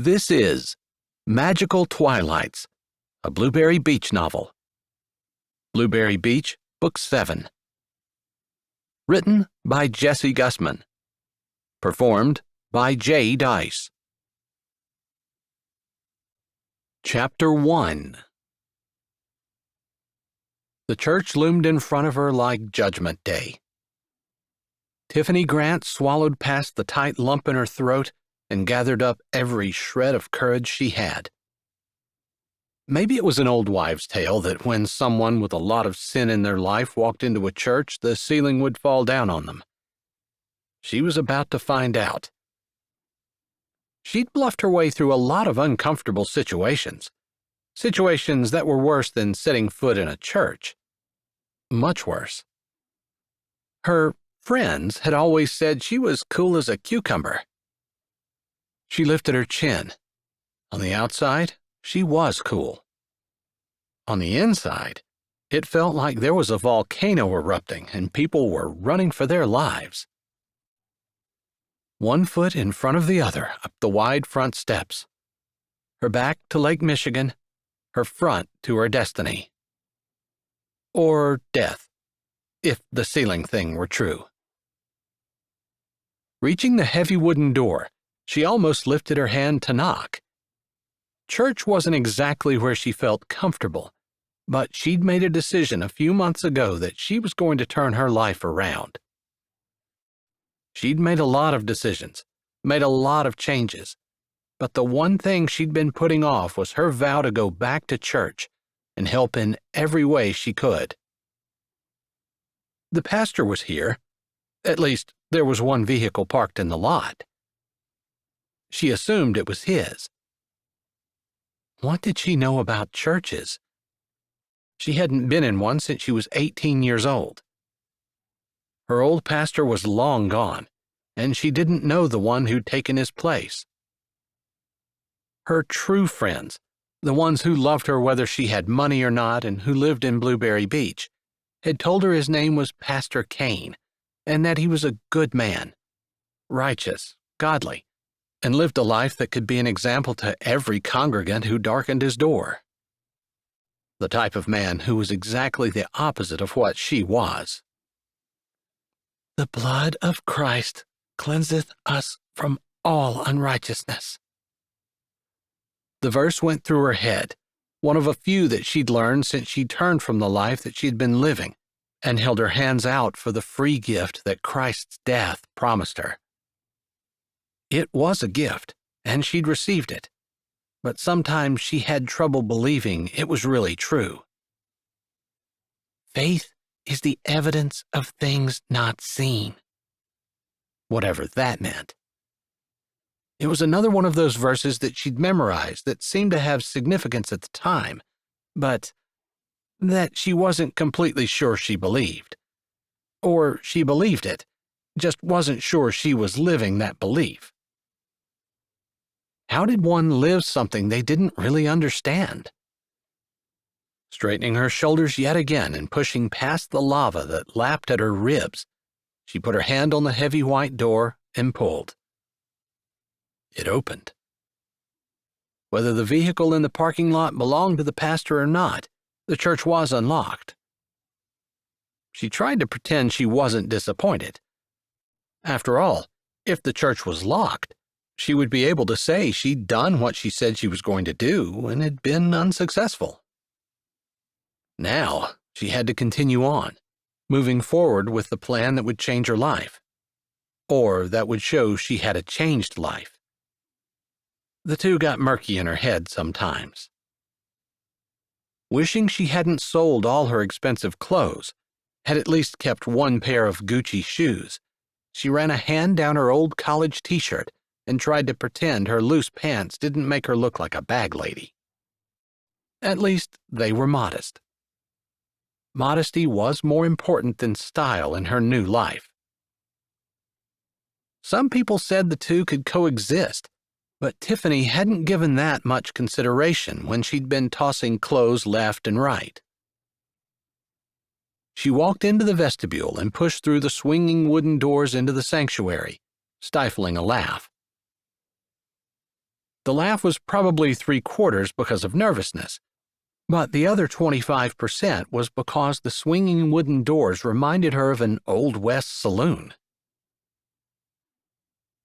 This is Magical Twilights, a Blueberry Beach novel. Blueberry Beach, Book 7. Written by Jesse Gussman. Performed by J. Dice. Chapter 1. The church loomed in front of her like Judgment Day. Tiffany Grant swallowed past the tight lump in her throat and gathered up every shred of courage she had. Maybe it was an old wives' tale that when someone with a lot of sin in their life walked into a church, the ceiling would fall down on them. She was about to find out. She'd bluffed her way through a lot of uncomfortable situations that were worse than setting foot in a church. Much worse. Her friends had always said she was cool as a cucumber. She lifted her chin. On the outside, she was cool. On the inside, it felt like there was a volcano erupting and people were running for their lives. One foot in front of the other up the wide front steps. Her back to Lake Michigan, her front to her destiny. Or death, if the ceiling thing were true. Reaching the heavy wooden door, she almost lifted her hand to knock. Church wasn't exactly where she felt comfortable, but she'd made a decision a few months ago that she was going to turn her life around. She'd made a lot of decisions, made a lot of changes, but the one thing she'd been putting off was her vow to go back to church and help in every way she could. The pastor was here. At least, there was one vehicle parked in the lot. She assumed it was his. What did she know about churches? She hadn't been in one since she was 18 years old. Her old pastor was long gone, and she didn't know the one who'd taken his place. Her true friends, the ones who loved her whether she had money or not and who lived in Blueberry Beach, had told her his name was Pastor Kane, and that he was a good man, righteous, godly, and lived a life that could be an example to every congregant who darkened his door. The type of man who was exactly the opposite of what she was. The blood of Christ cleanseth us from all unrighteousness. The verse went through her head, one of a few that she'd learned since she turned from the life that she'd been living and held her hands out for the free gift that Christ's death promised her. It was a gift, and she'd received it, but sometimes she had trouble believing it was really true. Faith is the evidence of things not seen. Whatever that meant. It was another one of those verses that she'd memorized that seemed to have significance at the time, but that she wasn't completely sure she believed. Or she believed it, just wasn't sure she was living that belief. How did one live something they didn't really understand? Straightening her shoulders yet again and pushing past the lava that lapped at her ribs, she put her hand on the heavy white door and pulled. It opened. Whether the vehicle in the parking lot belonged to the pastor or not, the church was unlocked. She tried to pretend she wasn't disappointed. After all, if the church was locked, she would be able to say she'd done what she said she was going to do and had been unsuccessful. Now, she had to continue on, moving forward with the plan that would change her life, or that would show she had a changed life. The two got murky in her head sometimes. Wishing she hadn't sold all her expensive clothes, had at least kept one pair of Gucci shoes, she ran a hand down her old college t-shirt and tried to pretend her loose pants didn't make her look like a bag lady. At least they were modest. Modesty was more important than style in her new life. Some people said the two could coexist, but Tiffany hadn't given that much consideration when she'd been tossing clothes left and right. She walked into the vestibule and pushed through the swinging wooden doors into the sanctuary, stifling a laugh. The laugh was probably 3/4 because of nervousness, but the other 25% was because the swinging wooden doors reminded her of an Old West saloon.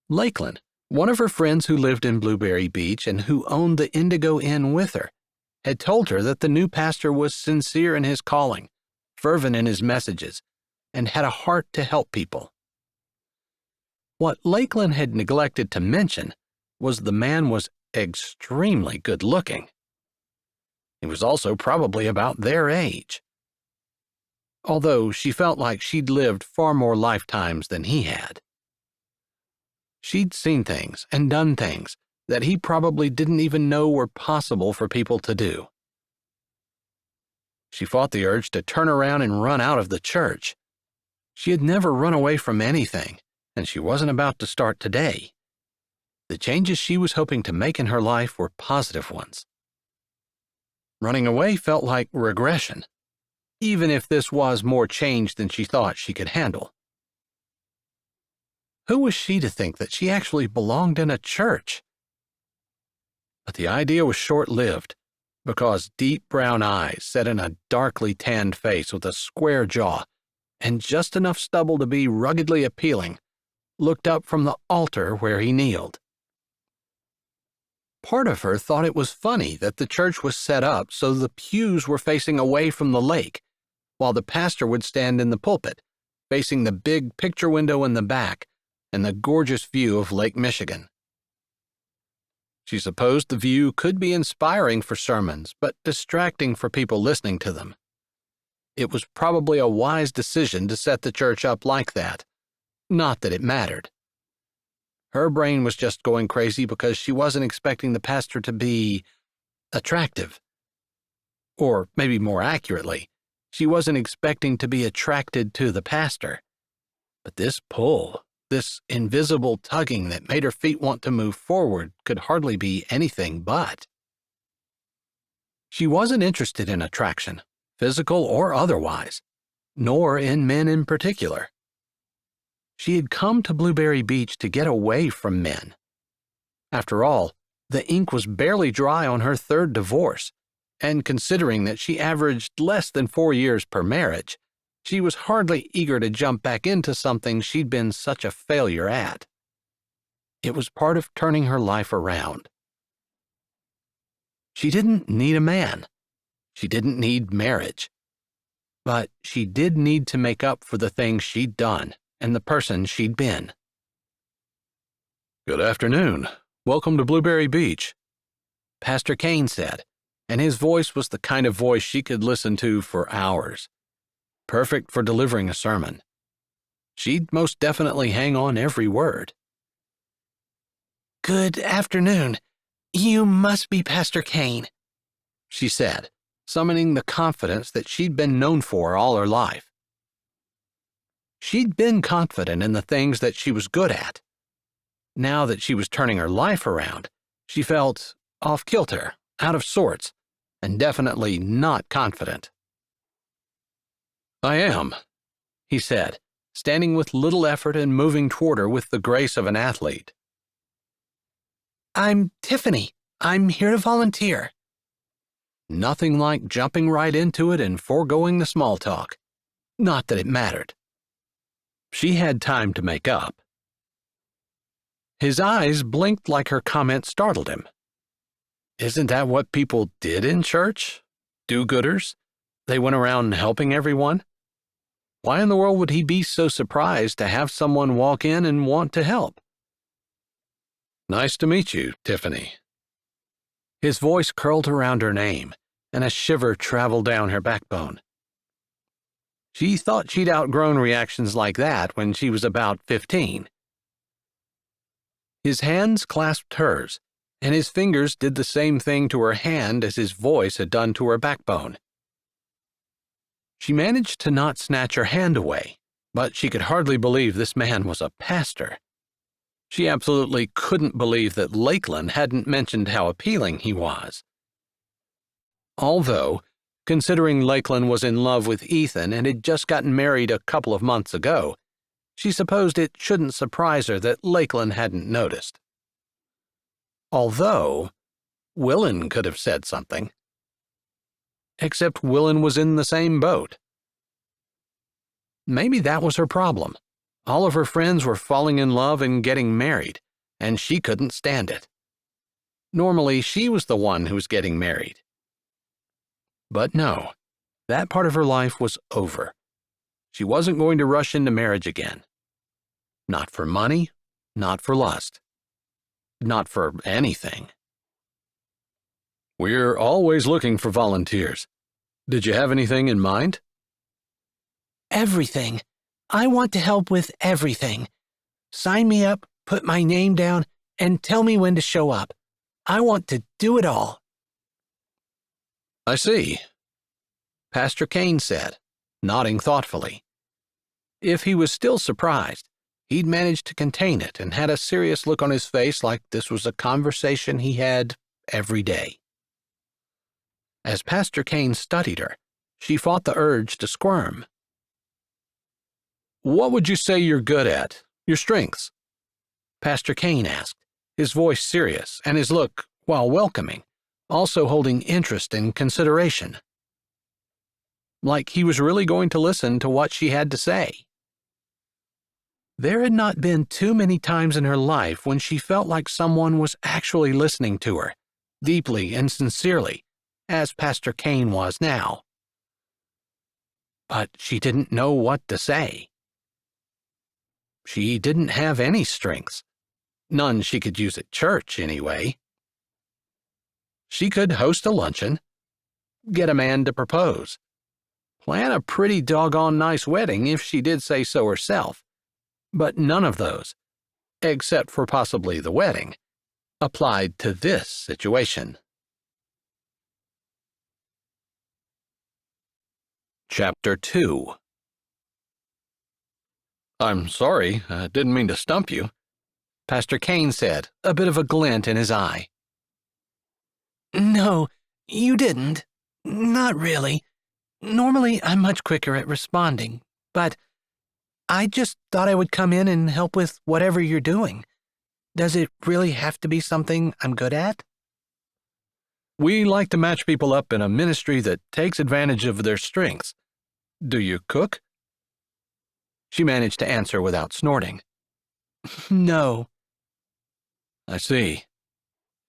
Lakeland, one of her friends who lived in Blueberry Beach and who owned the Indigo Inn with her, had told her that the new pastor was sincere in his calling, fervent in his messages, and had a heart to help people. What Lakeland had neglected to mention was the man was extremely good-looking. He was also probably about their age, although she felt like she'd lived far more lifetimes than he had. She'd seen things and done things that he probably didn't even know were possible for people to do. She fought the urge to turn around and run out of the church. She had never run away from anything, and she wasn't about to start today. The changes she was hoping to make in her life were positive ones. Running away felt like regression, even if this was more change than she thought she could handle. Who was she to think that she actually belonged in a church? But the idea was short-lived, because deep brown eyes set in a darkly tanned face with a square jaw and just enough stubble to be ruggedly appealing looked up from the altar where he kneeled. Part of her thought it was funny that the church was set up so the pews were facing away from the lake, while the pastor would stand in the pulpit, facing the big picture window in the back and the gorgeous view of Lake Michigan. She supposed the view could be inspiring for sermons, but distracting for people listening to them. It was probably a wise decision to set the church up like that. Not that it mattered. Her brain was just going crazy because she wasn't expecting the pastor to be attractive. Or maybe more accurately, she wasn't expecting to be attracted to the pastor. But this pull, this invisible tugging that made her feet want to move forward, could hardly be anything but. She wasn't interested in attraction, physical or otherwise, nor in men in particular. She had come to Blueberry Beach to get away from men. After all, the ink was barely dry on her third divorce, and considering that she averaged less than 4 years per marriage, she was hardly eager to jump back into something she'd been such a failure at. It was part of turning her life around. She didn't need a man. She didn't need marriage. But she did need to make up for the things she'd done and the person she'd been. "Good afternoon. Welcome to Blueberry Beach," Pastor Kane said, and his voice was the kind of voice she could listen to for hours. Perfect for delivering a sermon. She'd most definitely hang on every word. "Good afternoon. You must be Pastor Kane," she said, summoning the confidence that she'd been known for all her life. She'd been confident in the things that she was good at. Now that she was turning her life around, she felt off-kilter, out of sorts, and definitely not confident. "I am," he said, standing with little effort and moving toward her with the grace of an athlete. "I'm Tiffany. I'm here to volunteer." Nothing like jumping right into it and foregoing the small talk. Not that it mattered. She had time to make up. His eyes blinked like her comment startled him. Isn't that what people did in church? Do-gooders? They went around helping everyone? Why in the world would he be so surprised to have someone walk in and want to help? "Nice to meet you, Tiffany." His voice curled around her name, and a shiver traveled down her backbone. She thought she'd outgrown reactions like that when she was about 15. His hands clasped hers, and his fingers did the same thing to her hand as his voice had done to her backbone. She managed to not snatch her hand away, but she could hardly believe this man was a pastor. She absolutely couldn't believe that Lakeland hadn't mentioned how appealing he was. Although, considering Lakeland was in love with Ethan and had just gotten married a couple of months ago, she supposed it shouldn't surprise her that Lakeland hadn't noticed. Although, Willin could have said something. Except Willin was in the same boat. Maybe that was her problem. All of her friends were falling in love and getting married, and she couldn't stand it. Normally, she was the one who was getting married. But no, that part of her life was over. She wasn't going to rush into marriage again. Not for money, not for lust, not for anything. We're always looking for volunteers. Did you have anything in mind? Everything. I want to help with everything. Sign me up, put my name down, and tell me when to show up. I want to do it all. I see, Pastor Kane said, nodding thoughtfully. If he was still surprised, he'd managed to contain it and had a serious look on his face like this was a conversation he had every day. As Pastor Kane studied her, she fought the urge to squirm. What would you say you're good at? Your strengths? Pastor Kane asked, his voice serious and his look, while welcoming, also holding interest and consideration. Like he was really going to listen to what she had to say. There had not been too many times in her life when she felt like someone was actually listening to her, deeply and sincerely, as Pastor Kane was now. But she didn't know what to say. She didn't have any strengths. None she could use at church, anyway. She could host a luncheon, get a man to propose, plan a pretty doggone nice wedding if she did say so herself, but none of those, except for possibly the wedding, applied to this situation. Chapter 2. I'm sorry, I didn't mean to stump you, Pastor Kane said, a bit of a glint in his eye. No, you didn't. Not really. Normally, I'm much quicker at responding, but I just thought I would come in and help with whatever you're doing. Does it really have to be something I'm good at? We like to match people up in a ministry that takes advantage of their strengths. Do you cook? She managed to answer without snorting. No. I see.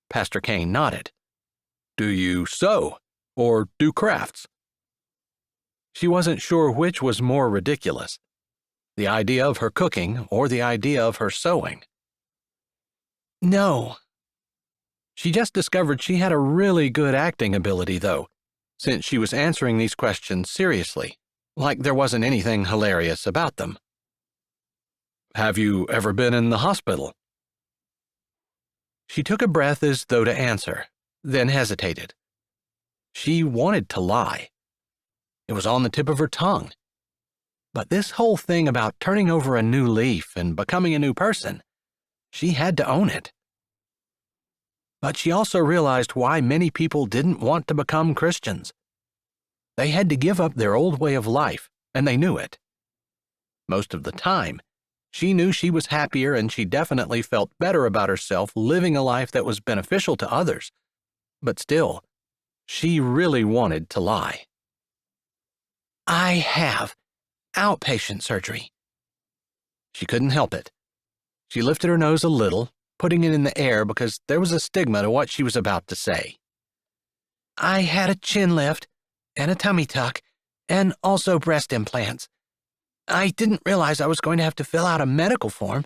Pastor Kane nodded. Do you sew or do crafts? She wasn't sure which was more ridiculous, the idea of her cooking or the idea of her sewing. No. She just discovered she had a really good acting ability, though, since she was answering these questions seriously, like there wasn't anything hilarious about them. Have you ever been in the hospital? She took a breath as though to answer, then hesitated. She wanted to lie. It was on the tip of her tongue. But this whole thing about turning over a new leaf and becoming a new person, she had to own it. But she also realized why many people didn't want to become Christians. They had to give up their old way of life, and they knew it. Most of the time, she knew she was happier and she definitely felt better about herself living a life that was beneficial to others. But still, she really wanted to lie. I have outpatient surgery. She couldn't help it. She lifted her nose a little, putting it in the air because there was a stigma to what she was about to say. I had a chin lift and a tummy tuck and also breast implants. I didn't realize I was going to have to fill out a medical form.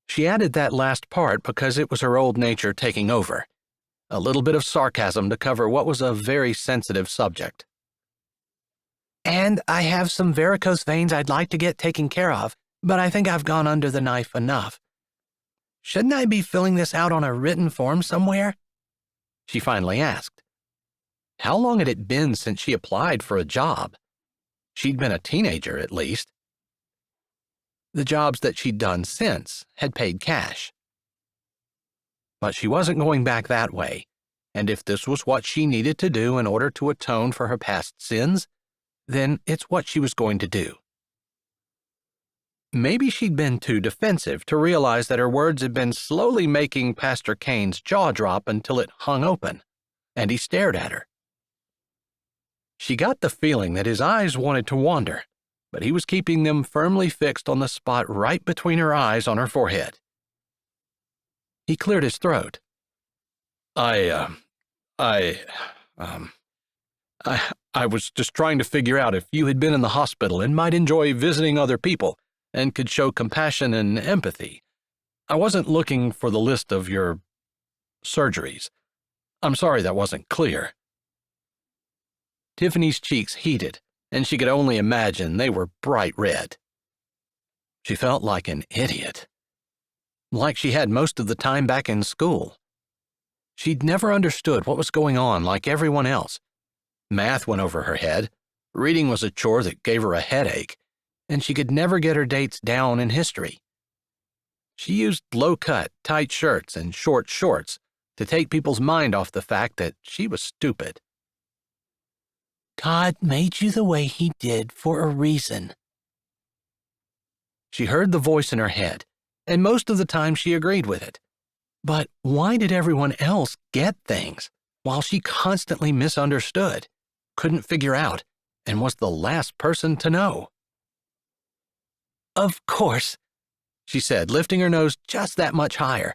She added that last part because it was her old nature taking over, a little bit of sarcasm to cover what was a very sensitive subject. And I have some varicose veins I'd like to get taken care of, but I think I've gone under the knife enough. Shouldn't I be filling this out on a written form somewhere? She finally asked. How long had it been since she applied for a job? She'd been a teenager, at least. The jobs that she'd done since had paid cash. But she wasn't going back that way, and if this was what she needed to do in order to atone for her past sins, then it's what she was going to do. maybe she'd been too defensive to realize that her words had been slowly making Pastor Kane's jaw drop until it hung open, and he stared at her. She got the feeling that his eyes wanted to wander, but he was keeping them firmly fixed on the spot right between her eyes on her forehead. He cleared his throat. I was just trying to figure out if you had been in the hospital and might enjoy visiting other people and could show compassion and empathy. I wasn't looking for the list of your surgeries. I'm sorry that wasn't clear. Tiffany's cheeks heated, and she could only imagine they were bright red. She felt like an idiot, like she had most of the time back in school. She'd never understood what was going on like everyone else. Math went over her head, reading was a chore that gave her a headache, and she could never get her dates down in history. She used low-cut, tight shirts and short shorts to take people's mind off the fact that she was stupid. God made you the way he did for a reason. She heard the voice in her head, and most of the time she agreed with it. But why did everyone else get things, while she constantly misunderstood, couldn't figure out, and was the last person to know? Of course, she said, lifting her nose just that much higher,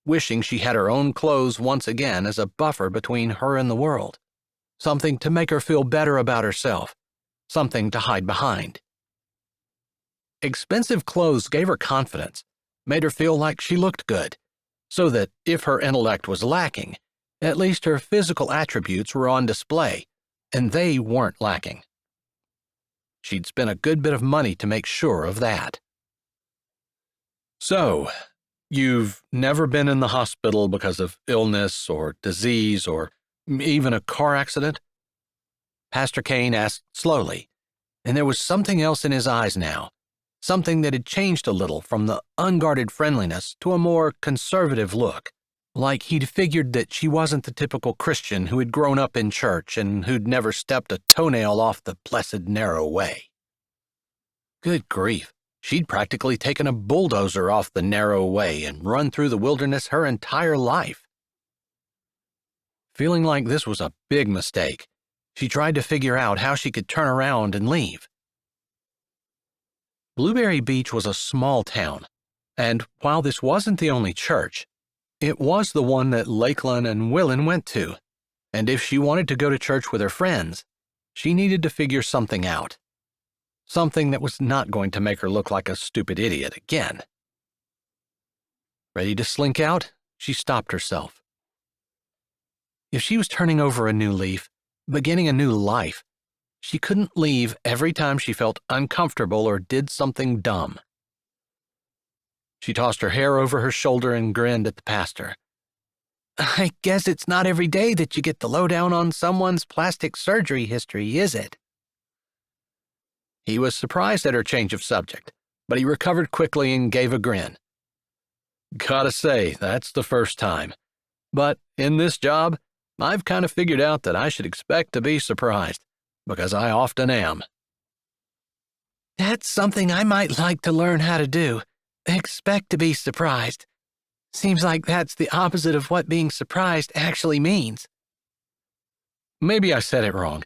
wishing she had her own clothes once again as a buffer between her and the world. Something to make her feel better about herself, something to hide behind. Expensive clothes gave her confidence, made her feel like she looked good, so that if her intellect was lacking, at least her physical attributes were on display, and they weren't lacking. She'd spent a good bit of money to make sure of that. So, you've never been in the hospital because of illness or disease or even a car accident? Pastor Kane asked slowly, and there was something else in his eyes now, something that had changed a little from the unguarded friendliness to a more conservative look, like he'd figured that she wasn't the typical Christian who had grown up in church and who'd never stepped a toenail off the blessed narrow way. Good grief, she'd practically taken a bulldozer off the narrow way and run through the wilderness her entire life. Feeling like this was a big mistake, she tried to figure out how she could turn around and leave. Blueberry Beach was a small town, and while this wasn't the only church, it was the one that Lakeland and Willen went to, and if she wanted to go to church with her friends, she needed to figure something out. Something that was not going to make her look like a stupid idiot again. Ready to slink out, she stopped herself. If she was turning over a new leaf, beginning a new life, she couldn't leave every time she felt uncomfortable or did something dumb. She tossed her hair over her shoulder and grinned at the pastor. I guess it's not every day that you get the lowdown on someone's plastic surgery history, is it? He was surprised at her change of subject, but he recovered quickly and gave a grin. Gotta say, that's the first time. But in this job, I've kind of figured out that I should expect to be surprised, because I often am. That's something I might like to learn how to do. Expect to be surprised. Seems like that's the opposite of what being surprised actually means. Maybe I said it wrong.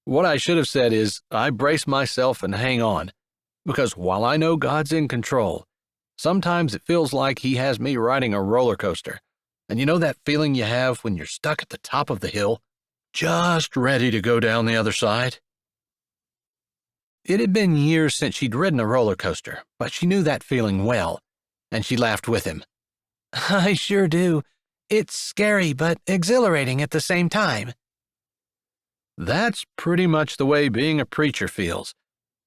What I should have said is, I brace myself and hang on, because while I know God's in control, sometimes it feels like He has me riding a roller coaster. And you know that feeling you have when you're stuck at the top of the hill, just ready to go down the other side? It had been years since she'd ridden a roller coaster, but she knew that feeling well, and she laughed with him. I sure do. It's scary but exhilarating at the same time. That's pretty much the way being a preacher feels.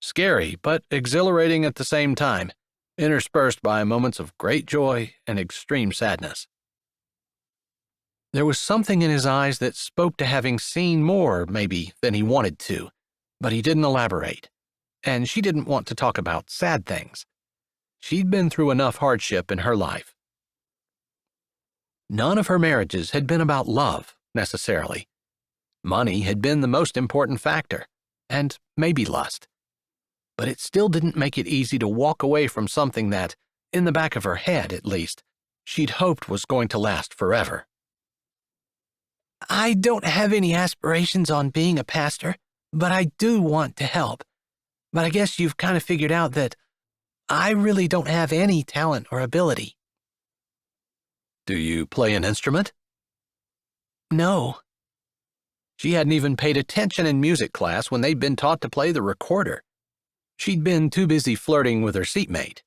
Scary but exhilarating at the same time, interspersed by moments of great joy and extreme sadness. There was something in his eyes that spoke to having seen more, maybe, than he wanted to, but he didn't elaborate, and she didn't want to talk about sad things. She'd been through enough hardship in her life. None of her marriages had been about love, necessarily. Money had been the most important factor, and maybe lust. but it still didn't make it easy to walk away from something that, in the back of her head at least, she'd hoped was going to last forever. I don't have any aspirations on being a pastor, but I do want to help. But I guess you've kind of figured out that I really don't have any talent or ability. Do you play an instrument? No. She hadn't even paid attention in music class when they'd been taught to play the recorder. She'd been too busy flirting with her seatmate.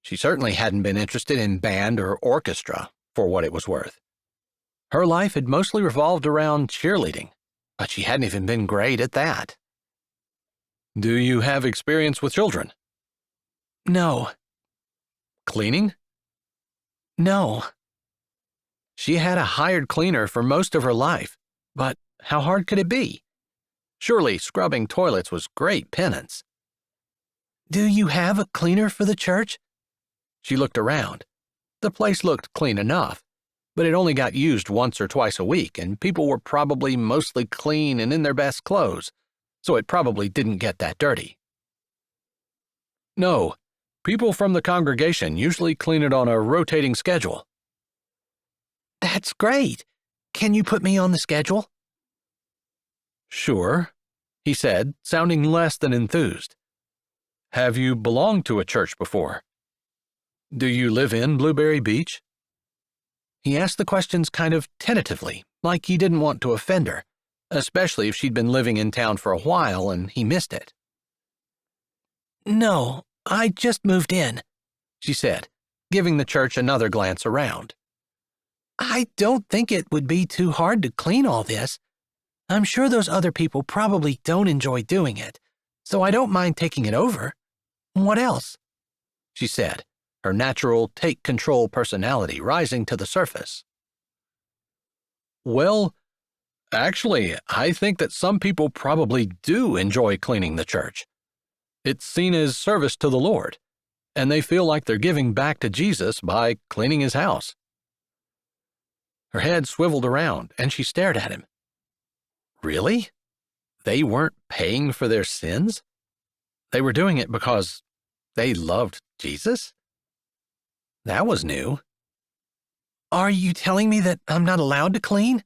She certainly hadn't been interested in band or orchestra, for what it was worth. Her life had mostly revolved around cheerleading, but she hadn't even been great at that. Do you have experience with children? No. Cleaning? No. She had a hired cleaner for most of her life, but how hard could it be? Surely scrubbing toilets was great penance. Do you have a cleaner for the church? She looked around. The place looked clean enough, but it only got used once or twice a week, and people were probably mostly clean and in their best clothes, so it probably didn't get that dirty. No, people from the congregation usually clean it on a rotating schedule. That's great. Can you put me on the schedule? Sure, he said, sounding less than enthused. Have you belonged to a church before? Do you live in Blueberry Beach? He asked the questions kind of tentatively, like he didn't want to offend her, especially if she'd been living in town for a while and he missed it. No, I just moved in, she said, giving the church another glance around. I don't think it would be too hard to clean all this. I'm sure those other people probably don't enjoy doing it, so I don't mind taking it over. What else? She said, her natural take-control personality rising to the surface. Well, actually, I think that some people probably do enjoy cleaning the church. It's seen as service to the Lord, and they feel like they're giving back to Jesus by cleaning his house. Her head swiveled around, and she stared at him. Really? They weren't paying for their sins? They were doing it because they loved Jesus? That was new. Are you telling me that I'm not allowed to clean?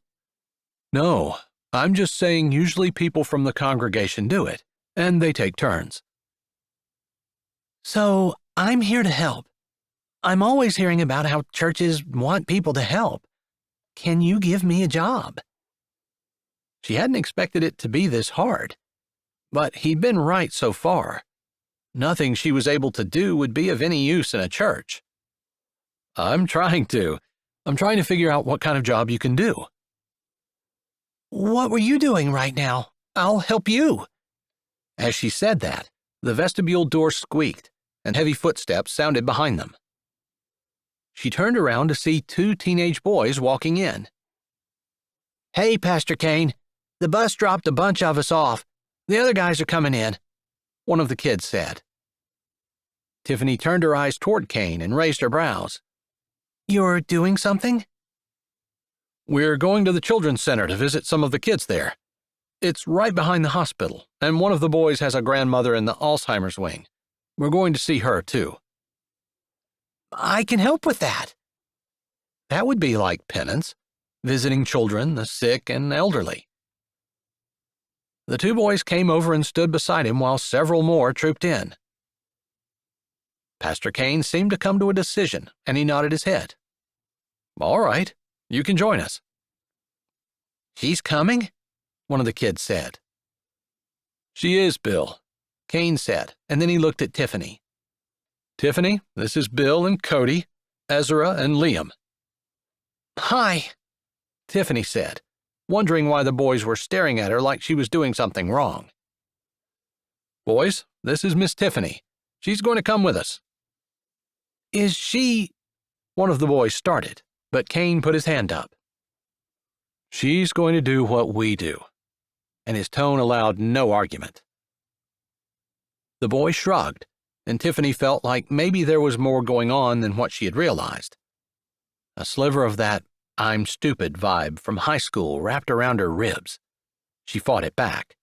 No, I'm just saying usually people from the congregation do it, and they take turns. So, I'm here to help. I'm always hearing about how churches want people to help. Can you give me a job? She hadn't expected it to be this hard, but he'd been right so far. Nothing she was able to do would be of any use in a church. I'm trying to figure out what kind of job you can do. What were you doing right now? I'll help you. As she said that, the vestibule door squeaked, and heavy footsteps sounded behind them. She turned around to see two teenage boys walking in. Hey, Pastor Kane. The bus dropped a bunch of us off. The other guys are coming in, one of the kids said. Tiffany turned her eyes toward Kane and raised her brows. You're doing something? We're going to the children's center to visit some of the kids there. It's right behind the hospital, and one of the boys has a grandmother in the Alzheimer's wing. We're going to see her, too. I can help with that. That would be like penance, visiting children, the sick, and elderly. The two boys came over and stood beside him while several more trooped in. Pastor Kane seemed to come to a decision, and he nodded his head. All right, you can join us. She's coming? One of the kids said. She is, Bill, Kane said, and then he looked at Tiffany. Tiffany, this is Bill and Cody, Ezra and Liam. Hi, Tiffany said, wondering why the boys were staring at her like she was doing something wrong. Boys, this is Miss Tiffany. She's going to come with us. Is she... One of the boys started, but Kane put his hand up. She's going to do what we do, and his tone allowed no argument. The boy shrugged, and Tiffany felt like maybe there was more going on than what she had realized. A sliver of that I'm stupid vibe from high school wrapped around her ribs. She fought it back.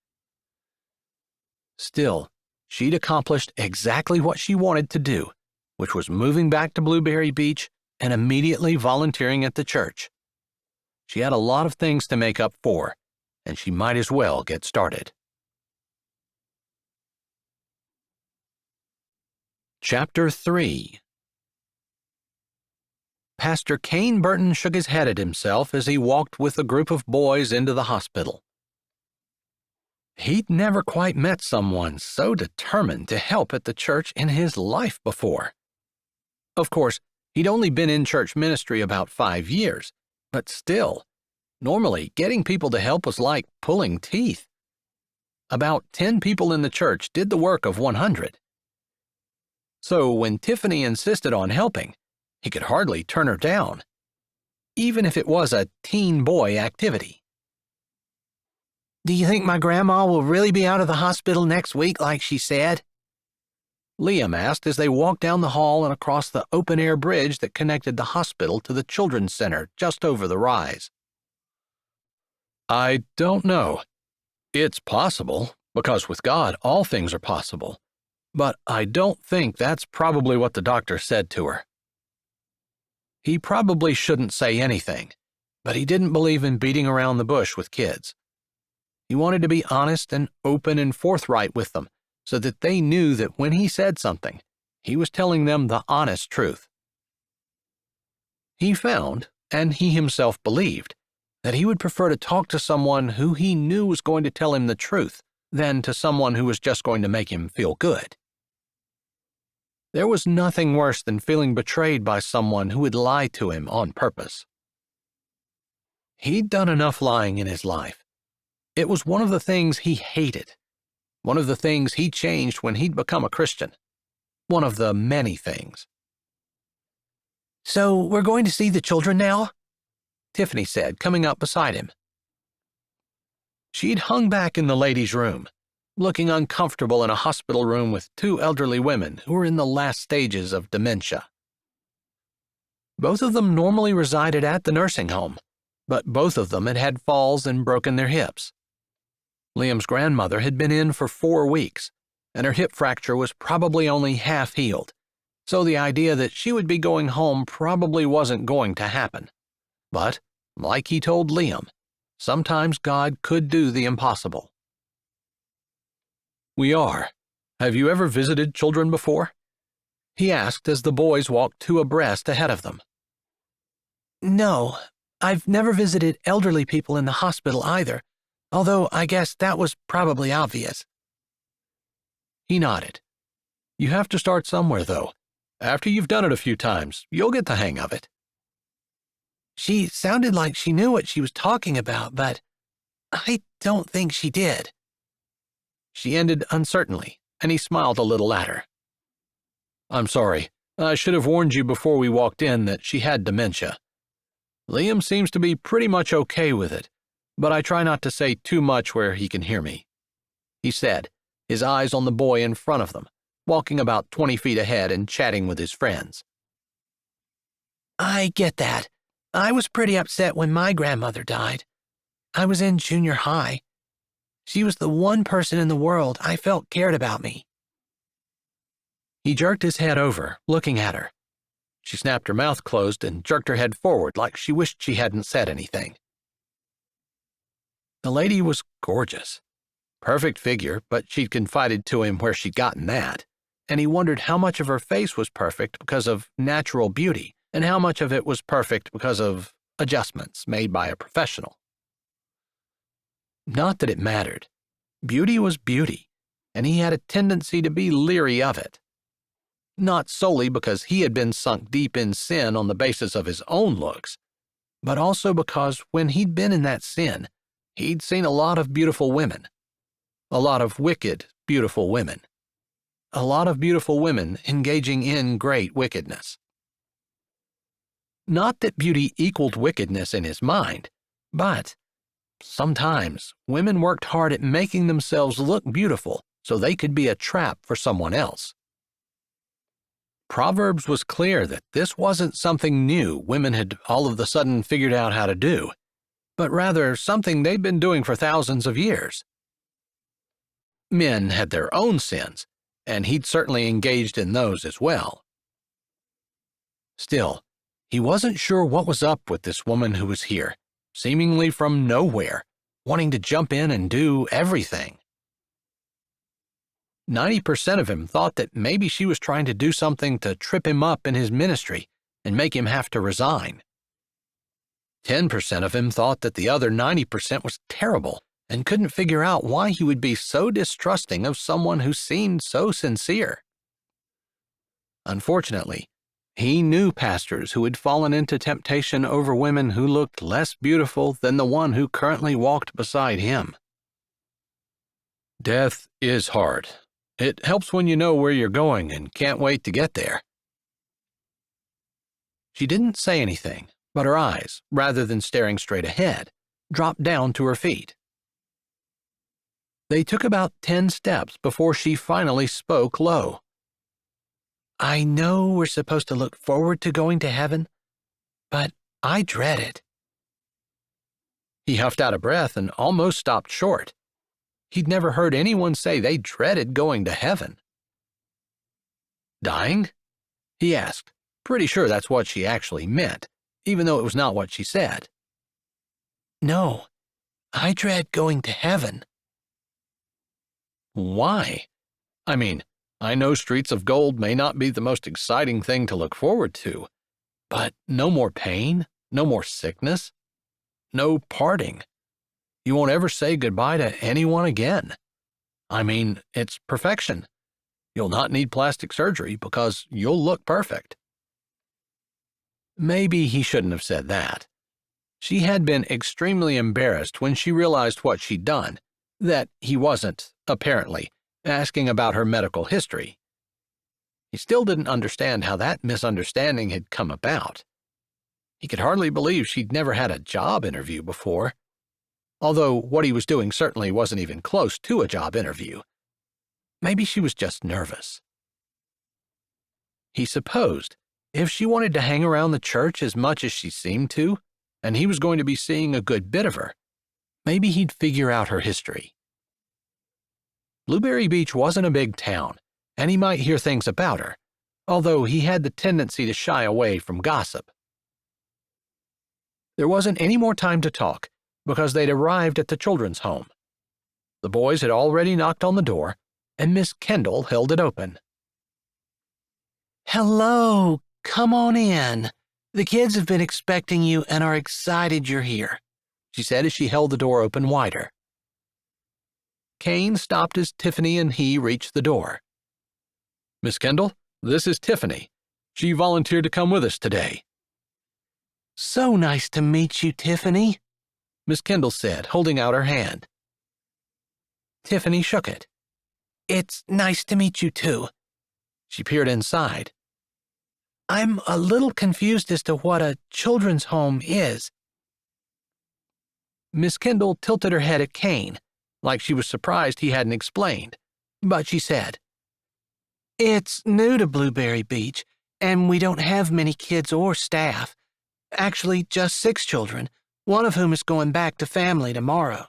Still, she'd accomplished exactly what she wanted to do, which was moving back to Blueberry Beach and immediately volunteering at the church. She had a lot of things to make up for, and she might as well get started. Chapter 3. Pastor Kane Burton shook his head at himself as he walked with a group of boys into the hospital. He'd never quite met someone so determined to help at the church in his life before. Of course, he'd only been in church ministry about 5 years, but still, normally getting people to help was like pulling teeth. About 10 people in the church did the work of 100. So when Tiffany insisted on helping, he could hardly turn her down, even if it was a teen boy activity. Do you think my grandma will really be out of the hospital next week like she said? Liam asked as they walked down the hall and across the open-air bridge that connected the hospital to the children's center just over the rise. I don't know. It's possible, because with God all things are possible, but I don't think that's probably what the doctor said to her. He probably shouldn't say anything, but he didn't believe in beating around the bush with kids. He wanted to be honest and open and forthright with them so that they knew that when he said something, he was telling them the honest truth. He found, and he himself believed, that he would prefer to talk to someone who he knew was going to tell him the truth than to someone who was just going to make him feel good. There was nothing worse than feeling betrayed by someone who would lie to him on purpose. He'd done enough lying in his life. It was one of the things he hated, one of the things he changed when he'd become a Christian, one of the many things. So we're going to see the children now? Tiffany said, coming up beside him. She'd hung back in the ladies' room, looking uncomfortable in a hospital room with 2 elderly women who were in the last stages of dementia. Both of them normally resided at the nursing home, but both of them had had falls and broken their hips. Liam's grandmother had been in for 4 weeks, and her hip fracture was probably only half healed, so the idea that she would be going home probably wasn't going to happen. But, like he told Liam, sometimes God could do the impossible. We are. Have you ever visited children before? He asked as the boys walked 2 abreast ahead of them. No, I've never visited elderly people in the hospital either, although I guess that was probably obvious. He nodded. You have to start somewhere, though. After you've done it a few times, you'll get the hang of it. She sounded like she knew what she was talking about, but I don't think she did. She ended uncertainly, and he smiled a little at her. I'm sorry. I should have warned you before we walked in that she had dementia. Liam seems to be pretty much okay with it, but I try not to say too much where he can hear me, he said, his eyes on the boy in front of them, walking about 20 feet ahead and chatting with his friends. I get that. I was pretty upset when my grandmother died. I was in junior high. She was the one person in the world I felt cared about me. He jerked his head over, looking at her. She snapped her mouth closed and jerked her head forward like she wished she hadn't said anything. The lady was gorgeous. Perfect figure, but she'd confided to him where she'd gotten that, and he wondered how much of her face was perfect because of natural beauty and how much of it was perfect because of adjustments made by a professional. Not that it mattered. Beauty was beauty, and he had a tendency to be leery of it. Not solely because he had been sunk deep in sin on the basis of his own looks, but also because when he'd been in that sin, he'd seen a lot of beautiful women. A lot of wicked, beautiful women. A lot of beautiful women engaging in great wickedness. Not that beauty equaled wickedness in his mind, but sometimes women worked hard at making themselves look beautiful so they could be a trap for someone else. Proverbs was clear that this wasn't something new women had all of a sudden figured out how to do, but rather something they'd been doing for thousands of years. Men had their own sins, and he'd certainly engaged in those as well. Still, he wasn't sure what was up with this woman who was here, seemingly from nowhere, wanting to jump in and do everything. 90% of him thought that maybe she was trying to do something to trip him up in his ministry and make him have to resign. 10% of him thought that the other 90% was terrible and couldn't figure out why he would be so distrusting of someone who seemed so sincere. Unfortunately, he knew pastors who had fallen into temptation over women who looked less beautiful than the one who currently walked beside him. Death is hard. It helps when you know where you're going and can't wait to get there. She didn't say anything, but her eyes, rather than staring straight ahead, dropped down to her feet. They took about 10 steps before she finally spoke low. "I know we're supposed to look forward to going to heaven, but I dread it." He huffed out a breath and almost stopped short. He'd never heard anyone say they dreaded going to heaven. "Dying?" he asked, pretty sure that's what she actually meant, even though it was not what she said. "No, I dread going to heaven." Why? I mean, I know streets of gold may not be the most exciting thing to look forward to, but no more pain, no more sickness, no parting. You won't ever say goodbye to anyone again. I mean, it's perfection. You'll not need plastic surgery because you'll look perfect. Maybe he shouldn't have said that. She had been extremely embarrassed when she realized what she'd done, that he wasn't, apparently, asking about her medical history. He still didn't understand how that misunderstanding had come about. He could hardly believe she'd never had a job interview before, although what he was doing certainly wasn't even close to a job interview. Maybe she was just nervous. He supposed if she wanted to hang around the church as much as she seemed to, and he was going to be seeing a good bit of her, maybe he'd figure out her history. Blueberry Beach wasn't a big town, and he might hear things about her, although he had the tendency to shy away from gossip. There wasn't any more time to talk, because they'd arrived at the children's home. The boys had already knocked on the door, and Miss Kendall held it open. "Hello, come on in. The kids have been expecting you and are excited you're here," she said as she held the door open wider. Kane stopped as Tiffany and he reached the door. "Miss Kendall, this is Tiffany. She volunteered to come with us today." "So nice to meet you, Tiffany," Miss Kendall said, holding out her hand. Tiffany shook it. "It's nice to meet you, too." She peered inside. "I'm a little confused as to what a children's home is." Miss Kendall tilted her head at Kane, like she was surprised he hadn't explained, but she said, "It's new to Blueberry Beach, and we don't have many kids or staff. Actually, just 6 children, one of whom is going back to family tomorrow."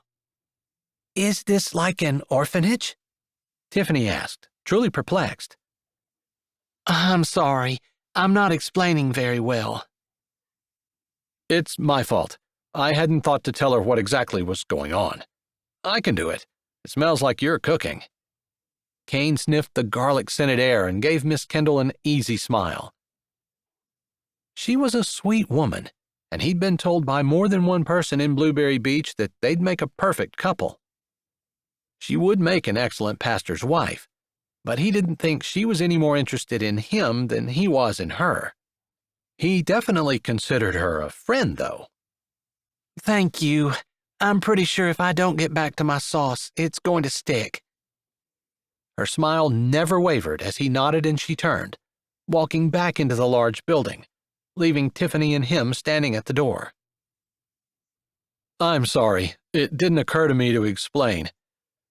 "Is this like an orphanage?" Tiffany asked, truly perplexed. "I'm sorry, I'm not explaining very well." "It's my fault. I hadn't thought to tell her what exactly was going on. I can do it. It smells like you're cooking." Kane sniffed the garlic-scented air and gave Miss Kendall an easy smile. She was a sweet woman, and he'd been told by more than one person in Blueberry Beach that they'd make a perfect couple. She would make an excellent pastor's wife, but he didn't think she was any more interested in him than he was in her. He definitely considered her a friend, though. "Thank you. I'm pretty sure if I don't get back to my sauce, it's going to stick." Her smile never wavered as he nodded and she turned, walking back into the large building, leaving Tiffany and him standing at the door. "I'm sorry. It didn't occur to me to explain.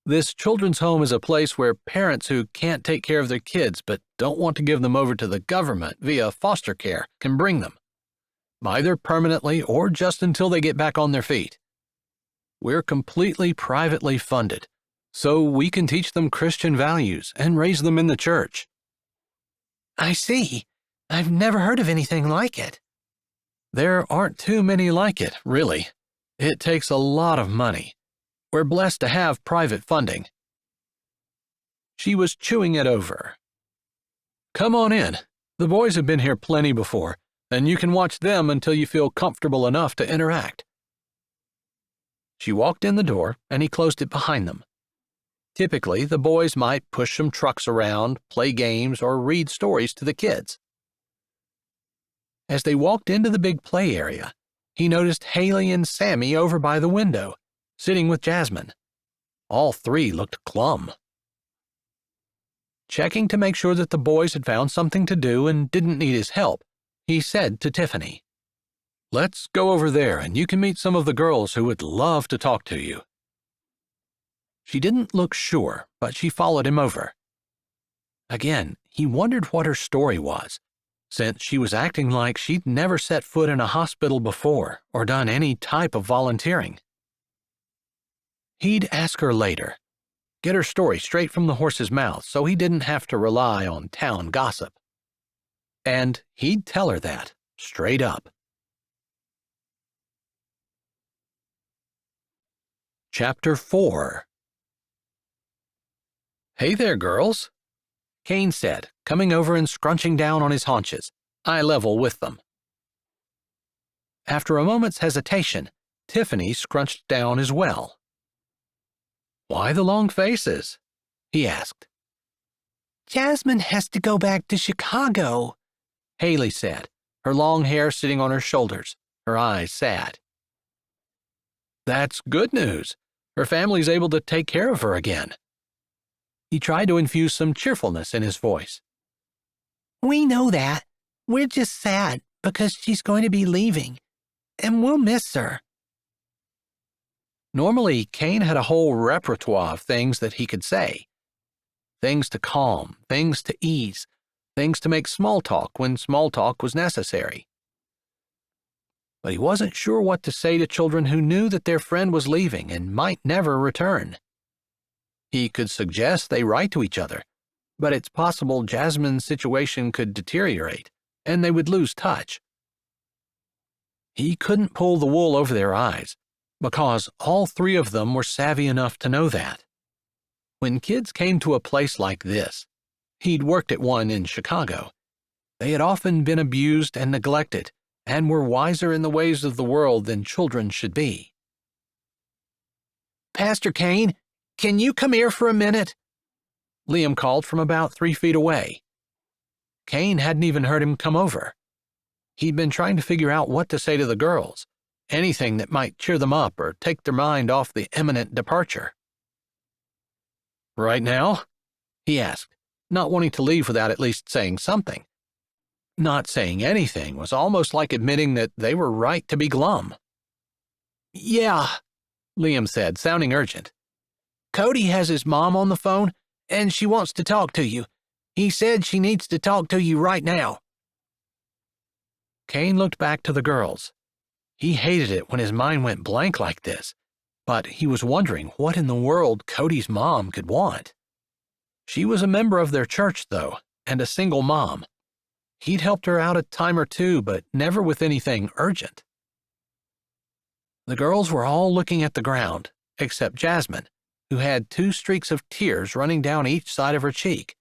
This children's home is a place where parents who can't take care of their kids but don't want to give them over to the government via foster care can bring them, either permanently or just until they get back on their feet. We're completely privately funded, so we can teach them Christian values and raise them in the church. I see. I've never heard of anything like it. There aren't too many like it, really. It takes a lot of money. We're blessed to have private funding. She was chewing it over. Come on in. The boys have been here plenty before, and you can watch them until you feel comfortable enough to interact. She walked in the door, and he closed it behind them. Typically, the boys might push some trucks around, play games, or read stories to the kids. As they walked into the big play area, he noticed Haley and Sammy over by the window, sitting with Jasmine. All three looked glum. Checking to make sure that the boys had found something to do and didn't need his help, he said to Tiffany, "Let's go over there and you can meet some of the girls who would love to talk to you." She didn't look sure, but she followed him over. Again, he wondered what her story was, since she was acting like she'd never set foot in a hospital before or done any type of volunteering. He'd ask her later, get her story straight from the horse's mouth so he didn't have to rely on town gossip. And he'd tell her that, straight up. Chapter 4. "Hey there, girls," Kane said, coming over and scrunching down on his haunches, eye level with them. After a moment's hesitation, Tiffany scrunched down as well. "Why the long faces?" he asked. Jasmine has to go back to Chicago, Haley said, her long hair sitting on her shoulders, her eyes sad. "That's good news. Her family's able to take care of her again." He tried to infuse some cheerfulness in his voice. We know that. We're just sad because she's going to be leaving, and we'll miss her. Normally, Kane had a whole repertoire of things that he could say. Things to calm, things to ease, things to make small talk when small talk was necessary. But he wasn't sure what to say to children who knew that their friend was leaving and might never return. He could suggest they write to each other, but it's possible Jasmine's situation could deteriorate, and they would lose touch. He couldn't pull the wool over their eyes, because all three of them were savvy enough to know that. When kids came to a place like this, he'd worked at one in Chicago, they had often been abused and neglected, and were wiser in the ways of the world than children should be. Pastor Kane, can you come here for a minute? Liam called from about 3 feet away. Kane hadn't even heard him come over. He'd been trying to figure out what to say to the girls, anything that might cheer them up or take their mind off the imminent departure. "Right now?" he asked, not wanting to leave without at least saying something. Not saying anything was almost like admitting that they were right to be glum. Yeah, Liam said, sounding urgent. Cody has his mom on the phone, and she wants to talk to you. He said she needs to talk to you right now. Kane looked back to the girls. He hated it when his mind went blank like this, but he was wondering what in the world Cody's mom could want. She was a member of their church, though, and a single mom. He'd helped her out a time or two, but never with anything urgent. The girls were all looking at the ground, except Jasmine, who had 2 streaks of tears running down each side of her cheek.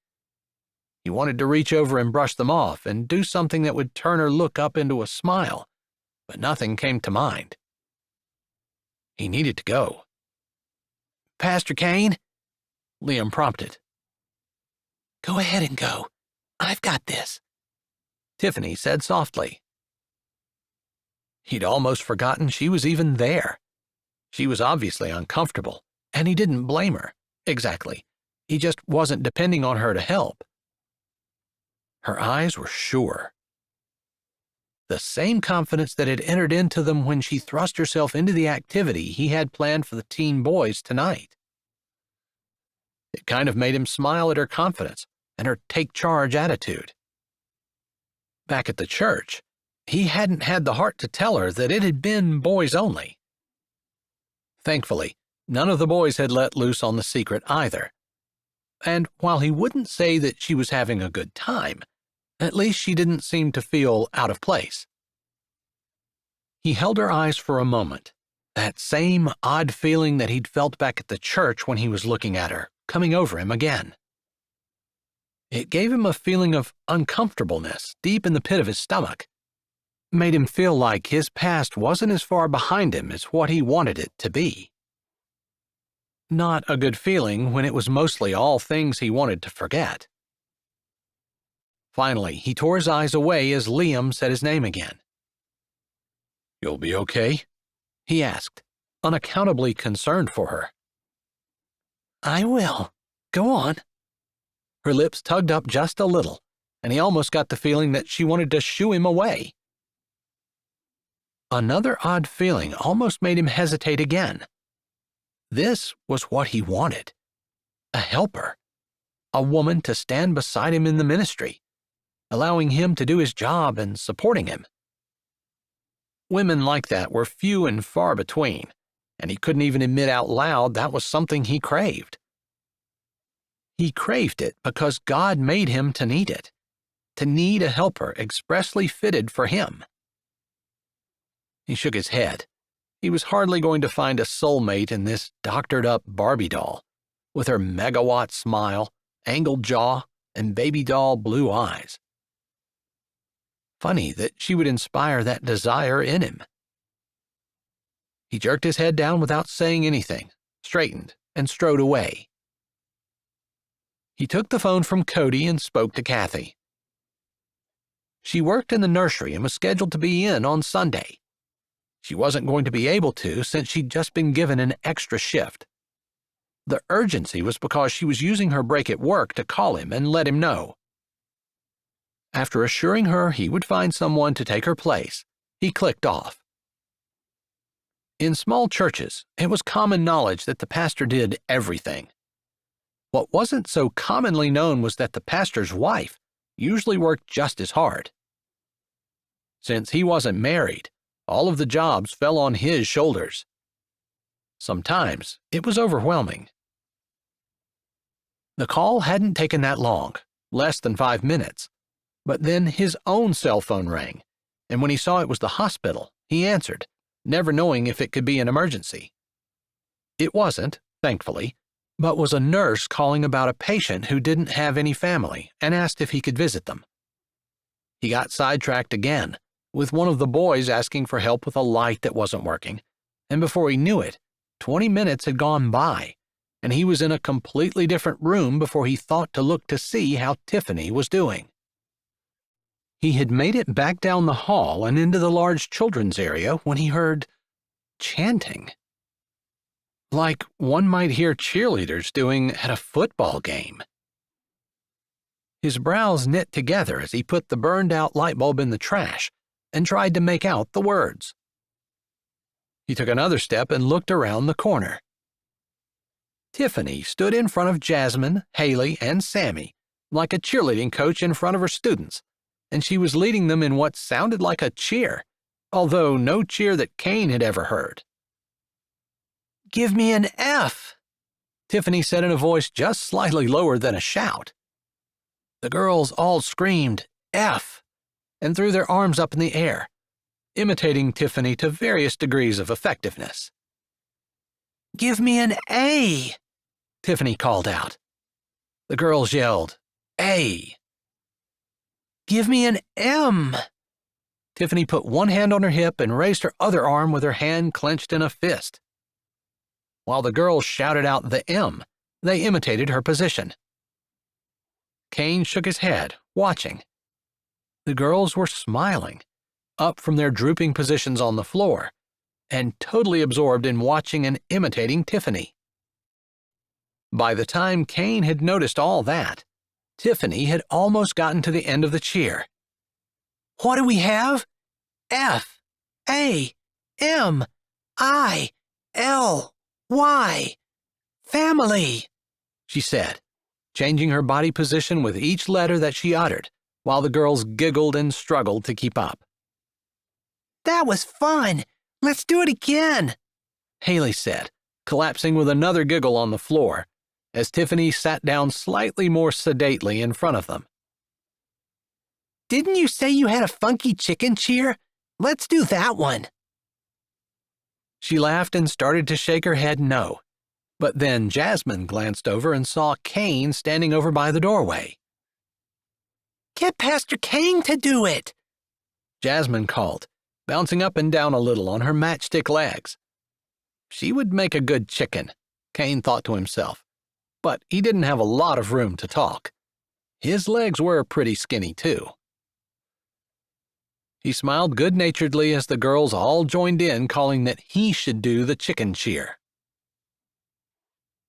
He wanted to reach over and brush them off and do something that would turn her look up into a smile, but nothing came to mind. He needed to go. Pastor Kane? Liam prompted. Go ahead and go. I've got this, Tiffany said softly. He'd almost forgotten she was even there. She was obviously uncomfortable, and he didn't blame her, exactly. He just wasn't depending on her to help. Her eyes were sure. The same confidence that had entered into them when she thrust herself into the activity he had planned for the teen boys tonight. It kind of made him smile at her confidence and her take-charge attitude. Back at the church, he hadn't had the heart to tell her that it had been boys only. Thankfully, None of the boys had let loose on the secret either. And while he wouldn't say that she was having a good time, at least she didn't seem to feel out of place. He held her eyes for a moment, that same odd feeling that he'd felt back at the church when he was looking at her, coming over him again. It gave him a feeling of uncomfortableness deep in the pit of his stomach, made him feel like his past wasn't as far behind him as what he wanted it to be. Not a good feeling when it was mostly all things he wanted to forget. Finally, he tore his eyes away as Liam said his name again. "You'll be okay?" he asked, unaccountably concerned for her. "I will. Go on." Her lips tugged up just a little, and he almost got the feeling that she wanted to shoo him away. Another odd feeling almost made him hesitate again. This was what he wanted. A helper. A woman to stand beside him in the ministry, allowing him to do his job and supporting him. Women like that were few and far between, and he couldn't even admit out loud that was something he craved. He craved it because God made him to need it, to need a helper expressly fitted for him. He shook his head. He was hardly going to find a soulmate in this doctored-up Barbie doll, with her megawatt smile, angled jaw, and baby doll blue eyes. Funny that she would inspire that desire in him. He jerked his head down without saying anything, straightened, and strode away. He took the phone from Cody and spoke to Kathy. She worked in the nursery and was scheduled to be in on Sunday. She wasn't going to be able to since she'd just been given an extra shift. The urgency was because she was using her break at work to call him and let him know. After assuring her he would find someone to take her place, he clicked off. In small churches, it was common knowledge that the pastor did everything. What wasn't so commonly known was that the pastor's wife usually worked just as hard. Since he wasn't married, all of the jobs fell on his shoulders. Sometimes it was overwhelming. The call hadn't taken that long, less than 5 minutes, but then his own cell phone rang, and when he saw it was the hospital, he answered, never knowing if it could be an emergency. It wasn't, thankfully, but was a nurse calling about a patient who didn't have any family and asked if he could visit them. He got sidetracked again, with one of the boys asking for help with a light that wasn't working, and before he knew it, 20 minutes had gone by, and he was in a completely different room before he thought to look to see how Tiffany was doing. He had made it back down the hall and into the large children's area when he heard chanting. Like one might hear cheerleaders doing at a football game. His brows knit together as he put the burned-out light bulb in the trash and tried to make out the words. He took another step and looked around the corner. Tiffany stood in front of Jasmine, Haley, and Sammy, like a cheerleading coach in front of her students, and she was leading them in what sounded like a cheer, although no cheer that Kane had ever heard. "Give me an F," Tiffany said in a voice just slightly lower than a shout. The girls all screamed, "F," and threw their arms up in the air, imitating Tiffany to various degrees of effectiveness. "Give me an A," Tiffany called out. The girls yelled, "A." "Give me an M." Tiffany put one hand on her hip and raised her other arm with her hand clenched in a fist. While the girls shouted out the M, they imitated her position. Kane shook his head, watching. The girls were smiling, up from their drooping positions on the floor, and totally absorbed in watching and imitating Tiffany. By the time Kane had noticed all that, Tiffany had almost gotten to the end of the cheer. "What do we have? F, A, M, I, L, Y. Family," she said, changing her body position with each letter that she uttered, while the girls giggled and struggled to keep up. "That was fun. Let's do it again," Haley said, collapsing with another giggle on the floor as Tiffany sat down slightly more sedately in front of them. Didn't you say you had a funky chicken cheer? Let's do that one. She laughed and started to shake her head no, but then Jasmine glanced over and saw Kane standing over by the doorway. Get Pastor Kane to do it, Jasmine called, bouncing up and down a little on her matchstick legs. She would make a good chicken, Kane thought to himself, but he didn't have a lot of room to talk. His legs were pretty skinny, too. He smiled good-naturedly as the girls all joined in, calling that he should do the chicken cheer.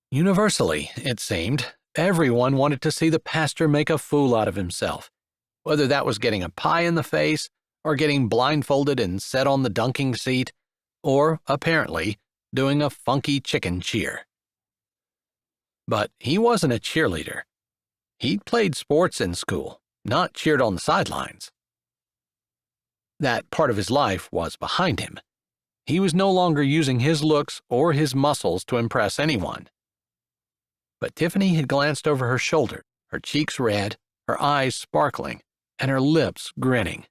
Universally, it seemed, everyone wanted to see the pastor make a fool out of himself, whether that was getting a pie in the face, or getting blindfolded and set on the dunking seat, or, apparently, doing a funky chicken cheer. But he wasn't a cheerleader. He'd played sports in school, not cheered on the sidelines. That part of his life was behind him. He was no longer using his looks or his muscles to impress anyone. But Tiffany had glanced over her shoulder, her cheeks red, her eyes sparkling, and her lips grinning.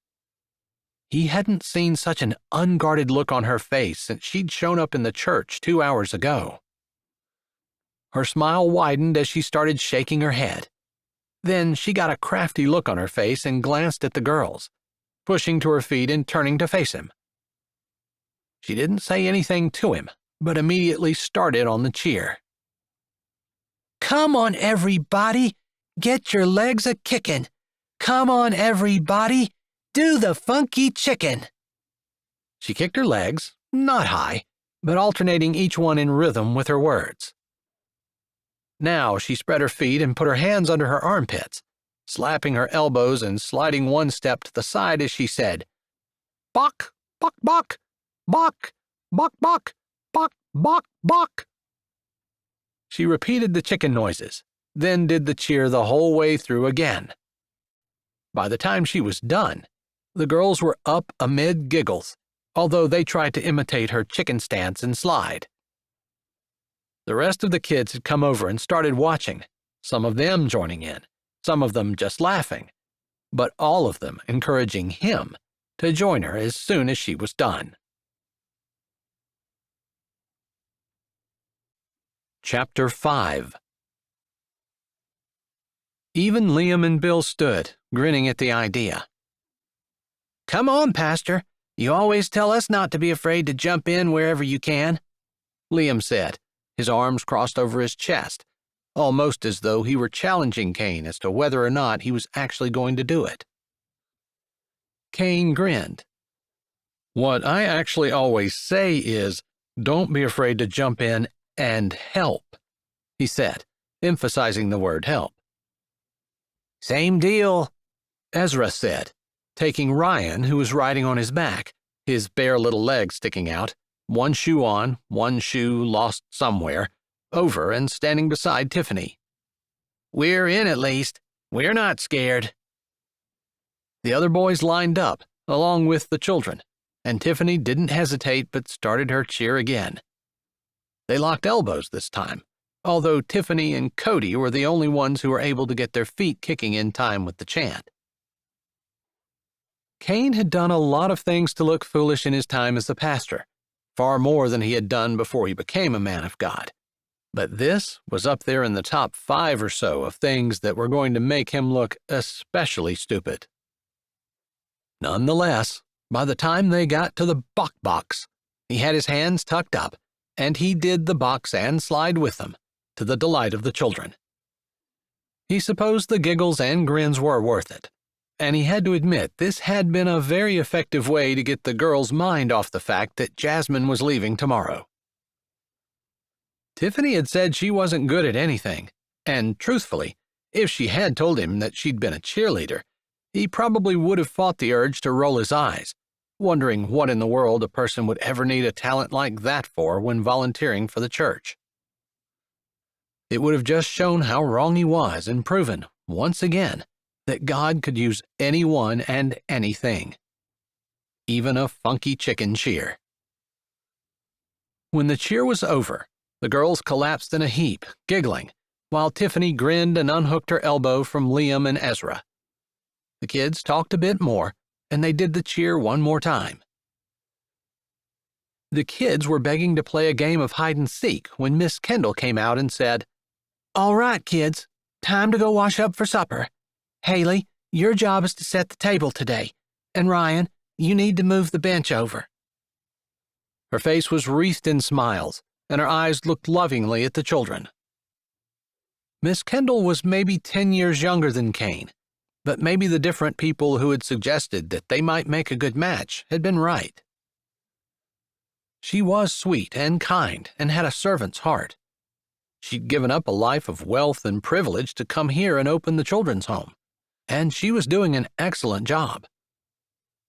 He hadn't seen such an unguarded look on her face since she'd shown up in the church 2 hours ago. Her smile widened as she started shaking her head. Then she got a crafty look on her face and glanced at the girls, pushing to her feet and turning to face him. She didn't say anything to him, but immediately started on the cheer. Come on, everybody. Get your legs a-kickin'. Come on, everybody. Do the funky chicken. She kicked her legs, not high, but alternating each one in rhythm with her words. Now she spread her feet and put her hands under her armpits, slapping her elbows and sliding one step to the side as she said, "Bok, bok, bok, bok, bok, bok, bok, bok, bok." She repeated the chicken noises, then did the cheer the whole way through again. By the time she was done, the girls were up amid giggles, although they tried to imitate her chicken stance and slide. The rest of the kids had come over and started watching, some of them joining in, some of them just laughing, but all of them encouraging him to join her as soon as she was done. Chapter 5. Even Liam and Bill stood, grinning at the idea. Come on, Pastor. You always tell us not to be afraid to jump in wherever you can, Liam said, his arms crossed over his chest, almost as though he were challenging Kane as to whether or not he was actually going to do it. Kane grinned. What I actually always say is, don't be afraid to jump in and help, he said, emphasizing the word help. Same deal, Ezra said, taking Ryan, who was riding on his back, his bare little legs sticking out, one shoe on, one shoe lost somewhere, over and standing beside Tiffany. We're in at least. We're not scared. The other boys lined up, along with the children, and Tiffany didn't hesitate but started her cheer again. They locked elbows this time, although Tiffany and Cody were the only ones who were able to get their feet kicking in time with the chant. Kane had done a lot of things to look foolish in his time as a pastor, far more than he had done before he became a man of God. But this was up there in the top 5 or so of things that were going to make him look especially stupid. Nonetheless, by the time they got to the bok box, he had his hands tucked up, and he did the box and slide with them, to the delight of the children. He supposed the giggles and grins were worth it, and he had to admit this had been a very effective way to get the girls' mind off the fact that Jasmine was leaving tomorrow. Tiffany had said she wasn't good at anything, and truthfully, if she had told him that she'd been a cheerleader, he probably would have fought the urge to roll his eyes, wondering what in the world a person would ever need a talent like that for when volunteering for the church. It would have just shown how wrong he was and proven, once again, that God could use anyone and anything, even a funky chicken cheer. When the cheer was over, The girls collapsed in a heap, giggling, while Tiffany grinned and unhooked her elbow from Liam and Ezra. The kids talked a bit more, and they did the cheer one more time. The kids were begging to play a game of hide-and-seek when Miss Kendall came out and said, "All right, kids, time to go wash up for supper. Haley, your job is to set the table today, and Ryan, you need to move the bench over." Her face was wreathed in smiles, and her eyes looked lovingly at the children. Miss Kendall was maybe 10 years younger than Kane, but maybe the different people who had suggested that they might make a good match had been right. She was sweet and kind and had a servant's heart. She'd given up a life of wealth and privilege to come here and open the children's home, and she was doing an excellent job.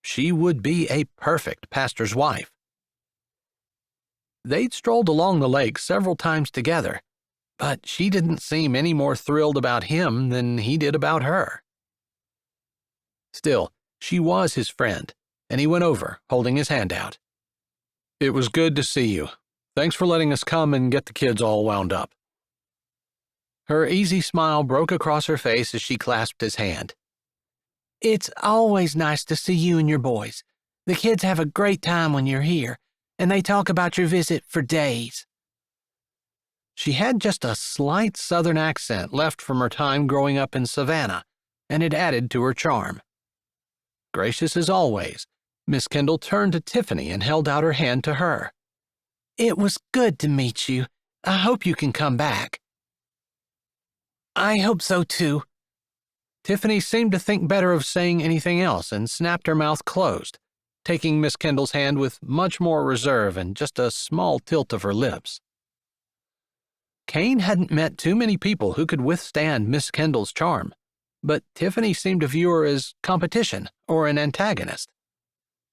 She would be a perfect pastor's wife. They'd strolled along the lake several times together, but she didn't seem any more thrilled about him than he did about her. Still, she was his friend, and he went over, holding his hand out. "It was good to see you. Thanks for letting us come and get the kids all wound up." Her easy smile broke across her face as she clasped his hand. "It's always nice to see you and your boys. The kids have a great time when you're here, and they talk about your visit for days." She had just a slight southern accent left from her time growing up in Savannah, and it added to her charm. Gracious as always, Miss Kendall turned to Tiffany and held out her hand to her. "It was good to meet you. I hope you can come back." "I hope so, too." Tiffany seemed to think better of saying anything else and snapped her mouth closed, taking Miss Kendall's hand with much more reserve and just a small tilt of her lips. Kane hadn't met too many people who could withstand Miss Kendall's charm, but Tiffany seemed to view her as competition or an antagonist.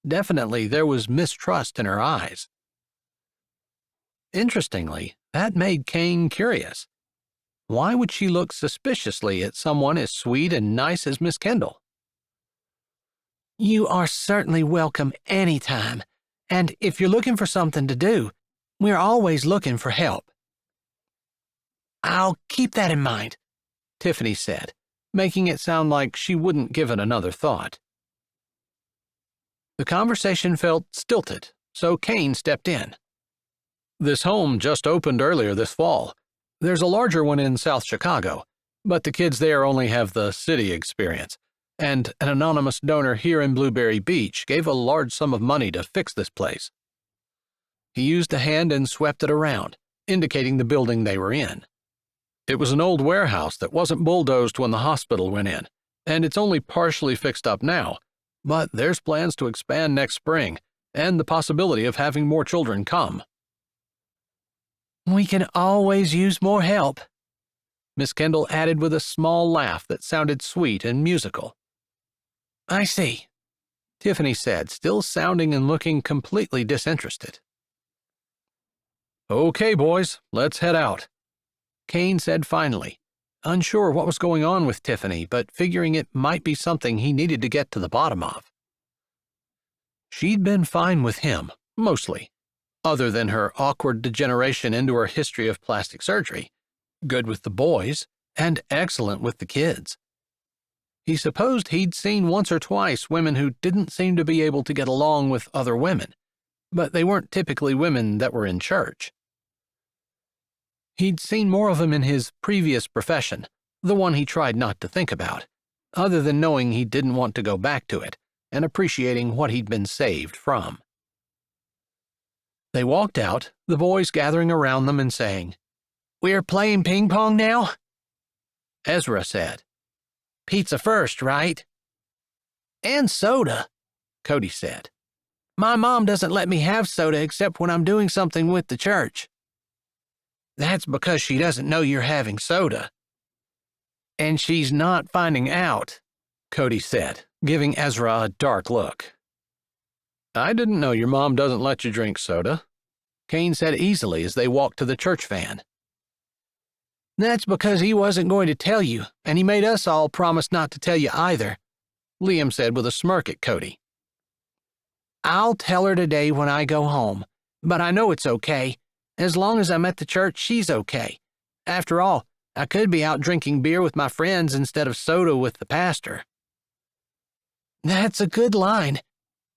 Definitely, there was mistrust in her eyes. Interestingly, that made Kane curious. Why would she look suspiciously at someone as sweet and nice as Miss Kendall? "You are certainly welcome any time, and if you're looking for something to do, we're always looking for help." "I'll keep that in mind," Tiffany said, making it sound like she wouldn't give it another thought. The conversation felt stilted, so Kane stepped in. "This home just opened earlier this fall. There's a larger one in South Chicago, but the kids there only have the city experience, and an anonymous donor here in Blueberry Beach gave a large sum of money to fix this place." He used a hand and swept it around, indicating the building they were in. "It was an old warehouse that wasn't bulldozed when the hospital went in, and it's only partially fixed up now, but there's plans to expand next spring, and the possibility of having more children come." "We can always use more help," Miss Kendall added with a small laugh that sounded sweet and musical. "I see," Tiffany said, still sounding and looking completely disinterested. "Okay, boys, let's head out," Kane said finally, unsure what was going on with Tiffany, but figuring it might be something he needed to get to the bottom of. She'd been fine with him, mostly, other than her awkward degeneration into her history of plastic surgery, good with the boys, and excellent with the kids. He supposed he'd seen once or twice women who didn't seem to be able to get along with other women, but they weren't typically women that were in church. He'd seen more of them in his previous profession, the one he tried not to think about, other than knowing he didn't want to go back to it and appreciating what he'd been saved from. They walked out, the boys gathering around them and saying, "We're playing ping pong now?" Ezra said. "Pizza first, right?" "And soda," Cody said. "My mom doesn't let me have soda except when I'm doing something with the church." "That's because she doesn't know you're having soda." "And she's not finding out," Cody said, giving Ezra a dark look. "I didn't know your mom doesn't let you drink soda," Kane said easily as they walked to the church van. "That's because he wasn't going to tell you, and he made us all promise not to tell you either," Liam said with a smirk at Cody. "I'll tell her today when I go home, but I know it's okay. As long as I'm at the church, she's okay. After all, I could be out drinking beer with my friends instead of soda with the pastor." That's a good line.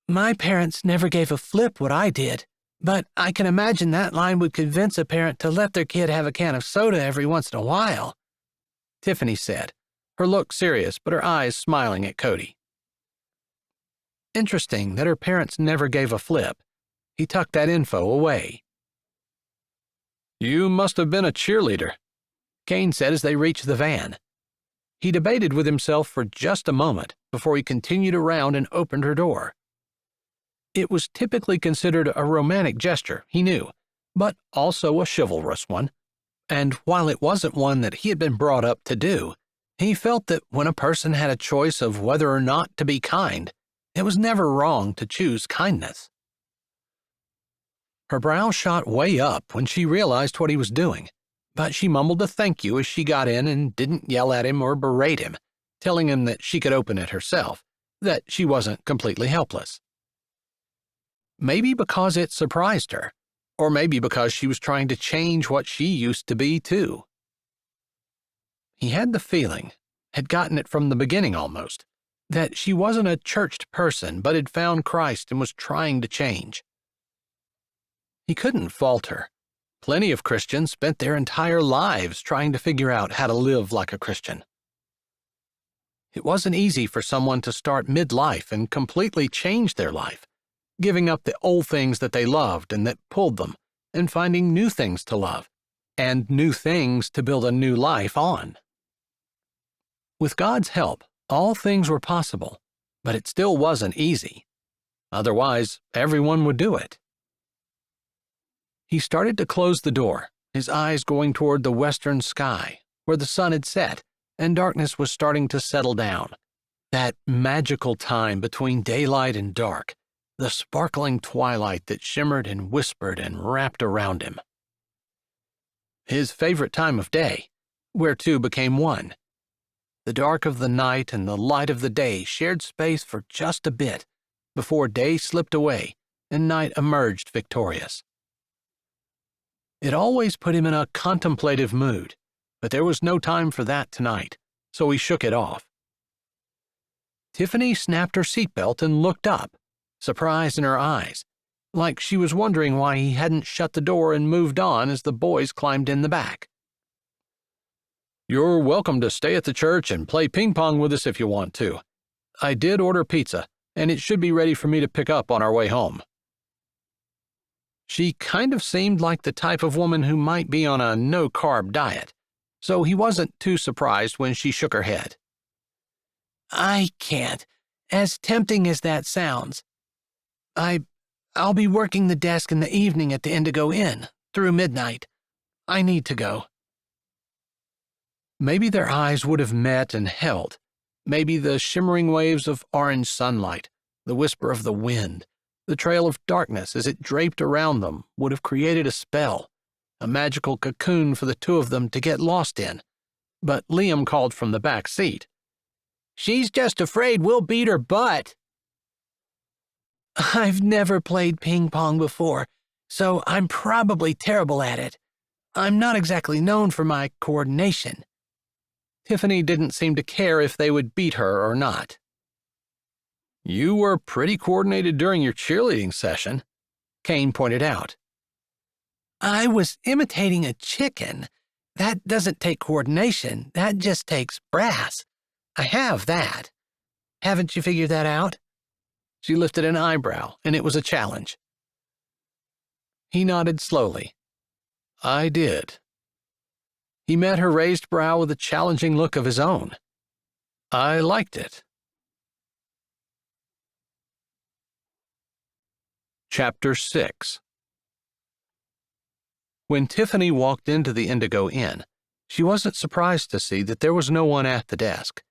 My parents never gave a flip what I did, but I can imagine that line would convince a parent to let their kid have a can of soda every once in a while, Tiffany said, her look serious but her eyes smiling at Cody. Interesting that her parents never gave a flip. He tucked that info away. "You must have been a cheerleader," Kane said as they reached the van. He debated with himself for just a moment before he continued around and opened her door. It was typically considered a romantic gesture, he knew, but also a chivalrous one. And while it wasn't one that he had been brought up to do, he felt that when a person had a choice of whether or not to be kind, it was never wrong to choose kindness. Her brow shot way up when she realized what he was doing, but she mumbled a thank you as she got in and didn't yell at him or berate him, telling him that she could open it herself, that she wasn't completely helpless. Maybe because it surprised her, or maybe because she was trying to change what she used to be, too. He had the feeling, had gotten it from the beginning almost, that she wasn't a churched person but had found Christ and was trying to change. He couldn't fault her. Plenty of Christians spent their entire lives trying to figure out how to live like a Christian. It wasn't easy for someone to start midlife and completely change their life, giving up the old things that they loved and that pulled them, and finding new things to love, and new things to build a new life on. With God's help, all things were possible, but it still wasn't easy. Otherwise, everyone would do it. He started to close the door, his eyes going toward the western sky, where the sun had set and darkness was starting to settle down. That magical time between daylight and dark, the sparkling twilight that shimmered and whispered and wrapped around him. His favorite time of day, where two became one. The dark of the night and the light of the day shared space for just a bit before day slipped away and night emerged victorious. It always put him in a contemplative mood, but there was no time for that tonight, so he shook it off. Tiffany snapped her seatbelt and looked up, surprise in her eyes, like she was wondering why he hadn't shut the door and moved on as the boys climbed in the back. "You're welcome to stay at the church and play ping pong with us if you want to. I did order pizza, and it should be ready for me to pick up on our way home." She kind of seemed like the type of woman who might be on a no-carb diet, so he wasn't too surprised when she shook her head. I can't, as tempting as that sounds. I'll be working the desk in the evening at the Indigo Inn, through midnight. I need to go. Maybe their eyes would have met and held. Maybe the shimmering waves of orange sunlight, the whisper of the wind, the trail of darkness as it draped around them would have created a spell, a magical cocoon for the two of them to get lost in. But Liam called from the back seat. "She's just afraid we'll beat her butt." "I've never played ping pong before, so I'm probably terrible at it. I'm not exactly known for my coordination." Tiffany didn't seem to care if they would beat her or not. "You were pretty coordinated during your cheerleading session," Kane pointed out. "I was imitating a chicken. That doesn't take coordination, that just takes brass. I have that. Haven't you figured that out?" She lifted an eyebrow, and it was a challenge. He nodded slowly. "I did." He met her raised brow with a challenging look of his own. "I liked it." Chapter 6. When Tiffany walked into the Indigo Inn, she wasn't surprised to see that there was no one at the desk.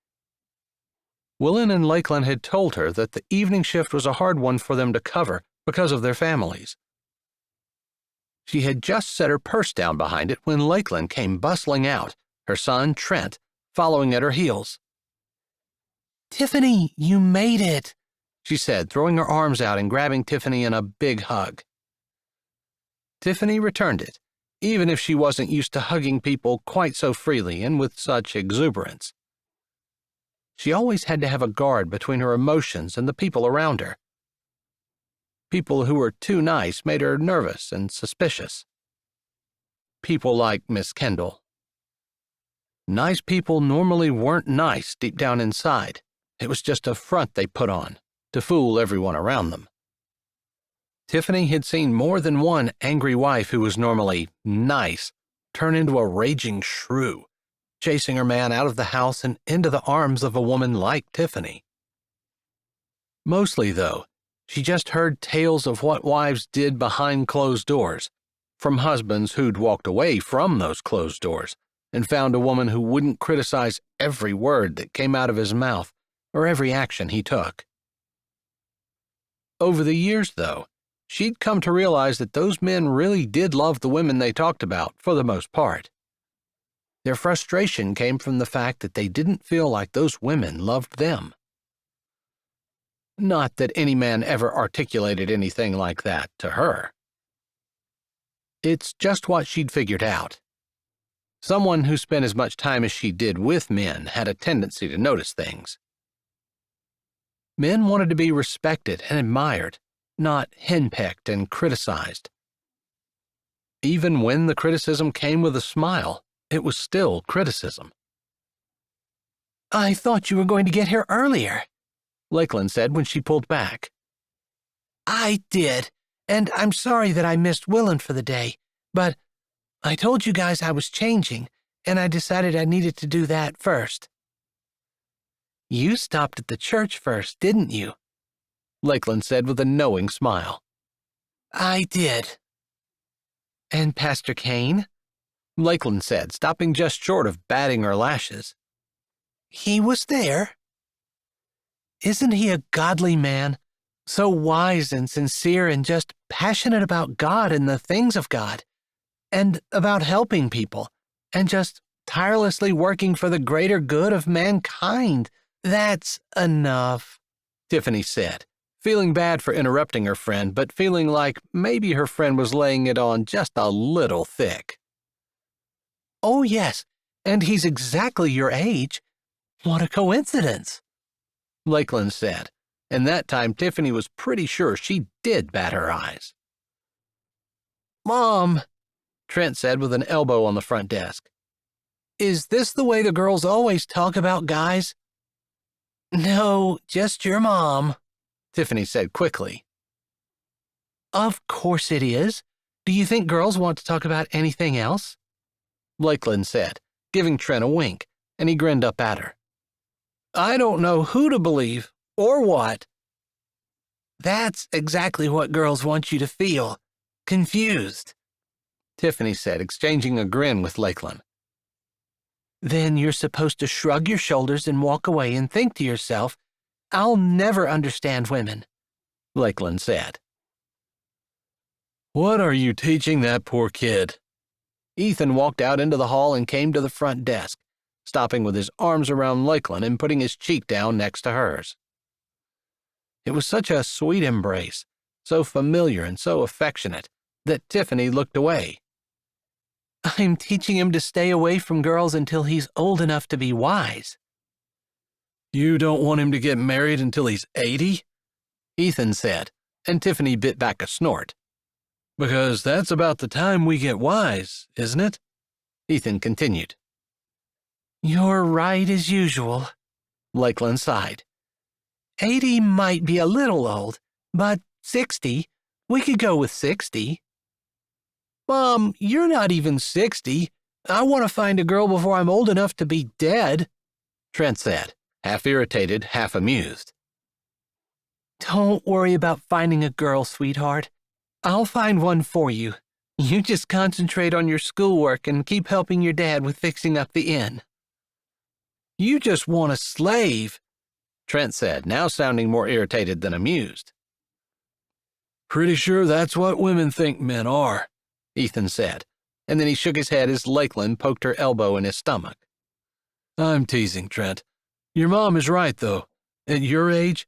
Willen and Lakeland had told her that the evening shift was a hard one for them to cover because of their families. She had just set her purse down behind it when Lakeland came bustling out, her son, Trent, following at her heels. "Tiffany, you made it," she said, throwing her arms out and grabbing Tiffany in a big hug. Tiffany returned it, even if she wasn't used to hugging people quite so freely and with such exuberance. She always had to have a guard between her emotions and the people around her. People who were too nice made her nervous and suspicious. People like Miss Kendall. Nice people normally weren't nice deep down inside. It was just a front they put on to fool everyone around them. Tiffany had seen more than one angry wife who was normally nice turn into a raging shrew, chasing her man out of the house and into the arms of a woman like Tiffany. Mostly, though, she just heard tales of what wives did behind closed doors, from husbands who'd walked away from those closed doors and found a woman who wouldn't criticize every word that came out of his mouth or every action he took. Over the years, though, she'd come to realize that those men really did love the women they talked about, for the most part. Their frustration came from the fact that they didn't feel like those women loved them. Not that any man ever articulated anything like that to her. It's just what she'd figured out. Someone who spent as much time as she did with men had a tendency to notice things. Men wanted to be respected and admired, not henpecked and criticized. Even when the criticism came with a smile, it was still criticism. "I thought you were going to get here earlier," Lakeland said when she pulled back. "I did, and I'm sorry that I missed Willin for the day, but I told you guys I was changing, and I decided I needed to do that first." "You stopped at the church first, didn't you?" Lakeland said with a knowing smile. "I did." "And Pastor Kane?" Lakeland said, stopping just short of batting her lashes. "He was there." "Isn't he a godly man? So wise and sincere and just passionate about God and the things of God, and about helping people, and just tirelessly working for the greater good of mankind. That's enough," Tiffany said, feeling bad for interrupting her friend, but feeling like maybe her friend was laying it on just a little thick. "Oh, yes, and he's exactly your age. What a coincidence," Lakeland said, and that time Tiffany was pretty sure she did bat her eyes. "Mom," Trent said with an elbow on the front desk, "is this the way the girls always talk about guys?" "No, just your mom," Tiffany said quickly. "Of course it is. Do you think girls want to talk about anything else?" Lakeland said, giving Trent a wink, and he grinned up at her. "I don't know who to believe, or what." "That's exactly what girls want you to feel. Confused," Tiffany said, exchanging a grin with Lakeland. "Then you're supposed to shrug your shoulders and walk away and think to yourself, 'I'll never understand women,'" Lakeland said. "What are you teaching that poor kid?" Ethan walked out into the hall and came to the front desk, stopping with his arms around Lakeland and putting his cheek down next to hers. It was such a sweet embrace, so familiar and so affectionate, that Tiffany looked away. "I'm teaching him to stay away from girls until he's old enough to be wise." "You don't want him to get married until he's 80? Ethan said, and Tiffany bit back a snort. "Because that's about the time we get wise, isn't it?" Ethan continued. "You're right as usual," Lakeland sighed. 80 might be a little old, but 60, we could go with 60. "Mom, you're not even 60. I want to find a girl before I'm old enough to be dead," Trent said, half irritated, half amused. "Don't worry about finding a girl, sweetheart. I'll find one for you. You just concentrate on your schoolwork and keep helping your dad with fixing up the inn." "You just want a slave," Trent said, now sounding more irritated than amused. "Pretty sure that's what women think men are," Ethan said, and then he shook his head as Lakeland poked her elbow in his stomach. "I'm teasing, Trent. Your mom is right, though. At your age,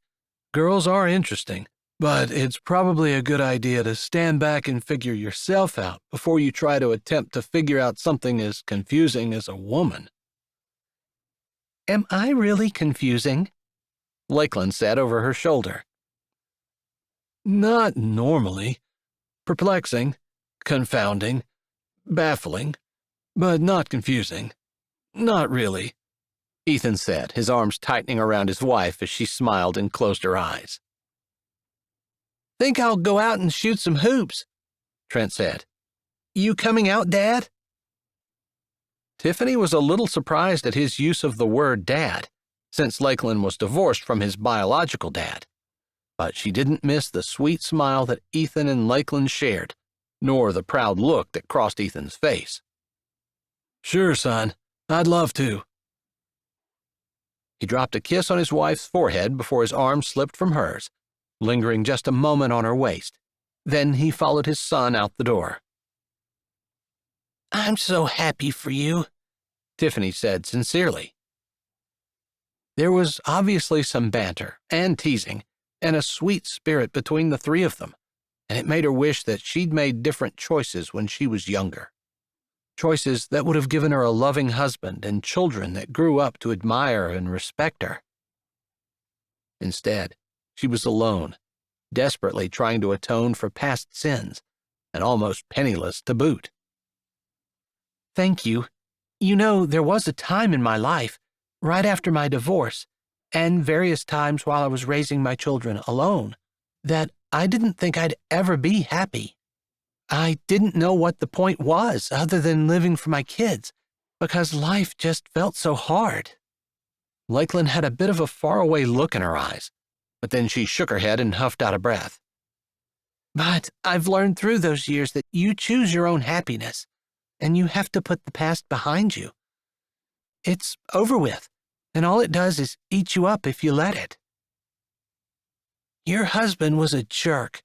girls are interesting, But it's probably a good idea to stand back and figure yourself out before you try to attempt to figure out something as confusing as a woman. Am I really confusing? Lakeland said over her shoulder. Not normally. Perplexing, confounding, baffling, but not confusing. Not really, Ethan said, his arms tightening around his wife as she smiled and closed her eyes. Think I'll go out and shoot some hoops, Trent said. You coming out, Dad? Tiffany was a little surprised at his use of the word dad, since Lakeland was divorced from his biological dad. But she didn't miss the sweet smile that Ethan and Lakeland shared, nor the proud look that crossed Ethan's face. Sure, son. I'd love to. He dropped a kiss on his wife's forehead before his arm slipped from hers, lingering just a moment on her waist. Then he followed his son out the door. I'm so happy for you, Tiffany said sincerely. There was obviously some banter and teasing and a sweet spirit between the three of them, and it made her wish that she'd made different choices when she was younger. Choices that would have given her a loving husband and children that grew up to admire and respect her. Instead, she was alone, desperately trying to atone for past sins, and almost penniless to boot. Thank you. You know, there was a time in my life, right after my divorce, and various times while I was raising my children alone, that I didn't think I'd ever be happy. I didn't know what the point was other than living for my kids, because life just felt so hard. Lakeland had a bit of a faraway look in her eyes, but then she shook her head and huffed out a breath. But I've learned through those years that you choose your own happiness, and you have to put the past behind you. It's over with, and all it does is eat you up if you let it. Your husband was a jerk.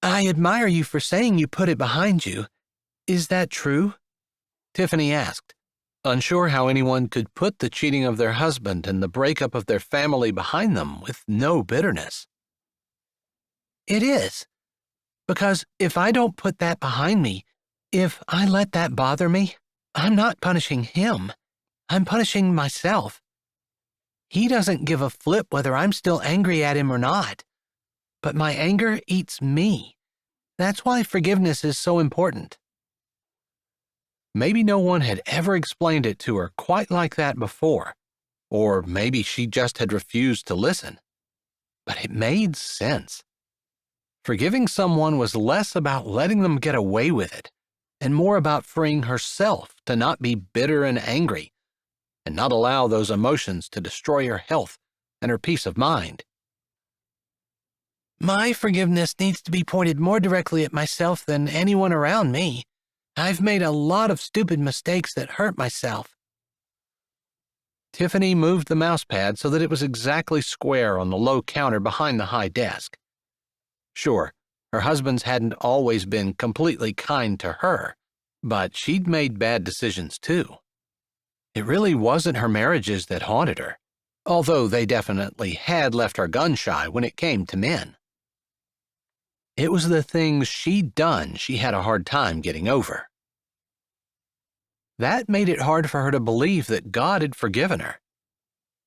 I admire you for saying you put it behind you. Is that true? Tiffany asked, unsure how anyone could put the cheating of their husband and the breakup of their family behind them with no bitterness. It is. Because if I don't put that behind me, if I let that bother me, I'm not punishing him. I'm punishing myself. He doesn't give a flip whether I'm still angry at him or not. But my anger eats me. That's why forgiveness is so important. Maybe no one had ever explained it to her quite like that before, or maybe she just had refused to listen. But it made sense. Forgiving someone was less about letting them get away with it, and more about freeing herself to not be bitter and angry, and not allow those emotions to destroy her health and her peace of mind. My forgiveness needs to be pointed more directly at myself than anyone around me. I've made a lot of stupid mistakes that hurt myself. Tiffany moved the mousepad so that it was exactly square on the low counter behind the high desk. Sure, her husbands hadn't always been completely kind to her, but she'd made bad decisions too. It really wasn't her marriages that haunted her, although they definitely had left her gun-shy when it came to men. It was the things she'd done she had a hard time getting over. That made it hard for her to believe that God had forgiven her.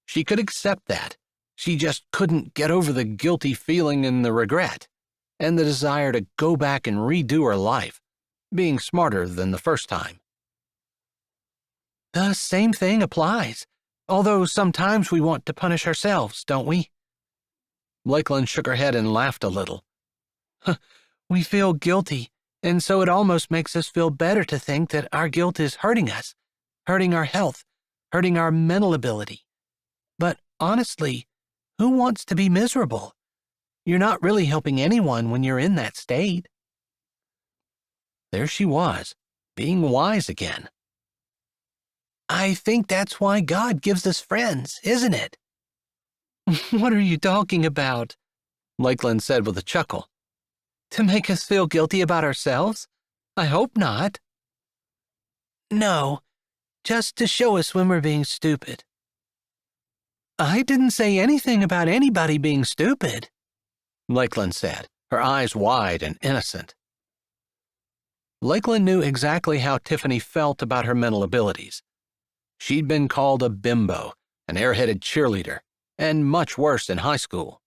She could accept that. She just couldn't get over the guilty feeling and the regret, and the desire to go back and redo her life, being smarter than the first time. The same thing applies, although sometimes we want to punish ourselves, don't we? Lakeland shook her head and laughed a little. We feel guilty, and so it almost makes us feel better to think that our guilt is hurting us, hurting our health, hurting our mental ability. But honestly, who wants to be miserable? You're not really helping anyone when you're in that state. There she was, being wise again. I think that's why God gives us friends, isn't it? What are you talking about? Lakeland said with a chuckle. To make us feel guilty about ourselves? I hope not. No, just to show us when we're being stupid. I didn't say anything about anybody being stupid. Lakeland said, her eyes wide and innocent. Lakeland knew exactly how Tiffany felt about her mental abilities. She'd been called a bimbo, an airheaded cheerleader, and much worse in high school.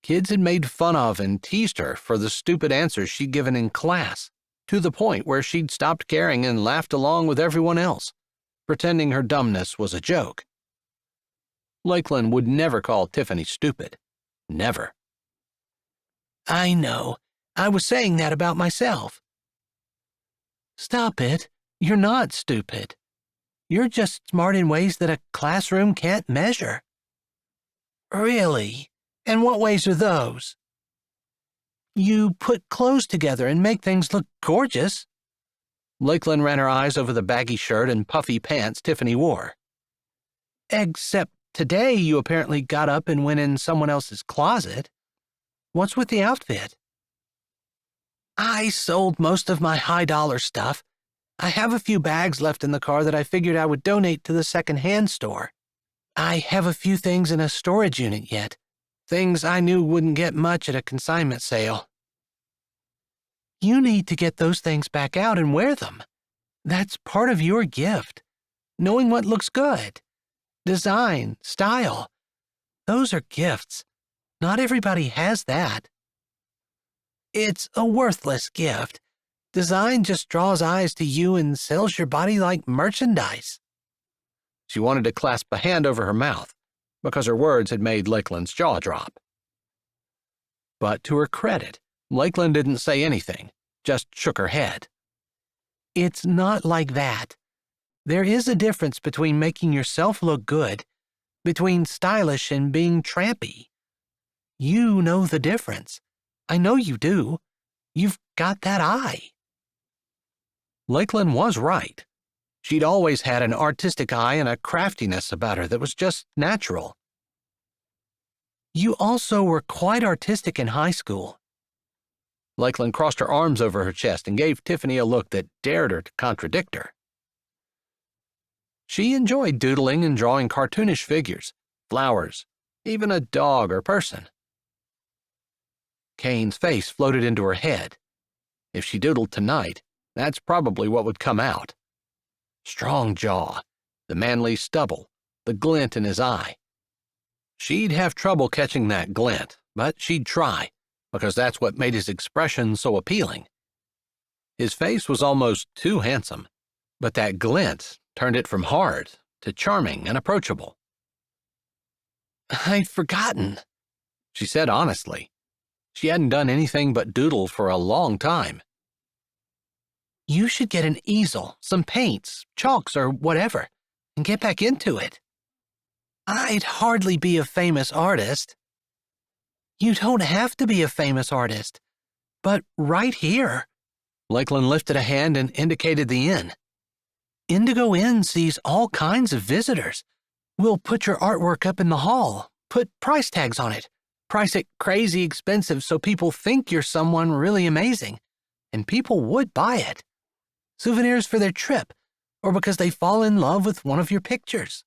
Kids had made fun of and teased her for the stupid answers she'd given in class, to the point where she'd stopped caring and laughed along with everyone else, pretending her dumbness was a joke. Lakeland would never call Tiffany stupid. Never. I know. I was saying that about myself. Stop it. You're not stupid. You're just smart in ways that a classroom can't measure. Really? And what ways are those? You put clothes together and make things look gorgeous. Lakeland ran her eyes over the baggy shirt and puffy pants Tiffany wore. Except today you apparently got up and went in someone else's closet. What's with the outfit? I sold most of my high-dollar stuff. I have a few bags left in the car that I figured I would donate to the second-hand store. I have a few things in a storage unit yet. Things I knew wouldn't get much at a consignment sale. You need to get those things back out and wear them. That's part of your gift. Knowing what looks good. Design, style. Those are gifts. Not everybody has that. It's a worthless gift. Design just draws eyes to you and sells your body like merchandise. She wanted to clasp a hand over her mouth, because her words had made Lakeland's jaw drop. But to her credit, Lakeland didn't say anything, just shook her head. It's not like that. There is a difference between making yourself look good, between stylish and being trampy. You know the difference. I know you do. You've got that eye. Lakeland was right. She'd always had an artistic eye and a craftiness about her that was just natural. You also were quite artistic in high school. Lakeland crossed her arms over her chest and gave Tiffany a look that dared her to contradict her. She enjoyed doodling and drawing cartoonish figures, flowers, even a dog or person. Kane's face floated into her head. If she doodled tonight, that's probably what would come out. Strong jaw, the manly stubble, the glint in his eye. She'd have trouble catching that glint, but she'd try, because that's what made his expression so appealing. His face was almost too handsome, but that glint turned it from hard to charming and approachable. I'd forgotten, she said honestly. She hadn't done anything but doodle for a long time. You should get an easel, some paints, chalks, or whatever, and get back into it. I'd hardly be a famous artist. You don't have to be a famous artist. But right here. Lakeland lifted a hand and indicated the inn. Indigo Inn sees all kinds of visitors. We'll put your artwork up in the hall, put price tags on it, price it crazy expensive so people think you're someone really amazing, and people would buy it. Souvenirs for their trip, or because they fall in love with one of your pictures.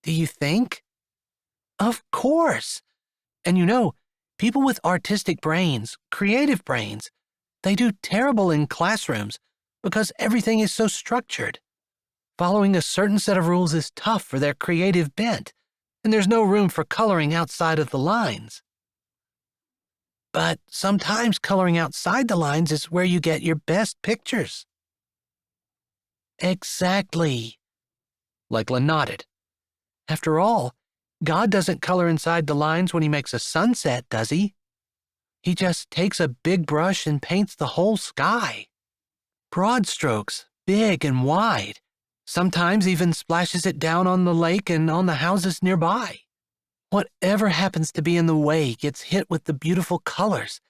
Do you think? Of course. And you know, people with artistic brains, creative brains, they do terrible in classrooms because everything is so structured. Following a certain set of rules is tough for their creative bent, and there's no room for coloring outside of the lines. But sometimes coloring outside the lines is where you get your best pictures. Exactly. Lakeland nodded. After all, God doesn't color inside the lines when he makes a sunset, does he? He just takes a big brush and paints the whole sky. Broad strokes, big and wide. Sometimes even splashes it down on the lake and on the houses nearby. Whatever happens to be in the way gets hit with the beautiful colors,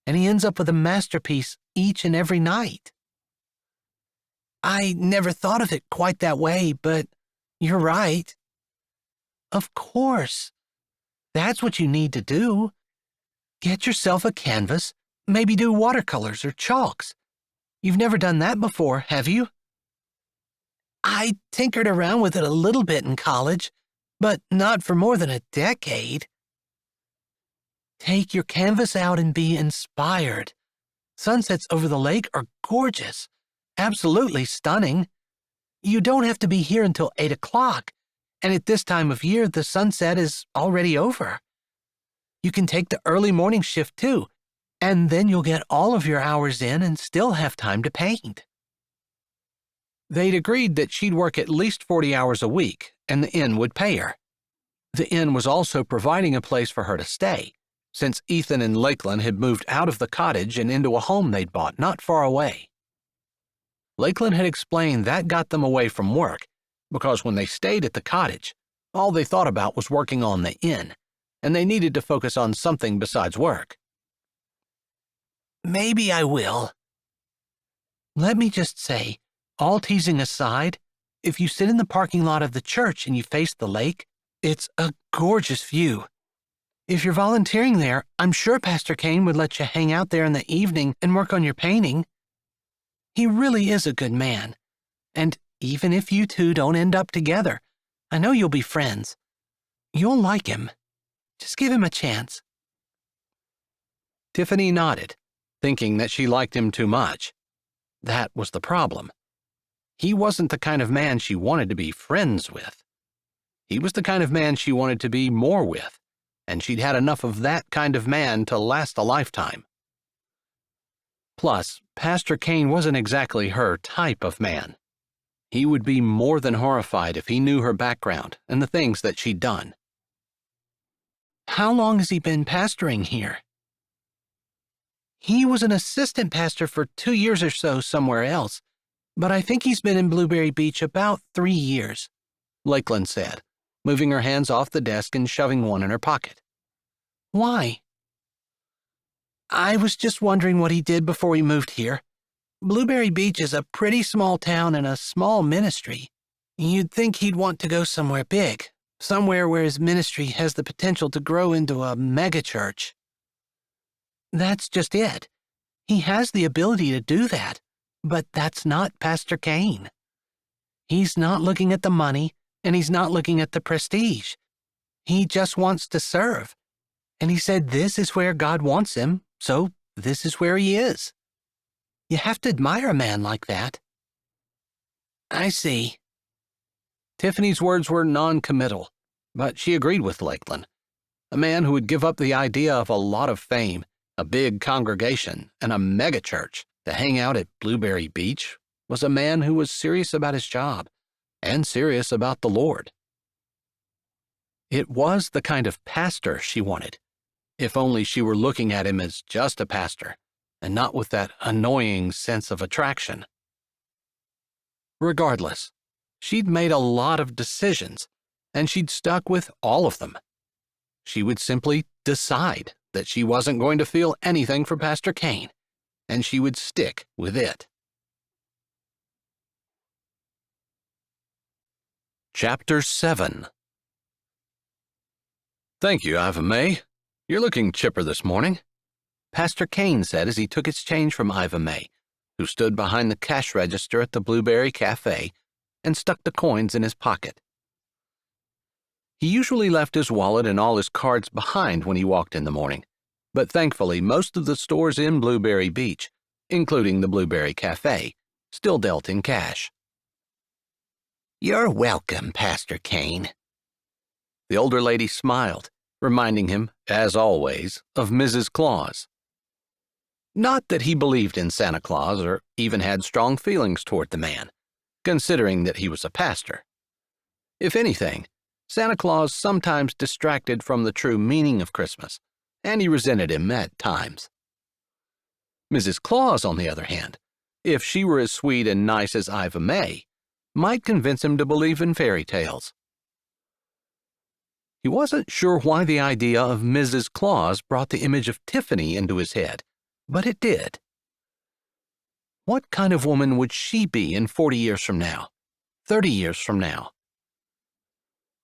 and he ends up with a masterpiece each and every night. I never thought of it quite that way, but you're right. Of course. That's what you need to do. Get yourself a canvas, maybe do watercolors or chalks. You've never done that before, have you? I tinkered around with it a little bit in college, but not for more than a decade. Take your canvas out and be inspired. Sunsets over the lake are gorgeous, absolutely stunning. You don't have to be here until 8 o'clock, and at this time of year, the sunset is already over. You can take the early morning shift too, and then you'll get all of your hours in and still have time to paint. They'd agreed that she'd work at least 40 hours a week, and the inn would pay her. The inn was also providing a place for her to stay, since Ethan and Lakeland had moved out of the cottage and into a home they'd bought not far away. Lakeland had explained that got them away from work, because when they stayed at the cottage, all they thought about was working on the inn, and they needed to focus on something besides work. Maybe I will. Let me just say, all teasing aside, if you sit in the parking lot of the church and you face the lake, it's a gorgeous view. If you're volunteering there, I'm sure Pastor Kane would let you hang out there in the evening and work on your painting. He really is a good man. And even if you two don't end up together, I know you'll be friends. You'll like him. Just give him a chance. Tiffany nodded, thinking that she liked him too much. That was the problem. He wasn't the kind of man she wanted to be friends with. He was the kind of man she wanted to be more with, and she'd had enough of that kind of man to last a lifetime. Plus, Pastor Kane wasn't exactly her type of man. He would be more than horrified if he knew her background and the things that she'd done. How long has he been pastoring here? He was an assistant pastor for 2 years or so somewhere else, but I think he's been in Blueberry Beach about 3 years, Lakeland said, moving her hands off the desk and shoving one in her pocket. Why? I was just wondering what he did before he moved here. Blueberry Beach is a pretty small town and a small ministry. You'd think he'd want to go somewhere big, somewhere where his ministry has the potential to grow into a megachurch. That's just it. He has the ability to do that, but that's not Pastor Kane. He's not looking at the money, and he's not looking at the prestige. He just wants to serve. And he said this is where God wants him, so this is where he is. You have to admire a man like that. I see. Tiffany's words were non-committal, but she agreed with Lakeland. A man who would give up the idea of a lot of fame, a big congregation, and a megachurch to hang out at Blueberry Beach was a man who was serious about his job and serious about the Lord. It was the kind of pastor she wanted, if only she were looking at him as just a pastor and not with that annoying sense of attraction. Regardless, she'd made a lot of decisions, and she'd stuck with all of them. She would simply decide that she wasn't going to feel anything for Pastor Kane, and she would stick with it. Chapter 7. Thank you, Iva May. You're looking chipper this morning, Pastor Kane said as he took his change from Iva May, who stood behind the cash register at the Blueberry Cafe and stuck the coins in his pocket. He usually left his wallet and all his cards behind when he walked in the morning, but thankfully most of the stores in Blueberry Beach, including the Blueberry Cafe, still dealt in cash. You're welcome, Pastor Kane. The older lady smiled, reminding him, as always, of Mrs. Claus. Not that he believed in Santa Claus or even had strong feelings toward the man, considering that he was a pastor. If anything, Santa Claus sometimes distracted from the true meaning of Christmas, and he resented him at times. Mrs. Claus, on the other hand, if she were as sweet and nice as Iva May, might convince him to believe in fairy tales. He wasn't sure why the idea of Mrs. Claus brought the image of Tiffany into his head, but it did. What kind of woman would she be in 40 years from now, 30 years from now?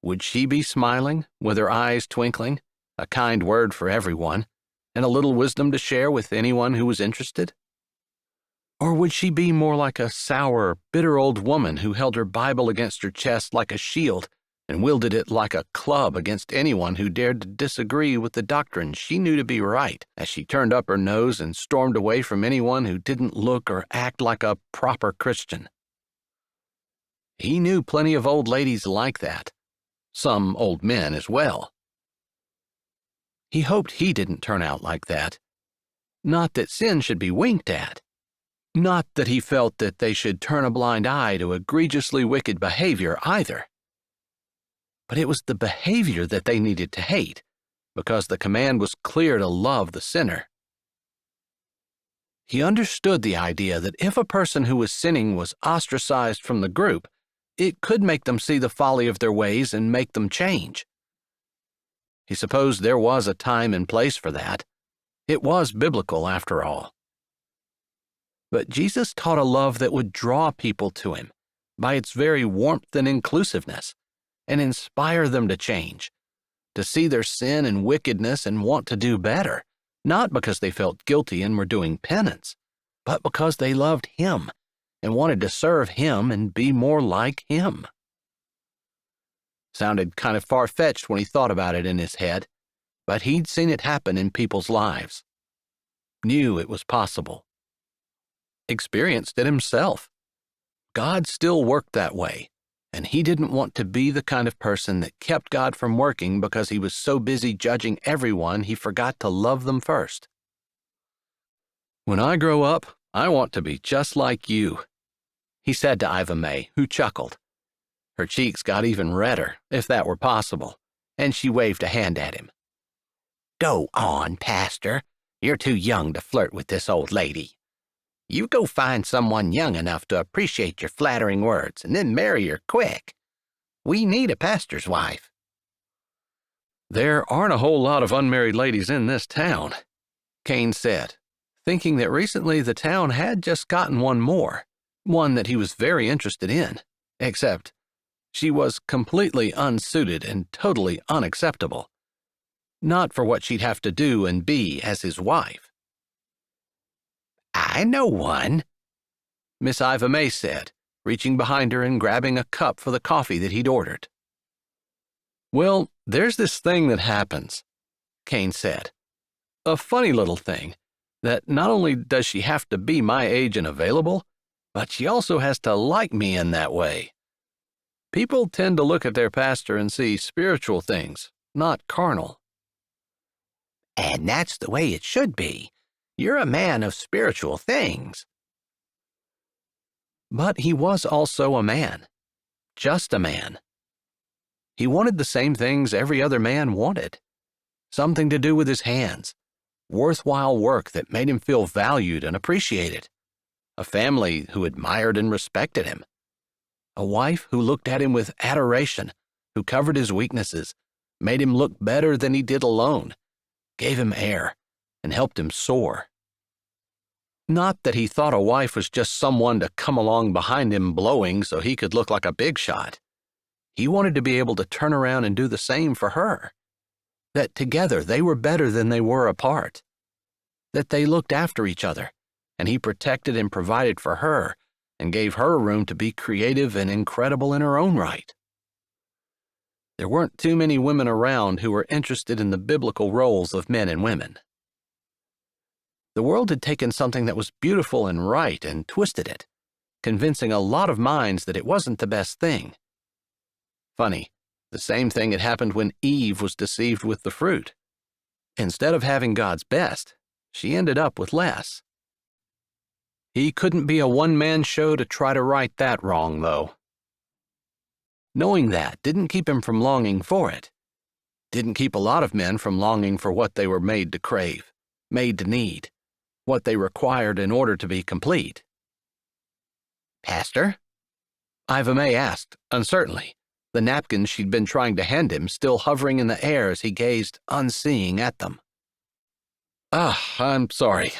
Would she be smiling, with her eyes twinkling, a kind word for everyone, and a little wisdom to share with anyone who was interested? Or would she be more like a sour, bitter old woman who held her Bible against her chest like a shield and wielded it like a club against anyone who dared to disagree with the doctrine she knew to be right, as she turned up her nose and stormed away from anyone who didn't look or act like a proper Christian. He knew plenty of old ladies like that, some old men as well. He hoped he didn't turn out like that. Not that sin should be winked at. Not that he felt that they should turn a blind eye to egregiously wicked behavior either. But it was the behavior that they needed to hate, because the command was clear to love the sinner. He understood the idea that if a person who was sinning was ostracized from the group, it could make them see the folly of their ways and make them change. He supposed there was a time and place for that. It was biblical, after all. But Jesus taught a love that would draw people to him by its very warmth and inclusiveness, and inspire them to change, to see their sin and wickedness and want to do better, not because they felt guilty and were doing penance, but because they loved him and wanted to serve him and be more like him. Sounded kind of far-fetched when he thought about it in his head, but he'd seen it happen in people's lives. Knew it was possible. Experienced it himself. God still worked that way, and he didn't want to be the kind of person that kept God from working because he was so busy judging everyone he forgot to love them first. "When I grow up, I want to be just like you," he said to Iva May, who chuckled. Her cheeks got even redder, if that were possible, and she waved a hand at him. "Go on, Pastor. You're too young to flirt with this old lady. You go find someone young enough to appreciate your flattering words, and then marry her quick. We need a pastor's wife." "There aren't a whole lot of unmarried ladies in this town," Kane said, thinking that recently the town had just gotten one more, one that he was very interested in, except she was completely unsuited and totally unacceptable. Not for what she'd have to do and be as his wife. "I know one," Miss Iva May said, reaching behind her and grabbing a cup for the coffee that he'd ordered. "Well, there's this thing that happens," Kane said. "A funny little thing, that not only does she have to be my age and available, but she also has to like me in that way. People tend to look at their pastor and see spiritual things, not carnal." "And that's the way it should be. You're a man of spiritual things." But he was also a man. Just a man. He wanted the same things every other man wanted. Something to do with his hands. Worthwhile work that made him feel valued and appreciated. A family who admired and respected him. A wife who looked at him with adoration, who covered his weaknesses, made him look better than he did alone, gave him air, and helped him soar. Not that he thought a wife was just someone to come along behind him blowing so he could look like a big shot. He wanted to be able to turn around and do the same for her. That together they were better than they were apart. That they looked after each other, and he protected and provided for her, and gave her room to be creative and incredible in her own right. There weren't too many women around who were interested in the biblical roles of men and women. The world had taken something that was beautiful and right and twisted it, convincing a lot of minds that it wasn't the best thing. Funny, the same thing had happened when Eve was deceived with the fruit. Instead of having God's best, she ended up with less. He couldn't be a one-man show to try to right that wrong, though. Knowing that didn't keep him from longing for it. Didn't keep a lot of men from longing for what they were made to crave, made to need, what they required in order to be complete. "Pastor?" Iva May asked, uncertainly, the napkins she'd been trying to hand him still hovering in the air as he gazed unseeing at them. I'm sorry."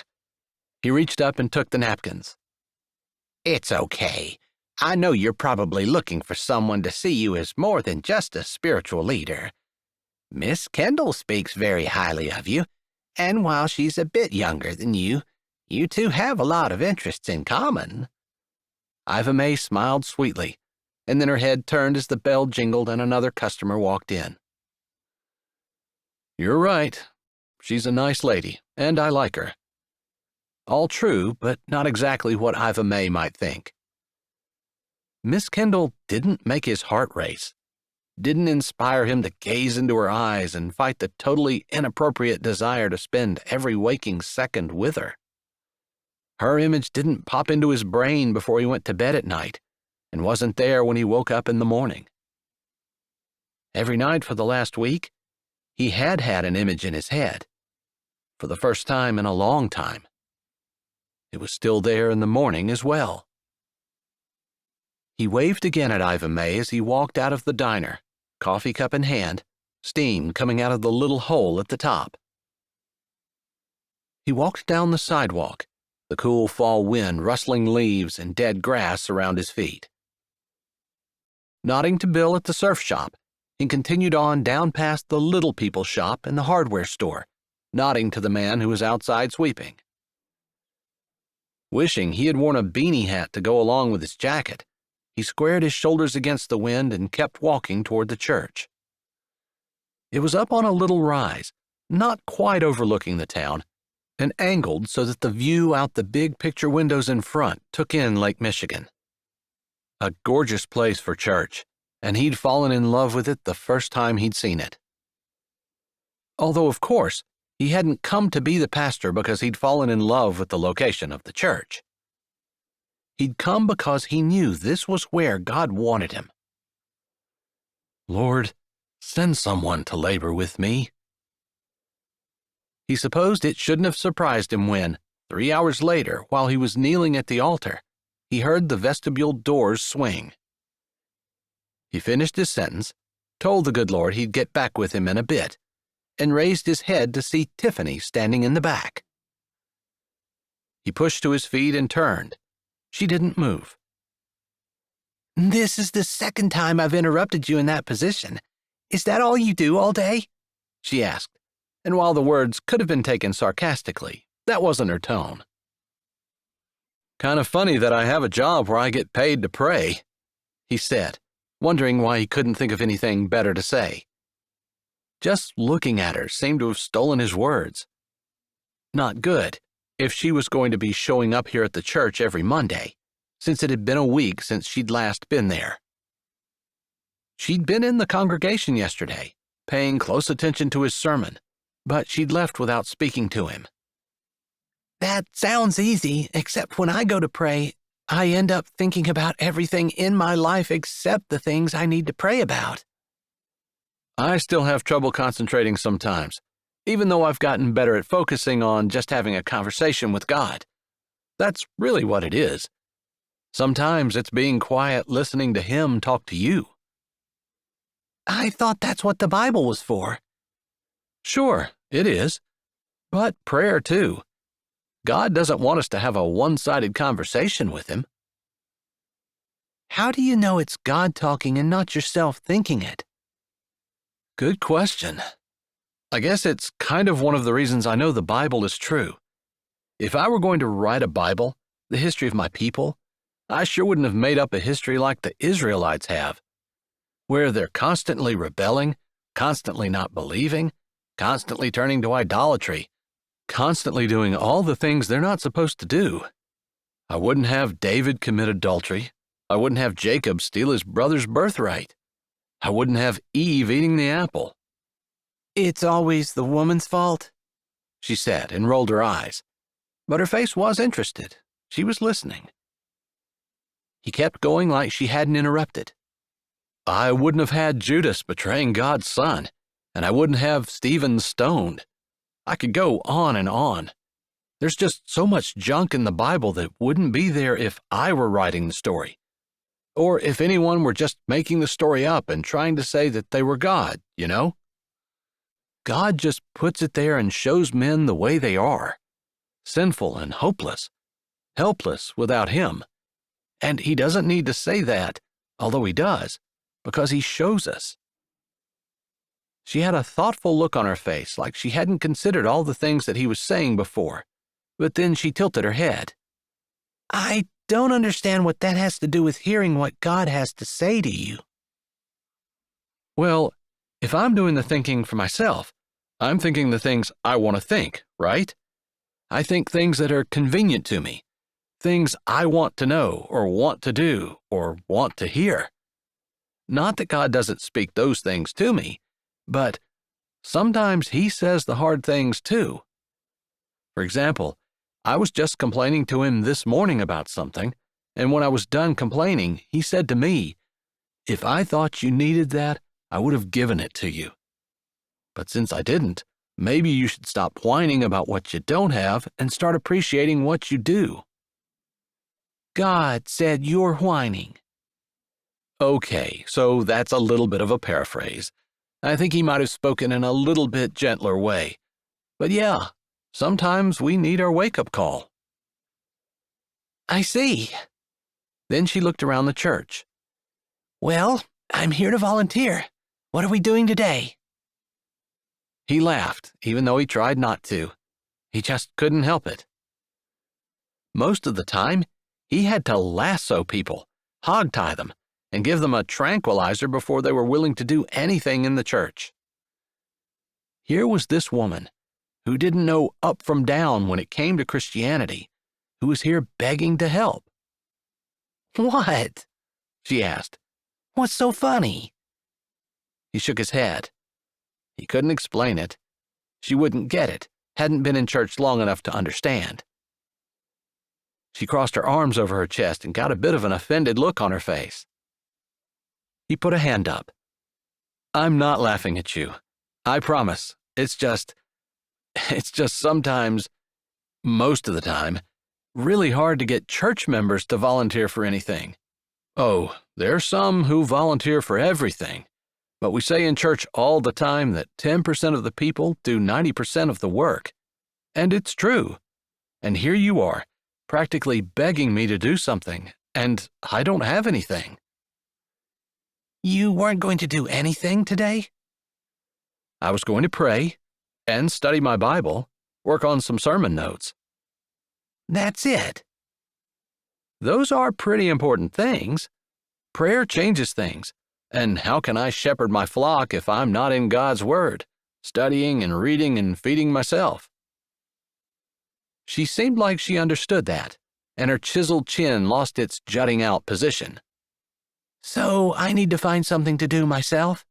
He reached up and took the napkins. "It's okay. I know you're probably looking for someone to see you as more than just a spiritual leader. Miss Kendall speaks very highly of you, and while she's a bit younger than you two have a lot of interests in common." Iva May smiled sweetly, and then her head turned as the bell jingled and another customer walked in. "You're right. She's a nice lady, and I like her." All true, but not exactly what Iva May might think. Miss Kendall didn't make his heart race, didn't inspire him to gaze into her eyes and fight the totally inappropriate desire to spend every waking second with her. Her image didn't pop into his brain before he went to bed at night, and wasn't there when he woke up in the morning. Every night for the last week, he had had an image in his head, for the first time in a long time. It was still there in the morning as well. He waved again at Iva May as he walked out of the diner, coffee cup in hand, steam coming out of the little hole at the top. He walked down the sidewalk, the cool fall wind rustling leaves and dead grass around his feet. Nodding to Bill at the surf shop, he continued on down past the Little People shop and the hardware store, nodding to the man who was outside sweeping. Wishing he had worn a beanie hat to go along with his jacket, he squared his shoulders against the wind and kept walking toward the church. It was up on a little rise, not quite overlooking the town, and angled so that the view out the big picture windows in front took in Lake Michigan. A gorgeous place for church, and he'd fallen in love with it the first time he'd seen it. Although, of course, he hadn't come to be the pastor because he'd fallen in love with the location of the church. He'd come because he knew this was where God wanted him. "Lord, send someone to labor with me." He supposed it shouldn't have surprised him when, 3 hours later, while he was kneeling at the altar, he heard the vestibule doors swing. He finished his sentence, told the good Lord he'd get back with him in a bit, and raised his head to see Tiffany standing in the back. He pushed to his feet and turned. She didn't move. "This is the second time I've interrupted you in that position. Is that all you do all day?" she asked, and while the words could have been taken sarcastically, that wasn't her tone. "Kind of funny that I have a job where I get paid to pray," he said, wondering why he couldn't think of anything better to say. Just looking at her seemed to have stolen his words. Not good, if she was going to be showing up here at the church every Monday, since it had been a week since she'd last been there. She'd been in the congregation yesterday, paying close attention to his sermon, but she'd left without speaking to him. "That sounds easy, except when I go to pray, I end up thinking about everything in my life except the things I need to pray about." I still have trouble concentrating sometimes, even though I've gotten better at focusing on just having a conversation with God. That's really what it is. Sometimes it's being quiet listening to Him talk to you. "I thought that's what the Bible was for." Sure, it is. But prayer too. God doesn't want us to have a one-sided conversation with Him. "How do you know it's God talking and not yourself thinking it?" Good question. I guess it's kind of one of the reasons I know the Bible is true. If I were going to write a Bible, the history of my people, I sure wouldn't have made up a history like the Israelites have, where they're constantly rebelling, constantly not believing, constantly turning to idolatry, constantly doing all the things they're not supposed to do. I wouldn't have David commit adultery. I wouldn't have Jacob steal his brother's birthright. I wouldn't have Eve eating the apple. "It's always the woman's fault," she said and rolled her eyes. But her face was interested. She was listening. He kept going like she hadn't interrupted. I wouldn't have had Judas betraying God's son, and I wouldn't have Stephen stoned. I could go on and on. There's just so much junk in the Bible that wouldn't be there if I were writing the story, or if anyone were just making the story up and trying to say that they were God, you know? God just puts it there and shows men the way they are, sinful and hopeless, helpless without Him. And He doesn't need to say that, although He does, because He shows us. She had a thoughtful look on her face, like she hadn't considered all the things that he was saying before, but then she tilted her head. "I don't understand what that has to do with hearing what God has to say to you. Well, if I'm doing the thinking for myself, I'm thinking the things I want to think, right? I think things that are convenient to me, things I want to know or want to do or want to hear. Not that God doesn't speak those things to me, but sometimes He says the hard things too. For example, I was just complaining to Him this morning about something, and when I was done complaining, He said to me, "If I thought you needed that, I would have given it to you. But since I didn't, maybe you should stop whining about what you don't have and start appreciating what you do." God said you're whining. Okay, so that's a little bit of a paraphrase. I think He might have spoken in a little bit gentler way. But yeah, sometimes we need our wake-up call. I see. Then she looked around the church. Well, I'm here to volunteer. What are we doing today? He laughed, even though he tried not to. He just couldn't help it. Most of the time, he had to lasso people, hogtie them, and give them a tranquilizer before they were willing to do anything in the church. Here was this woman, who didn't know up from down when it came to Christianity, who was here begging to help. What? She asked. What's so funny? He shook his head. He couldn't explain it. She wouldn't get it, hadn't been in church long enough to understand. She crossed her arms over her chest and got a bit of an offended look on her face. He put a hand up. "I'm not laughing at you. I promise. It's just sometimes, most of the time, really hard to get church members to volunteer for anything. Oh, there's some who volunteer for everything, but we say in church all the time that 10% of the people do 90% of the work. And it's true. And here you are, practically begging me to do something, and I don't have anything." You weren't going to do anything today? I was going to pray and study my Bible, work on some sermon notes. That's it. Those are pretty important things. Prayer changes things, and how can I shepherd my flock if I'm not in God's Word, studying and reading and feeding myself? She seemed like she understood that, and her chiseled chin lost its jutting out position. So I need to find something to do myself?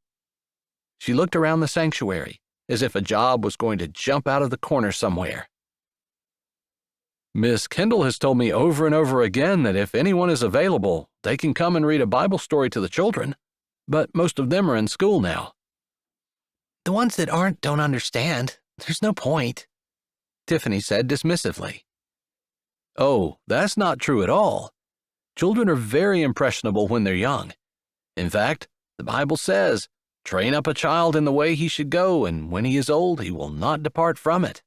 She looked around the sanctuary, as if a job was going to jump out of the corner somewhere. "Miss Kendall has told me over and over again that if anyone is available, they can come and read a Bible story to the children, but most of them are in school now." The ones that aren't don't understand. There's no point, Tiffany said dismissively. "Oh, that's not true at all. Children are very impressionable when they're young. In fact, the Bible says, 'Train up a child in the way he should go, and when he is old, he will not depart from it.'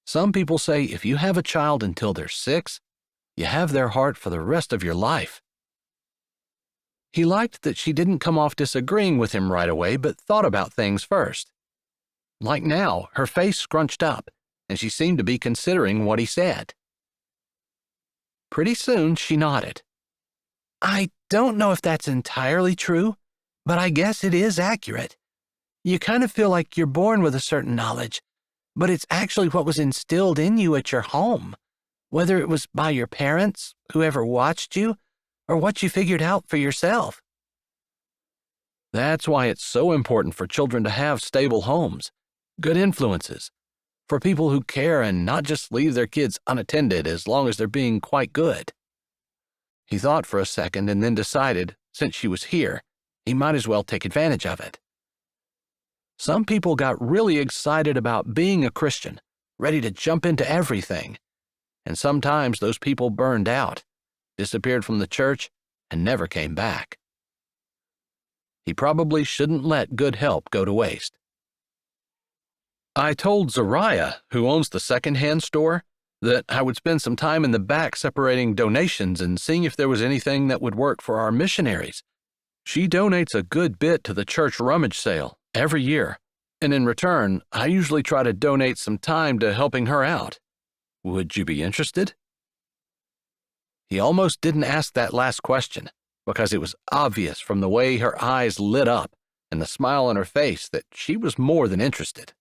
Some people say if you have a child until they're 6, you have their heart for the rest of your life." He liked that she didn't come off disagreeing with him right away, but thought about things first. Like now, her face scrunched up, and she seemed to be considering what he said. Pretty soon, she nodded. I don't know if that's entirely true, but I guess it is accurate. You kind of feel like you're born with a certain knowledge, but it's actually what was instilled in you at your home, whether it was by your parents, whoever watched you, or what you figured out for yourself. That's why it's so important for children to have stable homes, good influences, for people who care and not just leave their kids unattended as long as they're being quite good. He thought for a second and then decided, since she was here, he might as well take advantage of it. Some people got really excited about being a Christian, ready to jump into everything, and sometimes those people burned out, disappeared from the church, and never came back. He probably shouldn't let good help go to waste. I told Zariah, who owns the second-hand store, that I would spend some time in the back separating donations and seeing if there was anything that would work for our missionaries. She donates a good bit to the church rummage sale every year, and in return, I usually try to donate some time to helping her out. Would you be interested? He almost didn't ask that last question because it was obvious from the way her eyes lit up and the smile on her face that she was more than interested.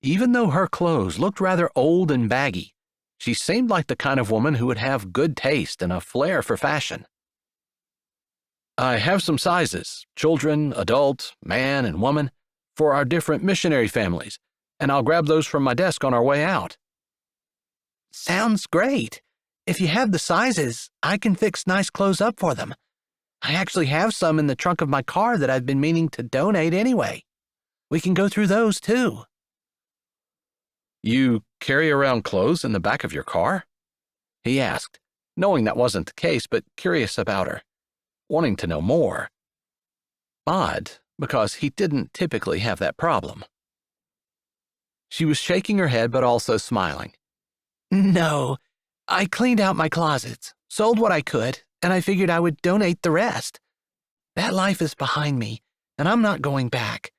Even though her clothes looked rather old and baggy, she seemed like the kind of woman who would have good taste and a flair for fashion. I have some sizes, children, adult, man, and woman, for our different missionary families, and I'll grab those from my desk on our way out. Sounds great. If you have the sizes, I can fix nice clothes up for them. I actually have some in the trunk of my car that I've been meaning to donate anyway. We can go through those too. You carry around clothes in the back of your car? He asked, knowing that wasn't the case, but curious about her, wanting to know more. Odd, because he didn't typically have that problem. She was shaking her head but also smiling. No, I cleaned out my closets, sold what I could, and I figured I would donate the rest. That life is behind me, and I'm not going back.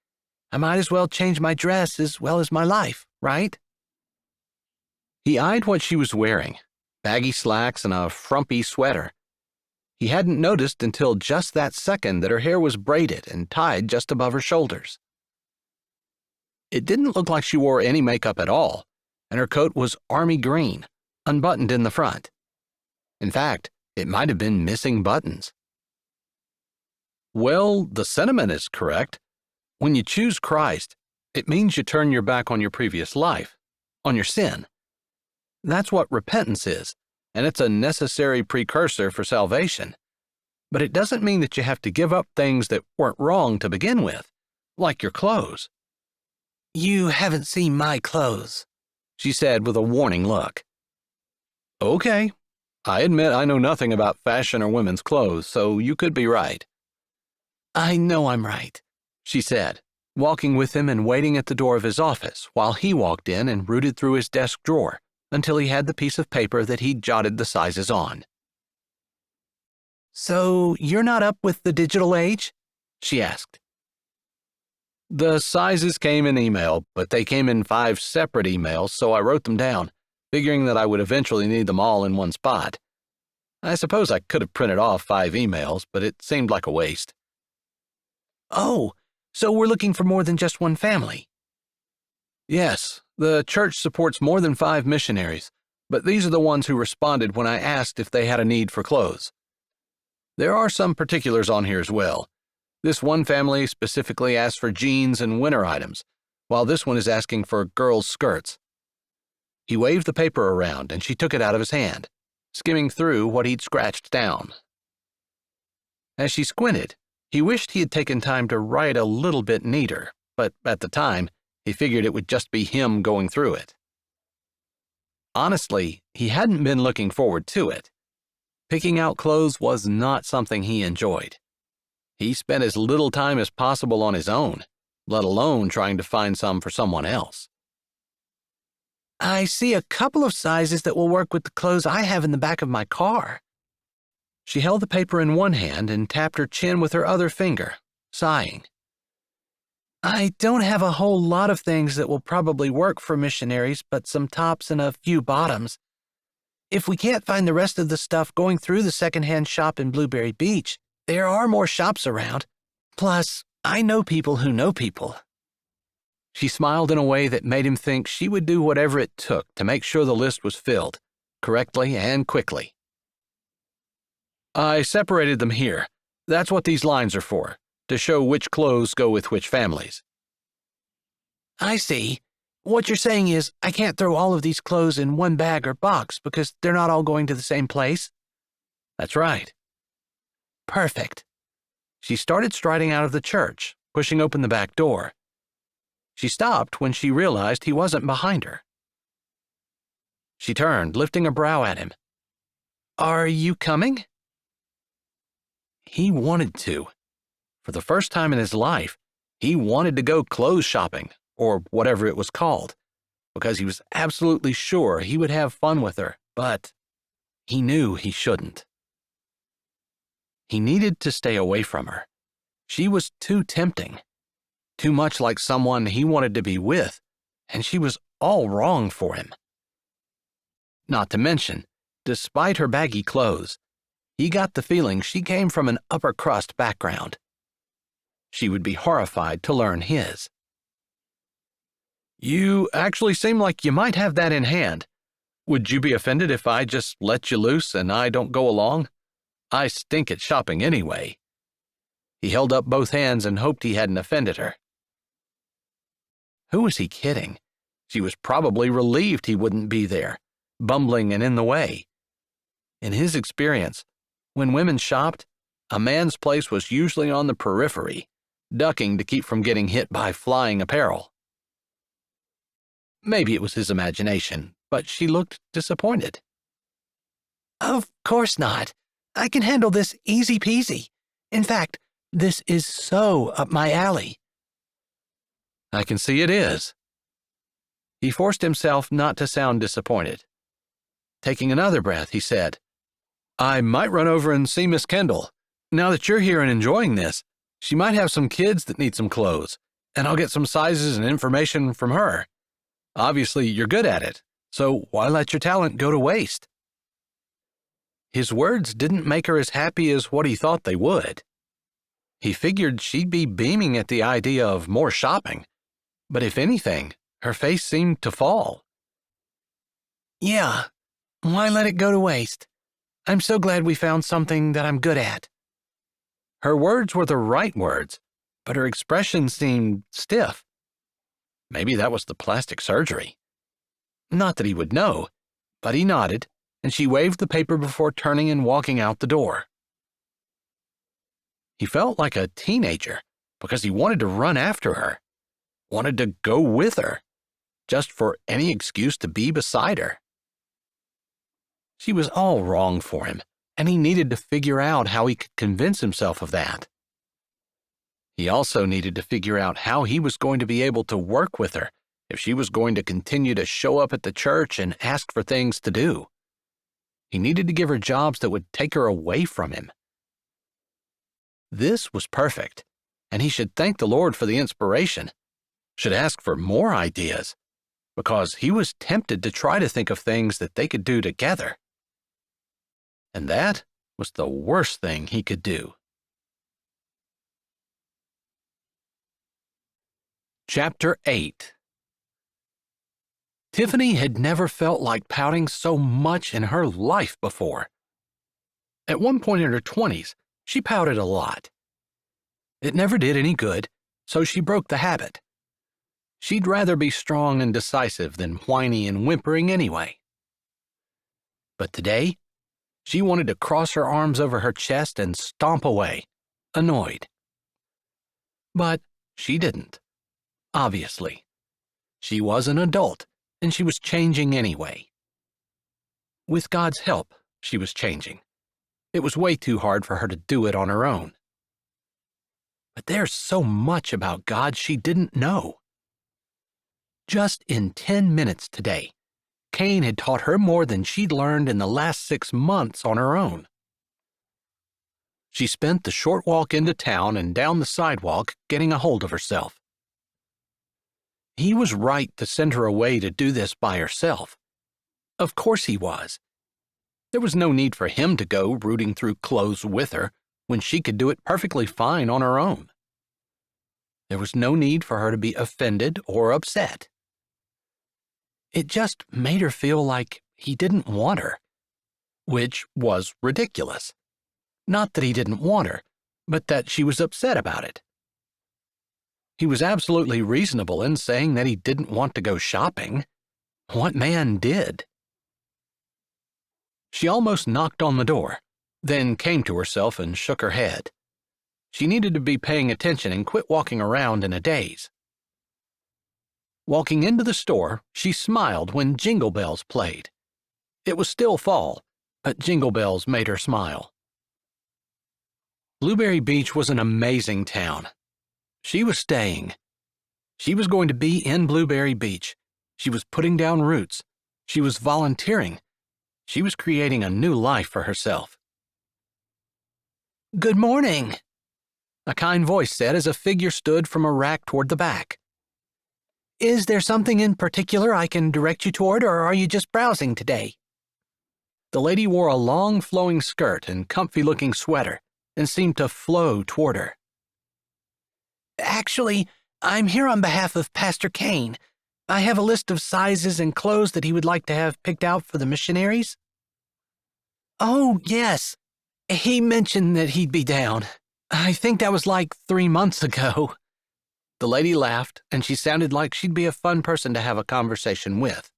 I might as well change my dress as well as my life, right? He eyed what she was wearing, baggy slacks and a frumpy sweater. He hadn't noticed until just that second that her hair was braided and tied just above her shoulders. It didn't look like she wore any makeup at all, and her coat was army green, unbuttoned in the front. In fact, it might have been missing buttons. Well, the sentiment is correct. When you choose Christ, it means you turn your back on your previous life, on your sin. That's what repentance is, and it's a necessary precursor for salvation. But it doesn't mean that you have to give up things that weren't wrong to begin with, like your clothes. You haven't seen my clothes, she said with a warning look. Okay, I admit I know nothing about fashion or women's clothes, so you could be right. I know I'm right, she said, walking with him and waiting at the door of his office while he walked in and rooted through his desk drawer until he had the piece of paper that he'd jotted the sizes on. So you're not up with the digital age? She asked. The sizes came in email, but they came in 5 separate emails, so I wrote them down, figuring that I would eventually need them all in one spot. I suppose I could have printed off 5 emails, but it seemed like a waste. Oh, so we're looking for more than just one family? Yes, the church supports more than 5 missionaries, but these are the ones who responded when I asked if they had a need for clothes. There are some particulars on here as well. This one family specifically asked for jeans and winter items, while this one is asking for girls' skirts. He waved the paper around and she took it out of his hand, skimming through what he'd scratched down. As she squinted, he wished he had taken time to write a little bit neater, but at the time, he figured it would just be him going through it. Honestly, he hadn't been looking forward to it. Picking out clothes was not something he enjoyed. He spent as little time as possible on his own, let alone trying to find some for someone else. I see a couple of sizes that will work with the clothes I have in the back of my car. She held the paper in one hand and tapped her chin with her other finger, sighing. I don't have a whole lot of things that will probably work for missionaries, but some tops and a few bottoms. If we can't find the rest of the stuff going through the secondhand shop in Blueberry Beach, there are more shops around. Plus, I know people who know people. She smiled in a way that made him think she would do whatever it took to make sure the list was filled, correctly and quickly. I separated them here. That's what these lines are for, to show which clothes go with which families. I see. What you're saying is I can't throw all of these clothes in one bag or box because they're not all going to the same place? That's right. Perfect. She started striding out of the church, pushing open the back door. She stopped when she realized he wasn't behind her. She turned, lifting a brow at him. Are you coming? He wanted to. For the first time in his life, he wanted to go clothes shopping, or whatever it was called, because he was absolutely sure he would have fun with her, but he knew he shouldn't. He needed to stay away from her. She was too tempting, too much like someone he wanted to be with, and she was all wrong for him. Not to mention, Despite her baggy clothes, he got the feeling she came from an upper-crust background. She would be horrified to learn his. "You actually seem like you might have that in hand. Would you be offended if I just let you loose and I don't go along? I stink at shopping anyway." He held up both hands and hoped he hadn't offended her. Who was he kidding? She was probably relieved he wouldn't be there, bumbling and in the way. In his experience, when women shopped, a man's place was usually on the periphery, ducking to keep from getting hit by flying apparel. Maybe it was his imagination, but she looked disappointed. Of course not. I can handle this easy peasy. In fact, this is so up my alley. I can see it is. He forced himself not to sound disappointed. Taking another breath, he said, "I might run over and see Miss Kendall. Now that you're here and enjoying this, she might have some kids that need some clothes, and I'll get some sizes and information from her. Obviously, you're good at it, so why let your talent go to waste?" His words didn't make her as happy as what he thought they would. He figured she'd be beaming at the idea of more shopping, but if anything, her face seemed to fall. Yeah, why let it go to waste? I'm so glad we found something that I'm good at. Her words were the right words, but her expression seemed stiff. Maybe that was the plastic surgery. Not that he would know, but he nodded, and she waved the paper before turning and walking out the door. He felt like a teenager because he wanted to run after her, wanted to go with her, just for any excuse to be beside her. She was all wrong for him, and he needed to figure out how he could convince himself of that. He also needed to figure out how he was going to be able to work with her if she was going to continue to show up at the church and ask for things to do. He needed to give her jobs that would take her away from him. This was perfect, and he should thank the Lord for the inspiration, should ask for more ideas, because he was tempted to try to think of things that they could do together. And that was the worst thing he could do. Chapter 8. Tiffany had never felt like pouting so much in her life before. At one point in her 20s, she pouted a lot. It never did any good, so she broke the habit. She'd rather be strong and decisive than whiny and whimpering anyway. But today, she wanted to cross her arms over her chest and stomp away, annoyed. But she didn't. Obviously. She was an adult, and she was changing anyway. With God's help, she was changing. It was way too hard for her to do it on her own. But there's so much about God she didn't know. Just in 10 minutes today, Kane had taught her more than she'd learned in the last 6 months on her own. She spent the short walk into town and down the sidewalk getting a hold of herself. He was right to send her away to do this by herself. Of course he was. There was no need for him to go rooting through clothes with her when she could do it perfectly fine on her own. There was no need for her to be offended or upset. It just made her feel like he didn't want her, which was ridiculous. Not that he didn't want her, but that she was upset about it. He was absolutely reasonable in saying that he didn't want to go shopping. What man did? She almost knocked on the door, then came to herself and shook her head. She needed to be paying attention and quit walking around in a daze. Walking into the store, she smiled when Jingle Bells played. It was still fall, but Jingle Bells made her smile. Blueberry Beach was an amazing town. She was staying. She was going to be in Blueberry Beach. She was putting down roots. She was volunteering. She was creating a new life for herself. "Good morning," a kind voice said as a figure stood from a rack toward the back. "Is there something in particular I can direct you toward, or are you just browsing today?" The lady wore a long flowing skirt and comfy-looking sweater and seemed to flow toward her. Actually, I'm here on behalf of Pastor Kane. I have a list of sizes and clothes that he would like to have picked out for the missionaries. Oh, yes. He mentioned that he'd be down. I think that was like 3 months ago. The lady laughed, and she sounded like she'd be a fun person to have a conversation with.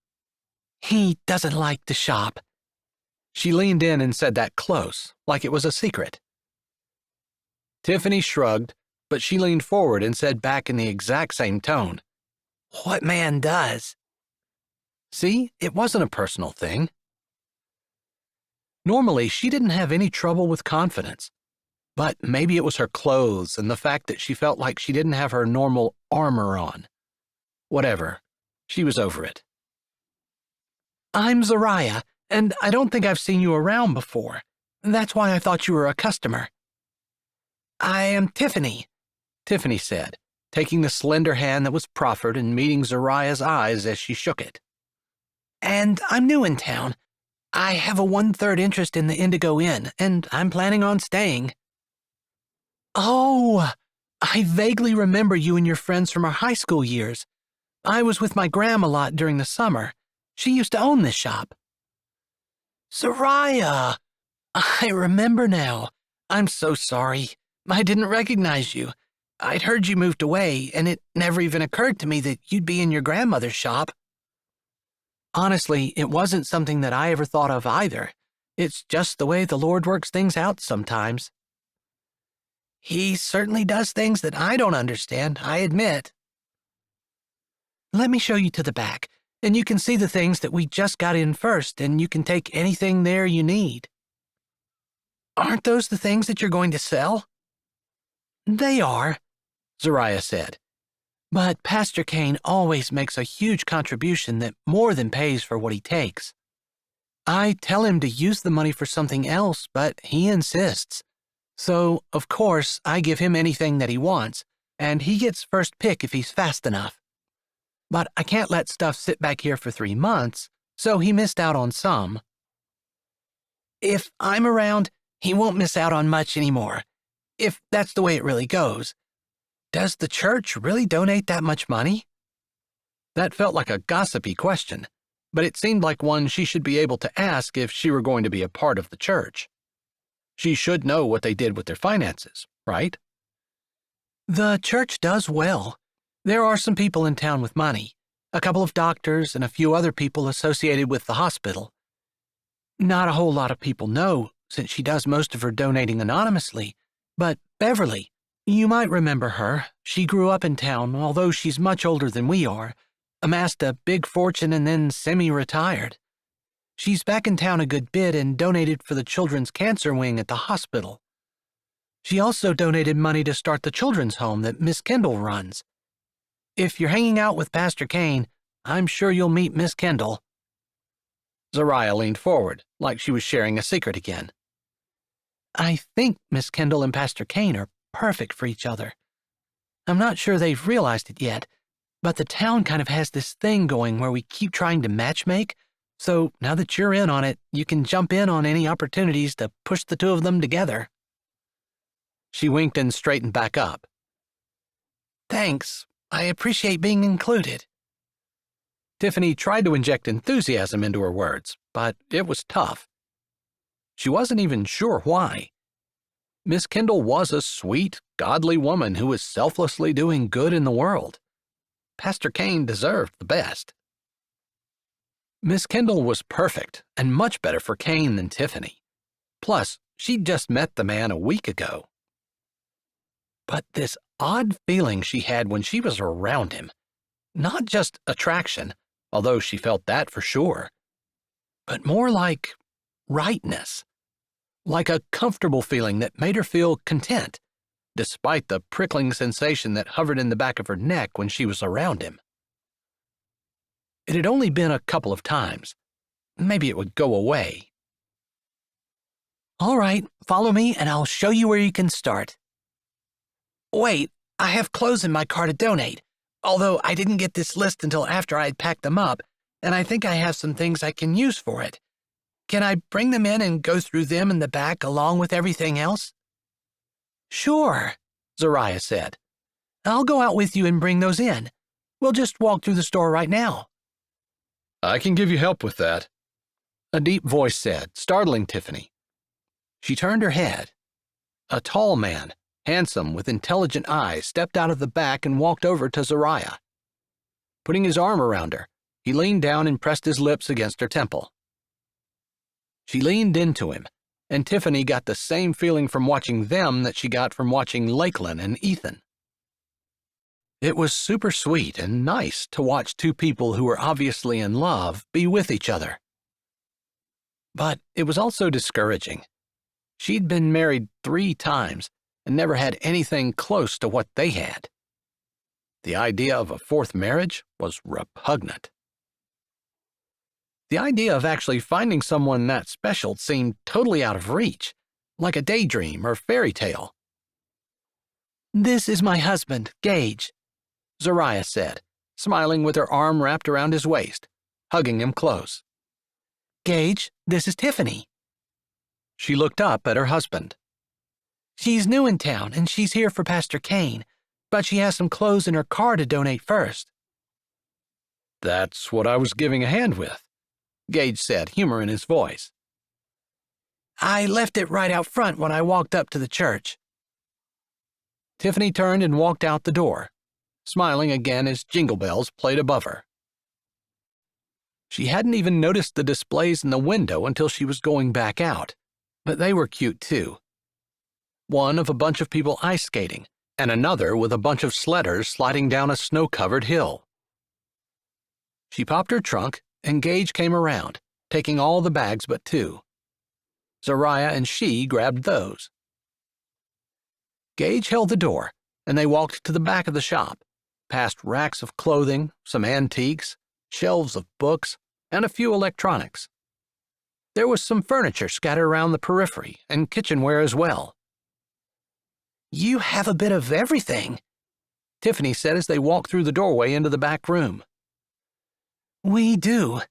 He doesn't like to shop. She leaned in and said that close, like it was a secret. Tiffany shrugged, but she leaned forward and said back in the exact same tone, What man does? See, it wasn't a personal thing. Normally, she didn't have any trouble with confidence, but maybe it was her clothes and the fact that she felt like she didn't have her normal armor on. Whatever, she was over it. I'm Zariah, and I don't think I've seen you around before. That's why I thought you were a customer. I am Tiffany, Tiffany said, taking the slender hand that was proffered and meeting Zariah's eyes as she shook it. And I'm new in town. I have a 1/3 interest in the Indigo Inn, and I'm planning on staying. Oh, I vaguely remember you and your friends from our high school years. I was with my grandma a lot during the summer. She used to own this shop. Zariah! I remember now. I'm so sorry. I didn't recognize you. I'd heard you moved away, and it never even occurred to me that you'd be in your grandmother's shop. Honestly, it wasn't something that I ever thought of either. It's just the way the Lord works things out sometimes. He certainly does things that I don't understand, I admit. Let me show you to the back, and you can see the things that we just got in first, and you can take anything there you need. Aren't those the things that you're going to sell? They are, Zariah said. But Pastor Kane always makes a huge contribution that more than pays for what he takes. I tell him to use the money for something else, but he insists. So, of course, I give him anything that he wants, and he gets first pick if he's fast enough. But I can't let stuff sit back here for 3 months, so he missed out on some. If I'm around, he won't miss out on much anymore, if that's the way it really goes. Does the church really donate that much money? That felt like a gossipy question, but it seemed like one she should be able to ask if she were going to be a part of the church. She should know what they did with their finances, right? The church does well. There are some people in town with money, a couple of doctors and a few other people associated with the hospital. Not a whole lot of people know, since she does most of her donating anonymously, but Beverly, you might remember her. She grew up in town, although she's much older than we are, amassed a big fortune and then semi-retired. She's back in town a good bit and donated for the children's cancer wing at the hospital. She also donated money to start the children's home that Miss Kendall runs. If you're hanging out with Pastor Kane, I'm sure you'll meet Miss Kendall. Zariah leaned forward, like she was sharing a secret again. I think Miss Kendall and Pastor Kane are perfect for each other. I'm not sure they've realized it yet, but the town kind of has this thing going where we keep trying to matchmake, so now that you're in on it, you can jump in on any opportunities to push the two of them together. She winked and straightened back up. Thanks. I appreciate being included. Tiffany tried to inject enthusiasm into her words, but it was tough. She wasn't even sure why. Miss Kendall was a sweet, godly woman who was selflessly doing good in the world. Pastor Kane deserved the best. Miss Kendall was perfect and much better for Kane than Tiffany. Plus, she'd just met the man a week ago. But this odd feeling she had when she was around him, not just attraction, although she felt that for sure, but more like rightness. Like a comfortable feeling that made her feel content, despite the prickling sensation that hovered in the back of her neck when she was around him. It had only been a couple of times. Maybe it would go away. All right, follow me and I'll show you where you can start. Wait, I have clothes in my car to donate, although I didn't get this list until after I had packed them up, and I think I have some things I can use for it. Can I bring them in and go through them in the back along with everything else? Sure, Zariah said. I'll go out with you and bring those in. We'll just walk through the store right now. I can give you help with that, a deep voice said, startling Tiffany. She turned her head. A tall man, handsome with intelligent eyes, stepped out of the back and walked over to Zariah. Putting his arm around her, he leaned down and pressed his lips against her temple. She leaned into him, and Tiffany got the same feeling from watching them that she got from watching Lakeland and Ethan. It was super sweet and nice to watch two people who were obviously in love be with each other. But it was also discouraging. She'd been married 3 times and never had anything close to what they had. The idea of a 4th marriage was repugnant. The idea of actually finding someone that special seemed totally out of reach, like a daydream or fairy tale. This is my husband, Gage, Zariah said, smiling with her arm wrapped around his waist, hugging him close. Gage, this is Tiffany. She looked up at her husband. She's new in town and she's here for Pastor Kane, but she has some clothes in her car to donate first. That's what I was giving a hand with, Gage said, humor in his voice. I left it right out front when I walked up to the church. Tiffany turned and walked out the door, smiling again as jingle bells played above her. She hadn't even noticed the displays in the window until she was going back out, but they were cute too. One of a bunch of people ice skating, and another with a bunch of sledders sliding down a snow-covered hill. She popped her trunk, and Gage came around, taking all the bags but 2. Zariah and she grabbed those. Gage held the door, and they walked to the back of the shop, past racks of clothing, some antiques, shelves of books, and a few electronics. There was some furniture scattered around the periphery, and kitchenware as well. You have a bit of everything, Tiffany said as they walked through the doorway into the back room. We do.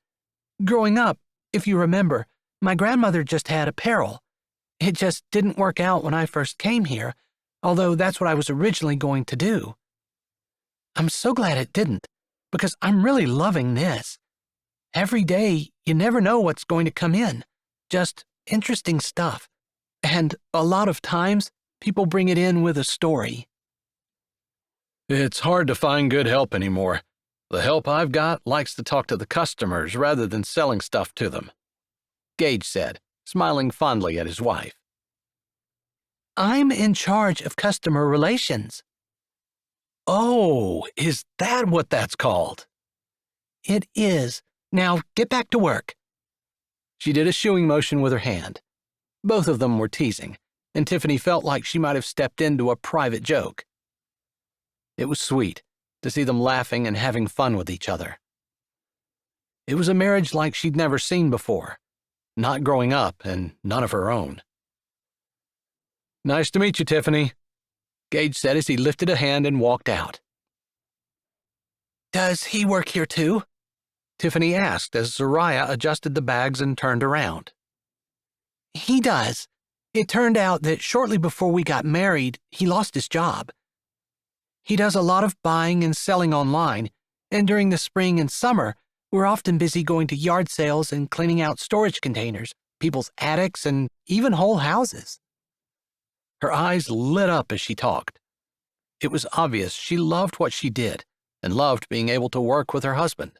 Growing up, if you remember, my grandmother just had apparel. It just didn't work out when I first came here, although that's what I was originally going to do. I'm so glad it didn't, because I'm really loving this. Every day, you never know what's going to come in. Just interesting stuff. And a lot of times, people bring it in with a story. It's hard to find good help anymore. The help I've got likes to talk to the customers rather than selling stuff to them, Gage said, smiling fondly at his wife. I'm in charge of customer relations. Oh, is that what that's called? It is. Now get back to work. She did a shooing motion with her hand. Both of them were teasing, and Tiffany felt like she might have stepped into a private joke. It was sweet to see them laughing and having fun with each other. It was a marriage like she'd never seen before, not growing up and none of her own. Nice to meet you, Tiffany, Gage said as he lifted a hand and walked out. Does he work here too? Tiffany asked as Zariah adjusted the bags and turned around. He does. It turned out that shortly before we got married, he lost his job. He does a lot of buying and selling online, and during the spring and summer, we're often busy going to yard sales and cleaning out storage containers, people's attics, and even whole houses. Her eyes lit up as she talked. It was obvious she loved what she did and loved being able to work with her husband.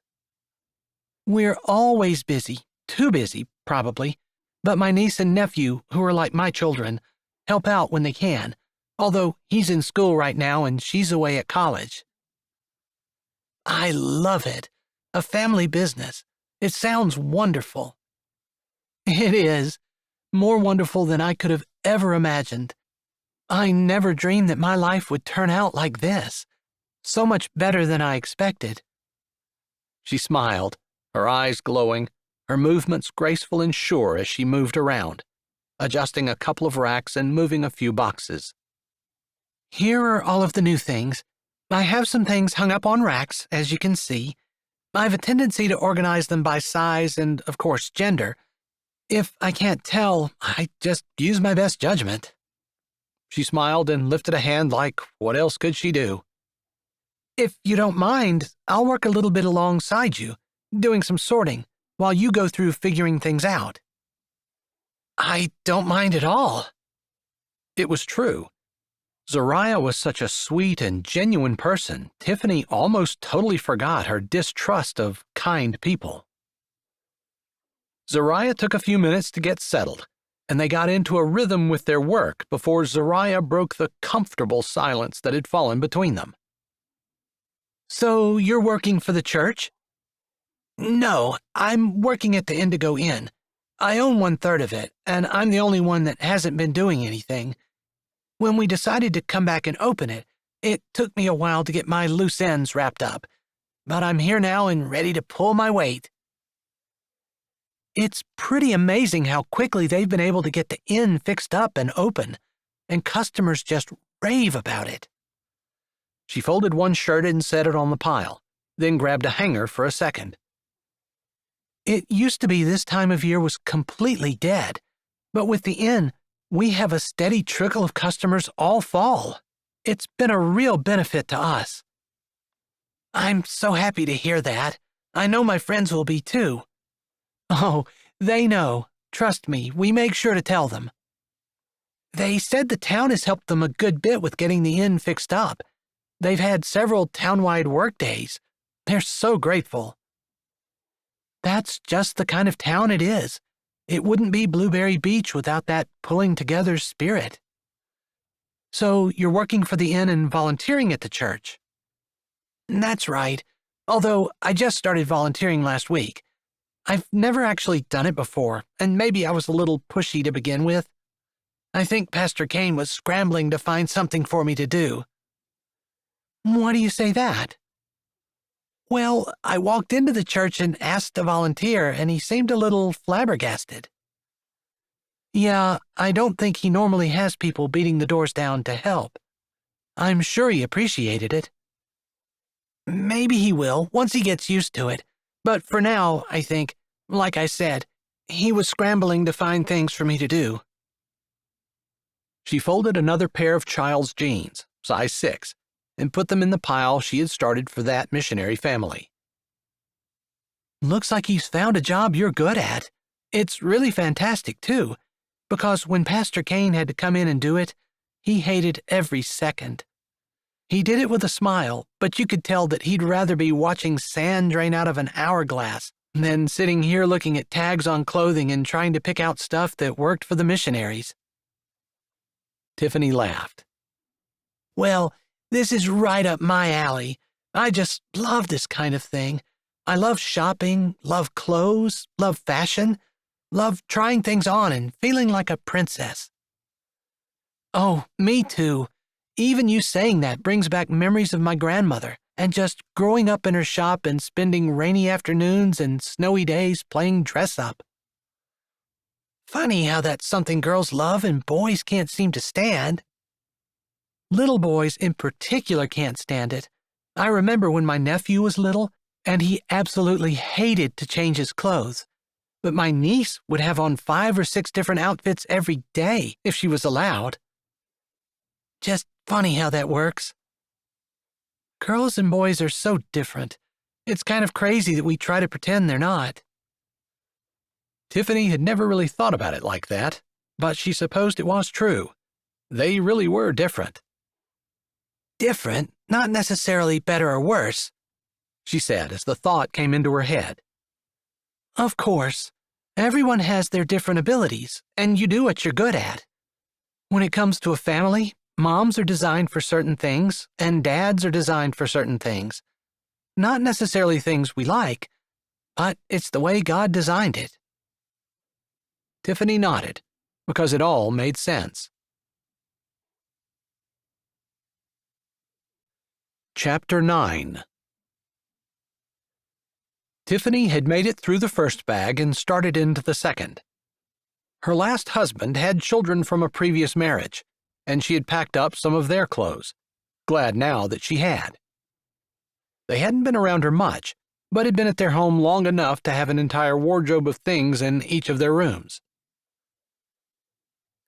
We're always busy, too busy, probably, but my niece and nephew, who are like my children, help out when they can, although he's in school right now and she's away at college. I love it. A family business. It sounds wonderful. It is. More wonderful than I could have ever imagined. I never dreamed that my life would turn out like this. So much better than I expected. She smiled, her eyes glowing, her movements graceful and sure as she moved around, adjusting a couple of racks and moving a few boxes. Here are all of the new things. I have some things hung up on racks, as you can see. I have a tendency to organize them by size and, of course, gender. If I can't tell, I just use my best judgment. She smiled and lifted a hand like what else could she do? If you don't mind, I'll work a little bit alongside you, doing some sorting, while you go through figuring things out. I don't mind at all. It was true. Zariah was such a sweet and genuine person, Tiffany almost totally forgot her distrust of kind people. Zariah took a few minutes to get settled, and they got into a rhythm with their work before Zariah broke the comfortable silence that had fallen between them. So you're working for the church? No, I'm working at the Indigo Inn. I own 1/3 of it, and I'm the only one that hasn't been doing anything. When we decided to come back and open it, it took me a while to get my loose ends wrapped up, but I'm here now and ready to pull my weight. It's pretty amazing how quickly they've been able to get the inn fixed up and open, and customers just rave about it. She folded one shirt and set it on the pile, then grabbed a hanger for a second. It used to be this time of year was completely dead, but with the inn, we have a steady trickle of customers all fall. It's been a real benefit to us. I'm so happy to hear that. I know my friends will be too. Oh, they know. Trust me, we make sure to tell them. They said the town has helped them a good bit with getting the inn fixed up. They've had several town-wide work days. They're so grateful. That's just the kind of town it is. It wouldn't be Blueberry Beach without that pulling together spirit. So you're working for the inn and volunteering at the church? That's right, although I just started volunteering last week. I've never actually done it before, and maybe I was a little pushy to begin with. I think Pastor Kane was scrambling to find something for me to do. Why do you say that? Well, I walked into the church and asked to volunteer, and he seemed a little flabbergasted. Yeah, I don't think he normally has people beating the doors down to help. I'm sure he appreciated it. Maybe he will, once he gets used to it. But for now, I think, like I said, he was scrambling to find things for me to do. She folded another pair of child's jeans, size 6, and put them in the pile she had started for that missionary family. Looks like he's found a job you're good at. It's really fantastic, too, because when Pastor Kane had to come in and do it, he hated every second. He did it with a smile, but you could tell that he'd rather be watching sand drain out of an hourglass than sitting here looking at tags on clothing and trying to pick out stuff that worked for the missionaries. Tiffany laughed. Well, this is right up my alley. I just love this kind of thing. I love shopping, love clothes, love fashion, love trying things on and feeling like a princess. Oh, me too. Even you saying that brings back memories of my grandmother and just growing up in her shop and spending rainy afternoons and snowy days playing dress-up. Funny how that's something girls love and boys can't seem to stand. Little boys in particular can't stand it. I remember when my nephew was little, and he absolutely hated to change his clothes. But my niece would have on 5 or 6 different outfits every day if she was allowed. Just funny how that works. Girls and boys are so different. It's kind of crazy that we try to pretend they're not. Tiffany had never really thought about it like that, but she supposed it was true. They really were different. Different, not necessarily better or worse, she said as the thought came into her head. Of course, everyone has their different abilities, and you do what you're good at. When it comes to a family, moms are designed for certain things, and dads are designed for certain things. Not necessarily things we like, but it's the way God designed it. Tiffany nodded, because it all made sense. Chapter 9. Tiffany had made it through the first bag and started into the second. Her last husband had children from a previous marriage, and she had packed up some of their clothes, glad now that she had. They hadn't been around her much, but had been at their home long enough to have an entire wardrobe of things in each of their rooms.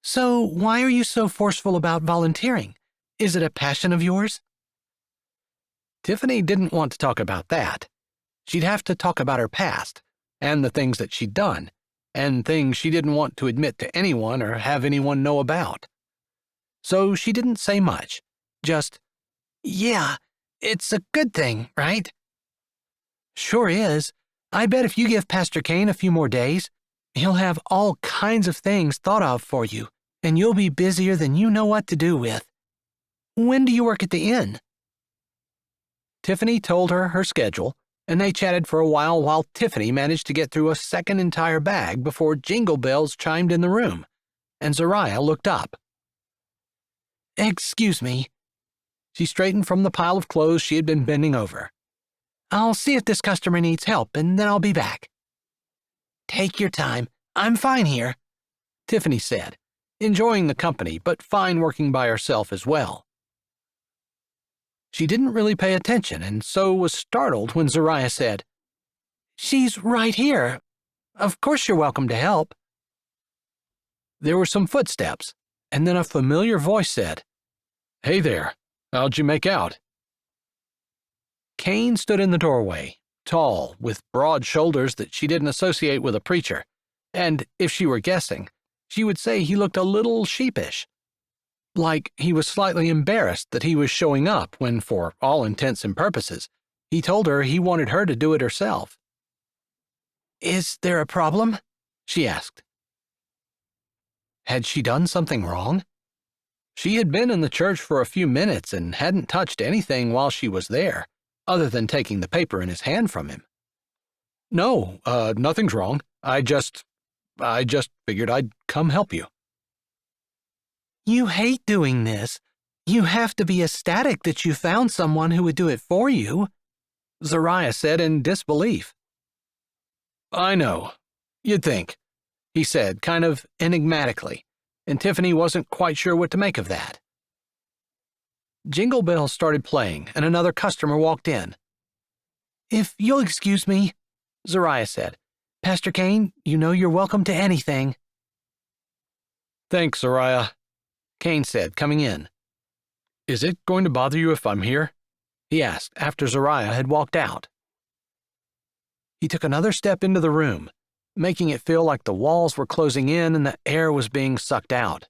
So, why are you so forceful about volunteering? Is it a passion of yours? Tiffany didn't want to talk about that. She'd have to talk about her past, and the things that she'd done, and things she didn't want to admit to anyone or have anyone know about. So she didn't say much, just, Yeah, it's a good thing, right? Sure is. I bet if you give Pastor Kane a few more days, he'll have all kinds of things thought of for you, and you'll be busier than you know what to do with. When do you work at the inn? Tiffany told her schedule, and they chatted for a while Tiffany managed to get through a second entire bag before Jingle Bells chimed in the room, and Zariah looked up. Excuse me. She straightened from the pile of clothes she had been bending over. I'll see if this customer needs help, and then I'll be back. Take your time. I'm fine here, Tiffany said, enjoying the company but fine working by herself as well. She didn't really pay attention and so was startled when Zariah said, She's right here. Of course you're welcome to help. There were some footsteps, and then a familiar voice said, Hey there, how'd you make out? Kane stood in the doorway, tall, with broad shoulders that she didn't associate with a preacher, and if she were guessing, she would say he looked a little sheepish. Like he was slightly embarrassed that he was showing up when, for all intents and purposes, he told her he wanted her to do it herself. Is there a problem? She asked. Had she done something wrong? She had been in the church for a few minutes and hadn't touched anything while she was there, other than taking the paper in his hand from him. No, nothing's wrong. I just figured I'd come help you. You hate doing this. You have to be ecstatic that you found someone who would do it for you, Zariah said in disbelief. I know. You'd think, he said, kind of enigmatically, and Tiffany wasn't quite sure what to make of that. Jingle Bells started playing, and another customer walked in. If you'll excuse me, Zariah said. Pastor Kane, you know you're welcome to anything. Thanks, Zariah, Kane said, coming in. Is it going to bother you if I'm here? He asked after Zariah had walked out. He took another step into the room, making it feel like the walls were closing in and the air was being sucked out.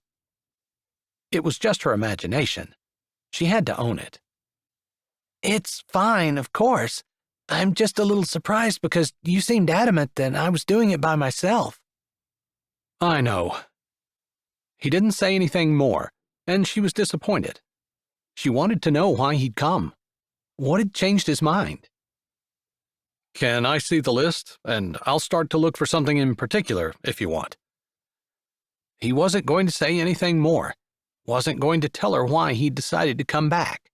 It was just her imagination. She had to own it. It's fine, of course. I'm just a little surprised because you seemed adamant that I was doing it by myself. I know. He didn't say anything more, and she was disappointed. She wanted to know why he'd come. What had changed his mind? Can I see the list, and I'll start to look for something in particular, if you want. He wasn't going to say anything more, wasn't going to tell her why he'd decided to come back.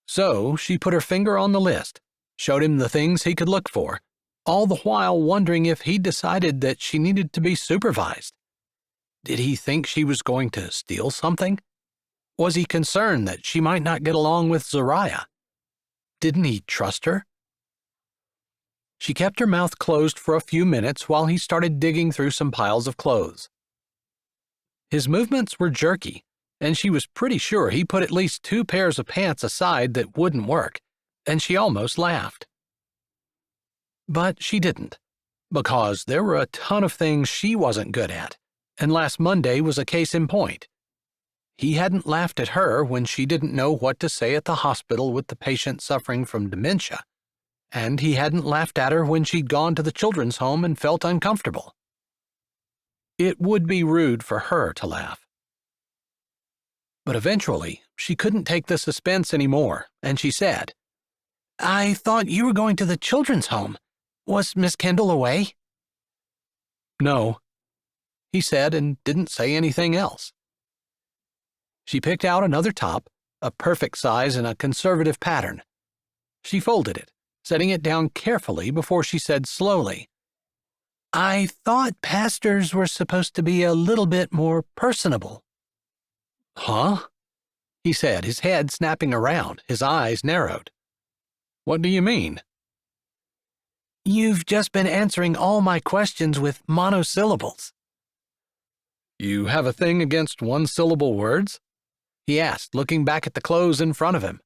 So she put her finger on the list, showed him the things he could look for, all the while wondering if he'd decided that she needed to be supervised. Did he think she was going to steal something? Was he concerned that she might not get along with Zariah? Didn't he trust her? She kept her mouth closed for a few minutes while he started digging through some piles of clothes. His movements were jerky, and she was pretty sure he put at least 2 pairs of pants aside that wouldn't work, and she almost laughed. But she didn't, because there were a ton of things she wasn't good at, and last Monday was a case in point. He hadn't laughed at her when she didn't know what to say at the hospital with the patient suffering from dementia, and he hadn't laughed at her when she'd gone to the children's home and felt uncomfortable. It would be rude for her to laugh. But eventually, she couldn't take the suspense anymore, and she said, I thought you were going to the children's home. Was Miss Kendall away? No, he said, and didn't say anything else. She picked out another top, a perfect size and a conservative pattern. She folded it, setting it down carefully before she said slowly, I thought pastors were supposed to be a little bit more personable. Huh? He said, his head snapping around, his eyes narrowed. What do you mean? You've just been answering all my questions with monosyllables. You have a thing against one-syllable words? He asked, looking back at the clothes in front of him.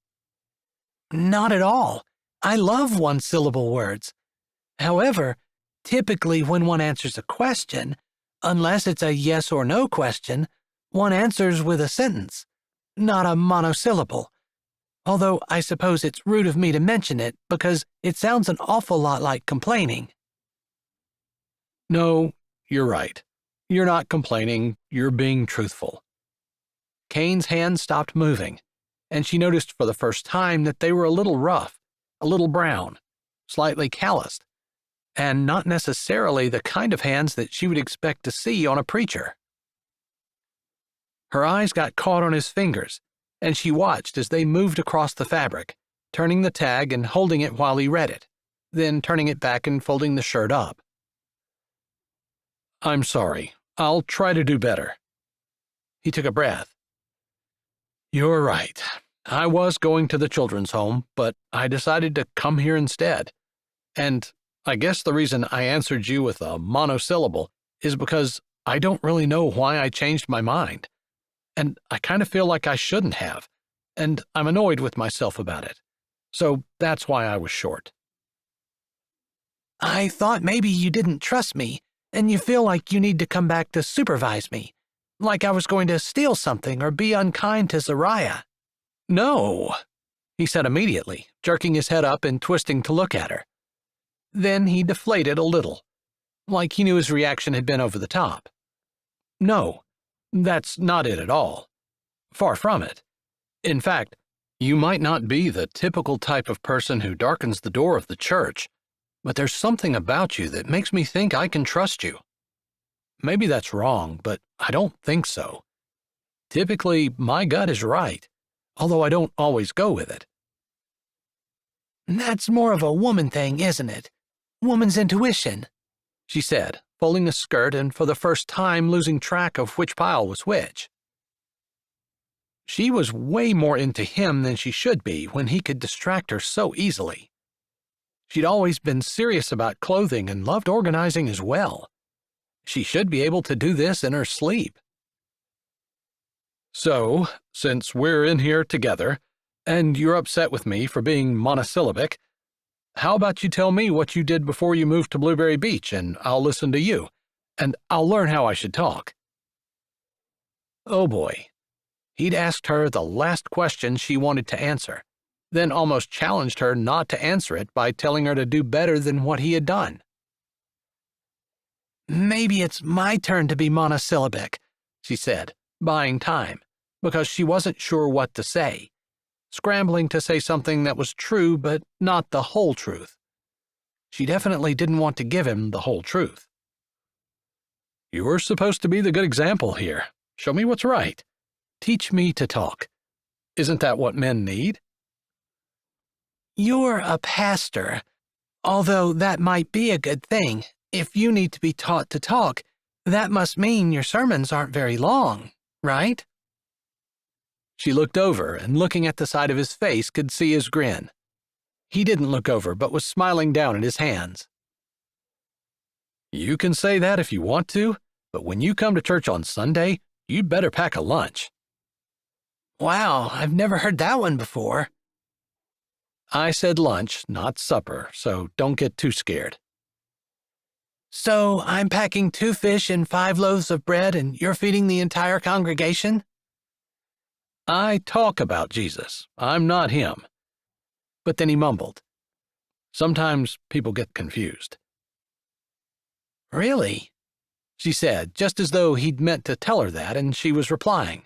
Not at all. I love one-syllable words. However, typically when one answers a question, unless it's a yes or no question, one answers with a sentence, not a monosyllable. Although I suppose it's rude of me to mention it because it sounds an awful lot like complaining. No, you're right. You're not complaining, you're being truthful. Kane's hands stopped moving, and she noticed for the first time that they were a little rough, a little brown, slightly calloused, and not necessarily the kind of hands that she would expect to see on a preacher. Her eyes got caught on his fingers, and she watched as they moved across the fabric, turning the tag and holding it while he read it, then turning it back and folding the shirt up. I'm sorry. I'll try to do better. He took a breath. You're right. I was going to the children's home, but I decided to come here instead. And I guess the reason I answered you with a monosyllable is because I don't really know why I changed my mind. And I kind of feel like I shouldn't have, and I'm annoyed with myself about it. So that's why I was short. I thought maybe you didn't trust me, and you feel like you need to come back to supervise me, like I was going to steal something or be unkind to Zariah. No, he said immediately, jerking his head up and twisting to look at her. Then he deflated a little, like he knew his reaction had been over the top. No, that's not it at all. Far from it. In fact, you might not be the typical type of person who darkens the door of the church, but there's something about you that makes me think I can trust you. Maybe that's wrong, but I don't think so. Typically, my gut is right, although I don't always go with it. That's more of a woman thing, isn't it? Woman's intuition, she said, folding a skirt and for the first time losing track of which pile was which. She was way more into him than she should be when he could distract her so easily. She'd always been serious about clothing and loved organizing as well. She should be able to do this in her sleep. So, since we're in here together, and you're upset with me for being monosyllabic, how about you tell me what you did before you moved to Blueberry Beach, and I'll listen to you, and I'll learn how I should talk. Oh boy. He'd asked her the last question she wanted to answer, then almost challenged her not to answer it by telling her to do better than what he had done. Maybe it's my turn to be monosyllabic, she said, buying time, because she wasn't sure what to say, scrambling to say something that was true but not the whole truth. She definitely didn't want to give him the whole truth. You're supposed to be the good example here. Show me what's right. Teach me to talk. Isn't that what men need? You're a pastor, although that might be a good thing. If you need to be taught to talk, that must mean your sermons aren't very long, right? She looked over and looking at the side of his face could see his grin. He didn't look over but was smiling down at his hands. You can say that if you want to, but when you come to church on Sunday, you'd better pack a lunch. Wow, I've never heard that one before. I said lunch, not supper, so don't get too scared. So I'm packing 2 fish and 5 loaves of bread and you're feeding the entire congregation? I talk about Jesus. I'm not him. But then he mumbled. Sometimes people get confused. Really? She said, just as though he'd meant to tell her that and she was replying.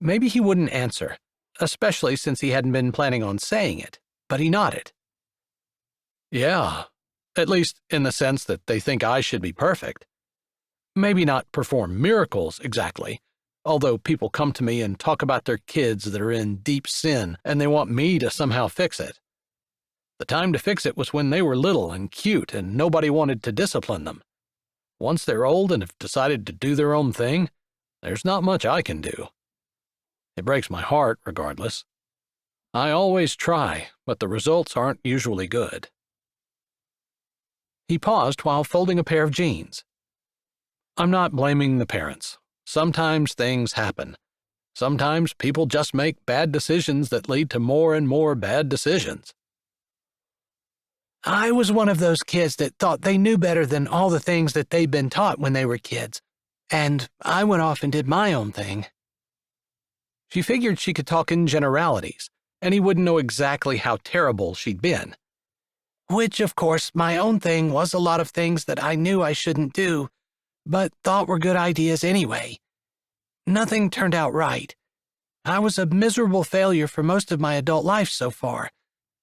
Maybe he wouldn't answer, especially since he hadn't been planning on saying it, but he nodded. Yeah, at least in the sense that they think I should be perfect. Maybe not perform miracles exactly, although people come to me and talk about their kids that are in deep sin and they want me to somehow fix it. The time to fix it was when they were little and cute and nobody wanted to discipline them. Once they're old and have decided to do their own thing, there's not much I can do. It breaks my heart, regardless. I always try, but the results aren't usually good. He paused while folding a pair of jeans. I'm not blaming the parents. Sometimes things happen. Sometimes people just make bad decisions that lead to more and more bad decisions. I was one of those kids that thought they knew better than all the things that they'd been taught when they were kids, and I went off and did my own thing. She figured she could talk in generalities, and he wouldn't know exactly how terrible she'd been. Which, of course, my own thing was a lot of things that I knew I shouldn't do, but thought were good ideas anyway. Nothing turned out right. I was a miserable failure for most of my adult life so far,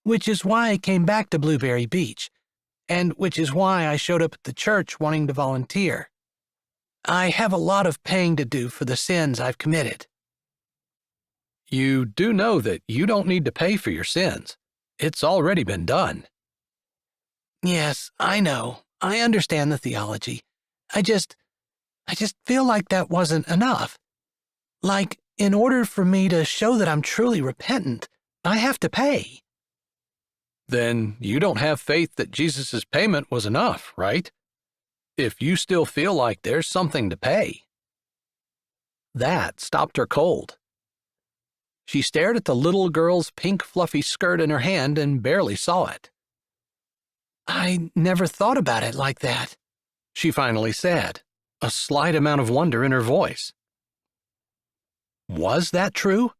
which is why I came back to Blueberry Beach, and which is why I showed up at the church wanting to volunteer. I have a lot of paying to do for the sins I've committed. You do know that you don't need to pay for your sins. It's already been done. Yes, I know. I understand the theology. I just feel like that wasn't enough. Like, in order for me to show that I'm truly repentant, I have to pay. Then you don't have faith that Jesus' payment was enough, right? If you still feel like there's something to pay. That stopped her cold. She stared at the little girl's pink fluffy skirt in her hand and barely saw it. I never thought about it like that, she finally said, a slight amount of wonder in her voice. Was that true?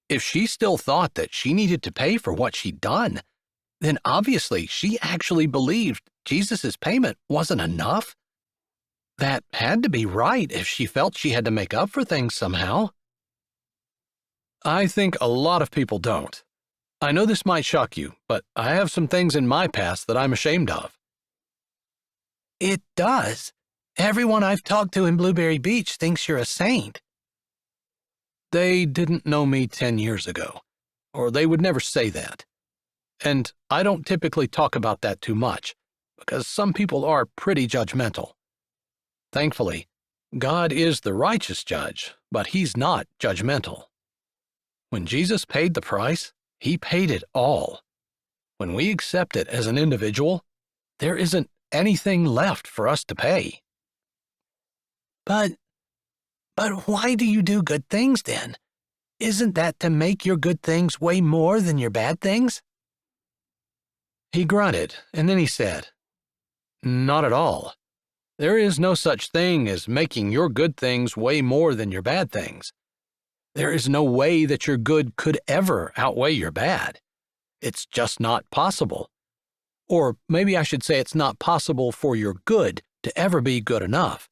If she still thought that she needed to pay for what she'd done, then obviously she actually believed Jesus' payment wasn't enough. That had to be right if she felt she had to make up for things somehow. I think a lot of people don't. I know this might shock you, but I have some things in my past that I'm ashamed of. It does. Everyone I've talked to in Blueberry Beach thinks you're a saint. They didn't know me 10 years ago, or they would never say that. And I don't typically talk about that too much, because some people are pretty judgmental. Thankfully, God is the righteous judge, but He's not judgmental. When Jesus paid the price, He paid it all. When we accept it as an individual, there isn't anything left for us to pay. But why do you do good things then? Isn't that to make your good things weigh more than your bad things? He grunted, and then he said, Not at all. There is no such thing as making your good things weigh more than your bad things. There is no way that your good could ever outweigh your bad. It's just not possible. Or maybe I should say it's not possible for your good to ever be good enough.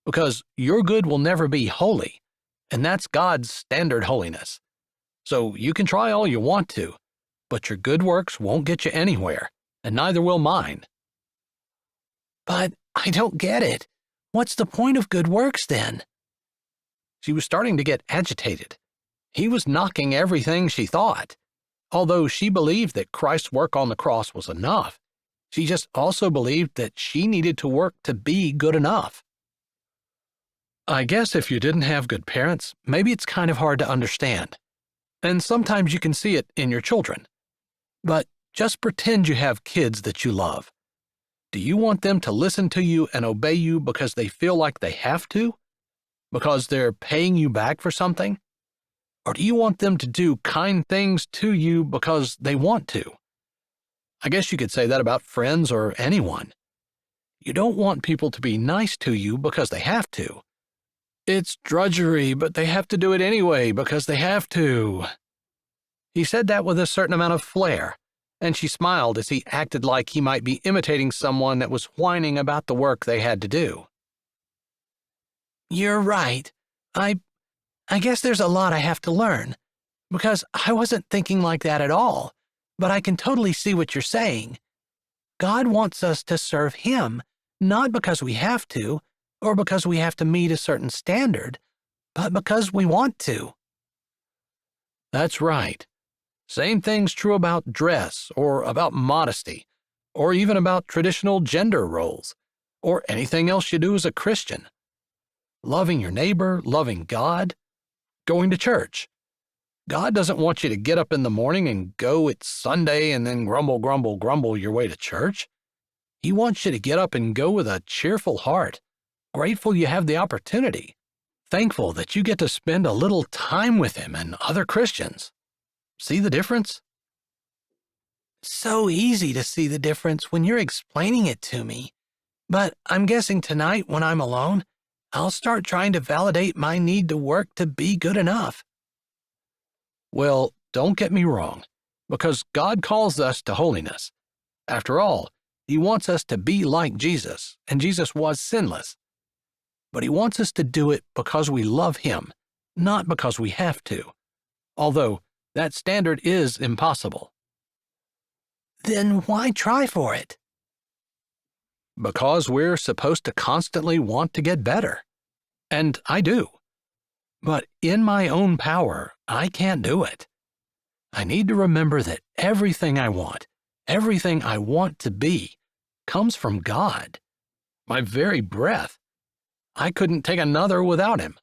Because your good will never be holy, and that's God's standard holiness. So you can try all you want to, but your good works won't get you anywhere, and neither will mine. But I don't get it. What's the point of good works then? She was starting to get agitated. He was knocking everything she thought. Although she believed that Christ's work on the cross was enough, she just also believed that she needed to work to be good enough. I guess if you didn't have good parents, maybe it's kind of hard to understand. And sometimes you can see it in your children. But just pretend you have kids that you love. Do you want them to listen to you and obey you because they feel like they have to? Because they're paying you back for something? Or do you want them to do kind things to you because they want to? I guess you could say that about friends or anyone. You don't want people to be nice to you because they have to. It's drudgery, but they have to do it anyway because they have to. He said that with a certain amount of flair, and she smiled as he acted like he might be imitating someone that was whining about the work they had to do. You're right. I guess there's a lot I have to learn, because I wasn't thinking like that at all, but I can totally see what you're saying. God wants us to serve Him, not because we have to, or because we have to meet a certain standard, but because we want to. That's right. Same thing's true about dress, or about modesty, or even about traditional gender roles, or anything else you do as a Christian. Loving your neighbor, loving God, going to church. God doesn't want you to get up in the morning and go, it's Sunday, and then grumble your way to church. He wants you to get up and go with a cheerful heart, grateful you have the opportunity, thankful that you get to spend a little time with him and other Christians. See the difference? So easy to see the difference when you're explaining it to me. But I'm guessing tonight when I'm alone, I'll start trying to validate my need to work to be good enough. Well, don't get me wrong, because God calls us to holiness. After all, He wants us to be like Jesus, and Jesus was sinless. But He wants us to do it because we love Him, not because we have to, although that standard is impossible. Then why try for it? Because we're supposed to constantly want to get better. And I do. But in my own power, I can't do it. I need to remember that everything I want to be, comes from God. My very breath. I couldn't take another without Him.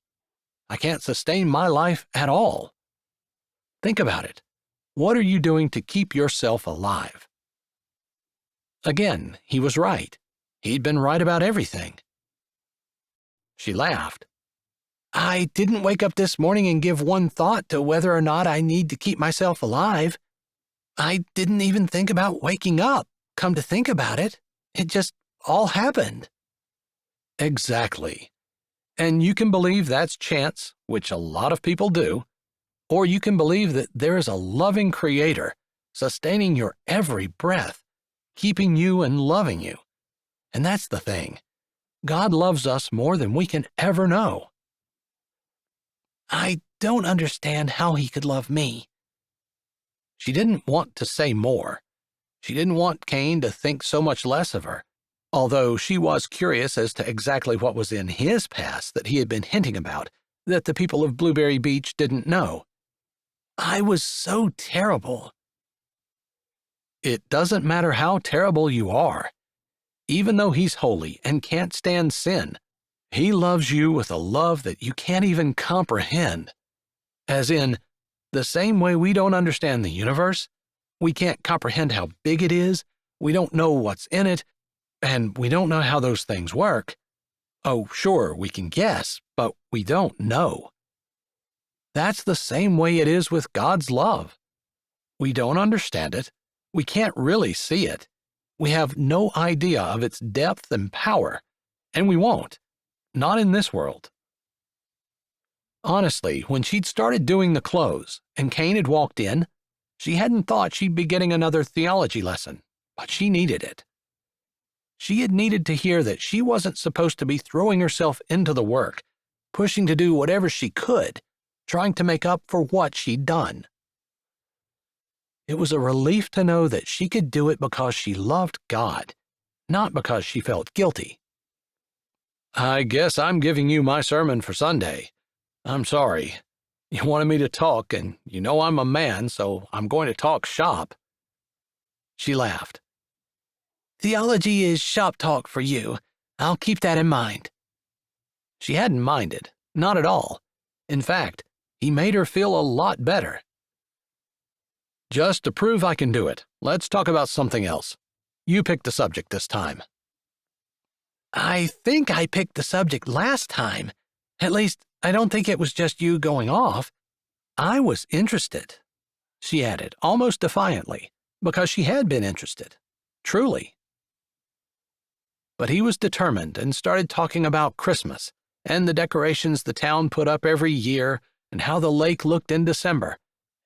I can't sustain my life at all. Think about it. What are you doing to keep yourself alive? Again, he was right. He'd been right about everything. She laughed. I didn't wake up this morning and give one thought to whether or not I need to keep myself alive. I didn't even think about waking up. Come to think about it, it just all happened. Exactly. And you can believe that's chance, which a lot of people do, or you can believe that there is a loving Creator sustaining your every breath, keeping you and loving you. And that's the thing. God loves us more than we can ever know. I don't understand how He could love me. She didn't want to say more. She didn't want Kane to think so much less of her, although she was curious as to exactly what was in his past that he had been hinting about that the people of Blueberry Beach didn't know. I was so terrible. It doesn't matter how terrible you are. Even though He's holy and can't stand sin, He loves you with a love that you can't even comprehend. As in, the same way we don't understand the universe, we can't comprehend how big it is, we don't know what's in it, and we don't know how those things work. Oh, sure, we can guess, but we don't know. That's the same way it is with God's love. We don't understand it. We can't really see it. We have no idea of its depth and power, and we won't. Not in this world. Honestly, when she'd started doing the clothes and Kane had walked in, she hadn't thought she'd be getting another theology lesson, but she needed it. She had needed to hear that she wasn't supposed to be throwing herself into the work, pushing to do whatever she could, trying to make up for what she'd done. It was a relief to know that she could do it because she loved God, not because she felt guilty. I guess I'm giving you my sermon for Sunday. I'm sorry. You wanted me to talk, and you know I'm a man, so I'm going to talk shop. She laughed. Theology is shop talk for you. I'll keep that in mind. She hadn't minded, not at all. In fact, he made her feel a lot better. Just to prove I can do it, let's talk about something else. You picked the subject this time. I think I picked the subject last time. At least, I don't think it was just you going off. I was interested, she added, almost defiantly, because she had been interested. Truly. But he was determined and started talking about Christmas and the decorations the town put up every year and how the lake looked in December.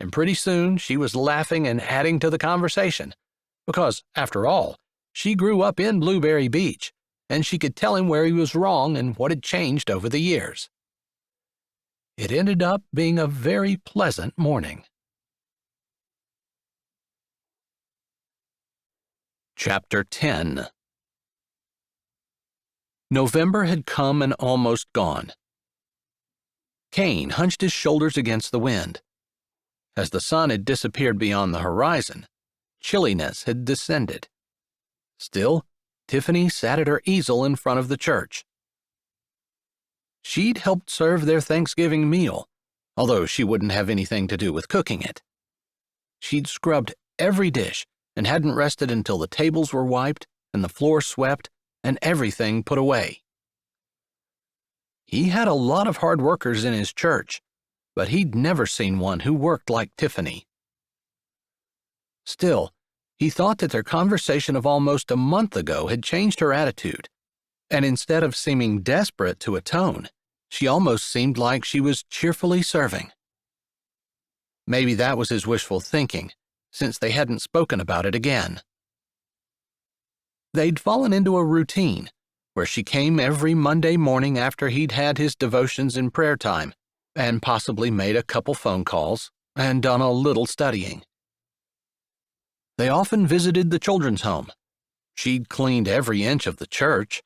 And pretty soon she was laughing and adding to the conversation, because, after all, she grew up in Blueberry Beach, and she could tell him where he was wrong and what had changed over the years. It ended up being a very pleasant morning. Chapter 10. November had come and almost gone. Kane hunched his shoulders against the wind. As the sun had disappeared beyond the horizon, chilliness had descended. Still, Tiffany sat at her easel in front of the church. She'd helped serve their Thanksgiving meal, although she wouldn't have anything to do with cooking it. She'd scrubbed every dish and hadn't rested until the tables were wiped and the floor swept and everything put away. He had a lot of hard workers in his church, but he'd never seen one who worked like Tiffany. Still, he thought that their conversation of almost a month ago had changed her attitude, and instead of seeming desperate to atone, she almost seemed like she was cheerfully serving. Maybe that was his wishful thinking, since they hadn't spoken about it again. They'd fallen into a routine, where she came every Monday morning after he'd had his devotions and prayer time, and possibly made a couple phone calls, and done a little studying. They often visited the children's home. She'd cleaned every inch of the church.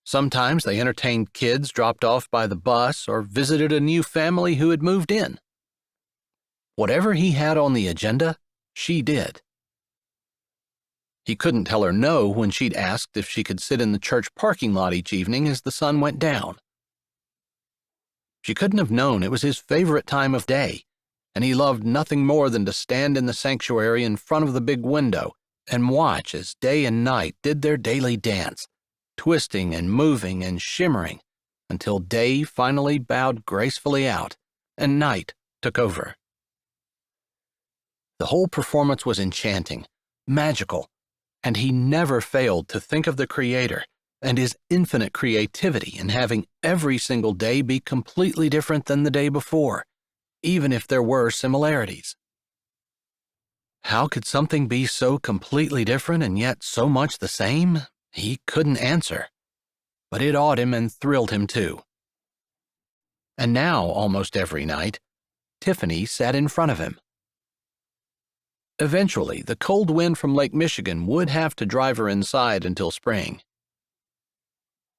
Sometimes they entertained kids dropped off by the bus or visited a new family who had moved in. Whatever he had on the agenda, she did. He couldn't tell her no when she'd asked if she could sit in the church parking lot each evening as the sun went down. She couldn't have known it was his favorite time of day, and he loved nothing more than to stand in the sanctuary in front of the big window and watch as day and night did their daily dance, twisting and moving and shimmering until day finally bowed gracefully out and night took over. The whole performance was enchanting, magical, and he never failed to think of the Creator and his infinite creativity in having every single day be completely different than the day before, even if there were similarities. How could something be so completely different and yet so much the same? He couldn't answer, but it awed him and thrilled him too. And now, almost every night, Tiffany sat in front of him. Eventually, the cold wind from Lake Michigan would have to drive her inside until spring.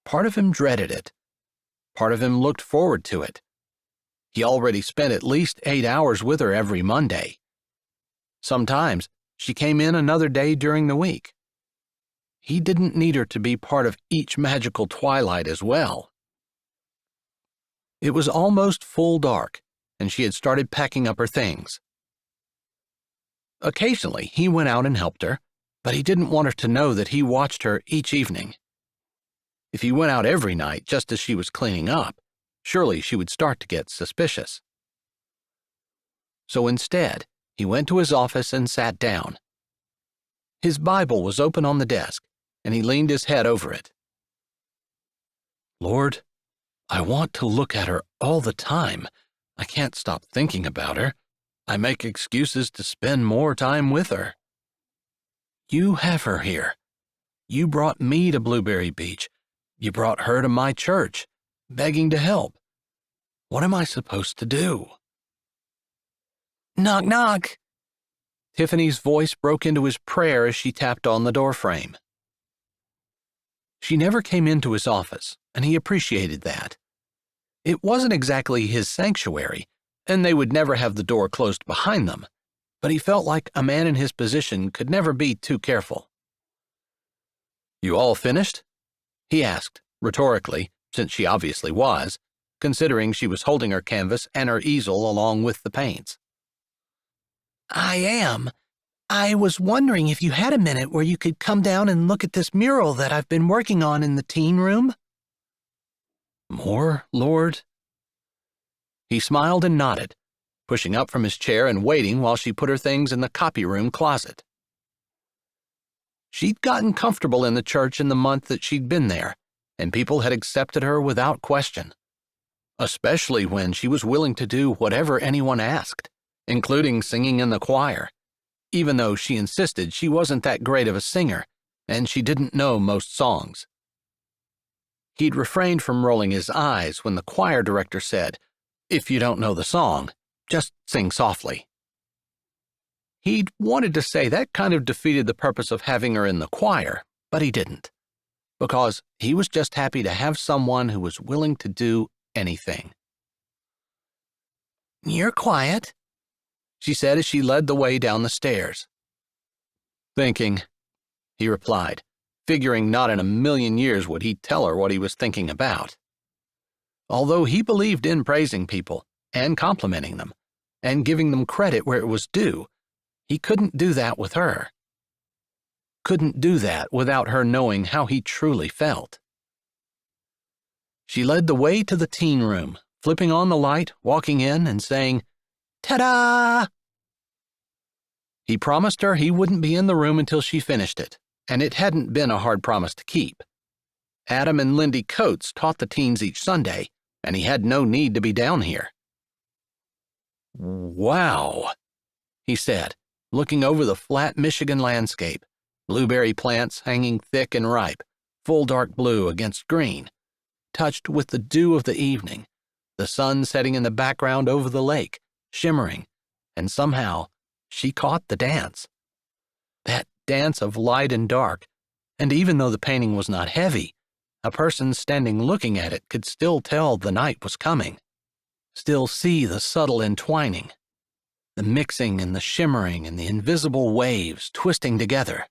Part of him dreaded it. Part of him looked forward to it. He already spent at least 8 hours with her every Monday. Sometimes she came in another day during the week. He didn't need her to be part of each magical twilight as well. It was almost full dark, and she had started packing up her things. Occasionally, he went out and helped her, but he didn't want her to know that he watched her each evening. If he went out every night just as she was cleaning up, surely she would start to get suspicious. So instead, he went to his office and sat down. His Bible was open on the desk, and he leaned his head over it. Lord, I want to look at her all the time. I can't stop thinking about her. I make excuses to spend more time with her. You have her here. You brought me to Blueberry Beach. You brought her to my church, begging to help. What am I supposed to do? Knock, knock. Tiffany's voice broke into his prayer as she tapped on the doorframe. She never came into his office, and he appreciated that. It wasn't exactly his sanctuary, and they would never have the door closed behind them, but he felt like a man in his position could never be too careful. You all finished? He asked, rhetorically, since she obviously was, considering she was holding her canvas and her easel along with the paints. I am. I was wondering if you had a minute where you could come down and look at this mural that I've been working on in the teen room. More, Lord? He smiled and nodded, pushing up from his chair and waiting while she put her things in the copy room closet. She'd gotten comfortable in the church in the month that she'd been there, and people had accepted her without question, especially when she was willing to do whatever anyone asked, including singing in the choir, even though she insisted she wasn't that great of a singer and she didn't know most songs. He'd refrained from rolling his eyes when the choir director said, "If you don't know the song, just sing softly." He'd wanted to say that kind of defeated the purpose of having her in the choir, but he didn't, because he was just happy to have someone who was willing to do anything. You're quiet, she said as she led the way down the stairs. Thinking, he replied, figuring not in a million years would he tell her what he was thinking about. Although he believed in praising people and complimenting them and giving them credit where it was due, he couldn't do that with her. couldn't do that without her knowing how he truly felt. She led the way to the teen room, flipping on the light, walking in, and saying, "Ta-da!" He promised her he wouldn't be in the room until she finished it, and it hadn't been a hard promise to keep. Adam and Lindy Coates taught the teens each Sunday, and he had no need to be down here. "Wow," he said, looking over the flat Michigan landscape, blueberry plants hanging thick and ripe, full dark blue against green, touched with the dew of the evening, the sun setting in the background over the lake, shimmering, and somehow she caught the dance. That dance of light and dark, and even though the painting was not heavy, a person standing looking at it could still tell the night was coming, still see the subtle entwining, the mixing and the shimmering and the invisible waves twisting together.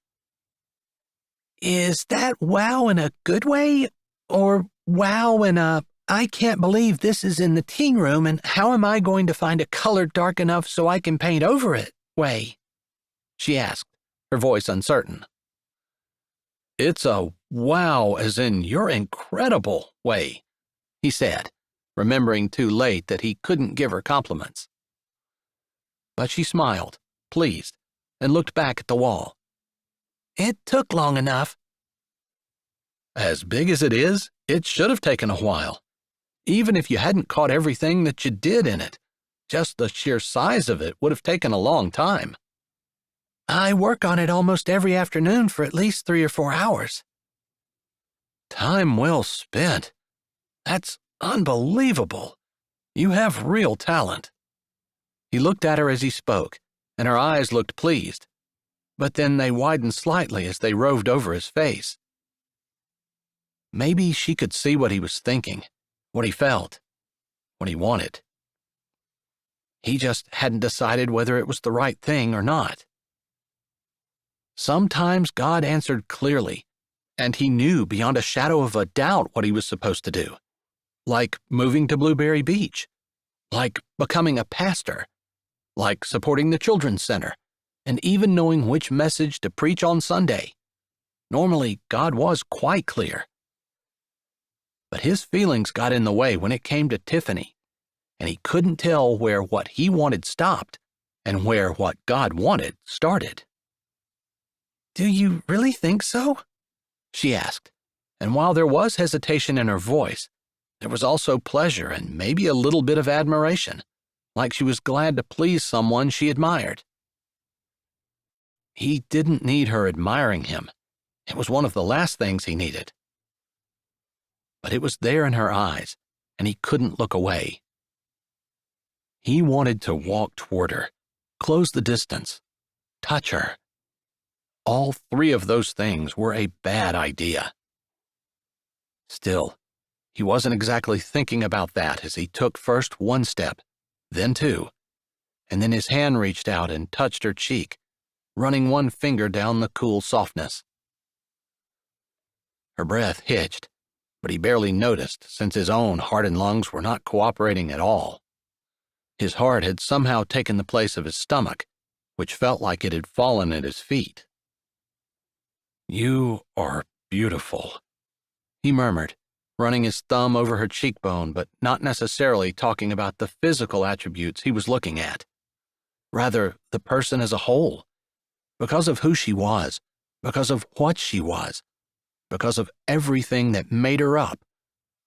Is that wow in a good way, or wow in a I can't believe this is in the teen room and how am I going to find a color dark enough so I can paint over it way? She asked, her voice uncertain. "It's a wow as in you're incredible way," he said, remembering too late that he couldn't give her compliments. But she smiled, pleased, and looked back at the wall. It took long enough. "As big as it is, it should have taken a while. Even if you hadn't caught everything that you did in it, just the sheer size of it would have taken a long time." I work on it almost every afternoon for at least 3 or 4 hours. "Time well spent. That's unbelievable. You have real talent." He looked at her as he spoke, and her eyes looked pleased, but then they widened slightly as they roved over his face. Maybe she could see what he was thinking, what he felt, what he wanted. He just hadn't decided whether it was the right thing or not. Sometimes God answered clearly, and he knew beyond a shadow of a doubt what he was supposed to do, like moving to Blueberry Beach, like becoming a pastor, like supporting the Children's Center, and even knowing which message to preach on Sunday. Normally, God was quite clear. But his feelings got in the way when it came to Tiffany, and he couldn't tell where what he wanted stopped and where what God wanted started. Do you really think so? She asked, and while there was hesitation in her voice, there was also pleasure and maybe a little bit of admiration, like she was glad to please someone she admired. He didn't need her admiring him. It was one of the last things he needed. But it was there in her eyes, and he couldn't look away. He wanted to walk toward her, close the distance, touch her. All 3 of those things were a bad idea. Still, he wasn't exactly thinking about that as he took first 1 step, then 2, and then his hand reached out and touched her cheek, running 1 finger down the cool softness. Her breath hitched, but he barely noticed since his own heart and lungs were not cooperating at all. His heart had somehow taken the place of his stomach, which felt like it had fallen at his feet. "You are beautiful," he murmured, running his thumb over her cheekbone but not necessarily talking about the physical attributes he was looking at. Rather, the person as a whole, because of who she was, because of what she was, because of everything that made her up,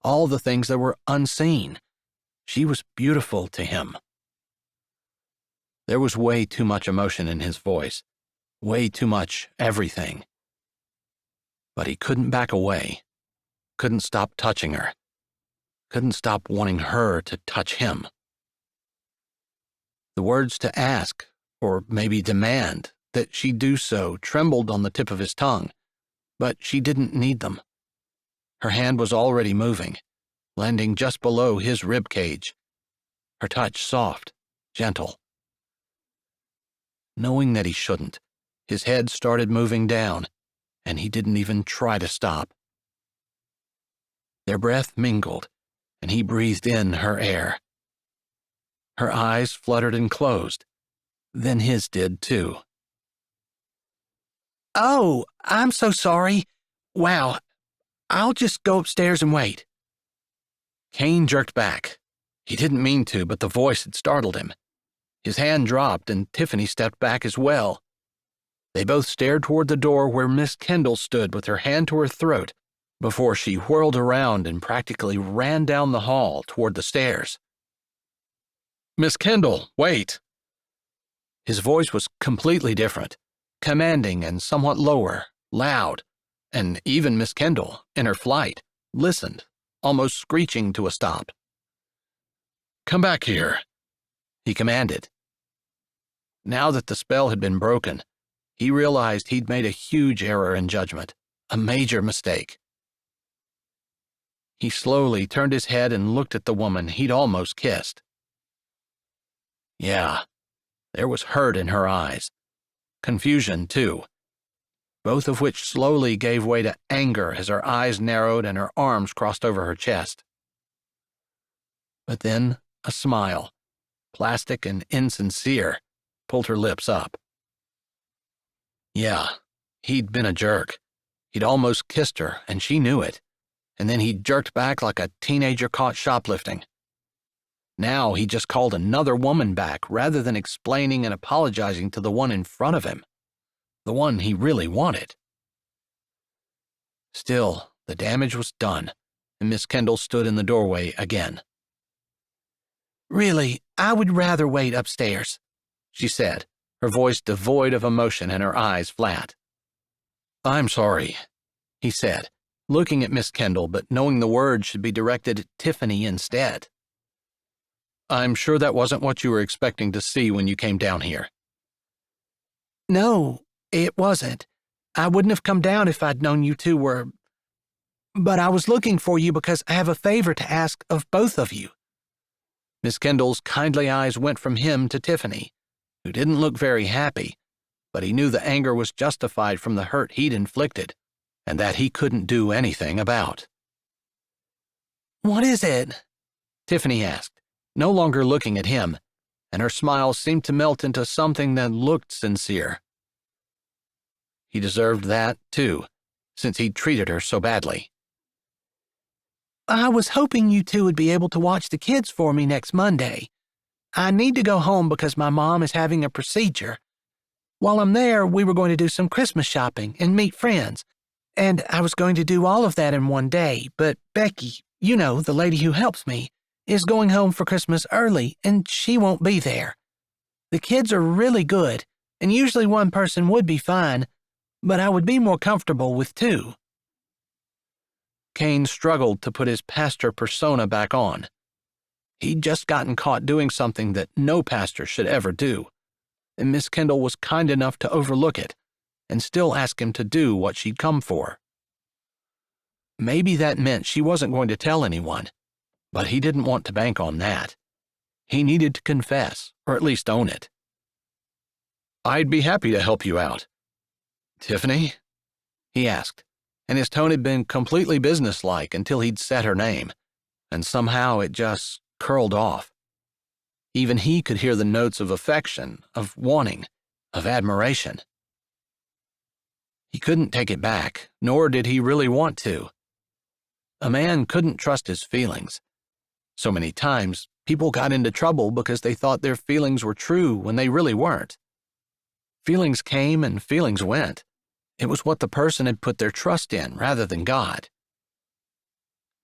all the things that were unseen. She was beautiful to him. There was way too much emotion in his voice, way too much everything. But he couldn't back away, couldn't stop touching her, couldn't stop wanting her to touch him. The words to ask, or maybe demand, that she do so trembled on the tip of his tongue, but she didn't need them. Her hand was already moving, landing just below his rib cage, her touch soft, gentle. Knowing that he shouldn't, his head started moving down, and he didn't even try to stop. Their breath mingled, and he breathed in her air. Her eyes fluttered and closed, then his did too. Oh, I'm so sorry. Wow, I'll just go upstairs and wait. Kane jerked back. He didn't mean to, but the voice had startled him. His hand dropped, and Tiffany stepped back as well. They both stared toward the door where Miss Kendall stood with her hand to her throat before she whirled around and practically ran down the hall toward the stairs. "Miss Kendall, wait!" His voice was completely different, commanding and somewhat lower, loud, and even Miss Kendall, in her flight, listened, almost screeching to a stop. "Come back here," he commanded. Now that the spell had been broken, he realized he'd made a huge error in judgment, a major mistake. He slowly turned his head and looked at the woman he'd almost kissed. Yeah, there was hurt in her eyes. Confusion, too, both of which slowly gave way to anger as her eyes narrowed and her arms crossed over her chest. But then a smile, plastic and insincere, pulled her lips up. Yeah, he'd been a jerk. He'd almost kissed her, and she knew it, and then he jerked back like a teenager caught shoplifting. Now he just called another woman back rather than explaining and apologizing to the one in front of him, the one he really wanted. Still, the damage was done, and Miss Kendall stood in the doorway again. Really, I would rather wait upstairs, she said, her voice devoid of emotion and her eyes flat. "I'm sorry," he said, looking at Miss Kendall but knowing the words should be directed at Tiffany instead. "I'm sure that wasn't what you were expecting to see when you came down here." No, it wasn't. I wouldn't have come down if I'd known you two were... But I was looking for you because I have a favor to ask of both of you. Miss Kendall's kindly eyes went from him to Tiffany, who didn't look very happy, but he knew the anger was justified from the hurt he'd inflicted, and that he couldn't do anything about. What is it? Tiffany asked, no longer looking at him, and her smile seemed to melt into something that looked sincere. He deserved that, too, since he'd treated her so badly. I was hoping you two would be able to watch the kids for me next Monday. I need to go home because my mom is having a procedure. While I'm there, we were going to do some Christmas shopping and meet friends, and I was going to do all of that in one day, but Becky, you know, the lady who helps me, is going home for Christmas early, and she won't be there. The kids are really good, and usually one person would be fine, but I would be more comfortable with two. Kane struggled to put his pastor persona back on. He'd just gotten caught doing something that no pastor should ever do, and Miss Kendall was kind enough to overlook it and still ask him to do what she'd come for. Maybe that meant she wasn't going to tell anyone, but he didn't want to bank on that. He needed to confess, or at least own it. "I'd be happy to help you out." "Tiffany?" he asked, and his tone had been completely businesslike until he'd said her name, and somehow it just curled off. Even he could hear the notes of affection, of wanting, of admiration. He couldn't take it back, nor did he really want to. A man couldn't trust his feelings. So many times, people got into trouble because they thought their feelings were true when they really weren't. Feelings came and feelings went. It was what the person had put their trust in rather than God.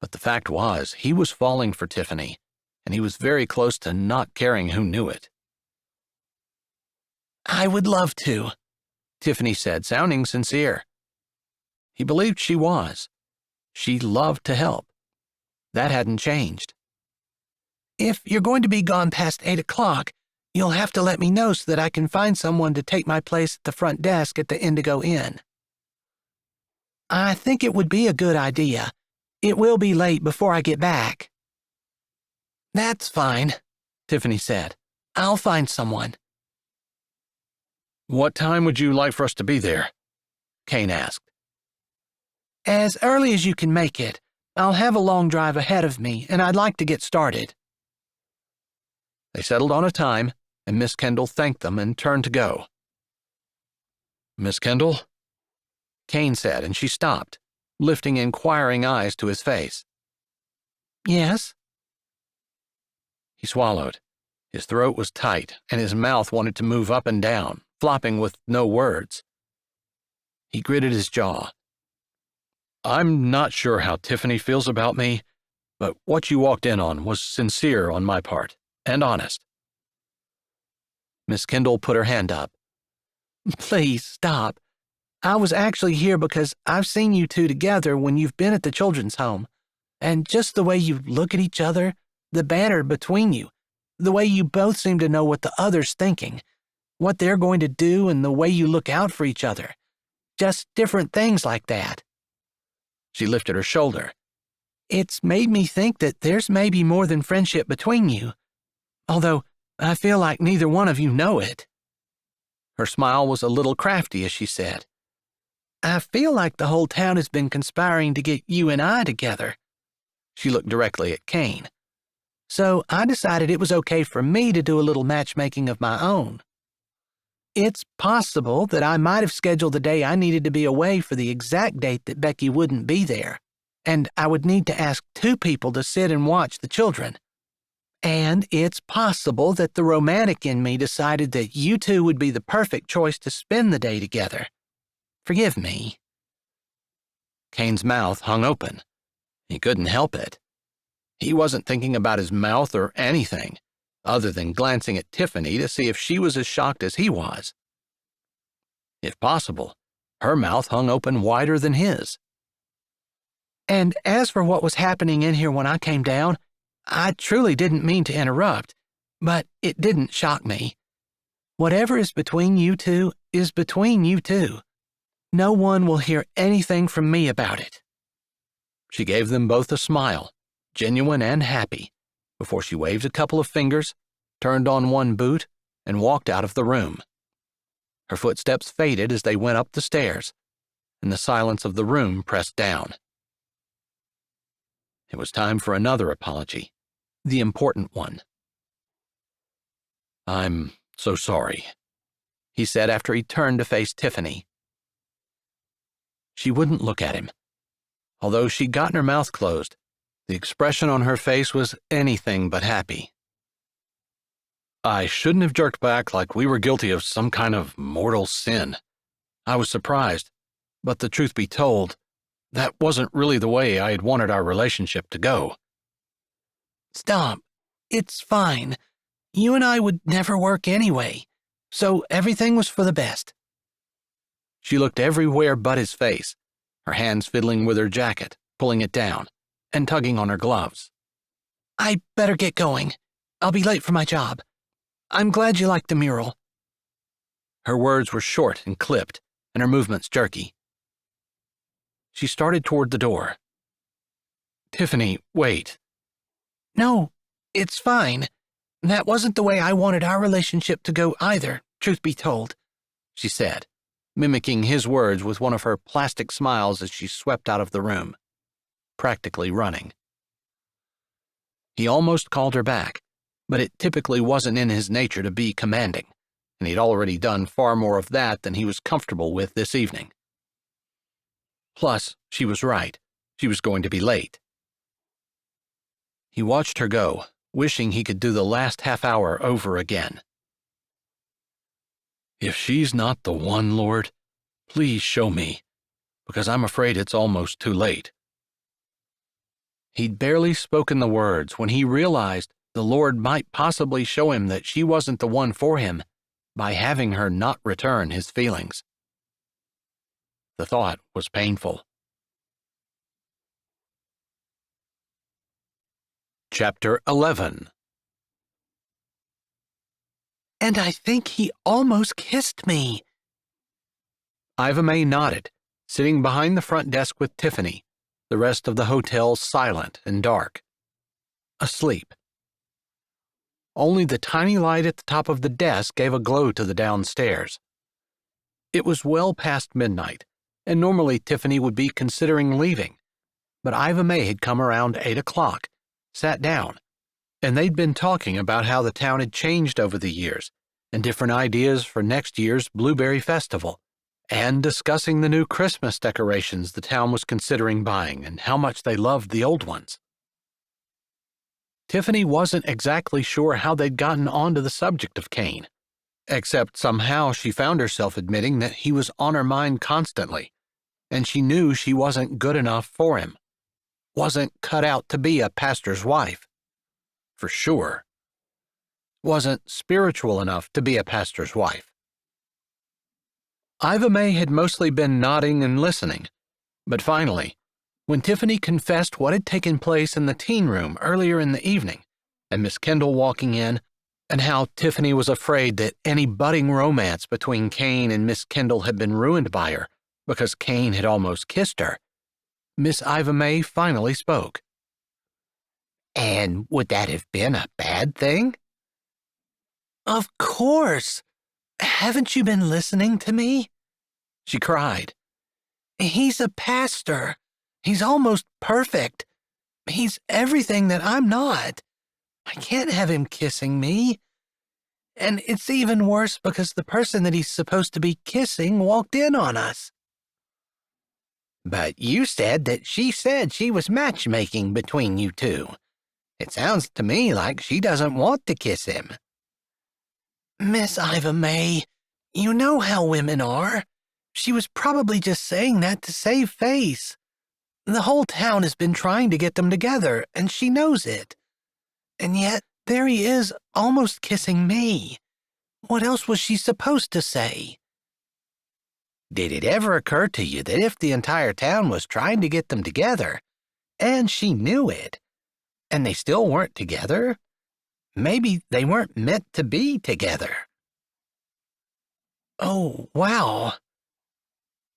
But the fact was, he was falling for Tiffany, and he was very close to not caring who knew it. I would love to, Tiffany said, sounding sincere. He believed she was. She loved to help. That hadn't changed. If you're going to be gone past 8 o'clock, you'll have to let me know so that I can find someone to take my place at the front desk at the Indigo Inn. I think it would be a good idea. It will be late before I get back. That's fine, Tiffany said. I'll find someone. What time would you like for us to be there? Kane asked. As early as you can make it. I'll have a long drive ahead of me, and I'd like to get started. They settled on a time, and Miss Kendall thanked them and turned to go. Miss Kendall? Kane said, and she stopped, lifting inquiring eyes to his face. Yes? He swallowed. His throat was tight, and his mouth wanted to move up and down, flopping with no words. He gritted his jaw. I'm not sure how Tiffany feels about me, but what you walked in on was sincere on my part, and honest. Miss Kendall put her hand up. Please, stop. I was actually here because I've seen you two together when you've been at the children's home, and just the way you look at each other, the banter between you, the way you both seem to know what the other's thinking, what they're going to do, and the way you look out for each other. Just different things like that. She lifted her shoulder. It's made me think that there's maybe more than friendship between you, although I feel like neither one of you know it. Her smile was a little crafty as she said, I feel like the whole town has been conspiring to get you and I together. She looked directly at Kane. So I decided it was okay for me to do a little matchmaking of my own. It's possible that I might have scheduled the day I needed to be away for the exact date that Becky wouldn't be there, and I would need to ask 2 people to sit and watch the children. And it's possible that the romantic in me decided that you two would be the perfect choice to spend the day together. Forgive me. Kane's mouth hung open. He couldn't help it. He wasn't thinking about his mouth or anything, other than glancing at Tiffany to see if she was as shocked as he was. If possible, her mouth hung open wider than his. And as for what was happening in here when I came down, I truly didn't mean to interrupt, but it didn't shock me. Whatever is between you two is between you two. No one will hear anything from me about it. She gave them both a smile, genuine and happy, before she waved a couple of fingers, turned on one boot, and walked out of the room. Her footsteps faded as they went up the stairs, and the silence of the room pressed down. It was time for another apology, the important one. I'm so sorry, he said after he turned to face Tiffany. She wouldn't look at him. Although she'd gotten her mouth closed, the expression on her face was anything but happy. I shouldn't have jerked back like we were guilty of some kind of mortal sin. I was surprised, but the truth be told, that wasn't really the way I had wanted our relationship to go. Stop. It's fine. You and I would never work anyway, so everything was for the best. She looked everywhere but his face, her hands fiddling with her jacket, pulling it down, and tugging on her gloves. I better get going. I'll be late for my job. I'm glad you liked the mural. Her words were short and clipped, and her movements jerky. She started toward the door. Tiffany, wait. No, it's fine. That wasn't the way I wanted our relationship to go either, truth be told, she said, mimicking his words with one of her plastic smiles as she swept out of the room, practically running. He almost called her back, but it typically wasn't in his nature to be commanding, and he'd already done far more of that than he was comfortable with this evening. Plus, she was right. She was going to be late. He watched her go, wishing he could do the last half hour over again. If she's not the one, Lord, please show me, because I'm afraid it's almost too late. He'd barely spoken the words when he realized the Lord might possibly show him that she wasn't the one for him by having her not return his feelings. The thought was painful. Chapter 11. And I think he almost kissed me. Iva May nodded, sitting behind the front desk with Tiffany, the rest of the hotel silent and dark. Asleep. Only the tiny light at the top of the desk gave a glow to the downstairs. It was well past midnight, and normally Tiffany would be considering leaving, but Iva May had come around 8 o'clock, sat down, and they'd been talking about how the town had changed over the years and different ideas for next year's Blueberry Festival, and discussing the new Christmas decorations the town was considering buying and how much they loved the old ones. Tiffany wasn't exactly sure how they'd gotten onto the subject of Kane, except somehow she found herself admitting that he was on her mind constantly, and she knew she wasn't good enough for him, wasn't cut out to be a pastor's wife, for sure, wasn't spiritual enough to be a pastor's wife. Iva May had mostly been nodding and listening, but finally, when Tiffany confessed what had taken place in the teen room earlier in the evening, and Miss Kendall walking in, and how Tiffany was afraid that any budding romance between Kane and Miss Kendall had been ruined by her because Kane had almost kissed her, Miss Iva May finally spoke. And would that have been a bad thing? Of course. Haven't you been listening to me? She cried. He's a pastor. He's almost perfect. He's everything that I'm not. I can't have him kissing me. And it's even worse because the person that he's supposed to be kissing walked in on us. But you said that she said she was matchmaking between you two. It sounds to me like she doesn't want to kiss him. Miss Iva May, you know how women are. She was probably just saying that to save face. The whole town has been trying to get them together, and she knows it. And yet, there he is, almost kissing me. What else was she supposed to say? Did it ever occur to you that if the entire town was trying to get them together, and she knew it, and they still weren't together, maybe they weren't meant to be together? Oh, wow.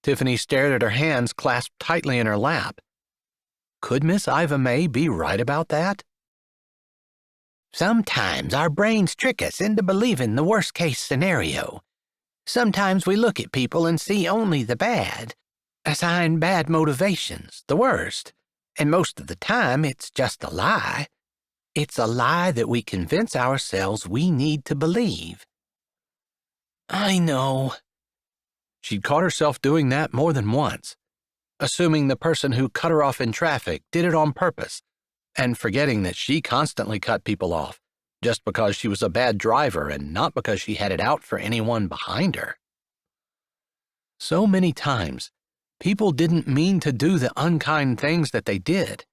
Tiffany stared at her hands clasped tightly in her lap. Could Miss Iva May be right about that? Sometimes our brains trick us into believing the worst-case scenario. Sometimes we look at people and see only the bad, assign bad motivations, the worst, and most of the time it's just a lie. It's a lie that we convince ourselves we need to believe. I know. She'd caught herself doing that more than once, assuming the person who cut her off in traffic did it on purpose, and forgetting that she constantly cut people off, just because she was a bad driver and not because she had it out for anyone behind her. So many times, people didn't mean to do the unkind things that they did,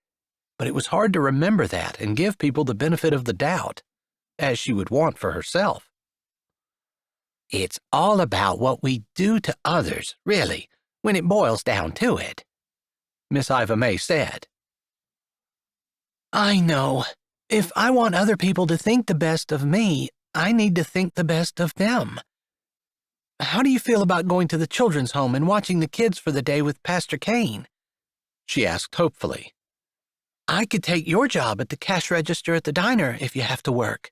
but it was hard to remember that and give people the benefit of the doubt, as she would want for herself. It's all about what we do to others, really, when it boils down to it, Miss Iva May said. I know. If I want other people to think the best of me, I need to think the best of them. How do you feel about going to the children's home and watching the kids for the day with Pastor Kane? She asked hopefully. I could take your job at the cash register at the diner if you have to work.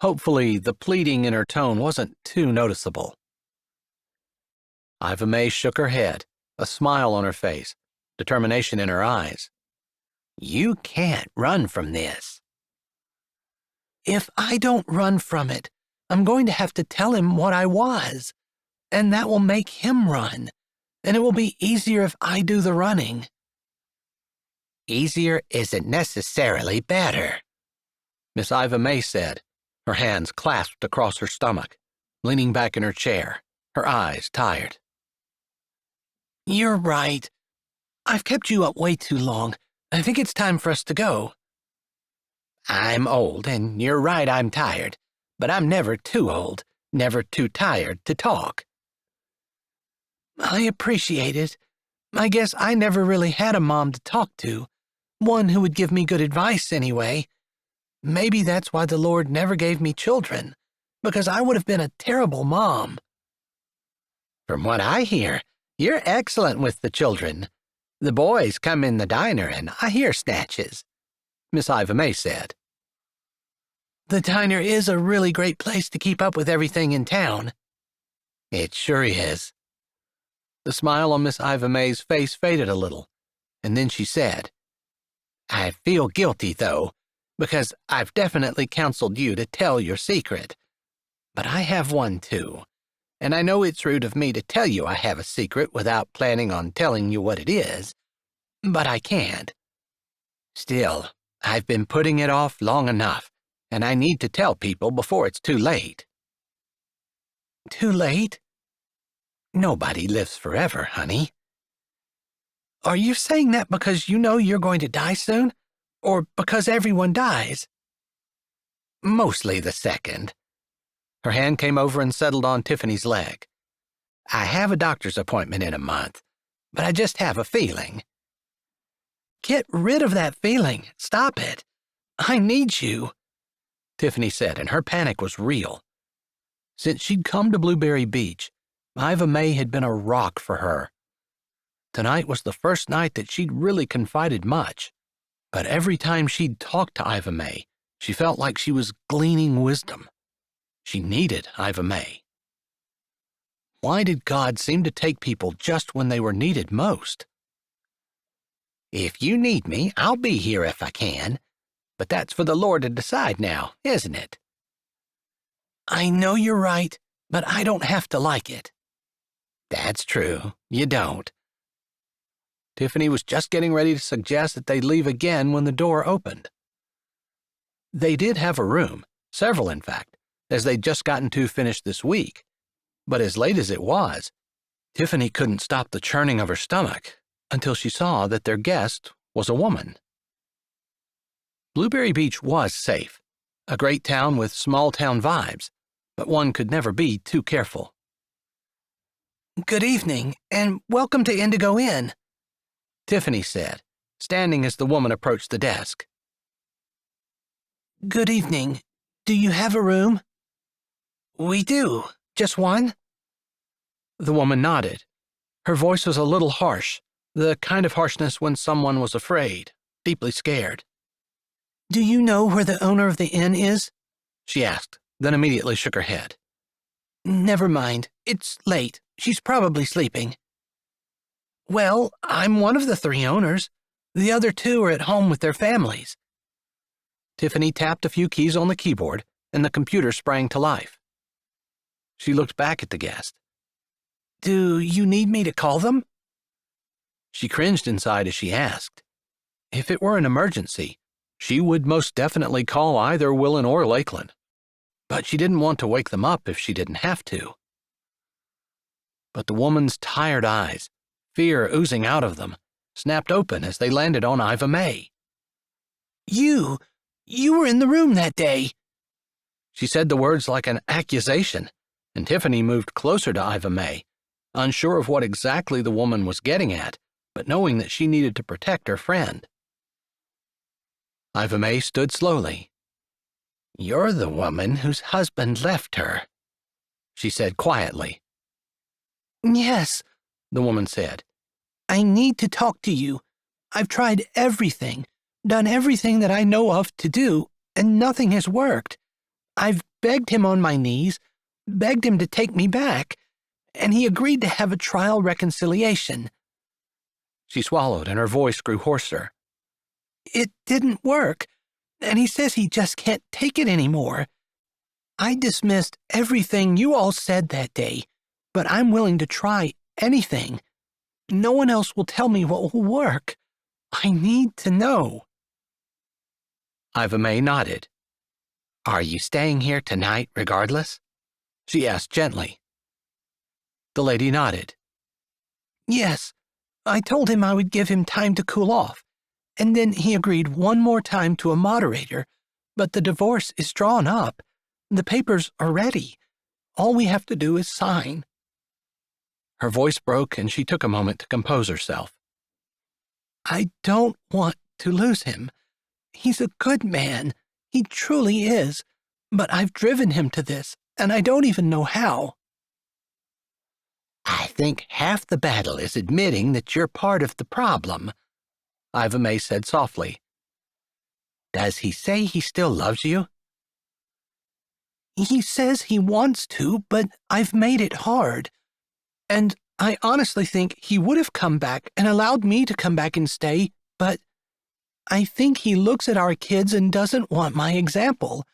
Hopefully, the pleading in her tone wasn't too noticeable. Iva May shook her head, a smile on her face, determination in her eyes. You can't run from this. If I don't run from it, I'm going to have to tell him what I was, and that will make him run, and it will be easier if I do the running. Easier isn't necessarily better, Miss Iva May said, her hands clasped across her stomach, leaning back in her chair, her eyes tired. You're right. I've kept you up way too long. I think it's time for us to go. I'm old, and you're right, I'm tired, but I'm never too old, never too tired to talk. I appreciate it. I guess I never really had a mom to talk to, one who would give me good advice anyway. Maybe that's why the Lord never gave me children, because I would have been a terrible mom. From what I hear, you're excellent with the children. The boys come in the diner and I hear snatches, Miss Iva May said. The diner is a really great place to keep up with everything in town. It sure is. The smile on Miss Iva May's face faded a little, and then she said, I feel guilty, though, because I've definitely counseled you to tell your secret. But I have one, too, And I know it's rude of me to tell you I have a secret without planning on telling you what it is, but I can't. Still, I've been putting it off long enough, and I need to tell people before it's too late. Too late? Nobody lives forever, honey. Are you saying that because you know you're going to die soon? Or because everyone dies? Mostly the second. Her hand came over and settled on Tiffany's leg. I have a doctor's appointment in a month, but I just have a feeling. Get rid of that feeling. Stop it. I need you, Tiffany said, and her panic was real. Since she'd come to Blueberry Beach, Iva May had been a rock for her. Tonight was the first night that she'd really confided much, but every time she'd talked to Iva May, she felt like she was gleaning wisdom. She needed Iva May. Why did God seem to take people just when they were needed most? If you need me, I'll be here if I can, but that's for the Lord to decide now, isn't it? I know you're right, but I don't have to like it. That's true, you don't. Tiffany was just getting ready to suggest that they leave again when the door opened. They did have a room, several in fact, as they'd just gotten to finished this week. But as late as it was, Tiffany couldn't stop the churning of her stomach until she saw that their guest was a woman. Blueberry Beach was safe, a great town with small-town vibes, but one could never be too careful. Good evening, and welcome to Indigo Inn, Tiffany said, standing as the woman approached the desk. Good evening. Do you have a room? We do. Just one? The woman nodded. Her voice was a little harsh, the kind of harshness when someone was afraid, deeply scared. Do you know where the owner of the inn is? She asked, then immediately shook her head. Never mind. It's late. She's probably sleeping. Well, I'm one of the 3 owners. The other 2 are at home with their families. Tiffany tapped a few keys on the keyboard, and the computer sprang to life. She looked back at the guest. Do you need me to call them? She cringed inside as she asked. If it were an emergency, she would most definitely call either Willen or Lakeland. But she didn't want to wake them up if she didn't have to. But the woman's tired eyes, fear oozing out of them, snapped open as they landed on Iva May. You were in the room that day. She said the words like an accusation, and Tiffany moved closer to Iva May, unsure of what exactly the woman was getting at, but knowing that she needed to protect her friend. Iva May stood slowly. You're the woman whose husband left her, she said quietly. Yes, the woman said. I need to talk to you. I've tried everything, done everything that I know of to do, and nothing has worked. I've begged him on my knees, begged him to take me back, and he agreed to have a trial reconciliation. She swallowed, and her voice grew hoarser. It didn't work, and he says he just can't take it anymore. I dismissed everything you all said that day, but I'm willing to try anything. No one else will tell me what will work. I need to know. Iva May nodded. Are you staying here tonight regardless? She asked gently. The lady nodded. Yes, I told him I would give him time to cool off, and then he agreed one more time to a moderator, but the divorce is drawn up. The papers are ready. All we have to do is sign. Her voice broke, and she took a moment to compose herself. I don't want to lose him. He's a good man. He truly is. But I've driven him to this, and I don't even know how. I think half the battle is admitting that you're part of the problem, Iva May said softly. Does he say he still loves you? He says he wants to, but I've made it hard. And I honestly think he would have come back and allowed me to come back and stay, but I think he looks at our kids and doesn't want my example.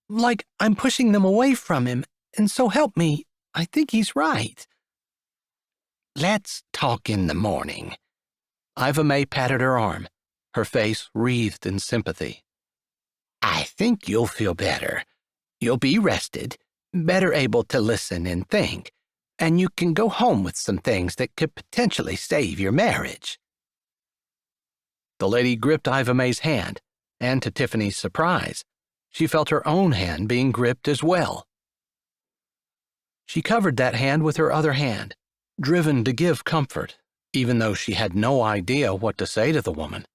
Like I'm pushing them away from him, and so help me, I think he's right. Let's talk in the morning. Iva May patted her arm, her face wreathed in sympathy. I think you'll feel better. You'll be rested, better able to listen and think, and you can go home with some things that could potentially save your marriage. The lady gripped Iva May's hand, and to Tiffany's surprise, she felt her own hand being gripped as well. She covered that hand with her other hand, driven to give comfort, even though she had no idea what to say to the woman.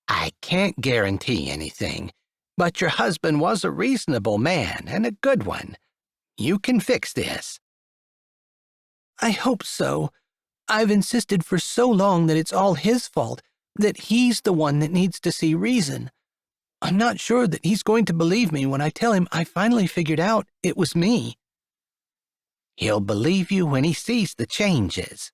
I can't guarantee anything, but your husband was a reasonable man and a good one. You can fix this. I hope so. I've insisted for so long that it's all his fault, that he's the one that needs to see reason. I'm not sure that he's going to believe me when I tell him I finally figured out it was me. He'll believe you when he sees the changes.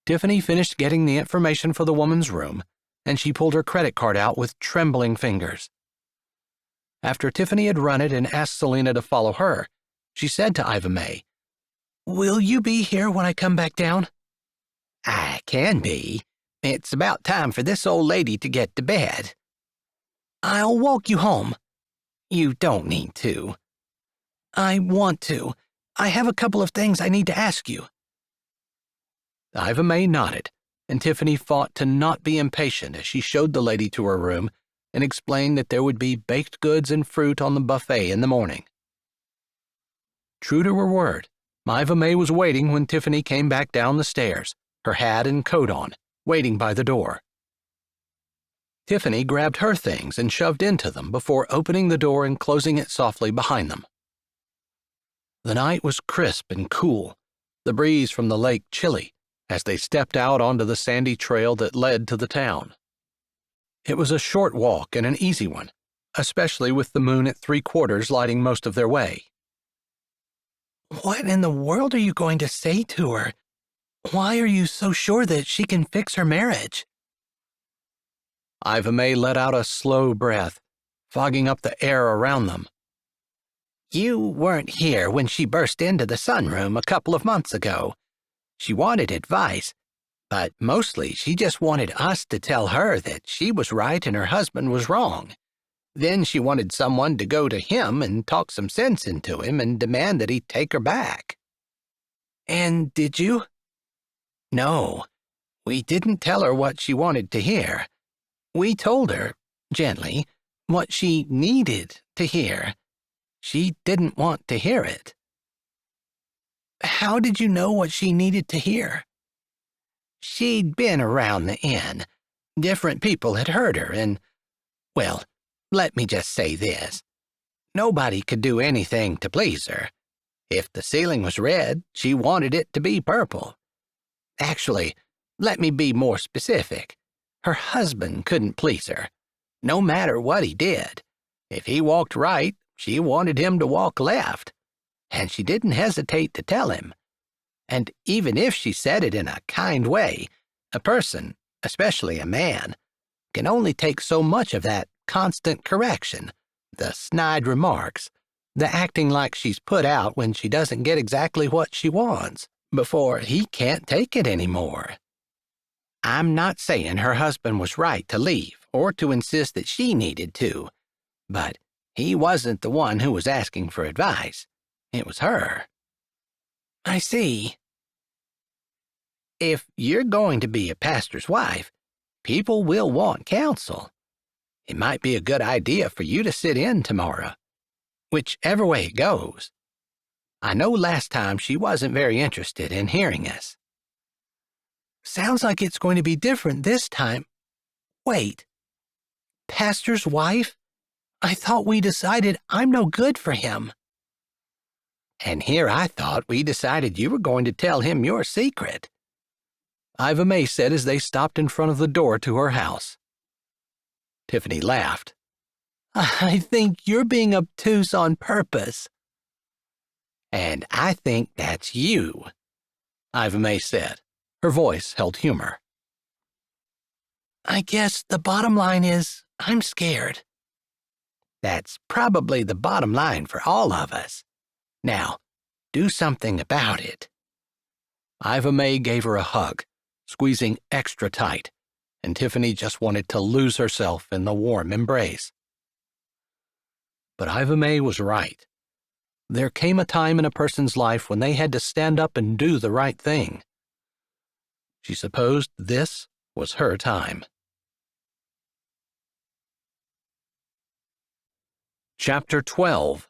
Tiffany finished getting the information for the woman's room, and she pulled her credit card out with trembling fingers. After Tiffany had run it and asked Selena to follow her, she said to Iva May, "Will you be here when I come back down?" I can be. It's about time for this old lady to get to bed. I'll walk you home. You don't need to. I want to. I have a couple of things I need to ask you. Iva May nodded, and Tiffany fought to not be impatient as she showed the lady to her room and explained that there would be baked goods and fruit on the buffet in the morning. True to her word, Iva May was waiting when Tiffany came back down the stairs, her hat and coat on, waiting by the door. Tiffany grabbed her things and shoved into them before opening the door and closing it softly behind them. The night was crisp and cool, the breeze from the lake chilly, as they stepped out onto the sandy trail that led to the town. It was a short walk and an easy one, especially with the moon at 3/4 lighting most of their way. What in the world are you going to say to her? Why are you so sure that she can fix her marriage? Iva May let out a slow breath, fogging up the air around them. You weren't here when she burst into the sunroom a couple of months ago. She wanted advice, but mostly she just wanted us to tell her that she was right and her husband was wrong. Then she wanted someone to go to him and talk some sense into him and demand that he take her back. And did you? No, we didn't tell her what she wanted to hear. We told her, gently, what she needed to hear. She didn't want to hear it. How did you know what she needed to hear? She'd been around the inn. Different people had heard her, and, well, let me just say this. Nobody could do anything to please her. If the ceiling was red, she wanted it to be purple. Actually, let me be more specific. Her husband couldn't please her, no matter what he did. If he walked right, she wanted him to walk left, and she didn't hesitate to tell him. And even if she said it in a kind way, a person, especially a man, can only take so much of that constant correction, the snide remarks, the acting like she's put out when she doesn't get exactly what she wants, before he can't take it anymore. I'm not saying her husband was right to leave or to insist that she needed to, but he wasn't the one who was asking for advice. It was her. I see. If you're going to be a pastor's wife, people will want counsel. It might be a good idea for you to sit in tomorrow, whichever way it goes. I know last time she wasn't very interested in hearing us. Sounds like it's going to be different this time. Wait. Pastor's wife? I thought we decided I'm no good for him. And here I thought we decided you were going to tell him your secret. Iva May said as they stopped in front of the door to her house. Tiffany laughed. I think you're being obtuse on purpose. And I think that's you, Iva May said. Her voice held humor. I guess the bottom line is I'm scared. That's probably the bottom line for all of us. Now, do something about it." Iva May gave her a hug, squeezing extra tight, and Tiffany just wanted to lose herself in the warm embrace. But Iva May was right. There came a time in a person's life when they had to stand up and do the right thing. She supposed this was her time. Chapter 12.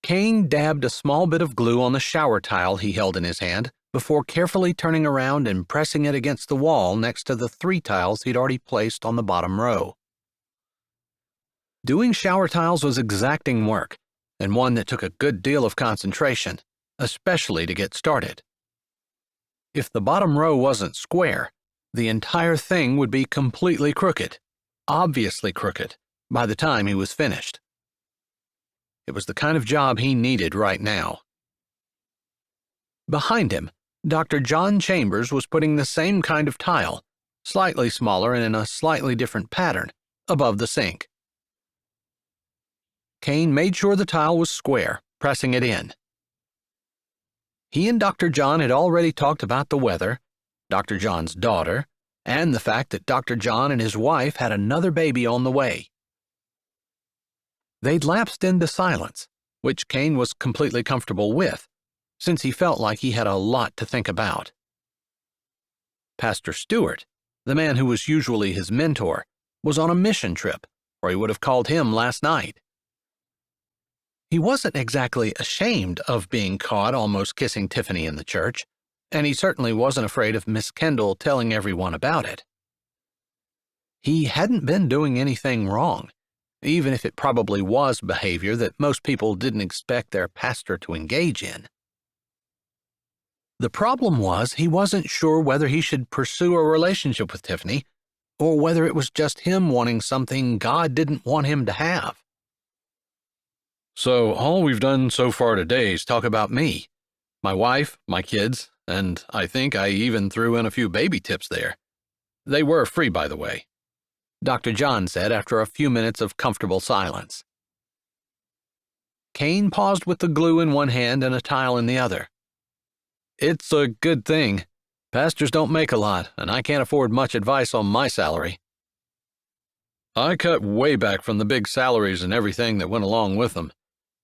Kane dabbed a small bit of glue on the shower towel he held in his hand before carefully turning around and pressing it against the wall next to the 3 tiles he'd already placed on the bottom row. Doing shower tiles was exacting work, and one that took a good deal of concentration, especially to get started. If the bottom row wasn't square, the entire thing would be completely crooked, obviously crooked, by the time he was finished. It was the kind of job he needed right now. Behind him, Dr. John Chambers was putting the same kind of tile, slightly smaller and in a slightly different pattern, above the sink. Kane made sure the tile was square, pressing it in. He and Dr. John had already talked about the weather, Dr. John's daughter, and the fact that Dr. John and his wife had another baby on the way. They'd lapsed into silence, which Kane was completely comfortable with, since he felt like he had a lot to think about. Pastor Stewart, the man who was usually his mentor, was on a mission trip, or he would have called him last night. He wasn't exactly ashamed of being caught almost kissing Tiffany in the church, and he certainly wasn't afraid of Miss Kendall telling everyone about it. He hadn't been doing anything wrong, even if it probably was behavior that most people didn't expect their pastor to engage in. The problem was he wasn't sure whether he should pursue a relationship with Tiffany, or whether it was just him wanting something God didn't want him to have. "So all we've done so far today is talk about me, my wife, my kids, and I think I even threw in a few baby tips there. They were free, by the way," Dr. John said after a few minutes of comfortable silence. Kane paused with the glue in one hand and a tile in the other. "It's a good thing. Pastors don't make a lot, and I can't afford much advice on my salary. I cut way back from the big salaries and everything that went along with them.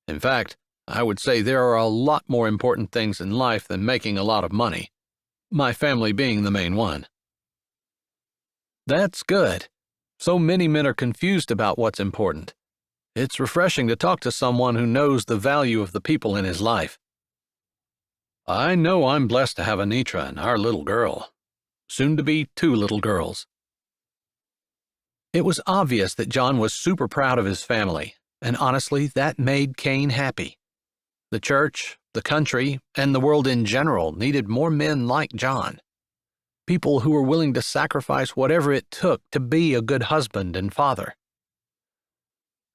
In fact, I would say there are a lot more important things in life than making a lot of money, my family being the main one." "That's good. So many men are confused about what's important. It's refreshing to talk to someone who knows the value of the people in his life." "I know I'm blessed to have Anitra and our little girl, soon to be 2 little girls." It was obvious that John was super proud of his family, and honestly, that made Kane happy. The church, the country, and the world in general needed more men like John. People who were willing to sacrifice whatever it took to be a good husband and father.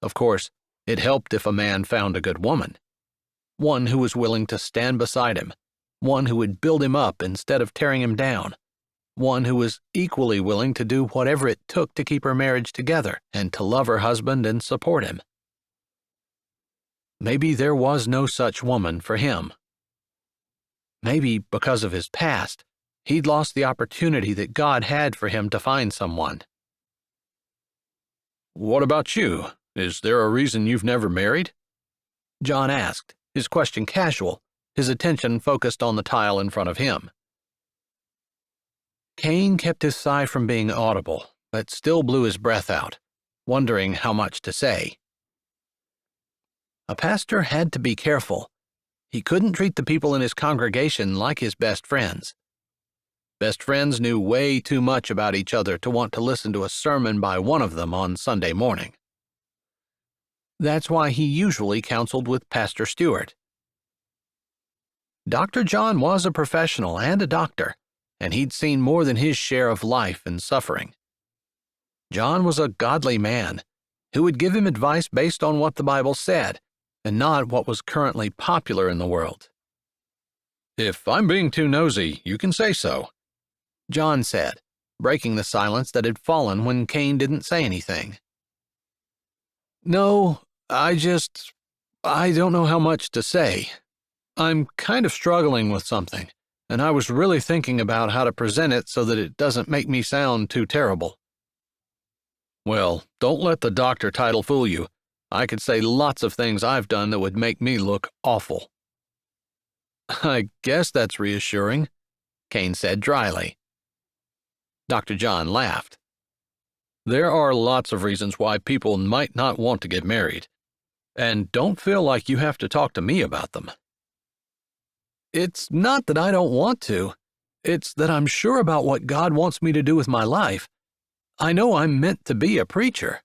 Of course, it helped if a man found a good woman. One who was willing to stand beside him, one who would build him up instead of tearing him down, one who was equally willing to do whatever it took to keep her marriage together and to love her husband and support him. Maybe there was no such woman for him. Maybe because of his past, he'd lost the opportunity that God had for him to find someone. "What about you? Is there a reason you've never married?" John asked, his question casual, his attention focused on the tile in front of him. Kane kept his sigh from being audible, but still blew his breath out, wondering how much to say. A pastor had to be careful. He couldn't treat the people in his congregation like his best friends. Best friends knew way too much about each other to want to listen to a sermon by one of them on Sunday morning. That's why he usually counseled with Pastor Stewart. Dr. John was a professional and a doctor, and he'd seen more than his share of life and suffering. John was a godly man who would give him advice based on what the Bible said, and not what was currently popular in the world. "If I'm being too nosy, you can say so," John said, breaking the silence that had fallen when Kane didn't say anything. "No, I don't know how much to say. I'm kind of struggling with something, and I was really thinking about how to present it so that it doesn't make me sound too terrible. Well, don't let the doctor title fool you. I could say lots of things I've done that would make me look awful. I guess that's reassuring, Kane said dryly. Dr. John laughed. There are lots of reasons why people might not want to get married, and don't feel like you have to talk to me about them. It's not that I don't want to. It's that I'm sure about what God wants me to do with my life. I know I'm meant to be a preacher.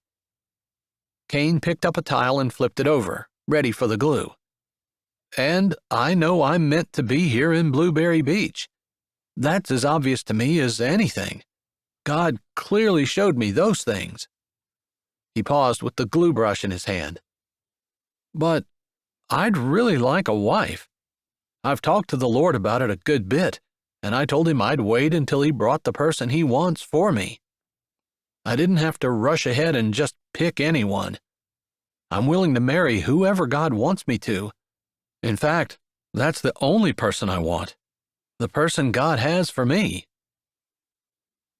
Kane picked up a tile and flipped it over, ready for the glue. And I know I'm meant to be here in Blueberry Beach. That's as obvious to me as anything. God clearly showed me those things. He paused with the glue brush in his hand. But I'd really like a wife. I've talked to the Lord about it a good bit, and I told him I'd wait until he brought the person he wants for me. I didn't have to rush ahead and just pick anyone. I'm willing to marry whoever God wants me to. In fact, that's the only person I want. The person God has for me.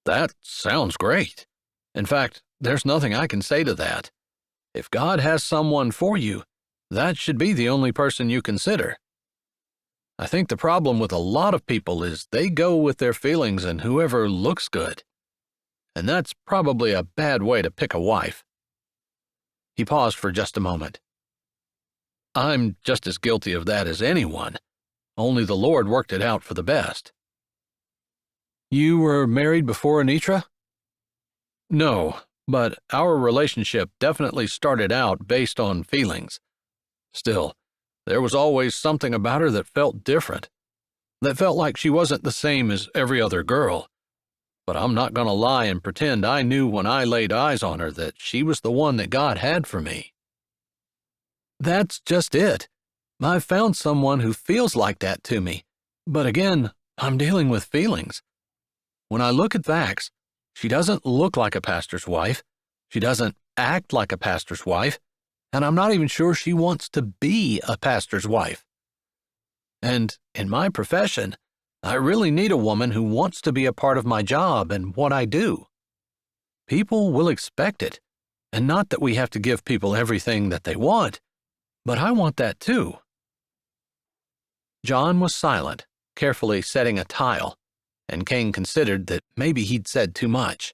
That sounds great. In fact, there's nothing I can say to that. If God has someone for you, that should be the only person you consider. I think the problem with a lot of people is they go with their feelings and whoever looks good. And that's probably a bad way to pick a wife. He paused for just a moment. I'm just as guilty of that as anyone. Only the Lord worked it out for the best. You were married before Anitra? No, but our relationship definitely started out based on feelings. Still, there was always something about her that felt different, that felt like she wasn't the same as every other girl. But I'm not going to lie and pretend I knew when I laid eyes on her that she was the one that God had for me. That's just it. I've found someone who feels like that to me. But again, I'm dealing with feelings. When I look at facts, she doesn't look like a pastor's wife. She doesn't act like a pastor's wife. And I'm not even sure she wants to be a pastor's wife. And in my profession, I really need a woman who wants to be a part of my job and what I do. People will expect it, and not that we have to give people everything that they want, but I want that too. John was silent, carefully setting a tile, and Kane considered that maybe he'd said too much.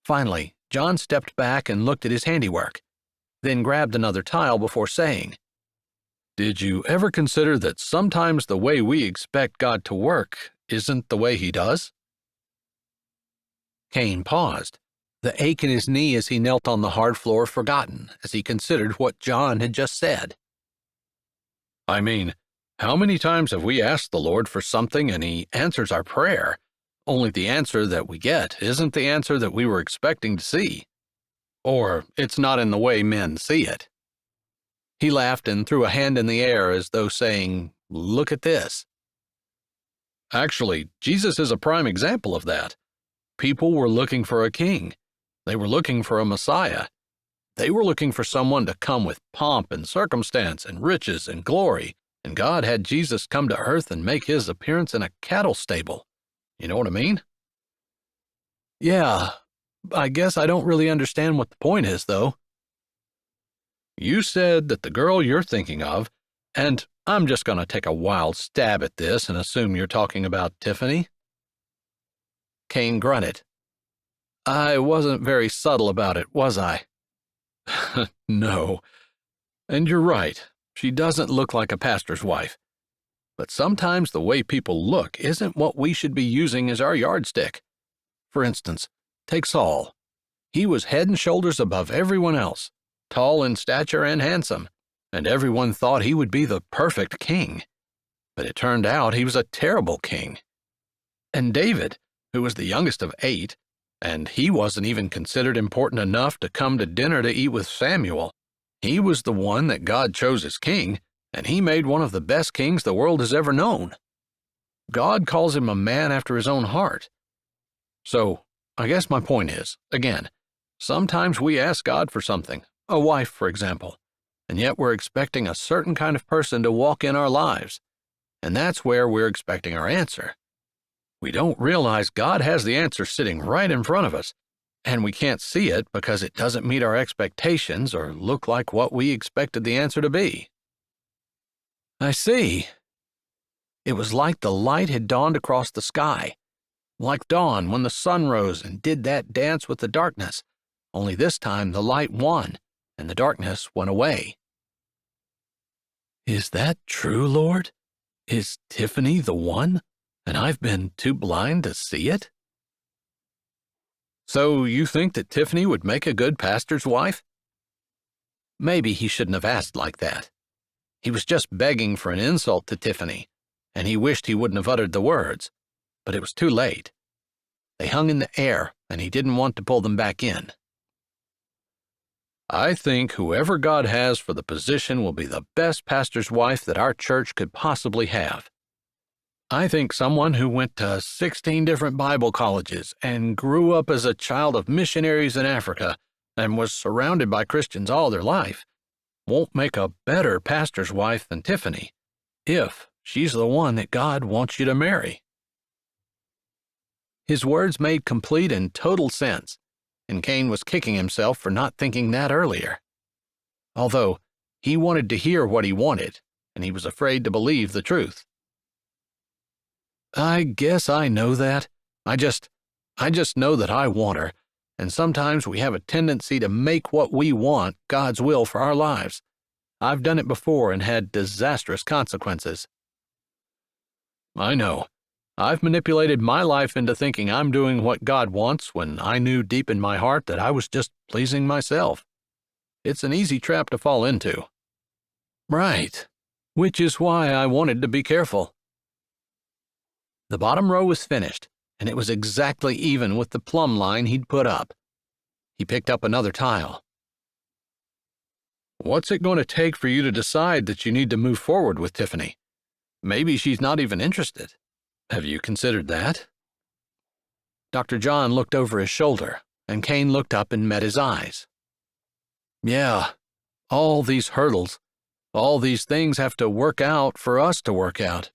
Finally, John stepped back and looked at his handiwork, then grabbed another tile before saying, Did you ever consider that sometimes the way we expect God to work isn't the way he does? Kane paused, the ache in his knee as he knelt on the hard floor forgotten as he considered what John had just said. I mean, how many times have we asked the Lord for something and he answers our prayer, only the answer that we get isn't the answer that we were expecting to see? Or it's not in the way men see it. He laughed and threw a hand in the air as though saying, Look at this. Actually, Jesus is a prime example of that. People were looking for a king. They were looking for a Messiah. They were looking for someone to come with pomp and circumstance and riches and glory, and God had Jesus come to earth and make his appearance in a cattle stable. You know what I mean? Yeah, I guess I don't really understand what the point is, though. You said that the girl you're thinking of, and I'm just going to take a wild stab at this and assume you're talking about Tiffany. Kane grunted. I wasn't very subtle about it, was I? No. And you're right. She doesn't look like a pastor's wife. But sometimes the way people look isn't what we should be using as our yardstick. For instance, take Saul. He was head and shoulders above everyone else, tall in stature and handsome, and everyone thought he would be the perfect king. But it turned out he was a terrible king. And David, who was the youngest of 8, and he wasn't even considered important enough to come to dinner to eat with Samuel. He was the one that God chose as king, and he made one of the best kings the world has ever known. God calls him a man after his own heart. So, I guess my point is, again, sometimes we ask God for something, a wife, for example, and yet we're expecting a certain kind of person to walk in our lives, and that's where we're expecting our answer. We don't realize God has the answer sitting right in front of us, and we can't see it because it doesn't meet our expectations or look like what we expected the answer to be. I see. It was like the light had dawned across the sky, like dawn when the sun rose and did that dance with the darkness, only this time the light won and the darkness went away. Is that true, Lord? Is Tiffany the one, and I've been too blind to see it? So you think that Tiffany would make a good pastor's wife? Maybe he shouldn't have asked like that. He was just begging for an insult to Tiffany, and he wished he wouldn't have uttered the words, but it was too late. They hung in the air, and he didn't want to pull them back in. I think whoever God has for the position will be the best pastor's wife that our church could possibly have. I think someone who went to 16 different Bible colleges and grew up as a child of missionaries in Africa and was surrounded by Christians all their life won't make a better pastor's wife than Tiffany, if she's the one that God wants you to marry. His words made complete and total sense, and Kane was kicking himself for not thinking that earlier. Although he wanted to hear what he wanted, and he was afraid to believe the truth. I guess I know that. I just know that I want her, and sometimes we have a tendency to make what we want God's will for our lives. I've done it before and had disastrous consequences. I know. I've manipulated my life into thinking I'm doing what God wants when I knew deep in my heart that I was just pleasing myself. It's an easy trap to fall into. Right. Which is why I wanted to be careful. The bottom row was finished, and it was exactly even with the plumb line he'd put up. He picked up another tile. What's it going to take for you to decide that you need to move forward with Tiffany? Maybe she's not even interested. Have you considered that? Dr. John looked over his shoulder, and Kane looked up and met his eyes. Yeah, all these hurdles, all these things have to work out for us to work out.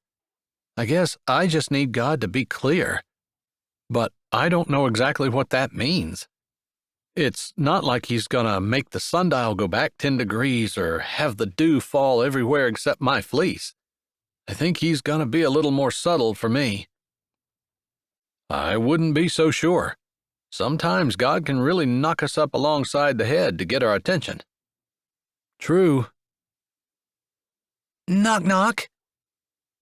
I guess I just need God to be clear. But I don't know exactly what that means. It's not like he's gonna make the sundial go back 10 degrees or have the dew fall everywhere except my fleece. I think he's gonna be a little more subtle for me. I wouldn't be so sure. Sometimes God can really knock us up alongside the head to get our attention. True. Knock, knock,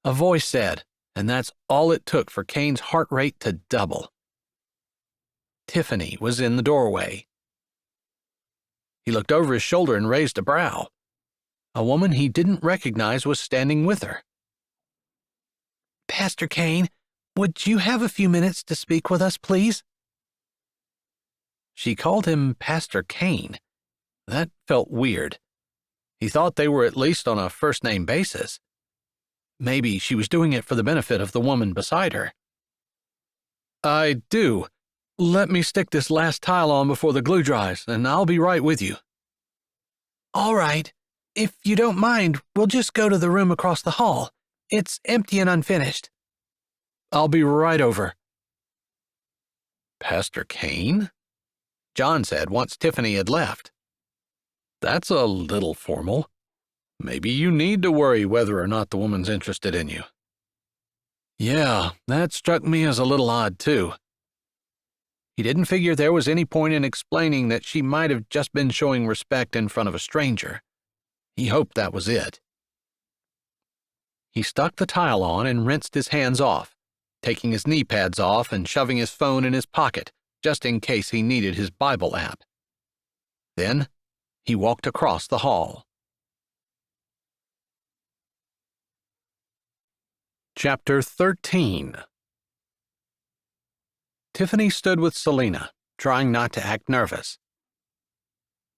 a voice said, and that's all it took for Kane's heart rate to double. Tiffany was in the doorway. He looked over his shoulder and raised a brow. A woman he didn't recognize was standing with her. Pastor Kane, would you have a few minutes to speak with us, please? She called him Pastor Kane. That felt weird. He thought they were at least on a first-name basis. Maybe she was doing it for the benefit of the woman beside her. I do. Let me stick this last tile on before the glue dries, and I'll be right with you. All right. If you don't mind, we'll just go to the room across the hall. It's empty and unfinished. I'll be right over. Pastor Kane? John said once Tiffany had left. That's a little formal. Maybe you need to worry whether or not the woman's interested in you. Yeah, that struck me as a little odd, too. He didn't figure there was any point in explaining that she might have just been showing respect in front of a stranger. He hoped that was it. He stuck the tile on and rinsed his hands off, taking his knee pads off and shoving his phone in his pocket, just in case he needed his Bible app. Then, he walked across the hall. Chapter 13. Tiffany stood with Selena, trying not to act nervous.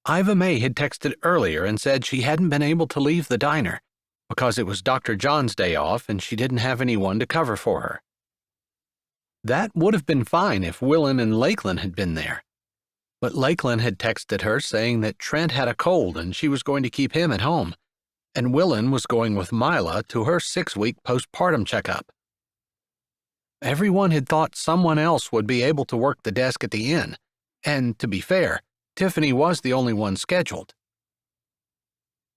Iva May had texted earlier and said she hadn't been able to leave the diner because it was Dr. John's day off and she didn't have anyone to cover for her. That would have been fine if Willem and Lakeland had been there. But Lakeland had texted her saying that Trent had a cold and she was going to keep him at home, and Willen was going with Mila to her 6-week postpartum checkup. Everyone had thought someone else would be able to work the desk at the inn, and to be fair, Tiffany was the only one scheduled.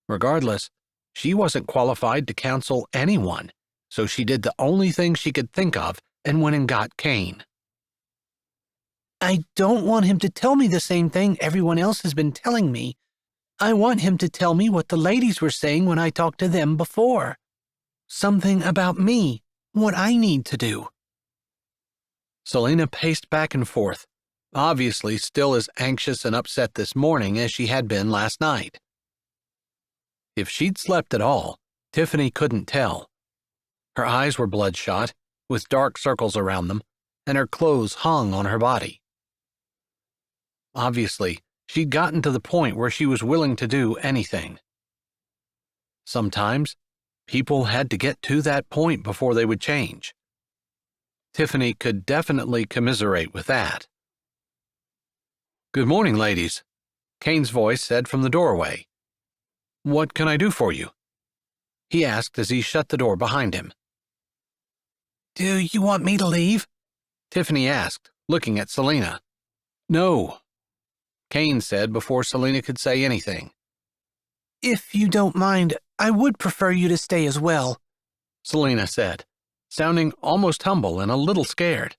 Regardless, she wasn't qualified to counsel anyone, so she did the only thing she could think of and went and got Kane. I don't want him to tell me the same thing everyone else has been telling me. I want him to tell me what the ladies were saying when I talked to them before. Something about me, what I need to do. Selena paced back and forth, obviously still as anxious and upset this morning as she had been last night. If she'd slept at all, Tiffany couldn't tell. Her eyes were bloodshot, with dark circles around them, and her clothes hung on her body. Obviously, she'd gotten to the point where she was willing to do anything. Sometimes, people had to get to that point before they would change. Tiffany could definitely commiserate with that. "Good morning, ladies," Kane's voice said from the doorway. "What can I do for you?" he asked as he shut the door behind him. Do you want me to leave? Tiffany asked, looking at Selena. "No," Kane said before Selena could say anything. If you don't mind, I would prefer you to stay as well, Selena said, sounding almost humble and a little scared.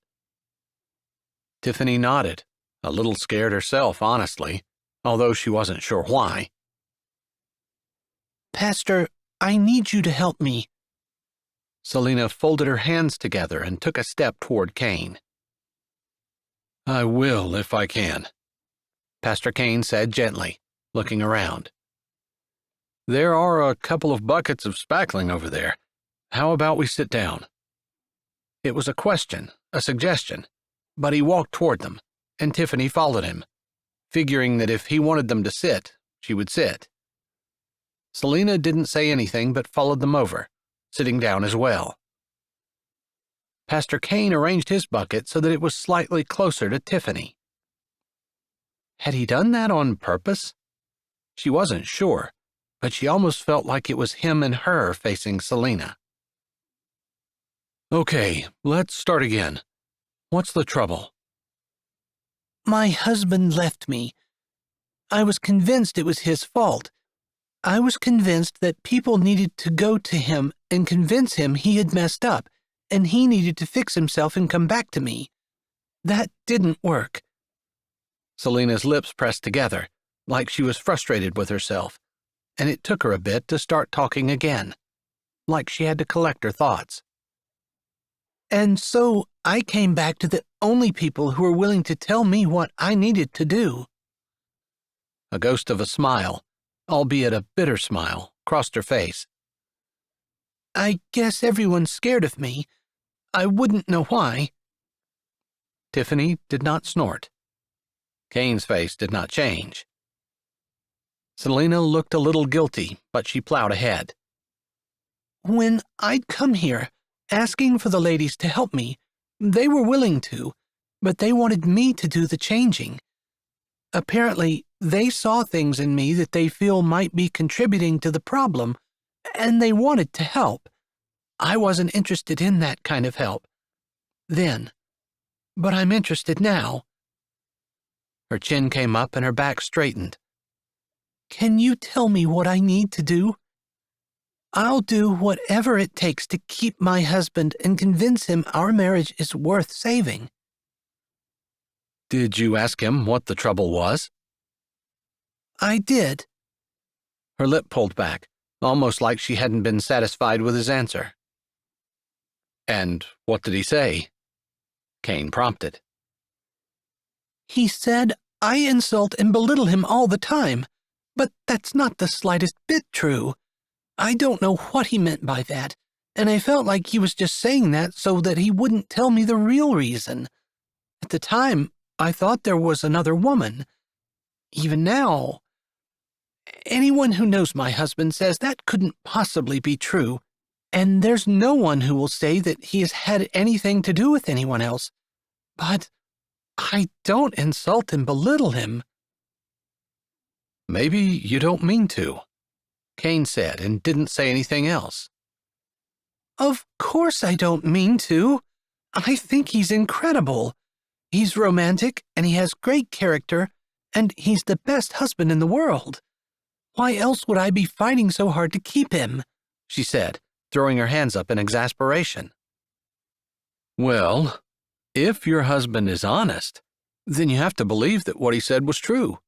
Tiffany nodded, a little scared herself, honestly, although she wasn't sure why. Pastor, I need you to help me. Selena folded her hands together and took a step toward Kane. "I will if I can," Pastor Kane said gently, looking around. "There are a couple of buckets of spackling over there. How about we sit down?" It was a question, a suggestion, but he walked toward them, and Tiffany followed him, figuring that if he wanted them to sit, she would sit. Selena didn't say anything but followed them over, sitting down as well. Pastor Kane arranged his bucket so that it was slightly closer to Tiffany. Had he done that on purpose? She wasn't sure, but she almost felt like it was him and her facing Selena. "Okay, let's start again. What's the trouble?" My husband left me. I was convinced it was his fault. I was convinced that people needed to go to him and convince him he had messed up, and he needed to fix himself and come back to me. That didn't work. Selena's lips pressed together, like she was frustrated with herself, and it took her a bit to start talking again, like she had to collect her thoughts. And so I came back to the only people who were willing to tell me what I needed to do. A ghost of a smile, albeit a bitter smile, crossed her face. I guess everyone's scared of me. I wouldn't know why. Tiffany did not snort. Kane's face did not change. Selena looked a little guilty, but she plowed ahead. When I'd come here, asking for the ladies to help me, they were willing to, but they wanted me to do the changing. Apparently, they saw things in me that they feel might be contributing to the problem, and they wanted to help. I wasn't interested in that kind of help then, but I'm interested now. Her chin came up and her back straightened. Can you tell me what I need to do? I'll do whatever it takes to keep my husband and convince him our marriage is worth saving. Did you ask him what the trouble was? I did. Her lip pulled back, almost like she hadn't been satisfied with his answer. And what did he say? Kane prompted. He said I insult and belittle him all the time, but that's not the slightest bit true. I don't know what he meant by that, and I felt like he was just saying that so that he wouldn't tell me the real reason. At the time, I thought there was another woman. Even now, anyone who knows my husband says that couldn't possibly be true, and there's no one who will say that he has had anything to do with anyone else. But I don't insult and belittle him. Maybe you don't mean to, Kane said, and didn't say anything else. Of course I don't mean to. I think he's incredible. He's romantic, and he has great character, and he's the best husband in the world. Why else would I be fighting so hard to keep him? She said, throwing her hands up in exasperation. Well, if your husband is honest, then you have to believe that what he said was true.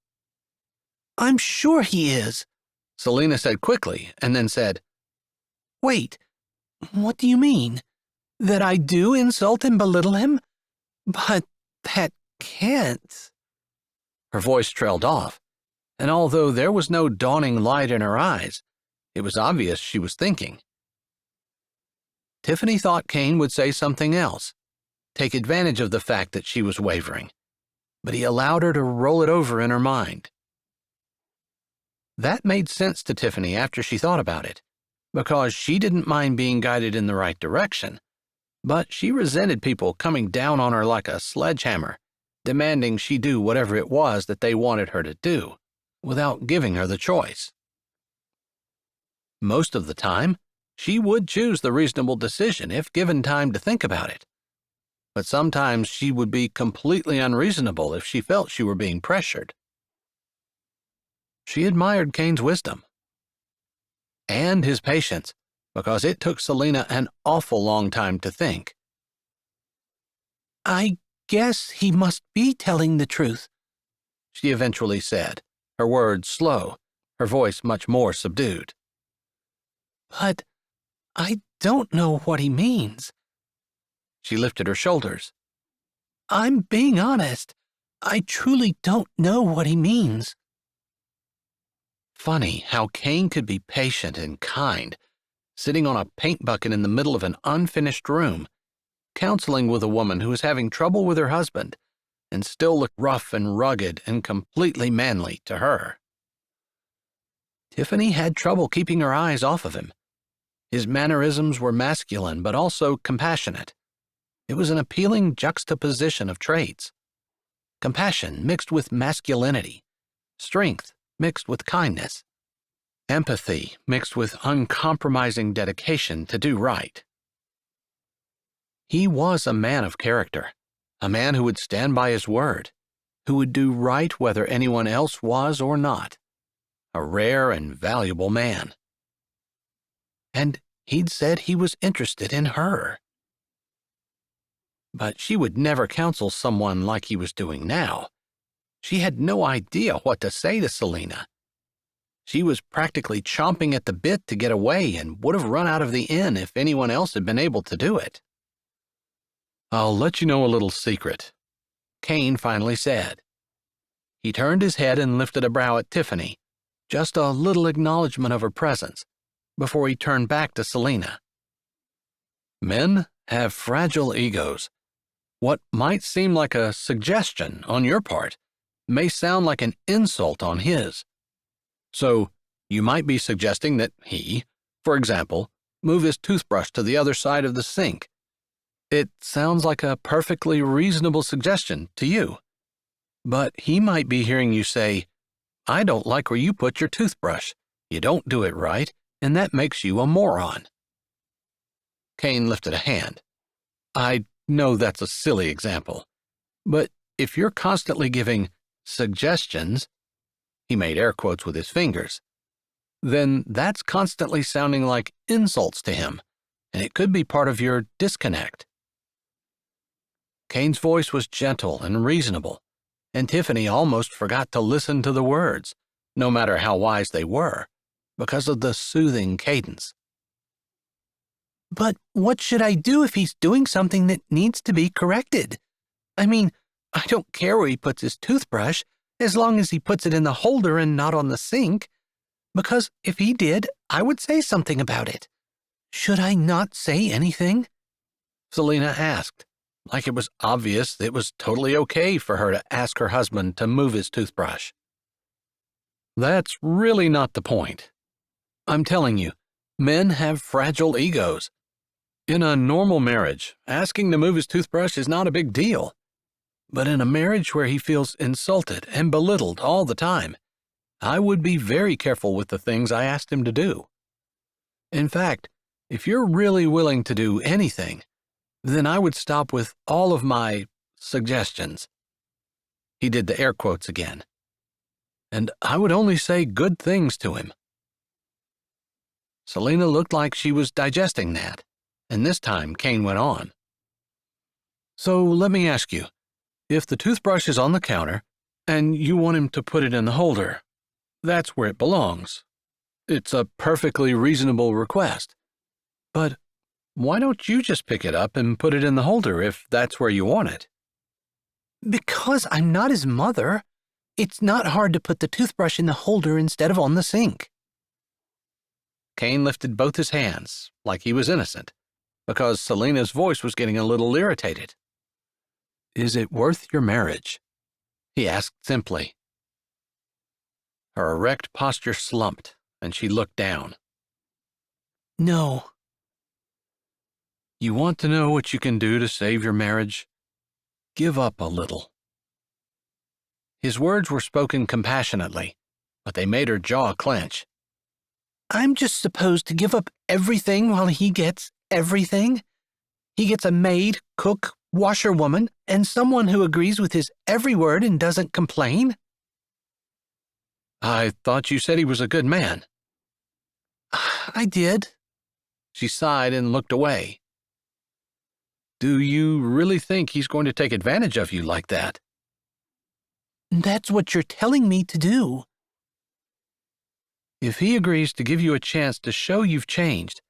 I'm sure he is, Selena said quickly, and then said, Wait, what do you mean? That I do insult and belittle him? But that can't. Her voice trailed off, and although there was no dawning light in her eyes, it was obvious she was thinking. Tiffany thought Kane would say something else, take advantage of the fact that she was wavering, but he allowed her to roll it over in her mind. That made sense to Tiffany after she thought about it, because she didn't mind being guided in the right direction, but she resented people coming down on her like a sledgehammer, demanding she do whatever it was that they wanted her to do, without giving her the choice. Most of the time, she would choose the reasonable decision if given time to think about it, but sometimes she would be completely unreasonable if she felt she were being pressured. She admired Kane's wisdom and his patience, because it took Selena an awful long time to think. I guess he must be telling the truth, she eventually said, her words slow, her voice much more subdued. But I don't know what he means. She lifted her shoulders. I'm being honest. I truly don't know what he means. Funny how Kane could be patient and kind, sitting on a paint bucket in the middle of an unfinished room, counseling with a woman who was having trouble with her husband, and still look rough and rugged and completely manly to her. Tiffany had trouble keeping her eyes off of him. His mannerisms were masculine but also compassionate. It was an appealing juxtaposition of traits. Compassion mixed with masculinity, strength mixed with kindness, empathy mixed with uncompromising dedication to do right. He was a man of character, a man who would stand by his word, who would do right whether anyone else was or not, a rare and valuable man. And he'd said he was interested in her. But she would never counsel someone like he was doing now. She had no idea what to say to Selena. She was practically chomping at the bit to get away and would have run out of the inn if anyone else had been able to do it. "I'll let you know a little secret," Kane finally said. He turned his head and lifted a brow at Tiffany, just a little acknowledgement of her presence, before he turned back to Selena. "Men have fragile egos. What might seem like a suggestion on your part may sound like an insult on his. So, you might be suggesting that he, for example, move his toothbrush to the other side of the sink. It sounds like a perfectly reasonable suggestion to you. But he might be hearing you say, 'I don't like where you put your toothbrush. You don't do it right, and that makes you a moron.'" Kane lifted a hand. "I know that's a silly example, but if you're constantly giving suggestions," he made air quotes with his fingers, "then that's constantly sounding like insults to him, and it could be part of your disconnect." Kane's voice was gentle and reasonable, and Tiffany almost forgot to listen to the words, no matter how wise they were, because of the soothing cadence. But what should I do if he's doing something that needs to be corrected? I mean, I don't care where he puts his toothbrush, as long as he puts it in the holder and not on the sink. Because if he did, I would say something about it. Should I not say anything? Selena asked, like it was obvious it was totally okay for her to ask her husband to move his toothbrush. "That's really not the point. I'm telling you, men have fragile egos. In a normal marriage, asking to move his toothbrush is not a big deal. But in a marriage where he feels insulted and belittled all the time, I would be very careful with the things I asked him to do. In fact, if you're really willing to do anything, then I would stop with all of my suggestions. He did the air quotes again. And I would only say good things to him. Selena looked like she was digesting that, and this time Kane went on. So let me ask you, if the toothbrush is on the counter, and you want him to put it in the holder, that's where it belongs. It's a perfectly reasonable request. But why don't you just pick it up and put it in the holder if that's where you want it? Because I'm not his mother. It's not hard to put the toothbrush in the holder instead of on the sink. Kane lifted both his hands, like he was innocent, because Selena's voice was getting a little irritated. Is it worth your marriage? He asked simply. Her erect posture slumped, and she looked down. No. You want to know what you can do to save your marriage? Give up a little. His words were spoken compassionately, but they made her jaw clench. I'm just supposed to give up everything while he gets everything? He gets a maid, cook, washerwoman, and someone who agrees with his every word and doesn't complain? I thought you said he was a good man. I did. She sighed and looked away. Do you really think he's going to take advantage of you like that? That's what you're telling me to do. If he agrees to give you a chance to show you've changed,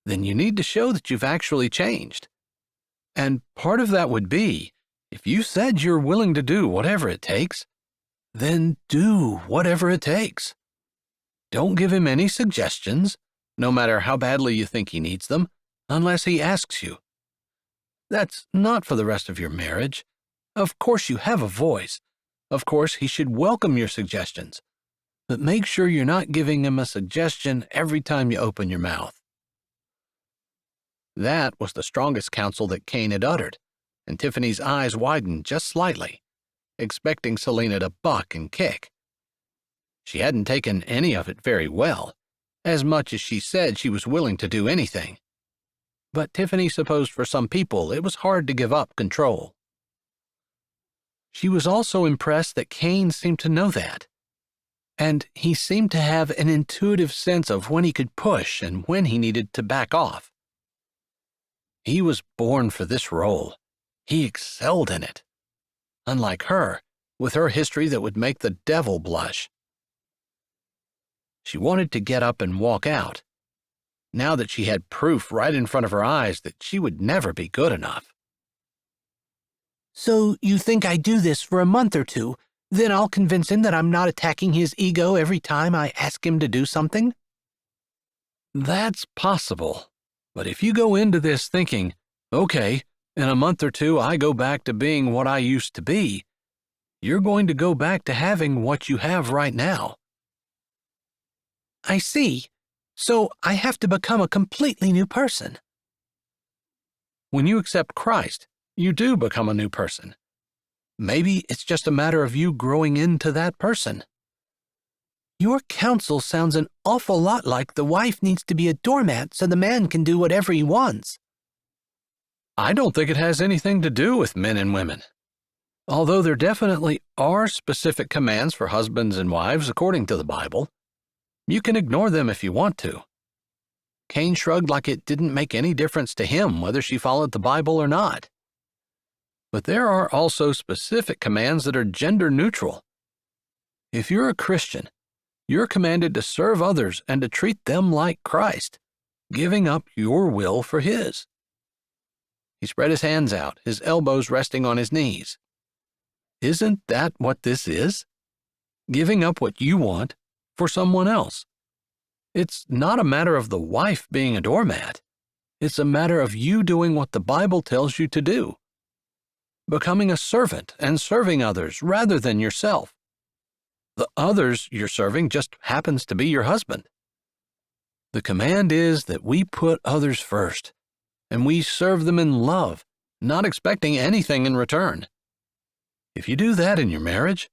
then you need to show that you've actually changed. And part of that would be, if you said you're willing to do whatever it takes, then do whatever it takes. Don't give him any suggestions, no matter how badly you think he needs them, unless he asks you. That's not for the rest of your marriage. Of course you have a voice. Of course he should welcome your suggestions. But make sure you're not giving him a suggestion every time you open your mouth. That was the strongest counsel that Kane had uttered, and Tiffany's eyes widened just slightly, expecting Selena to buck and kick. She hadn't taken any of it very well, as much as she said she was willing to do anything. But Tiffany supposed for some people it was hard to give up control. She was also impressed that Kane seemed to know that, and he seemed to have an intuitive sense of when he could push and when he needed to back off. He was born for this role. He excelled in it. Unlike her, with her history that would make the devil blush. She wanted to get up and walk out, now that she had proof right in front of her eyes that she would never be good enough. So you think I do this for a month or two, then I'll convince him that I'm not attacking his ego every time I ask him to do something? That's possible. But if you go into this thinking, okay, in a month or two I go back to being what I used to be, you're going to go back to having what you have right now. I see. So I have to become a completely new person. When you accept Christ, you do become a new person. Maybe it's just a matter of you growing into that person. Your counsel sounds an awful lot like the wife needs to be a doormat so the man can do whatever he wants. I don't think it has anything to do with men and women. Although there definitely are specific commands for husbands and wives according to the Bible. You can ignore them if you want to. Kane shrugged like it didn't make any difference to him whether she followed the Bible or not. But there are also specific commands that are gender neutral. If you're a Christian, you're commanded to serve others and to treat them like Christ, giving up your will for His. He spread his hands out, his elbows resting on his knees. Isn't that what this is? Giving up what you want for someone else. It's not a matter of the wife being a doormat. It's a matter of you doing what the Bible tells you to do. Becoming a servant and serving others rather than yourself. The others you're serving just happens to be your husband. The command is that we put others first, and we serve them in love, not expecting anything in return. If you do that in your marriage,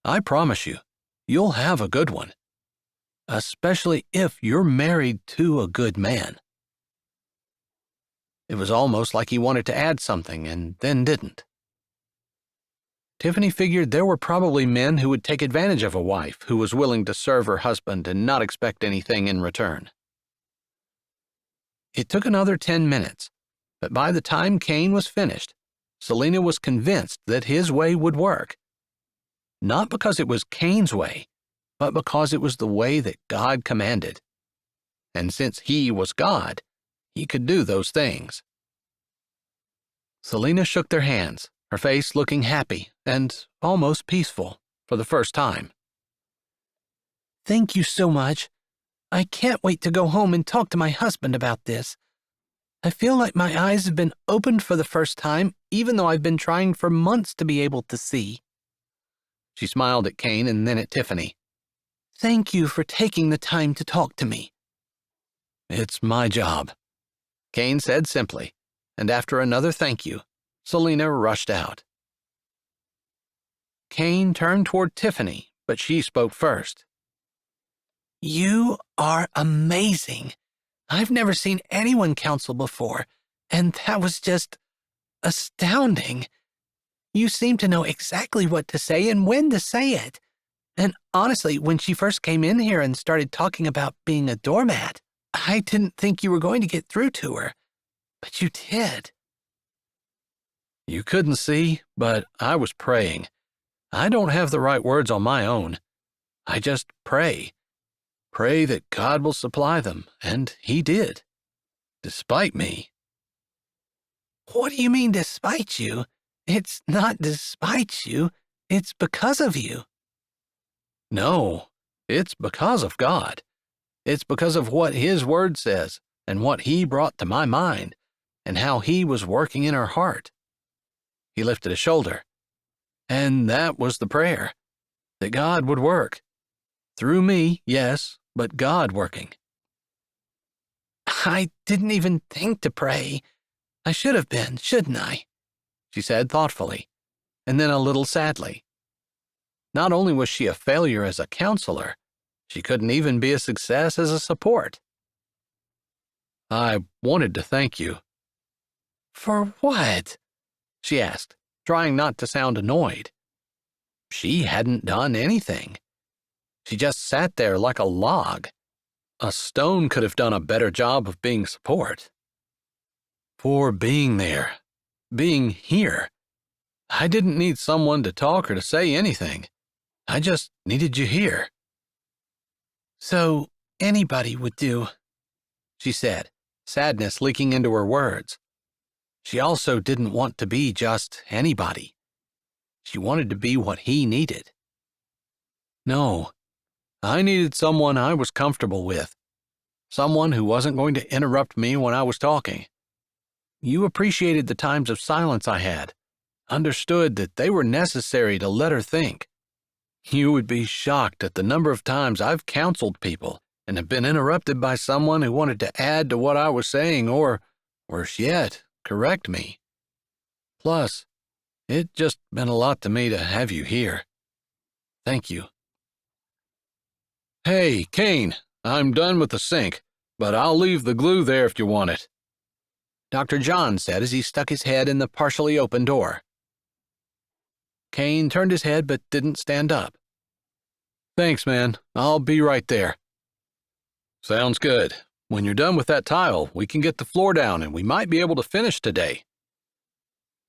I promise you, you'll have a good one. Especially if you're married to a good man." It was almost like he wanted to add something and then didn't. Tiffany figured there were probably men who would take advantage of a wife who was willing to serve her husband and not expect anything in return. It took another 10 minutes, but by the time Kane was finished, Selena was convinced that his way would work. Not because it was Kane's way, but because it was the way that God commanded. And since he was God, he could do those things. Selena shook their hands, her face looking happy and almost peaceful for the first time. "Thank you so much. I can't wait to go home and talk to my husband about this. I feel like my eyes have been opened for the first time, even though I've been trying for months to be able to see." She smiled at Kane and then at Tiffany. "Thank you for taking the time to talk to me." "It's my job," Kane said simply, and after another thank you, Selena rushed out. Kane turned toward Tiffany, but she spoke first. "You are amazing. I've never seen anyone counsel before, and that was just astounding. You seem to know exactly what to say and when to say it. And honestly, when she first came in here and started talking about being a doormat, I didn't think you were going to get through to her, but you did." You couldn't see, but I was praying. I don't have the right words on my own. I just pray. Pray that God will supply them, and He did. Despite me. "What do you mean, despite you? It's not despite you, it's because of you." No, it's because of God. It's because of what His Word says, and what He brought to my mind, and how He was working in her heart. He lifted a shoulder. And that was the prayer, that God would work. Through me, yes, but God working. "I didn't even think to pray. I should have been, shouldn't I?" she said thoughtfully, and then a little sadly. Not only was she a failure as a counselor, she couldn't even be a success as a support. "I wanted to thank you." "For what?" she asked, trying not to sound annoyed. She hadn't done anything. She just sat there like a log. A stone could have done a better job of being support. For being there, being here. I didn't need someone to talk or to say anything. I just needed you here. "So anybody would do," she said, sadness leaking into her words. She also didn't want to be just anybody. She wanted to be what he needed. No, I needed someone I was comfortable with. Someone who wasn't going to interrupt me when I was talking. You appreciated the times of silence I had, understood that they were necessary to let her think. You would be shocked at the number of times I've counseled people and have been interrupted by someone who wanted to add to what I was saying or, worse yet, correct me. Plus, it just meant a lot to me to have you here. Thank you. Hey, Kane, I'm done with the sink, but I'll leave the glue there if you want it, Dr. John said as he stuck his head in the partially open door. Kane turned his head but didn't stand up. Thanks, man. I'll be right there. Sounds good. When you're done with that tile, we can get the floor down and we might be able to finish today.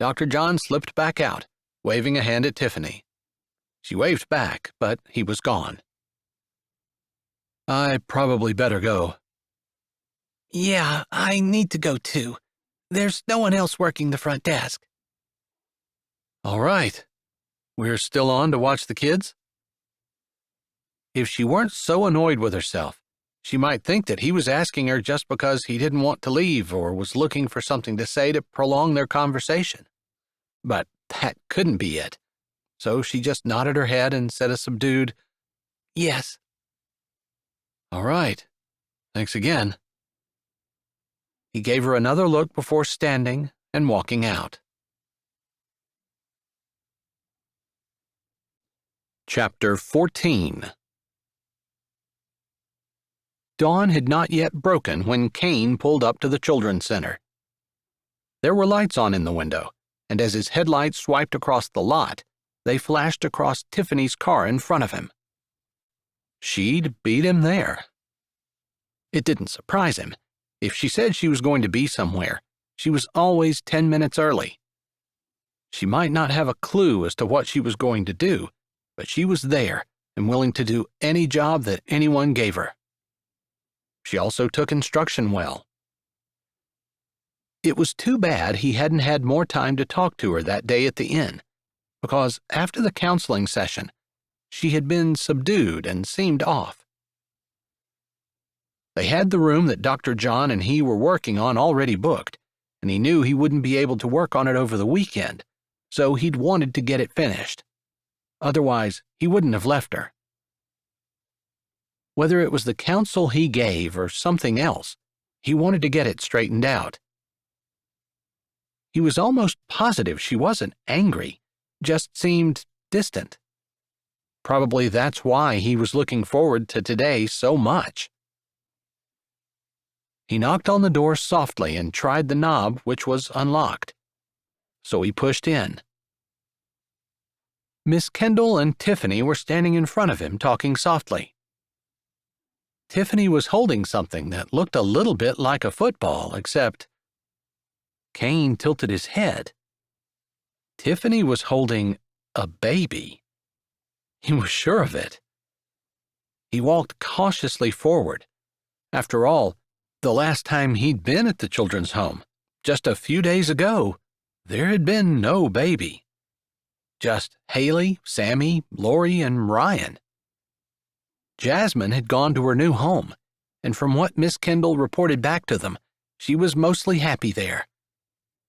Dr. John slipped back out, waving a hand at Tiffany. She waved back, but he was gone. I probably better go. "Yeah, I need to go too. There's no one else working the front desk." All right. We're still on to watch the kids? If she weren't so annoyed with herself, she might think that he was asking her just because he didn't want to leave or was looking for something to say to prolong their conversation. But that couldn't be it. So she just nodded her head and said a subdued, "Yes." All right. Thanks again. He gave her another look before standing and walking out. Chapter 14. Dawn had not yet broken when Kane pulled up to the children's center. There were lights on in the window, and as his headlights swiped across the lot, they flashed across Tiffany's car in front of him. She'd beat him there. It didn't surprise him. If she said she was going to be somewhere, she was always 10 minutes early. She might not have a clue as to what she was going to do, but she was there and willing to do any job that anyone gave her. She also took instruction well. It was too bad he hadn't had more time to talk to her that day at the inn, because after the counseling session, she had been subdued and seemed off. They had the room that Dr. John and he were working on already booked, and he knew he wouldn't be able to work on it over the weekend, so he'd wanted to get it finished. Otherwise, he wouldn't have left her. Whether it was the counsel he gave or something else, he wanted to get it straightened out. He was almost positive she wasn't angry, just seemed distant. Probably that's why he was looking forward to today so much. He knocked on the door softly and tried the knob, which was unlocked. So he pushed in. Miss Kendall and Tiffany were standing in front of him talking softly. Tiffany was holding something that looked a little bit like a football, except Kane tilted his head. Tiffany was holding a baby. He was sure of it. He walked cautiously forward. After all, the last time he'd been at the children's home, just a few days ago, there had been no baby. Just Haley, Sammy, Lori, and Ryan. Jasmine had gone to her new home, and from what Miss Kendall reported back to them, she was mostly happy there.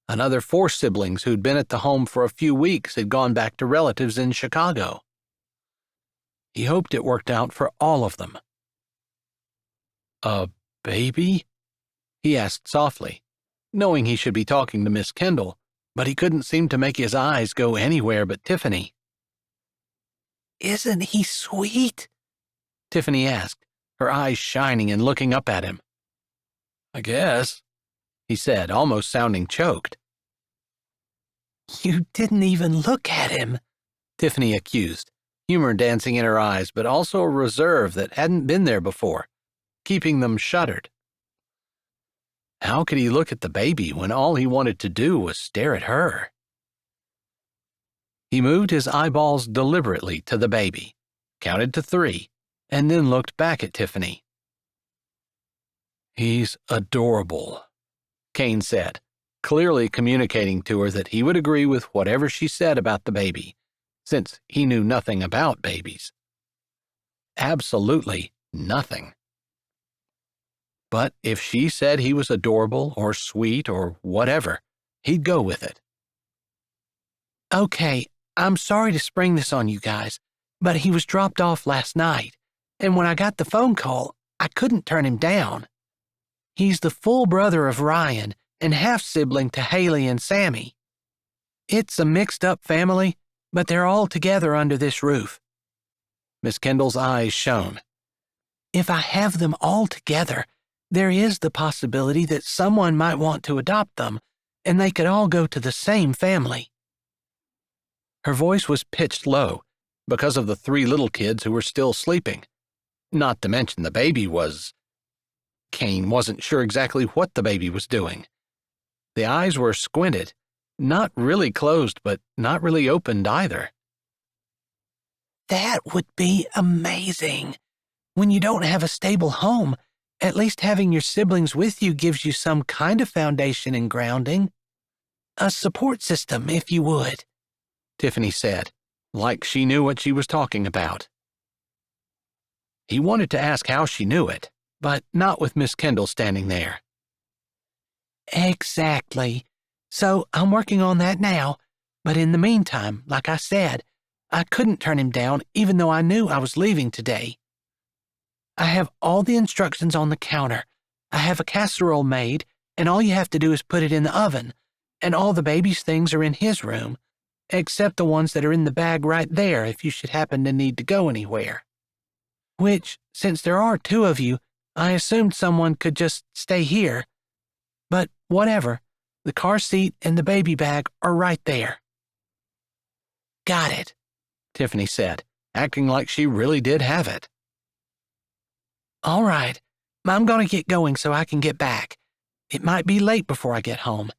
Another 4 siblings who'd been at the home for a few weeks had gone back to relatives in Chicago. He hoped it worked out for all of them. "A baby?" he asked softly, knowing he should be talking to Miss Kendall, but he couldn't seem to make his eyes go anywhere but Tiffany. Isn't he sweet? Tiffany asked, her eyes shining and looking up at him. "I guess," he said, almost sounding choked. You didn't even look at him, Tiffany accused, humor dancing in her eyes, but also a reserve that hadn't been there before, keeping them shuttered. How could he look at the baby when all he wanted to do was stare at her? He moved his eyeballs deliberately to the baby, counted to 3, and then looked back at Tiffany. "He's adorable," Kane said, clearly communicating to her that he would agree with whatever she said about the baby, since he knew nothing about babies. Absolutely nothing. But if she said he was adorable or sweet or whatever, he'd go with it. Okay, I'm sorry to spring this on you guys, but he was dropped off last night, and when I got the phone call, I couldn't turn him down. He's the full brother of Ryan and half-sibling to Haley and Sammy. It's a mixed-up family, but they're all together under this roof." Miss Kendall's eyes shone. If I have them all together, there is the possibility that someone might want to adopt them, and they could all go to the same family. Her voice was pitched low because of the 3 little kids who were still sleeping. Not to mention the baby was... Kane wasn't sure exactly what the baby was doing. The eyes were squinted, not really closed, but not really opened either. That would be amazing. When you don't have a stable home, at least having your siblings with you gives you some kind of foundation and grounding. A support system, if you would, Tiffany said, like she knew what she was talking about. He wanted to ask how she knew it, but not with Miss Kendall standing there. Exactly. So I'm working on that now, but in the meantime, like I said, I couldn't turn him down even though I knew I was leaving today. I have all the instructions on the counter. I have a casserole made, and all you have to do is put it in the oven, and all the baby's things are in his room. except the ones that are in the bag right there if you should happen to need to go anywhere. Which, since there are 2 of you, I assumed someone could just stay here. But whatever, the car seat and the baby bag are right there." "Got it," Tiffany said, acting like she really did have it. "All right, I'm going to get going so I can get back. It might be late before I get home.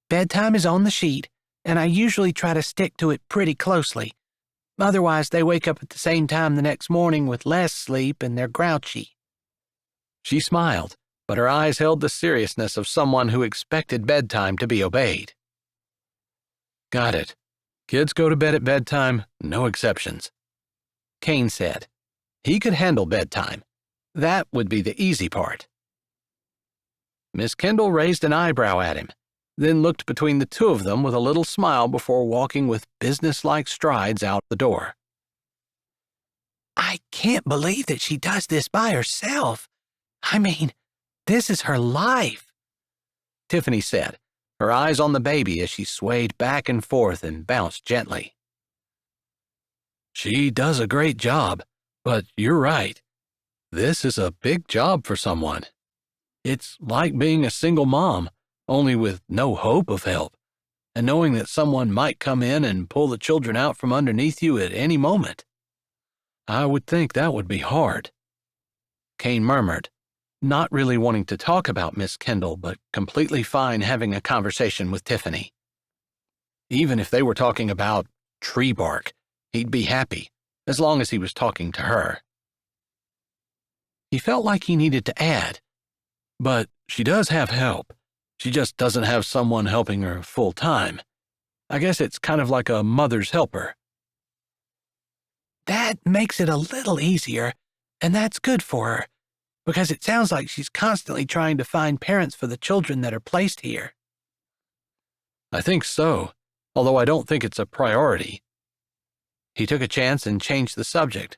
Bedtime is on the sheet, and I usually try to stick to it pretty closely. Otherwise, they wake up at the same time the next morning with less sleep and they're grouchy." She smiled, but her eyes held the seriousness of someone who expected bedtime to be obeyed. "Got it. Kids go to bed at bedtime, no exceptions," Kane said. He could handle bedtime. That would be the easy part. Miss Kendall raised an eyebrow at him, then looked between the 2 of them with a little smile before walking with businesslike strides out the door. "I can't believe that she does this by herself. I mean, this is her life," Tiffany said, her eyes on the baby as she swayed back and forth and bounced gently. "She does a great job, but you're right. This is a big job for someone. It's like being a single mom, only with no hope of help, and knowing that someone might come in and pull the children out from underneath you at any moment. I would think that would be hard," Kane murmured, not really wanting to talk about Miss Kendall, but completely fine having a conversation with Tiffany. Even if they were talking about tree bark, he'd be happy, as long as he was talking to her. He felt like he needed to add, "But she does have help. She just doesn't have someone helping her full time. I guess it's kind of like a mother's helper." "That makes it a little easier, and that's good for her, because it sounds like she's constantly trying to find parents for the children that are placed here." "I think so, although I don't think it's a priority." He took a chance and changed the subject.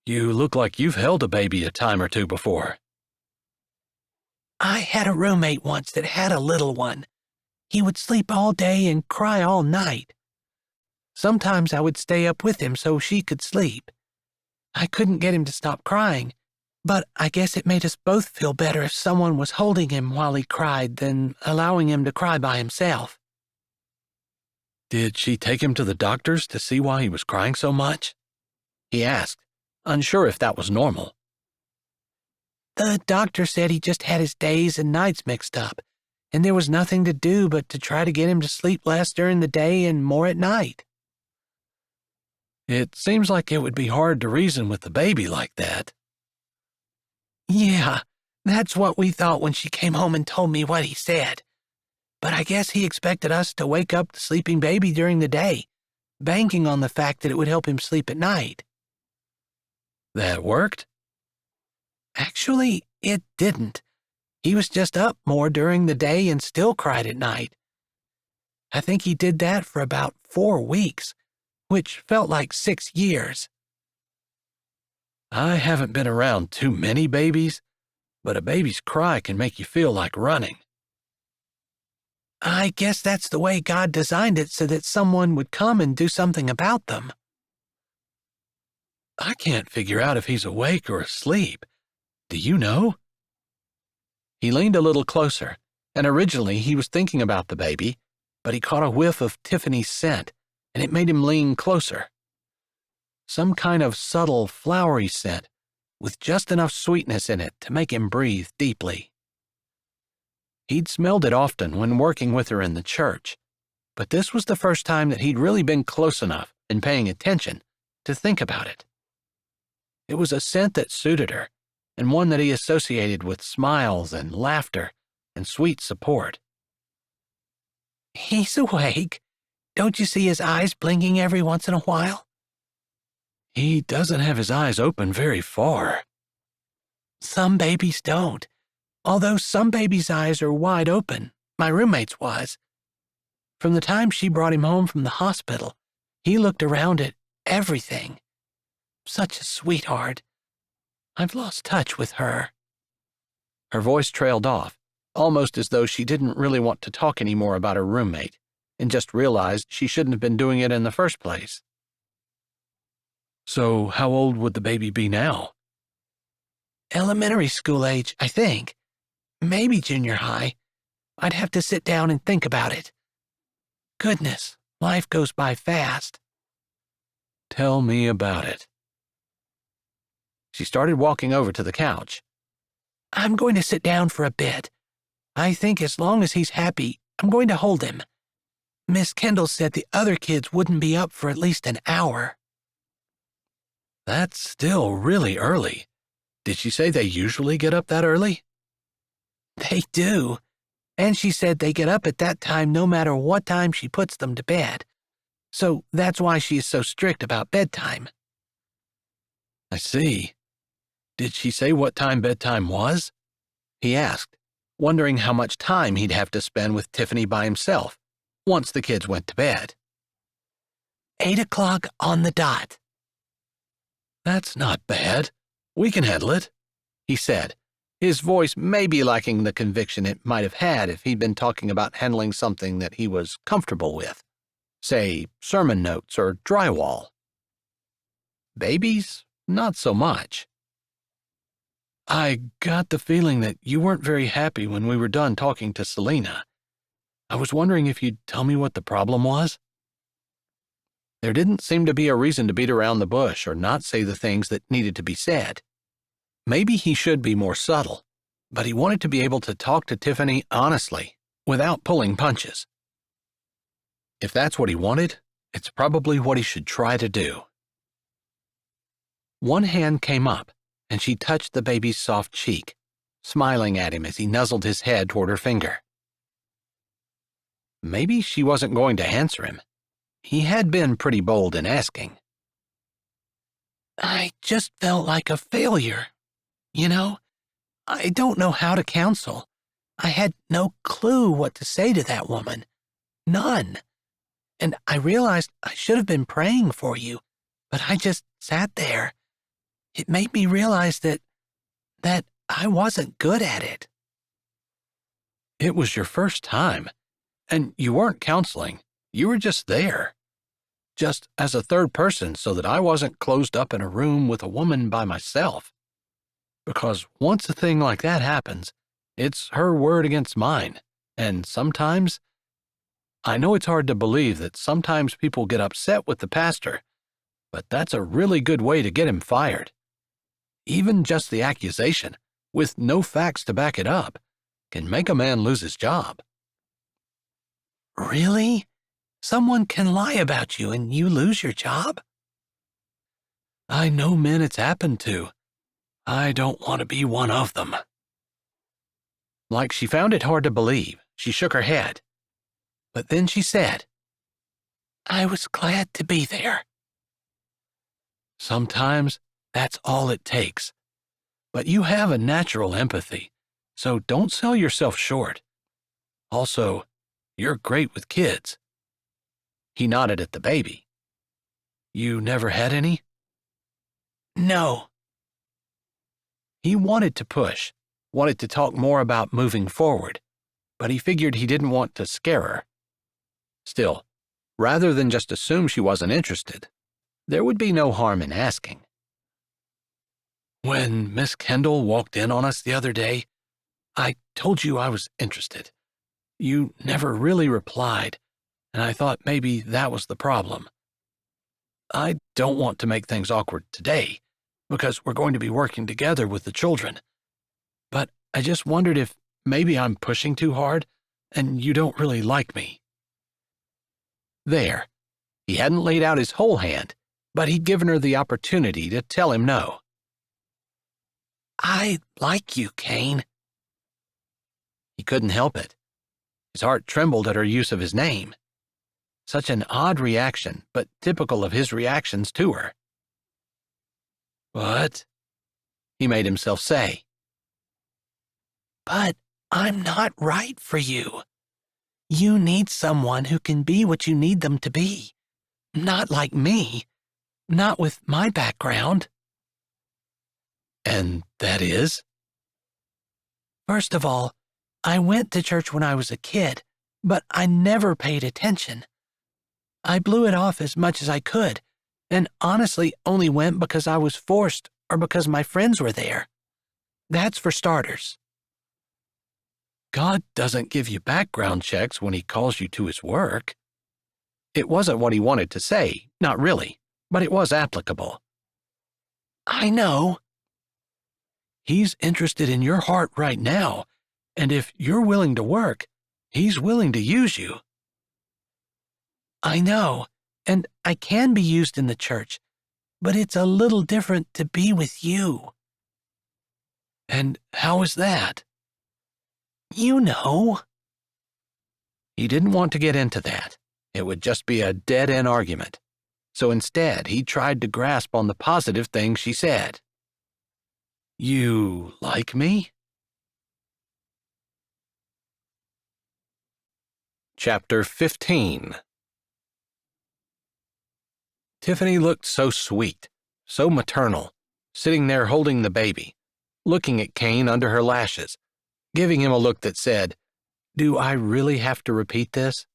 "You look like you've held a baby a time or 2 before." "I had a roommate once that had a little one. He would sleep all day and cry all night. Sometimes I would stay up with him so she could sleep. I couldn't get him to stop crying, but I guess it made us both feel better if someone was holding him while he cried than allowing him to cry by himself." "Did she take him to the doctors to see why he was crying so much?" he asked, unsure if that was normal. "The doctor said he just had his days and nights mixed up, and there was nothing to do but to try to get him to sleep less during the day and more at night." "It seems like it would be hard to reason with the baby like that." "Yeah, that's what we thought when she came home and told me what he said. But I guess he expected us to wake up the sleeping baby during the day, banking on the fact that it would help him sleep at night." "That worked?" "Actually, it didn't. He was just up more during the day and still cried at night. I think he did that for about 4 weeks, which felt like 6 years. "I haven't been around too many babies, but a baby's cry can make you feel like running." I guess that's the way God designed it so that someone would come and do something about them." "I can't figure out if he's awake or asleep. Do you know?" He leaned a little closer, and originally he was thinking about the baby, but he caught a whiff of Tiffany's scent, and it made him lean closer. Some kind of subtle, flowery scent, with just enough sweetness in it to make him breathe deeply. He'd smelled it often when working with her in the church, but this was the first time that he'd really been close enough and paying attention to think about it. It was a scent that suited her, and one that he associated with smiles and laughter and sweet support. "He's awake. Don't you see his eyes blinking every once in a while?" "He doesn't have his eyes open very far." "Some babies don't, although some babies' eyes are wide open. My roommate's was. From the time she brought him home from the hospital, he looked around at everything. Such a sweetheart. I've lost touch with her." Her voice trailed off, almost as though she didn't really want to talk anymore about her roommate, and just realized she shouldn't have been doing it in the first place. So how old would the baby be now? Elementary school age, I think. Maybe junior high. I'd have to sit down and think about it. Goodness, life goes by fast. Tell me about it. She started walking over to the couch. I'm going to sit down for a bit. I think as long as he's happy, I'm going to hold him. Miss Kendall said the other kids wouldn't be up for at least an hour. That's still really early. Did she say they usually get up that early? They do. And she said they get up at that time no matter what time she puts them to bed. So that's why she is so strict about bedtime. I see. Did she say what time bedtime was? He asked, wondering how much time he'd have to spend with Tiffany by himself once the kids went to bed. 8 o'clock on the dot. That's not bad. We can handle it, he said, his voice maybe lacking the conviction it might have had if he'd been talking about handling something that he was comfortable with, say, sermon notes or drywall. Babies, not so much. I got the feeling that you weren't very happy when we were done talking to Selena. I was wondering if you'd tell me what the problem was. There didn't seem to be a reason to beat around the bush or not say the things that needed to be said. Maybe he should be more subtle, but he wanted to be able to talk to Tiffany honestly, without pulling punches. If that's what he wanted, it's probably what he should try to do. One hand came up, and she touched the baby's soft cheek, smiling at him as he nuzzled his head toward her finger. Maybe she wasn't going to answer him. He had been pretty bold in asking. I just felt like a failure. You know, I don't know how to counsel. I had no clue what to say to that woman. None. And I realized I should have been praying for you, but I just sat there. It made me realize that I wasn't good at it. It was your first time, and you weren't counseling. You were just there. Just as a third person so that I wasn't closed up in a room with a woman by myself. Because once a thing like that happens, it's her word against mine, and sometimes, I know it's hard to believe that sometimes people get upset with the pastor, but that's a really good way to get him fired. Even just the accusation, with no facts to back it up, can make a man lose his job. Really? Someone can lie about you and you lose your job? I know men it's happened to. I don't want to be one of them. Like she found it hard to believe, she shook her head. But then she said, I was glad to be there. Sometimes that's all it takes. But you have a natural empathy, so don't sell yourself short. Also, you're great with kids. He nodded at the baby. You never had any? No. He wanted to push, wanted to talk more about moving forward, but he figured he didn't want to scare her. Still, rather than just assume she wasn't interested, there would be no harm in asking. When Miss Kendall walked in on us the other day, I told you I was interested. You never really replied, and I thought maybe that was the problem. I don't want to make things awkward today, because we're going to be working together with the children. But I just wondered if maybe I'm pushing too hard and you don't really like me. There. He hadn't laid out his whole hand, but he'd given her the opportunity to tell him no. I like you, Kane. He couldn't help it. His heart trembled at her use of his name. Such an odd reaction, but typical of his reactions to her. What? He made himself say. But I'm not right for you. You need someone who can be what you need them to be. Not like me. Not with my background. And that is? First of all, I went to church when I was a kid, but I never paid attention. I blew it off as much as I could, and honestly only went because I was forced or because my friends were there. That's for starters. God doesn't give you background checks when he calls you to his work. It wasn't what he wanted to say, not really, but it was applicable. I know. He's interested in your heart right now, and if you're willing to work, he's willing to use you. I know, and I can be used in the church, but it's a little different to be with you. And how is that? You know. He didn't want to get into that. It would just be a dead-end argument. So instead, he tried to grasp on the positive things she said. You like me? Chapter 15. Tiffany looked so sweet, so maternal, sitting there holding the baby, looking at Kane under her lashes, giving him a look that said, "Do I really have to repeat this?"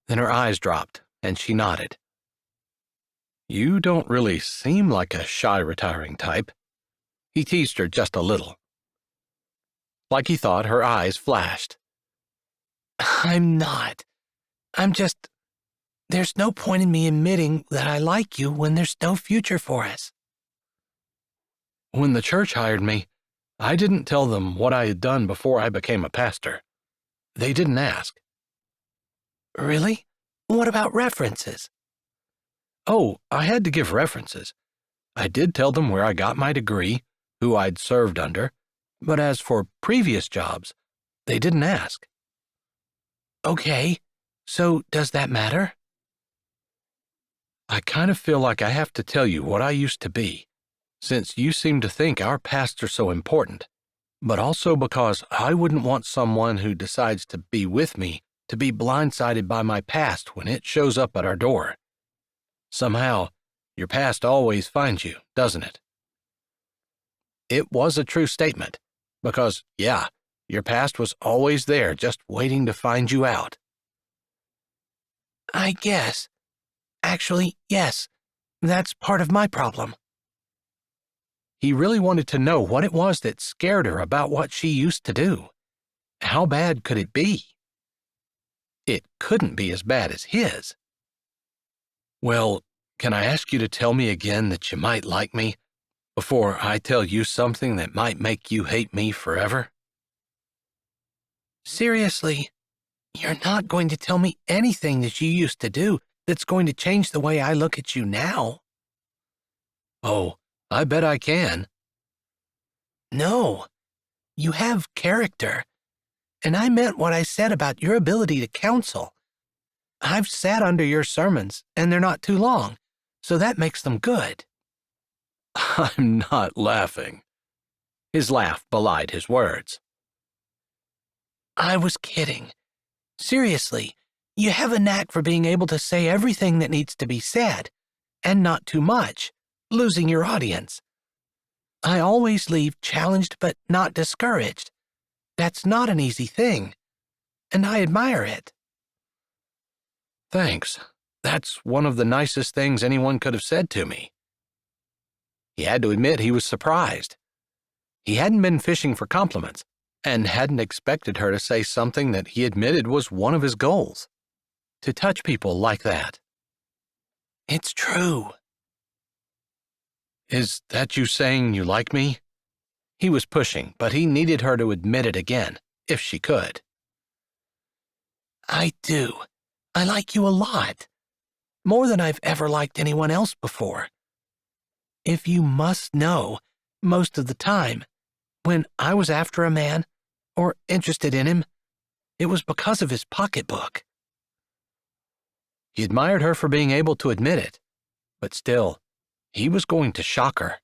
Then her eyes dropped, and she nodded. You don't really seem like a shy, retiring type. He teased her just a little. Like he thought, her eyes flashed. I'm not. There's no point in me admitting that I like you when there's no future for us. When the church hired me, I didn't tell them what I had done before I became a pastor. They didn't ask. Really? What about references? Oh, I had to give references. I did tell them where I got my degree, who I'd served under, but as for previous jobs, they didn't ask. Okay, so does that matter? I kind of feel like I have to tell you what I used to be, since you seem to think our pasts are so important, but also because I wouldn't want someone who decides to be with me to be blindsided by my past when it shows up at our door. Somehow, your past always finds you, doesn't it? It was a true statement, because, yeah, your past was always there just waiting to find you out. I guess. Actually, yes, that's part of my problem. He really wanted to know what it was that scared her about what she used to do. How bad could it be? It couldn't be as bad as his. Well, can I ask you to tell me again that you might like me, before I tell you something that might make you hate me forever? Seriously, you're not going to tell me anything that you used to do that's going to change the way I look at you now? Oh, I bet I can. No, you have character, and I meant what I said about your ability to counsel. I've sat under your sermons, and they're not too long, so that makes them good. I'm not laughing. His laugh belied his words. I was kidding. Seriously, you have a knack for being able to say everything that needs to be said, and not too much, losing your audience. I always leave challenged but not discouraged. That's not an easy thing, and I admire it. Thanks. That's one of the nicest things anyone could have said to me. He had to admit he was surprised. He hadn't been fishing for compliments, and hadn't expected her to say something that he admitted was one of his goals. To touch people like that. It's true. Is that you saying you like me? He was pushing, but he needed her to admit it again, if she could. I do. I like you a lot. More than I've ever liked anyone else before. If you must know, most of the time, when I was after a man, or interested in him, it was because of his pocketbook. He admired her for being able to admit it, but still, he was going to shock her.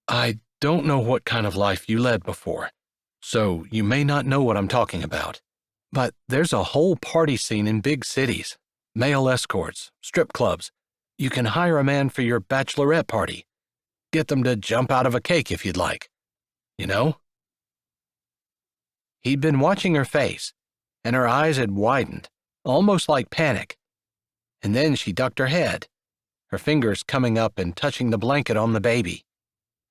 I don't know what kind of life you led before, so you may not know what I'm talking about, but there's a whole party scene in big cities, male escorts, strip clubs. You can hire a man for your bachelorette party. Get them to jump out of a cake if you'd like. You know? He'd been watching her face, and her eyes had widened, almost like panic. And then she ducked her head, her fingers coming up and touching the blanket on the baby,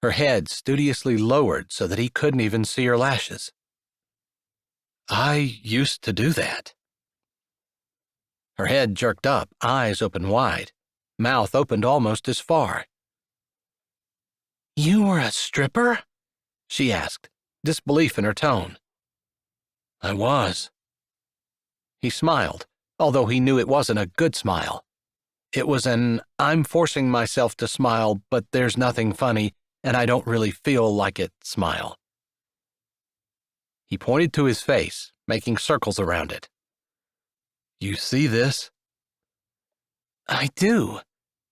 her head studiously lowered so that he couldn't even see her lashes. "I used to do that." Her head jerked up, eyes open wide, mouth opened almost as far. "You were a stripper?" she asked, disbelief in her tone. "I was." He smiled, although he knew it wasn't a good smile. It was an "I'm forcing myself to smile, but there's nothing funny, and I don't really feel like it" smile. He pointed to his face, making circles around it. "You see this?" "I do.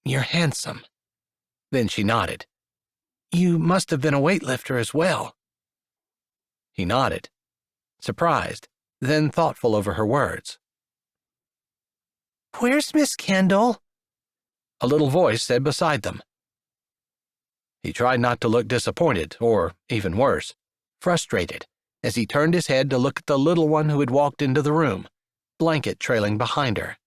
You're handsome." Then she nodded. "You must have been a weightlifter as well." He nodded, surprised, then thoughtful over her words. "Where's Miss Kendall?" A little voice said beside them. He tried not to look disappointed, or, even worse, frustrated, as he turned his head to look at the little one who had walked into the room, blanket trailing behind her.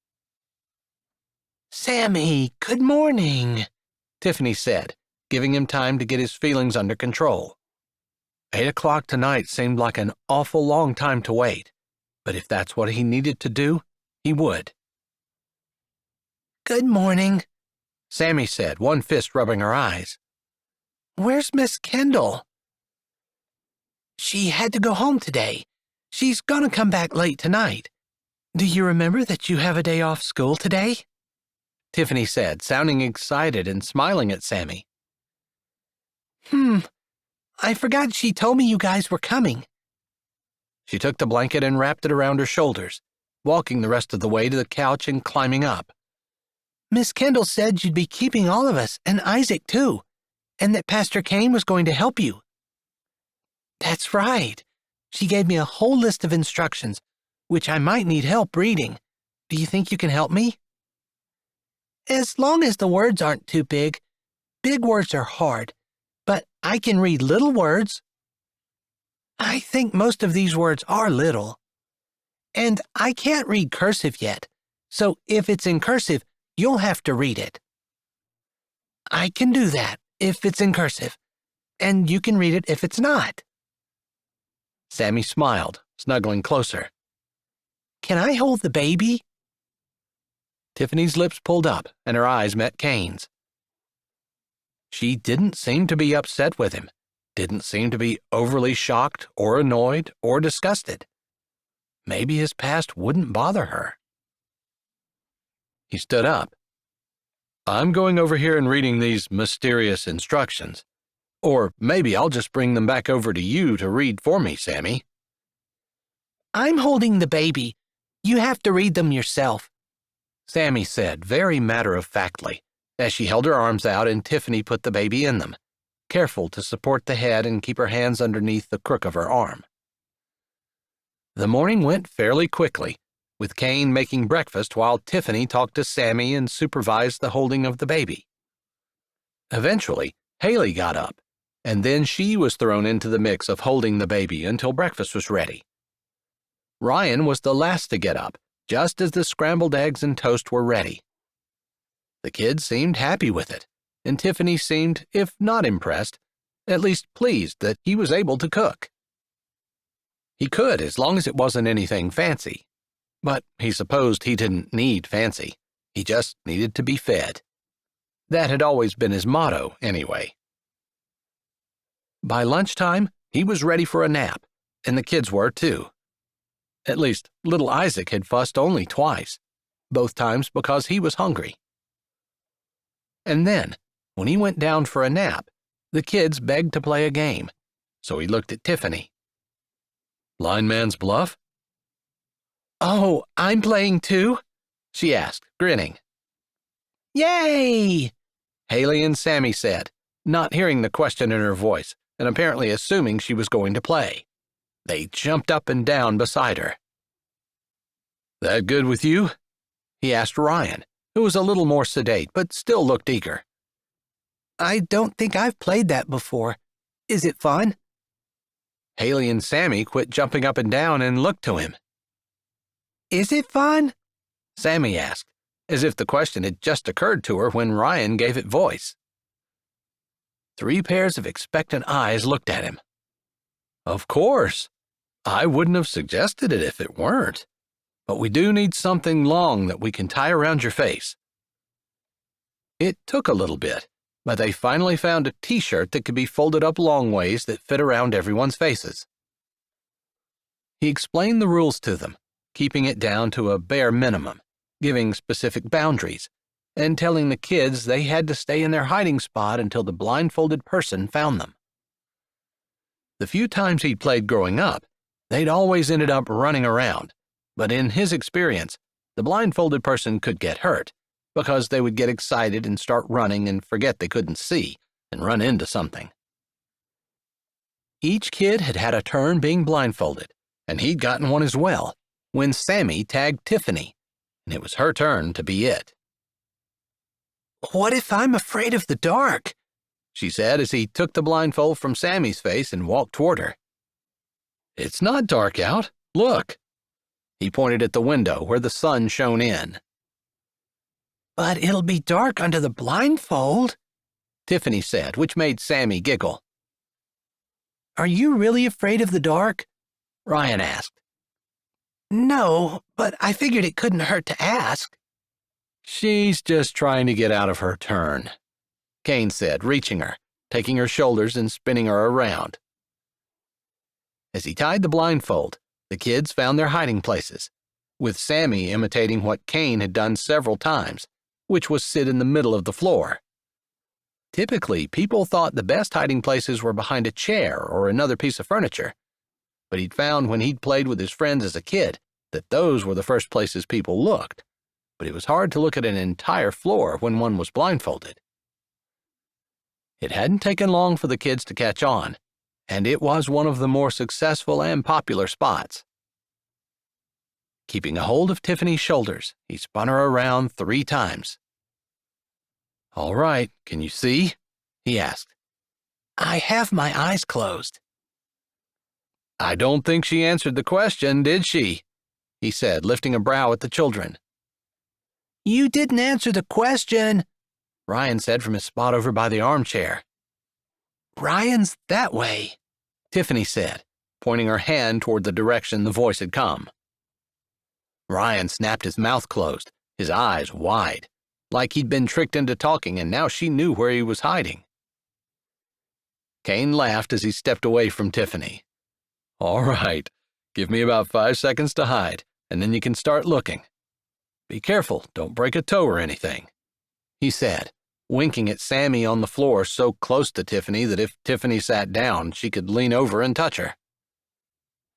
"Sammy, good morning," Tiffany said, giving him time to get his feelings under control. 8 o'clock tonight seemed like an awful long time to wait, but if that's what he needed to do, he would. "Good morning," Sammy said, one fist rubbing her eyes. "Where's Miss Kendall?" "She had to go home today. She's gonna come back late tonight. Do you remember that you have a day off school today?" Tiffany said, sounding excited and smiling at Sammy. I forgot she told me you guys were coming." She took the blanket and wrapped it around her shoulders, walking the rest of the way to the couch and climbing up. "Miss Kendall said you'd be keeping all of us, and Isaac too, and that Pastor Kane was going to help you." "That's right. She gave me a whole list of instructions, which I might need help reading. Do you think you can help me?" "As long as the words aren't too big. Big words are hard, but I can read little words." "I think most of these words are little. And I can't read cursive yet, so if it's in cursive, you'll have to read it." "I can do that if it's in cursive, and you can read it if it's not." Sammy smiled, snuggling closer. "Can I hold the baby?" Tiffany's lips pulled up, and her eyes met Kane's. She didn't seem to be upset with him, didn't seem to be overly shocked or annoyed or disgusted. Maybe his past wouldn't bother her. He stood up. "I'm going over here and reading these mysterious instructions. Or maybe I'll just bring them back over to you to read for me, Sammy." "I'm holding the baby. You have to read them yourself," Sammy said very matter-of-factly, as she held her arms out and Tiffany put the baby in them, careful to support the head and keep her hands underneath the crook of her arm. The morning went fairly quickly, with Kane making breakfast while Tiffany talked to Sammy and supervised the holding of the baby. Eventually, Haley got up, and then she was thrown into the mix of holding the baby until breakfast was ready. Ryan was the last to get up, just as the scrambled eggs and toast were ready. The kids seemed happy with it, and Tiffany seemed, if not impressed, at least pleased that he was able to cook. He could as long as it wasn't anything fancy, but he supposed he didn't need fancy. He just needed to be fed. That had always been his motto, anyway. By lunchtime, he was ready for a nap, and the kids were too. At least, little Isaac had fussed only twice, both times because he was hungry. And then, when he went down for a nap, the kids begged to play a game, so he looked at Tiffany. "Blindman's Bluff?" "Oh, I'm playing too?" she asked, grinning. "Yay!" Haley and Sammy said, not hearing the question in her voice and apparently assuming she was going to play. They jumped up and down beside her. "That good with you?" he asked Ryan, who was a little more sedate but still looked eager. "I don't think I've played that before. Is it fun?" Haley and Sammy quit jumping up and down and looked to him. Is it fun? Sammy asked, as if the question had just occurred to her when Ryan gave it voice. 3 pairs of expectant eyes looked at him. Of course. I wouldn't have suggested it if it weren't. But we do need something long that we can tie around your face. It took a little bit, but they finally found a t-shirt that could be folded up long ways that fit around everyone's faces. He explained the rules to them, keeping it down to a bare minimum, giving specific boundaries, and telling the kids they had to stay in their hiding spot until the blindfolded person found them. The few times he'd played growing up, they'd always ended up running around, but in his experience, the blindfolded person could get hurt because they would get excited and start running and forget they couldn't see and run into something. Each kid had had a turn being blindfolded, and he'd gotten one as well when Sammy tagged Tiffany, and it was her turn to be it. What if I'm afraid of the dark? She said as he took the blindfold from Sammy's face and walked toward her. It's not dark out. Look. He pointed at the window where the sun shone in. But it'll be dark under the blindfold, Tiffany said, which made Sammy giggle. Are you really afraid of the dark? Ryan asked. No, but I figured it couldn't hurt to ask. She's just trying to get out of her turn, Kane said, reaching her, taking her shoulders and spinning her around. As he tied the blindfold, the kids found their hiding places, with Sammy imitating what Kane had done several times, which was sit in the middle of the floor. Typically, people thought the best hiding places were behind a chair or another piece of furniture, but he'd found when he'd played with his friends as a kid that those were the first places people looked. But it was hard to look at an entire floor when one was blindfolded. It hadn't taken long for the kids to catch on, and it was one of the more successful and popular spots. Keeping a hold of Tiffany's shoulders, he spun her around 3 times. All right, can you see? He asked. I have my eyes closed. I don't think she answered the question, did she? He said, lifting a brow at the children. You didn't answer the question, Ryan said from his spot over by the armchair. Ryan's that way, Tiffany said, pointing her hand toward the direction the voice had come. Ryan snapped his mouth closed, his eyes wide, like he'd been tricked into talking and now she knew where he was hiding. Kane laughed as he stepped away from Tiffany. All right, give me about 5 seconds to hide, and then you can start looking. Be careful, don't break a toe or anything, he said, winking at Sammy on the floor so close to Tiffany that if Tiffany sat down, she could lean over and touch her.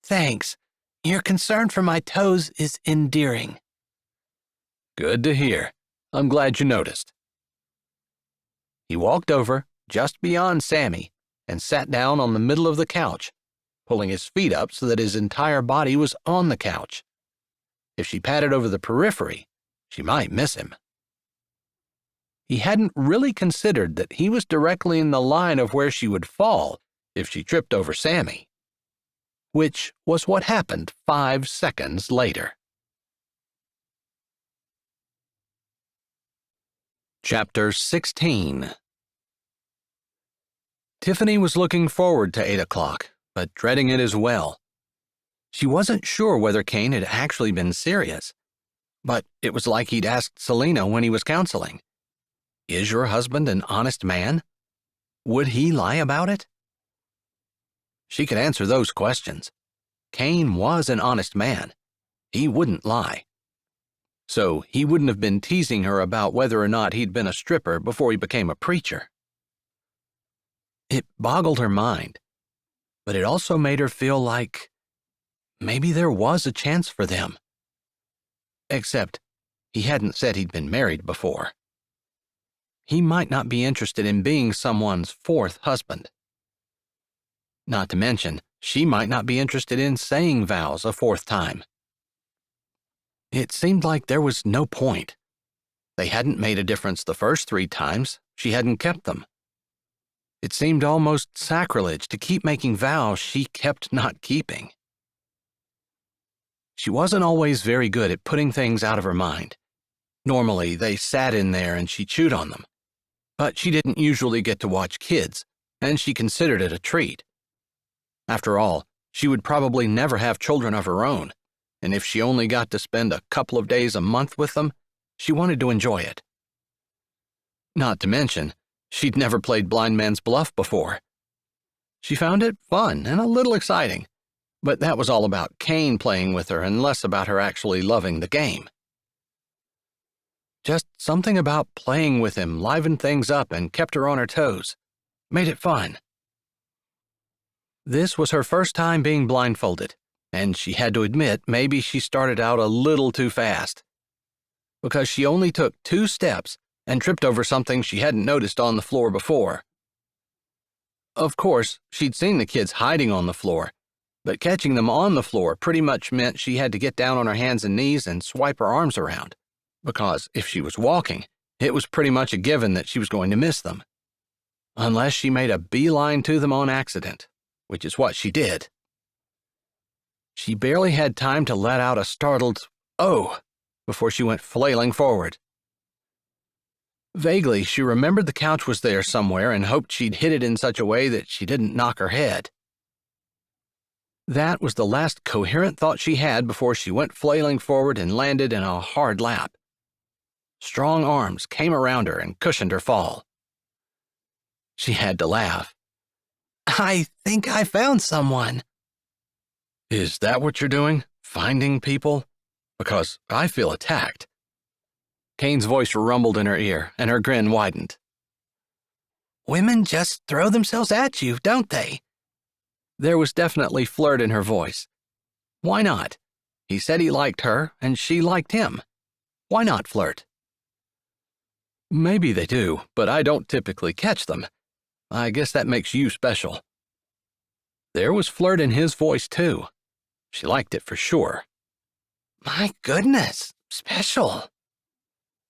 Thanks. Your concern for my toes is endearing. Good to hear. I'm glad you noticed. He walked over, just beyond Sammy, and sat down on the middle of the couch, pulling his feet up so that his entire body was on the couch. If she patted over the periphery, she might miss him. He hadn't really considered that he was directly in the line of where she would fall if she tripped over Sammy, which was what happened 5 seconds later. Chapter 16. Tiffany was looking forward to 8 o'clock, but dreading it as well. She wasn't sure whether Kane had actually been serious, but it was like he'd asked Selena when he was counseling. Is your husband an honest man? Would he lie about it? She could answer those questions. Kane was an honest man. He wouldn't lie. So he wouldn't have been teasing her about whether or not he'd been a stripper before he became a preacher. It boggled her mind, but it also made her feel like maybe there was a chance for them. Except he hadn't said he'd been married before. He might not be interested in being someone's 4th husband. Not to mention, she might not be interested in saying vows a 4th time. It seemed like there was no point. They hadn't made a difference the first 3 times. She hadn't kept them. It seemed almost sacrilege to keep making vows she kept not keeping. She wasn't always very good at putting things out of her mind. Normally, they sat in there and she chewed on them. But she didn't usually get to watch kids, and she considered it a treat. After all, she would probably never have children of her own, and if she only got to spend a couple of days a month with them, she wanted to enjoy it. Not to mention, she'd never played blind man's bluff before. She found it fun and a little exciting, but that was all about Kane playing with her and less about her actually loving the game. Just something about playing with him livened things up and kept her on her toes, made it fun. This was her first time being blindfolded, and she had to admit maybe she started out a little too fast, because she only took 2 steps and tripped over something she hadn't noticed on the floor before. Of course, she'd seen the kids hiding on the floor, but catching them on the floor pretty much meant she had to get down on her hands and knees and swipe her arms around, because if she was walking, it was pretty much a given that she was going to miss them. Unless she made a beeline to them on accident, which is what she did. She barely had time to let out a startled, "Oh," before she went flailing forward. Vaguely, she remembered the couch was there somewhere and hoped she'd hit it in such a way that she didn't knock her head. That was the last coherent thought she had before she went flailing forward and landed in a hard lap. Strong arms came around her and cushioned her fall. She had to laugh. I think I found someone. Is that what you're doing? Finding people? Because I feel attacked. Kane's voice rumbled in her ear, and her grin widened. Women just throw themselves at you, don't they? There was definitely flirt in her voice. Why not? He said he liked her, and she liked him. Why not flirt? Maybe they do, but I don't typically catch them. I guess that makes you special. There was flirt in his voice, too. She liked it for sure. My goodness, special.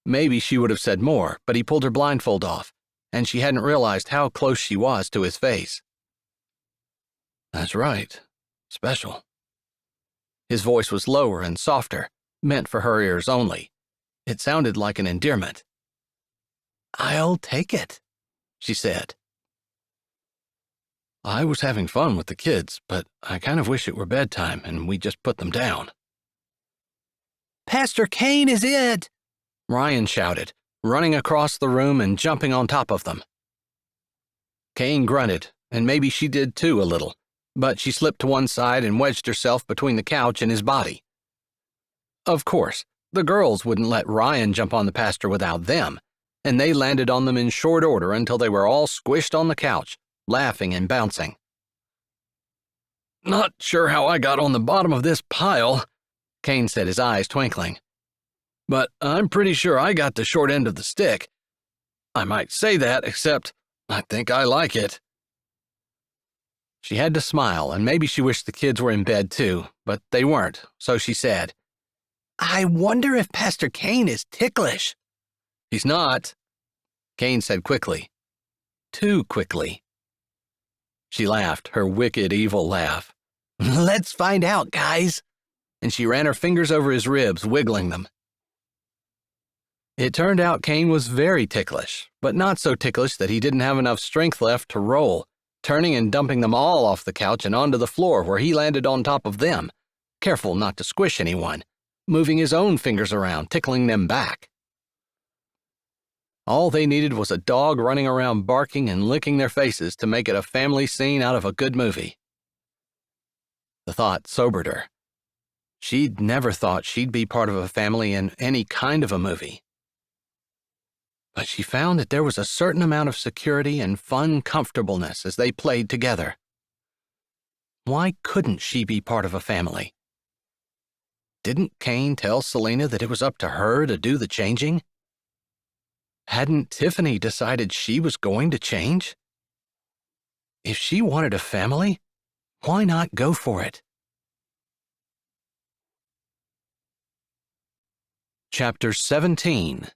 Maybe she would have said more, but he pulled her blindfold off, and she hadn't realized how close she was to his face. That's right, special. His voice was lower and softer, meant for her ears only. It sounded like an endearment. I'll take it, she said. I was having fun with the kids, but I kind of wish it were bedtime and we just put them down. Pastor Kane is it! Ryan shouted, running across the room and jumping on top of them. Kane grunted, and maybe she did too a little, but she slipped to one side and wedged herself between the couch and his body. Of course, the girls wouldn't let Ryan jump on the pastor without them, and they landed on them in short order until they were all squished on the couch, laughing and bouncing. Not sure how I got on the bottom of this pile, Kane said, his eyes twinkling. But I'm pretty sure I got the short end of the stick. I might say that, except I think I like it. She had to smile, and maybe she wished the kids were in bed too, but they weren't, so she said, I wonder if Pastor Kane is ticklish. He's not, Kane said quickly. Too quickly. She laughed, her wicked, evil laugh. Let's find out, guys. And she ran her fingers over his ribs, wiggling them. It turned out Kane was very ticklish, but not so ticklish that he didn't have enough strength left to roll, turning and dumping them all off the couch and onto the floor where he landed on top of them, careful not to squish anyone, moving his own fingers around, tickling them back. All they needed was a dog running around barking and licking their faces to make it a family scene out of a good movie. The thought sobered her. She'd never thought she'd be part of a family in any kind of a movie. But she found that there was a certain amount of security and fun comfortableness as they played together. Why couldn't she be part of a family? Didn't Kane tell Selena that it was up to her to do the changing? Hadn't Tiffany decided she was going to change? If she wanted a family, why not go for it? Chapter 17.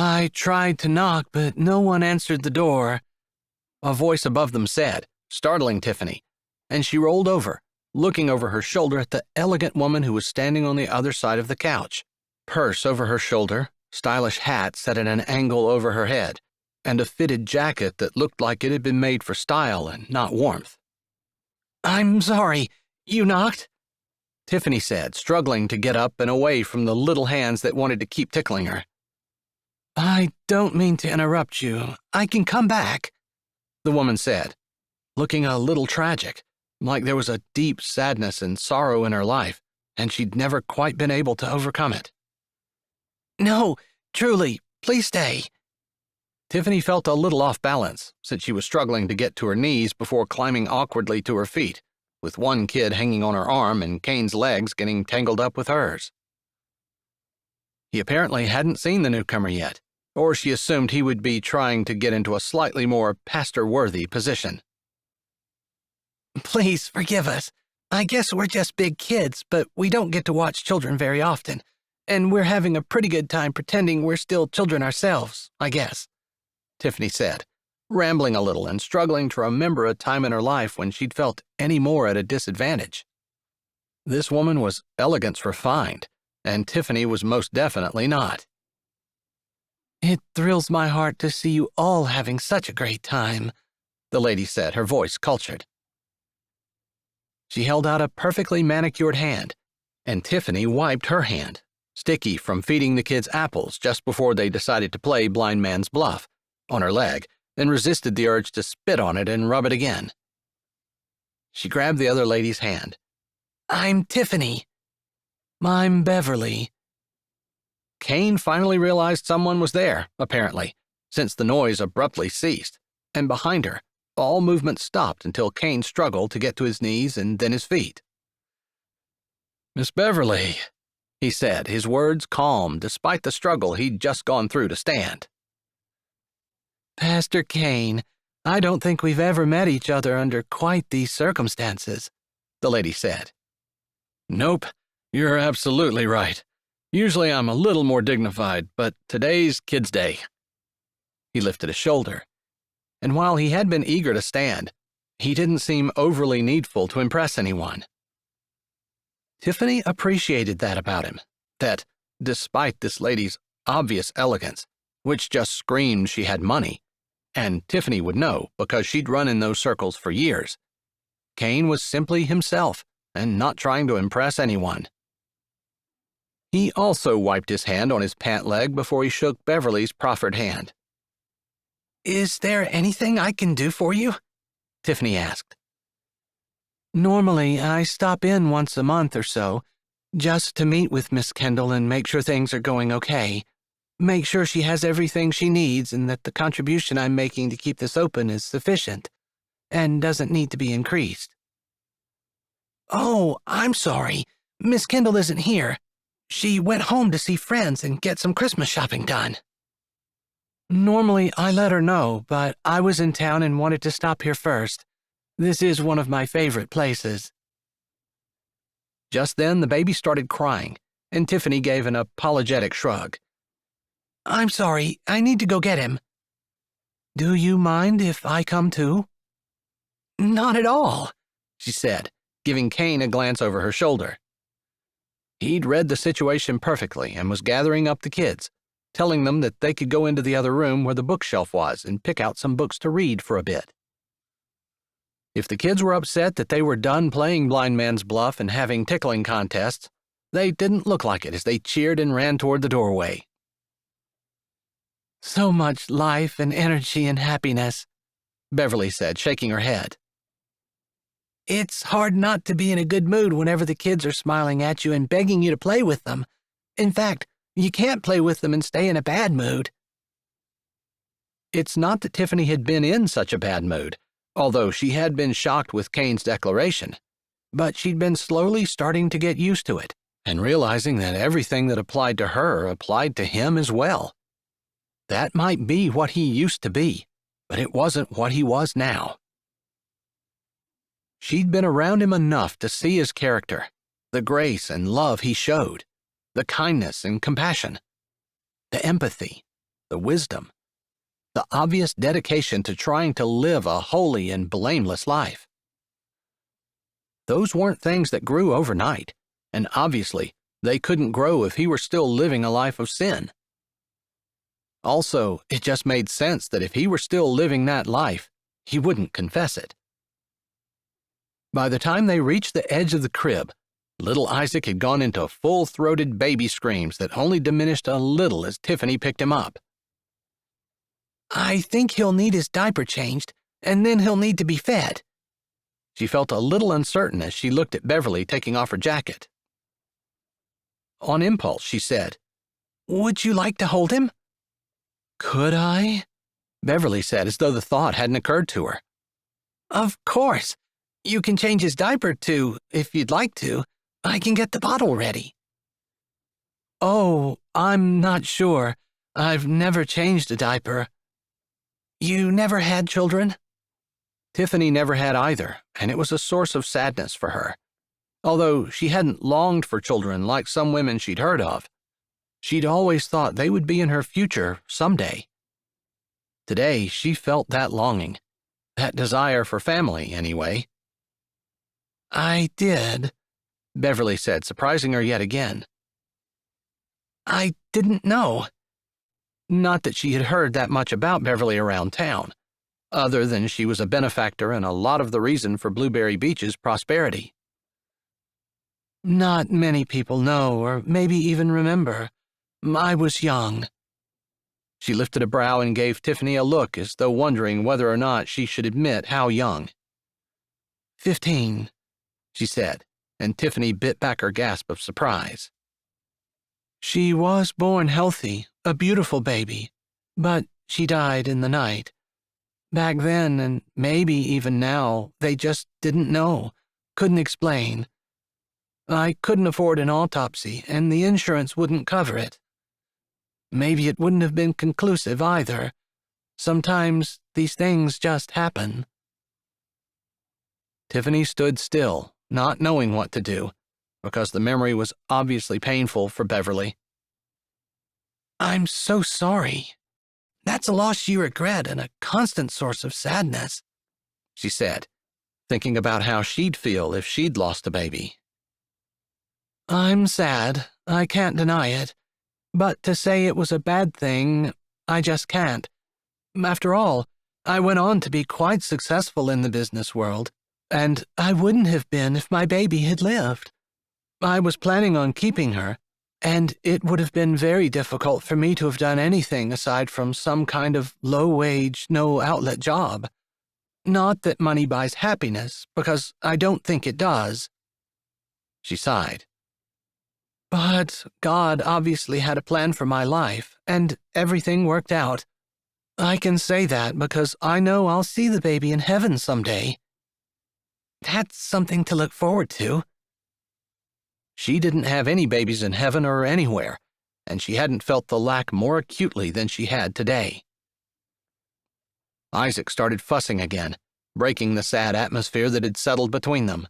I tried to knock, but no one answered the door, a voice above them said, startling Tiffany, and she rolled over, looking over her shoulder at the elegant woman who was standing on the other side of the couch, purse over her shoulder, stylish hat set at an angle over her head, and a fitted jacket that looked like it had been made for style and not warmth. "I'm sorry, you knocked?" Tiffany said, struggling to get up and away from the little hands that wanted to keep tickling her. "I don't mean to interrupt you. I can come back," the woman said, looking a little tragic, like there was a deep sadness and sorrow in her life, and she'd never quite been able to overcome it. "No, truly, please stay." Tiffany felt a little off balance, since she was struggling to get to her knees before climbing awkwardly to her feet, with one kid hanging on her arm and Kane's legs getting tangled up with hers. He apparently hadn't seen the newcomer yet, or she assumed he would be trying to get into a slightly more pastor-worthy position. "Please forgive us. I guess we're just big kids, but we don't get to watch children very often, and we're having a pretty good time pretending we're still children ourselves, I guess," Tiffany said, rambling a little and struggling to remember a time in her life when she'd felt any more at a disadvantage. This woman was elegance refined, and Tiffany was most definitely not. "It thrills my heart to see you all having such a great time," the lady said, her voice cultured. She held out a perfectly manicured hand, and Tiffany wiped her hand, sticky from feeding the kids apples just before they decided to play blind man's bluff, on her leg, and resisted the urge to spit on it and rub it again. She grabbed the other lady's hand. "I'm Tiffany." "I'm Beverly." Kane finally realized someone was there, apparently, since the noise abruptly ceased, and behind her, all movement stopped until Kane struggled to get to his knees and then his feet. "Miss Beverly," he said, his words calm despite the struggle he'd just gone through to stand. "Pastor Kane, I don't think we've ever met each other under quite these circumstances," the lady said. "Nope, you're absolutely right. Usually I'm a little more dignified, but today's Kids' Day." He lifted a shoulder, and while he had been eager to stand, he didn't seem overly needful to impress anyone. Tiffany appreciated that about him, that, despite this lady's obvious elegance, which just screamed she had money, and Tiffany would know because she'd run in those circles for years, Kane was simply himself and not trying to impress anyone. He also wiped his hand on his pant leg before he shook Beverly's proffered hand. "Is there anything I can do for you?" Tiffany asked. "Normally, I stop in once a month or so, just to meet with Miss Kendall and make sure things are going okay. Make sure she has everything she needs and that the contribution I'm making to keep this open is sufficient and doesn't need to be increased." "Oh, I'm sorry. Miss Kendall isn't here. She went home to see friends and get some Christmas shopping done." "Normally, I let her know, but I was in town and wanted to stop here first. This is one of my favorite places." Just then, the baby started crying, and Tiffany gave an apologetic shrug. "I'm sorry, I need to go get him." "Do you mind if I come too?" "Not at all," she said, giving Kane a glance over her shoulder. He'd read the situation perfectly and was gathering up the kids, telling them that they could go into the other room where the bookshelf was and pick out some books to read for a bit. If the kids were upset that they were done playing blind man's bluff and having tickling contests, they didn't look like it as they cheered and ran toward the doorway. "So much life and energy and happiness," Beverly said, shaking her head. "It's hard not to be in a good mood whenever the kids are smiling at you and begging you to play with them. In fact, you can't play with them and stay in a bad mood." It's not that Tiffany had been in such a bad mood, although she had been shocked with Kane's declaration, but she'd been slowly starting to get used to it and realizing that everything that applied to her applied to him as well. That might be what he used to be, but it wasn't what he was now. She'd been around him enough to see his character, the grace and love he showed, the kindness and compassion, the empathy, the wisdom, the obvious dedication to trying to live a holy and blameless life. Those weren't things that grew overnight, and obviously they couldn't grow if he were still living a life of sin. Also, it just made sense that if he were still living that life, he wouldn't confess it. By the time they reached the edge of the crib, little Isaac had gone into full-throated baby screams that only diminished a little as Tiffany picked him up. I think he'll need his diaper changed, and then he'll need to be fed. She felt a little uncertain as she looked at Beverly taking off her jacket. On impulse, she said, Would you like to hold him? Could I? Beverly said, as though the thought hadn't occurred to her. Of course. You can change his diaper too, if you'd like to. I can get the bottle ready. Oh, I'm not sure. I've never changed a diaper. You never had children? Tiffany never had either, and it was a source of sadness for her. Although she hadn't longed for children like some women she'd heard of, she'd always thought they would be in her future someday. Today, she felt that longing, that desire for family, anyway. I did, Beverly said, surprising her yet again. I didn't know. Not that she had heard that much about Beverly around town, other than she was a benefactor and a lot of the reason for Blueberry Beach's prosperity. Not many people know or maybe even remember. I was young. She lifted a brow and gave Tiffany a look as though wondering whether or not she should admit how young. 15, she said, and Tiffany bit back her gasp of surprise. She was born healthy, a beautiful baby, but she died in the night. Back then, and maybe even now, they just didn't know, couldn't explain. I couldn't afford an autopsy, and the insurance wouldn't cover it. Maybe it wouldn't have been conclusive either. Sometimes these things just happen. Tiffany stood still, not knowing what to do, because the memory was obviously painful for Beverly. I'm so sorry. That's a loss you regret and a constant source of sadness, she said, thinking about how she'd feel if she'd lost a baby. I'm sad, I can't deny it. But to say it was a bad thing, I just can't. After all, I went on to be quite successful in the business world, and I wouldn't have been if my baby had lived. I was planning on keeping her, and it would have been very difficult for me to have done anything aside from some kind of low-wage, no-outlet job. Not that money buys happiness, because I don't think it does. She sighed. But God obviously had a plan for my life, and everything worked out. I can say that because I know I'll see the baby in heaven someday. That's something to look forward to. She didn't have any babies in heaven or anywhere, and she hadn't felt the lack more acutely than she had today. Isaac started fussing again, breaking the sad atmosphere that had settled between them.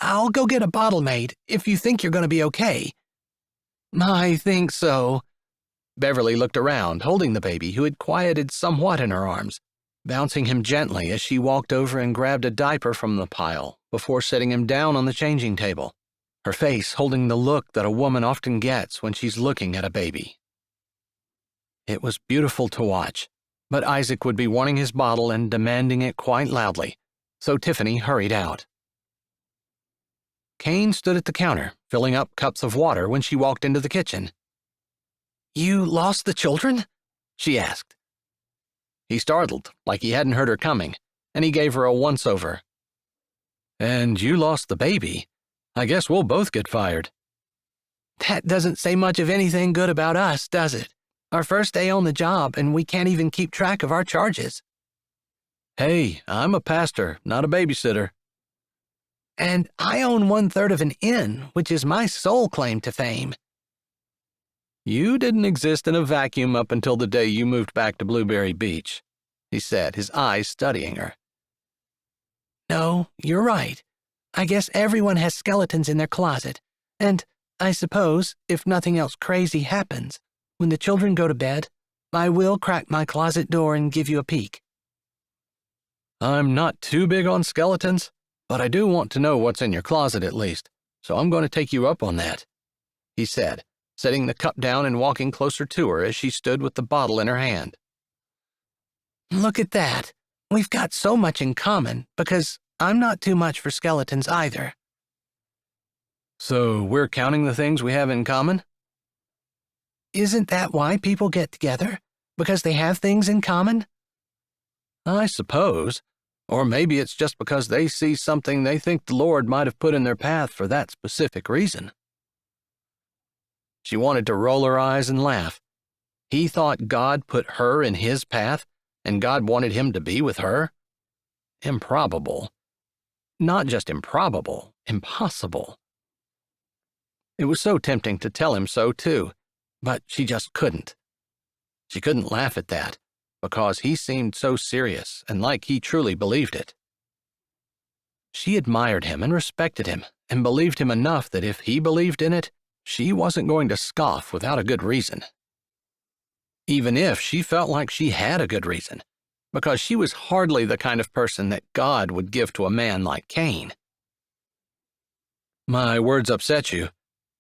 I'll go get a bottle made if you think you're going to be okay. I think so. Beverly looked around, holding the baby, who had quieted somewhat in her arms, bouncing him gently as she walked over and grabbed a diaper from the pile before setting him down on the changing table, her face holding the look that a woman often gets when she's looking at a baby. It was beautiful to watch, but Isaac would be wanting his bottle and demanding it quite loudly, so Tiffany hurried out. Kane stood at the counter, filling up cups of water when she walked into the kitchen. You lost the children? She asked. He startled, like he hadn't heard her coming, and he gave her a once-over. And you lost the baby. I guess we'll both get fired. That doesn't say much of anything good about us, does it? Our first day on the job, and we can't even keep track of our charges. Hey, I'm a pastor, not a babysitter. And I own 1/3 of an inn, which is my sole claim to fame. You didn't exist in a vacuum up until the day you moved back to Blueberry Beach, he said, his eyes studying her. No, you're right. I guess everyone has skeletons in their closet, and I suppose, if nothing else crazy happens, when the children go to bed, I will crack my closet door and give you a peek. I'm not too big on skeletons, but I do want to know what's in your closet at least, so I'm going to take you up on that," he said, setting the cup down and walking closer to her as she stood with the bottle in her hand. Look at that. We've got so much in common because I'm not too much for skeletons either. So we're counting the things we have in common? Isn't that why people get together? Because they have things in common? I suppose. Or maybe it's just because they see something they think the Lord might have put in their path for that specific reason. She wanted to roll her eyes and laugh. He thought God put her in his path, and God wanted him to be with her? Improbable. Not just improbable, impossible. It was so tempting to tell him so, too, but she just couldn't. She couldn't laugh at that, because he seemed so serious and like he truly believed it. She admired him and respected him and believed him enough that if he believed in it, she wasn't going to scoff without a good reason. Even if she felt like she had a good reason, because she was hardly the kind of person that God would give to a man like Kane. My words upset you.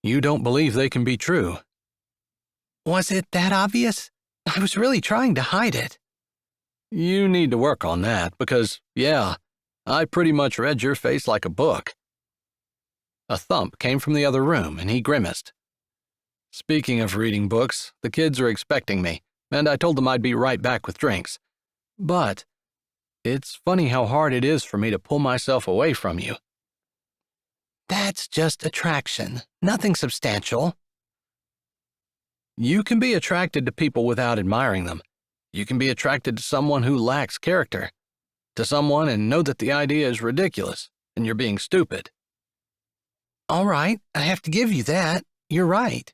You don't believe they can be true. Was it that obvious? I was really trying to hide it. You need to work on that because, yeah, I pretty much read your face like a book. A thump came from the other room, and he grimaced. Speaking of reading books, the kids are expecting me, and I told them I'd be right back with drinks. But it's funny how hard it is for me to pull myself away from you. That's just attraction, nothing substantial. You can be attracted to people without admiring them. You can be attracted to someone who lacks character, to someone and know that the idea is ridiculous and you're being stupid. All right, I have to give you that. You're right.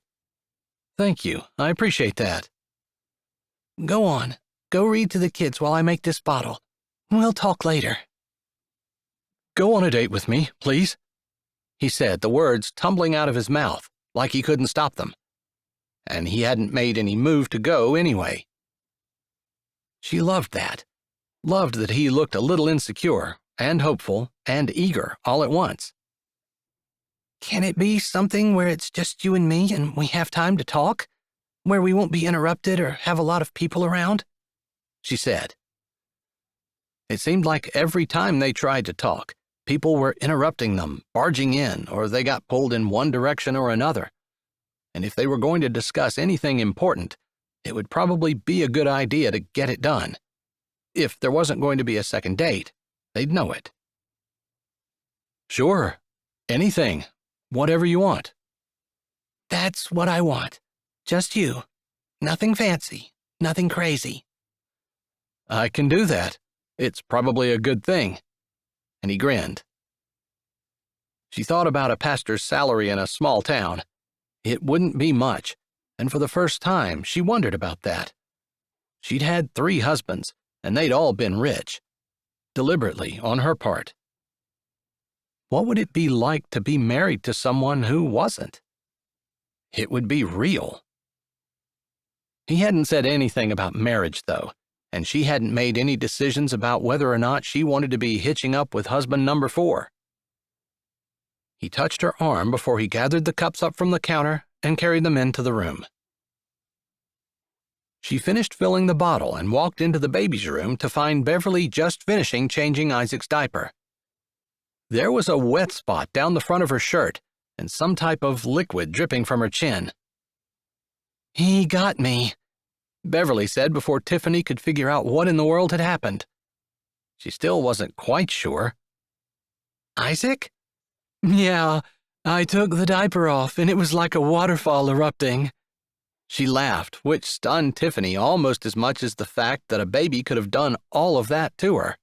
Thank you. I appreciate that. Go on. Go read to the kids while I make this bottle. We'll talk later. Go on a date with me, please, he said, the words tumbling out of his mouth like he couldn't stop them. And he hadn't made any move to go anyway. She loved that he looked a little insecure and hopeful and eager all at once. Can it be something where it's just you and me and we have time to talk? Where we won't be interrupted or have a lot of people around? She said. It seemed like every time they tried to talk, people were interrupting them, barging in, or they got pulled in one direction or another. And if they were going to discuss anything important, it would probably be a good idea to get it done. If there wasn't going to be a second date, they'd know it. Sure, anything, whatever you want. That's what I want. Just you. Nothing fancy, nothing crazy. I can do that. It's probably a good thing. And he grinned. She thought about a pastor's salary in a small town. It wouldn't be much, and for the first time, she wondered about that. She'd had 3 husbands, and they'd all been rich. Deliberately, on her part. What would it be like to be married to someone who wasn't? It would be real. He hadn't said anything about marriage, though, and she hadn't made any decisions about whether or not she wanted to be hitching up with husband number 4. He touched her arm before he gathered the cups up from the counter and carried them into the room. She finished filling the bottle and walked into the baby's room to find Beverly just finishing changing Isaac's diaper. There was a wet spot down the front of her shirt and some type of liquid dripping from her chin. He got me, Beverly said before Tiffany could figure out what in the world had happened. She still wasn't quite sure. Isaac? Yeah, I took the diaper off and it was like a waterfall erupting. She laughed, which stunned Tiffany almost as much as the fact that a baby could have done all of that to her.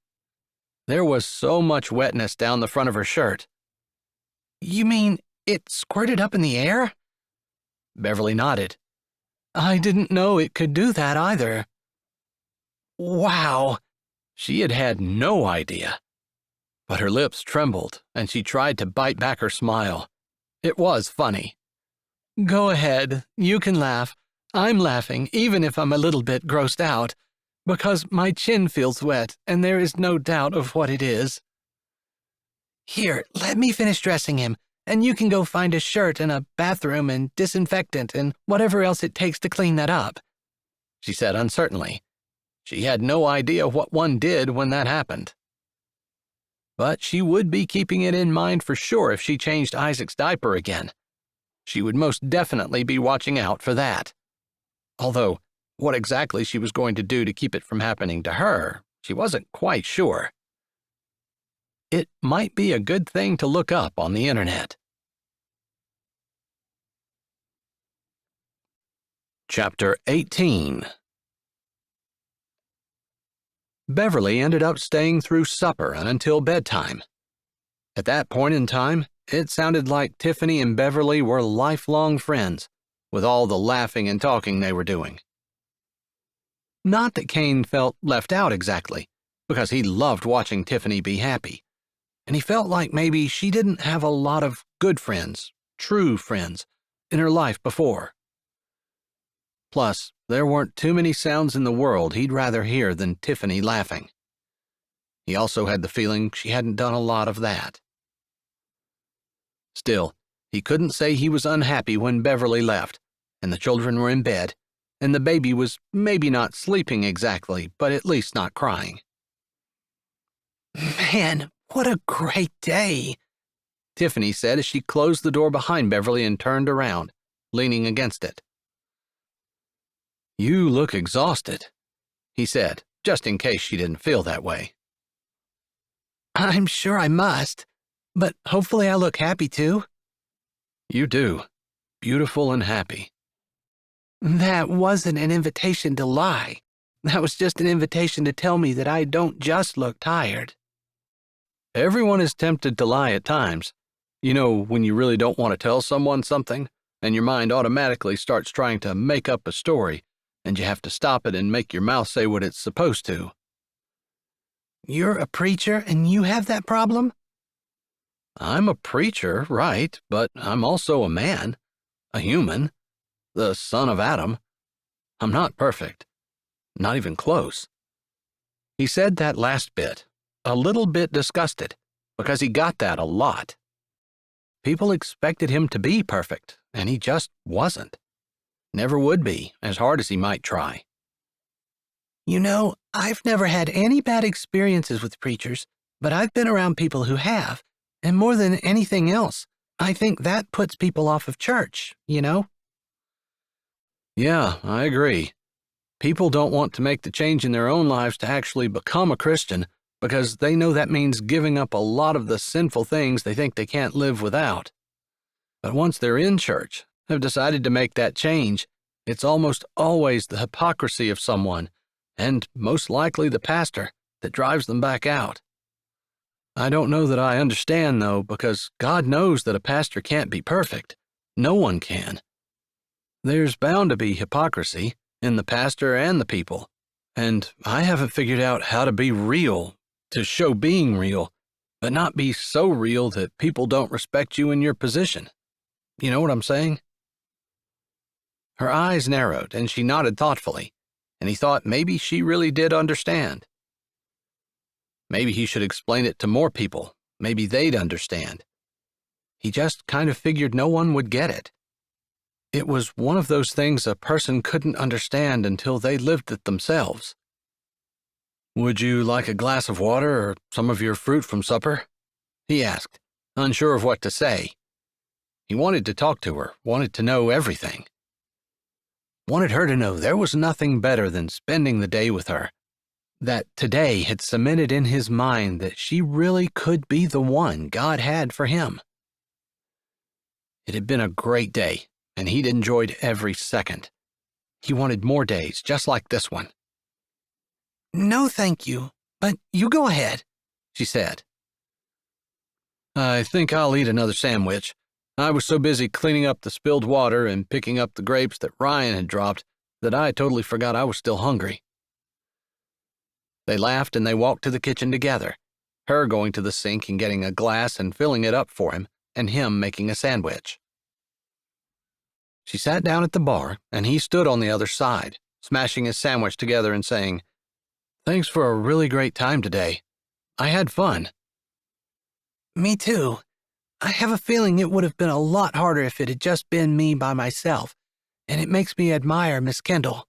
There was so much wetness down the front of her shirt. You mean it squirted up in the air? Beverly nodded. I didn't know it could do that either. Wow. She had had no idea. But her lips trembled, and she tried to bite back her smile. It was funny. Go ahead, you can laugh. I'm laughing, even if I'm a little bit grossed out, because my chin feels wet, and there is no doubt of what it is. Here, let me finish dressing him, and you can go find a shirt and a bathroom and disinfectant and whatever else it takes to clean that up, she said uncertainly. She had no idea what one did when that happened. But she would be keeping it in mind for sure if she changed Isaac's diaper again. She would most definitely be watching out for that. Although, what exactly she was going to do to keep it from happening to her, she wasn't quite sure. It might be a good thing to look up on the internet. Chapter 18. Beverly ended up staying through supper and until bedtime. At that point in time, it sounded like Tiffany and Beverly were lifelong friends, with all the laughing and talking they were doing. Not that Kane felt left out exactly, because he loved watching Tiffany be happy, and he felt like maybe she didn't have a lot of good friends, true friends, in her life before. Plus, there weren't too many sounds in the world he'd rather hear than Tiffany laughing. He also had the feeling she hadn't done a lot of that. Still, he couldn't say he was unhappy when Beverly left, and the children were in bed, and the baby was maybe not sleeping exactly, but at least not crying. Man, what a great day, Tiffany said as she closed the door behind Beverly and turned around, leaning against it. You look exhausted, he said, just in case she didn't feel that way. I'm sure I must, but hopefully I look happy too. You do. Beautiful and happy. That wasn't an invitation to lie. That was just an invitation to tell me that I don't just look tired. Everyone is tempted to lie at times. You know, when you really don't want to tell someone something, and your mind automatically starts trying to make up a story, and you have to stop it and make your mouth say what it's supposed to. You're a preacher and you have that problem? I'm a preacher, right, but I'm also a man, a human, the son of Adam. I'm not perfect, not even close. He said that last bit, a little bit disgusted, because he got that a lot. People expected him to be perfect, and he just wasn't. Never would be, as hard as he might try. You know, I've never had any bad experiences with preachers, but I've been around people who have, and more than anything else, I think that puts people off of church, you know? Yeah, I agree. People don't want to make the change in their own lives to actually become a Christian because they know that means giving up a lot of the sinful things they think they can't live without. But once they're in church, have decided to make that change, it's almost always the hypocrisy of someone, and most likely the pastor, that drives them back out. I don't know that I understand, though, because God knows that a pastor can't be perfect. No one can. There's bound to be hypocrisy in the pastor and the people, and I haven't figured out how to be real, to show being real, but not be so real that people don't respect you in your position. You know what I'm saying? Her eyes narrowed, and she nodded thoughtfully, and he thought maybe she really did understand. Maybe he should explain it to more people. Maybe they'd understand. He just kind of figured no one would get it. It was one of those things a person couldn't understand until they lived it themselves. Would you like a glass of water or some of your fruit from supper? He asked, unsure of what to say. He wanted to talk to her, wanted to know everything. Wanted her to know there was nothing better than spending the day with her, that today had cemented in his mind that she really could be the one God had for him. It had been a great day, and he'd enjoyed every second. He wanted more days just like this one. No, thank you, but you go ahead, she said. I think I'll eat another sandwich. I was so busy cleaning up the spilled water and picking up the grapes that Ryan had dropped that I totally forgot I was still hungry. They laughed and they walked to the kitchen together, her going to the sink and getting a glass and filling it up for him, and him making a sandwich. She sat down at the bar, and he stood on the other side, smashing his sandwich together and saying, "Thanks for a really great time today. I had fun." Me too. I have a feeling it would have been a lot harder if it had just been me by myself, and it makes me admire Miss Kendall.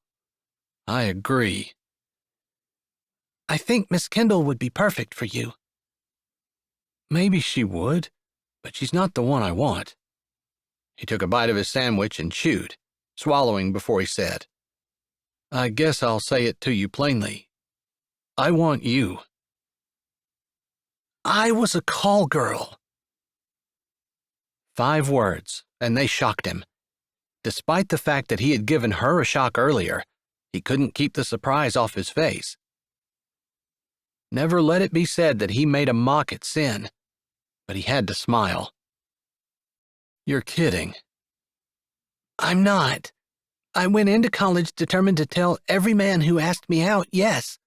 I agree. I think Miss Kendall would be perfect for you. Maybe she would, but she's not the one I want. He took a bite of his sandwich and chewed, swallowing before he said, "I guess I'll say it to you plainly. I want you." I was a call girl. 5 words, and they shocked him. Despite the fact that he had given her a shock earlier, he couldn't keep the surprise off his face. Never let it be said that he made a mock at sin, but he had to smile. "You're kidding." I'm not. I went into college determined to tell every man who asked me out yes.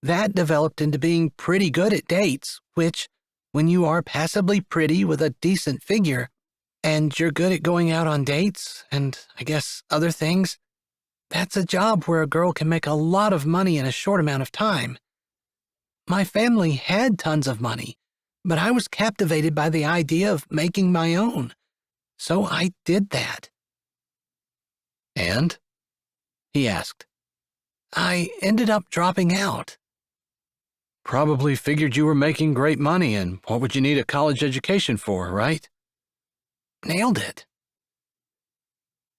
That developed into being pretty good at dates, which, when you are passably pretty with a decent figure, and you're good at going out on dates, and I guess other things, that's a job where a girl can make a lot of money in a short amount of time. My family had tons of money, but I was captivated by the idea of making my own, so I did that. "And?" he asked. I ended up dropping out. "Probably figured you were making great money, and what would you need a college education for, right?" Nailed it.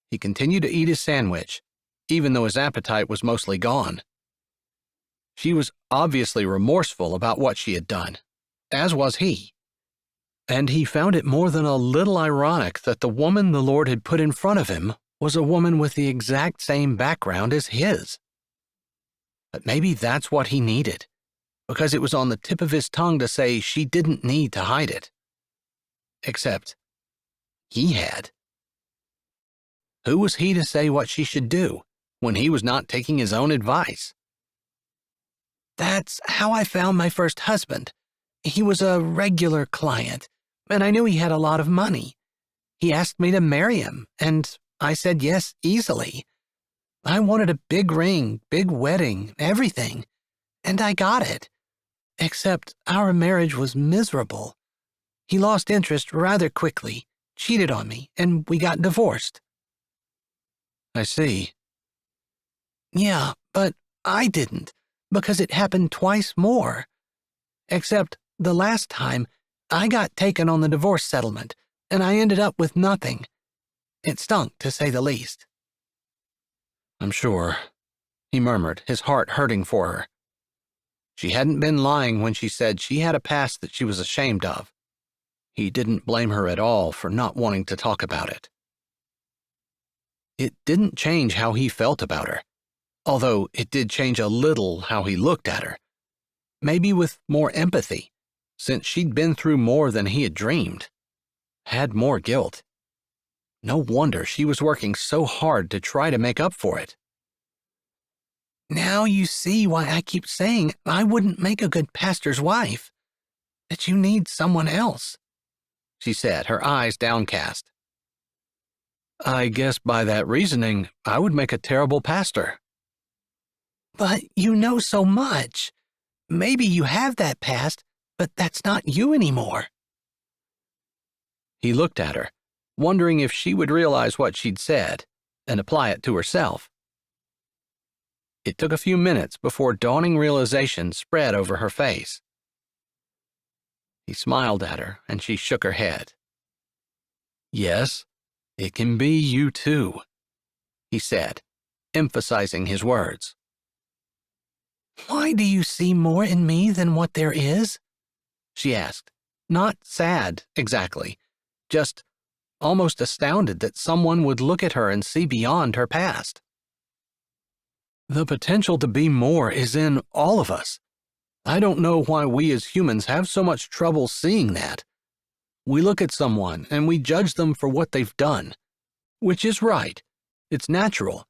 He continued to eat his sandwich, even though his appetite was mostly gone. She was obviously remorseful about what she had done, as was he. And he found it more than a little ironic that the woman the Lord had put in front of him was a woman with the exact same background as his. But maybe that's what he needed, because it was on the tip of his tongue to say she didn't need to hide it. Except he had. Who was he to say what she should do when he was not taking his own advice? That's how I found my first husband. He was a regular client, and I knew he had a lot of money. He asked me to marry him, and I said yes easily. I wanted a big ring, big wedding, everything, and I got it. Except our marriage was miserable. He lost interest rather quickly, cheated on me, and we got divorced. I see. Yeah, but I didn't, because it happened twice more. Except the last time, I got taken on the divorce settlement, and I ended up with nothing. It stunk, to say the least. "I'm sure," he murmured, his heart hurting for her. She hadn't been lying when she said she had a past that she was ashamed of. He didn't blame her at all for not wanting to talk about it. It didn't change how he felt about her, although it did change a little how he looked at her, maybe with more empathy, since she'd been through more than he had dreamed, had more guilt. No wonder she was working so hard to try to make up for it. Now you see why I keep saying I wouldn't make a good pastor's wife. That you need someone else, she said, her eyes downcast. "I guess by that reasoning, I would make a terrible pastor." But you know so much. Maybe you have that past, but that's not you anymore. He looked at her, wondering if she would realize what she'd said and apply it to herself. It took a few minutes before dawning realization spread over her face. He smiled at her, and she shook her head. "Yes, it can be you too," he said, emphasizing his words. Why do you see more in me than what there is? She asked, not sad, exactly, just almost astounded that someone would look at her and see beyond her past. "The potential to be more is in all of us. I don't know why we as humans have so much trouble seeing that. We look at someone and we judge them for what they've done, which is right. It's natural.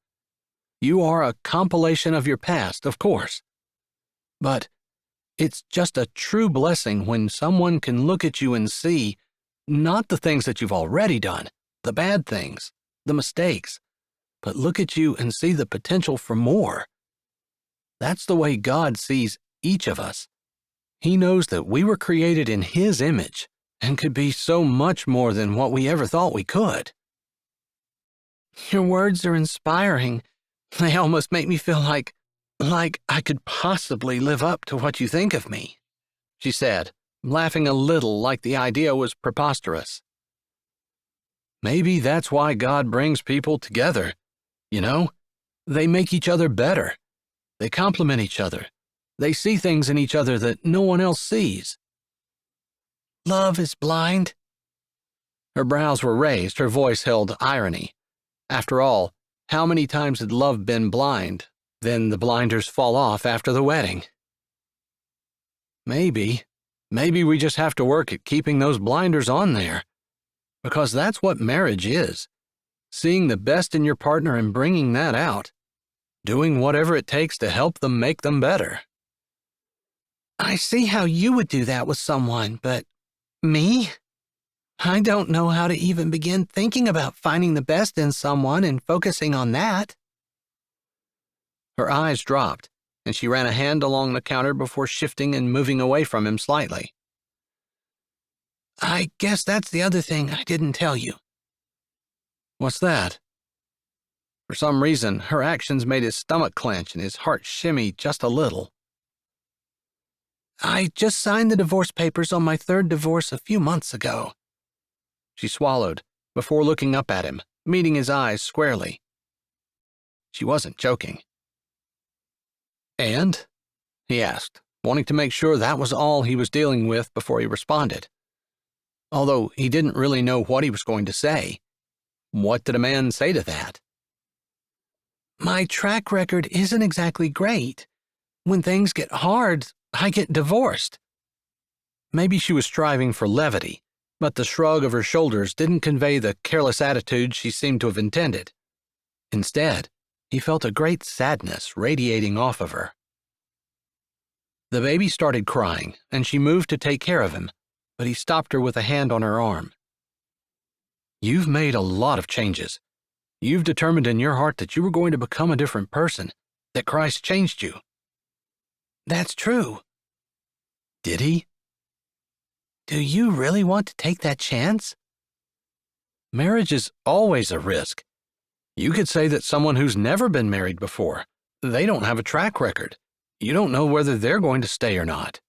You are a compilation of your past, of course. But it's just a true blessing when someone can look at you and see not the things that you've already done, the bad things, the mistakes, but look at you and see the potential for more. That's the way God sees each of us. He knows that we were created in His image and could be so much more than what we ever thought we could. Your words are inspiring. They almost make me feel like I could possibly live up to what you think of me, she said, laughing a little like the idea was preposterous. Maybe that's why God brings people together. You know, they make each other better. They complement each other. They see things in each other that no one else sees. Love is blind. Her brows were raised, her voice held irony. After all, how many times had love been blind? Then the blinders fall off after the wedding. Maybe we just have to work at keeping those blinders on there. Because that's what marriage is. Seeing the best in your partner and bringing that out. Doing whatever it takes to help them make them better. I see how you would do that with someone, but me? I don't know how to even begin thinking about finding the best in someone and focusing on that. Her eyes dropped, and she ran a hand along the counter before shifting and moving away from him slightly. I guess that's the other thing I didn't tell you. What's that? For some reason, her actions made his stomach clench and his heart shimmy just a little. I just signed the divorce papers on my third divorce a few months ago. She swallowed, before looking up at him, meeting his eyes squarely. She wasn't joking. And? He asked, wanting to make sure that was all he was dealing with before he responded. Although he didn't really know what he was going to say. What did a man say to that? My track record isn't exactly great. When things get hard, I get divorced. Maybe she was striving for levity, but the shrug of her shoulders didn't convey the careless attitude she seemed to have intended. Instead, he felt a great sadness radiating off of her. The baby started crying, and she moved to take care of him, but he stopped her with a hand on her arm. You've made a lot of changes. You've determined in your heart that you were going to become a different person, that Christ changed you. That's true. Did he? Do you really want to take that chance? Marriage is always a risk. You could say that someone who's never been married before, they don't have a track record. You don't know whether they're going to stay or not.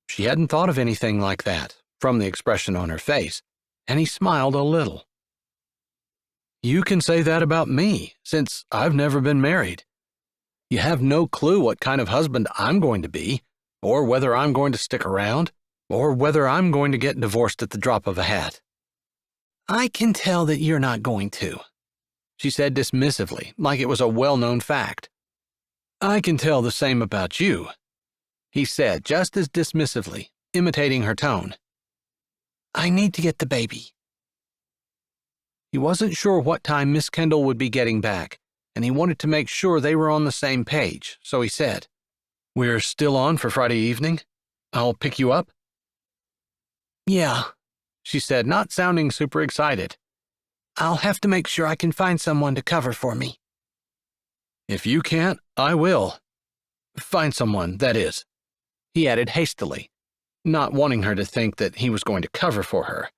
She hadn't thought of anything like that, from the expression on her face, and he smiled a little. You can say that about me, since I've never been married. You have no clue what kind of husband I'm going to be, or whether I'm going to stick around, or whether I'm going to get divorced at the drop of a hat. I can tell that you're not going to, she said dismissively, like it was a well-known fact. I can tell the same about you, he said just as dismissively, imitating her tone. I need to get the baby. He wasn't sure what time Miss Kendall would be getting back, and he wanted to make sure they were on the same page, so he said, We're still on for Friday evening? I'll pick you up? Yeah, she said, not sounding super excited. I'll have to make sure I can find someone to cover for me. If you can't, I will. Find someone, that is, he added hastily, not wanting her to think that he was going to cover for her.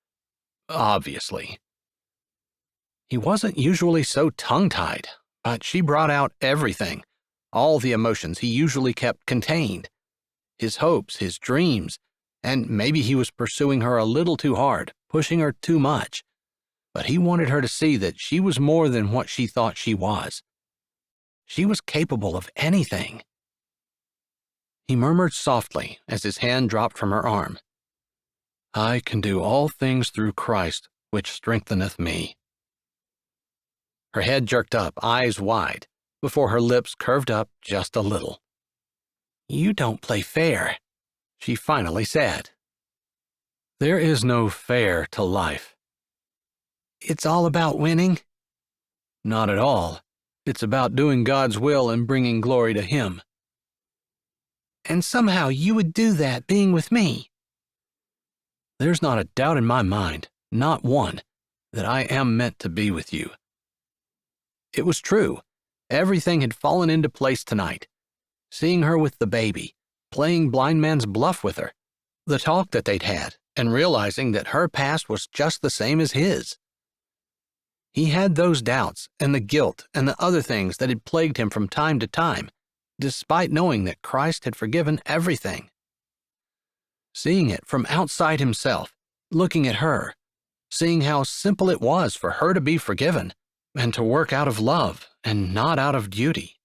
Obviously. He wasn't usually so tongue-tied, but she brought out everything, all the emotions he usually kept contained. His hopes, his dreams, and maybe he was pursuing her a little too hard, pushing her too much. But he wanted her to see that she was more than what she thought she was. She was capable of anything. He murmured softly as his hand dropped from her arm. I can do all things through Christ, which strengtheneth me. Her head jerked up, eyes wide, before her lips curved up just a little. You don't play fair, she finally said. There is no fair to life. It's all about winning? Not at all. It's about doing God's will and bringing glory to Him. And somehow you would do that being with me. There's not a doubt in my mind, not one. that I am meant to be with you." It was true. Everything had fallen into place tonight. Seeing her with the baby, playing blind man's bluff with her, the talk that they'd had, and realizing that her past was just the same as his. He had those doubts and the guilt and the other things that had plagued him from time to time, despite knowing that Christ had forgiven everything. Seeing it from outside himself, looking at her, seeing how simple it was for her to be forgiven and to work out of love and not out of duty.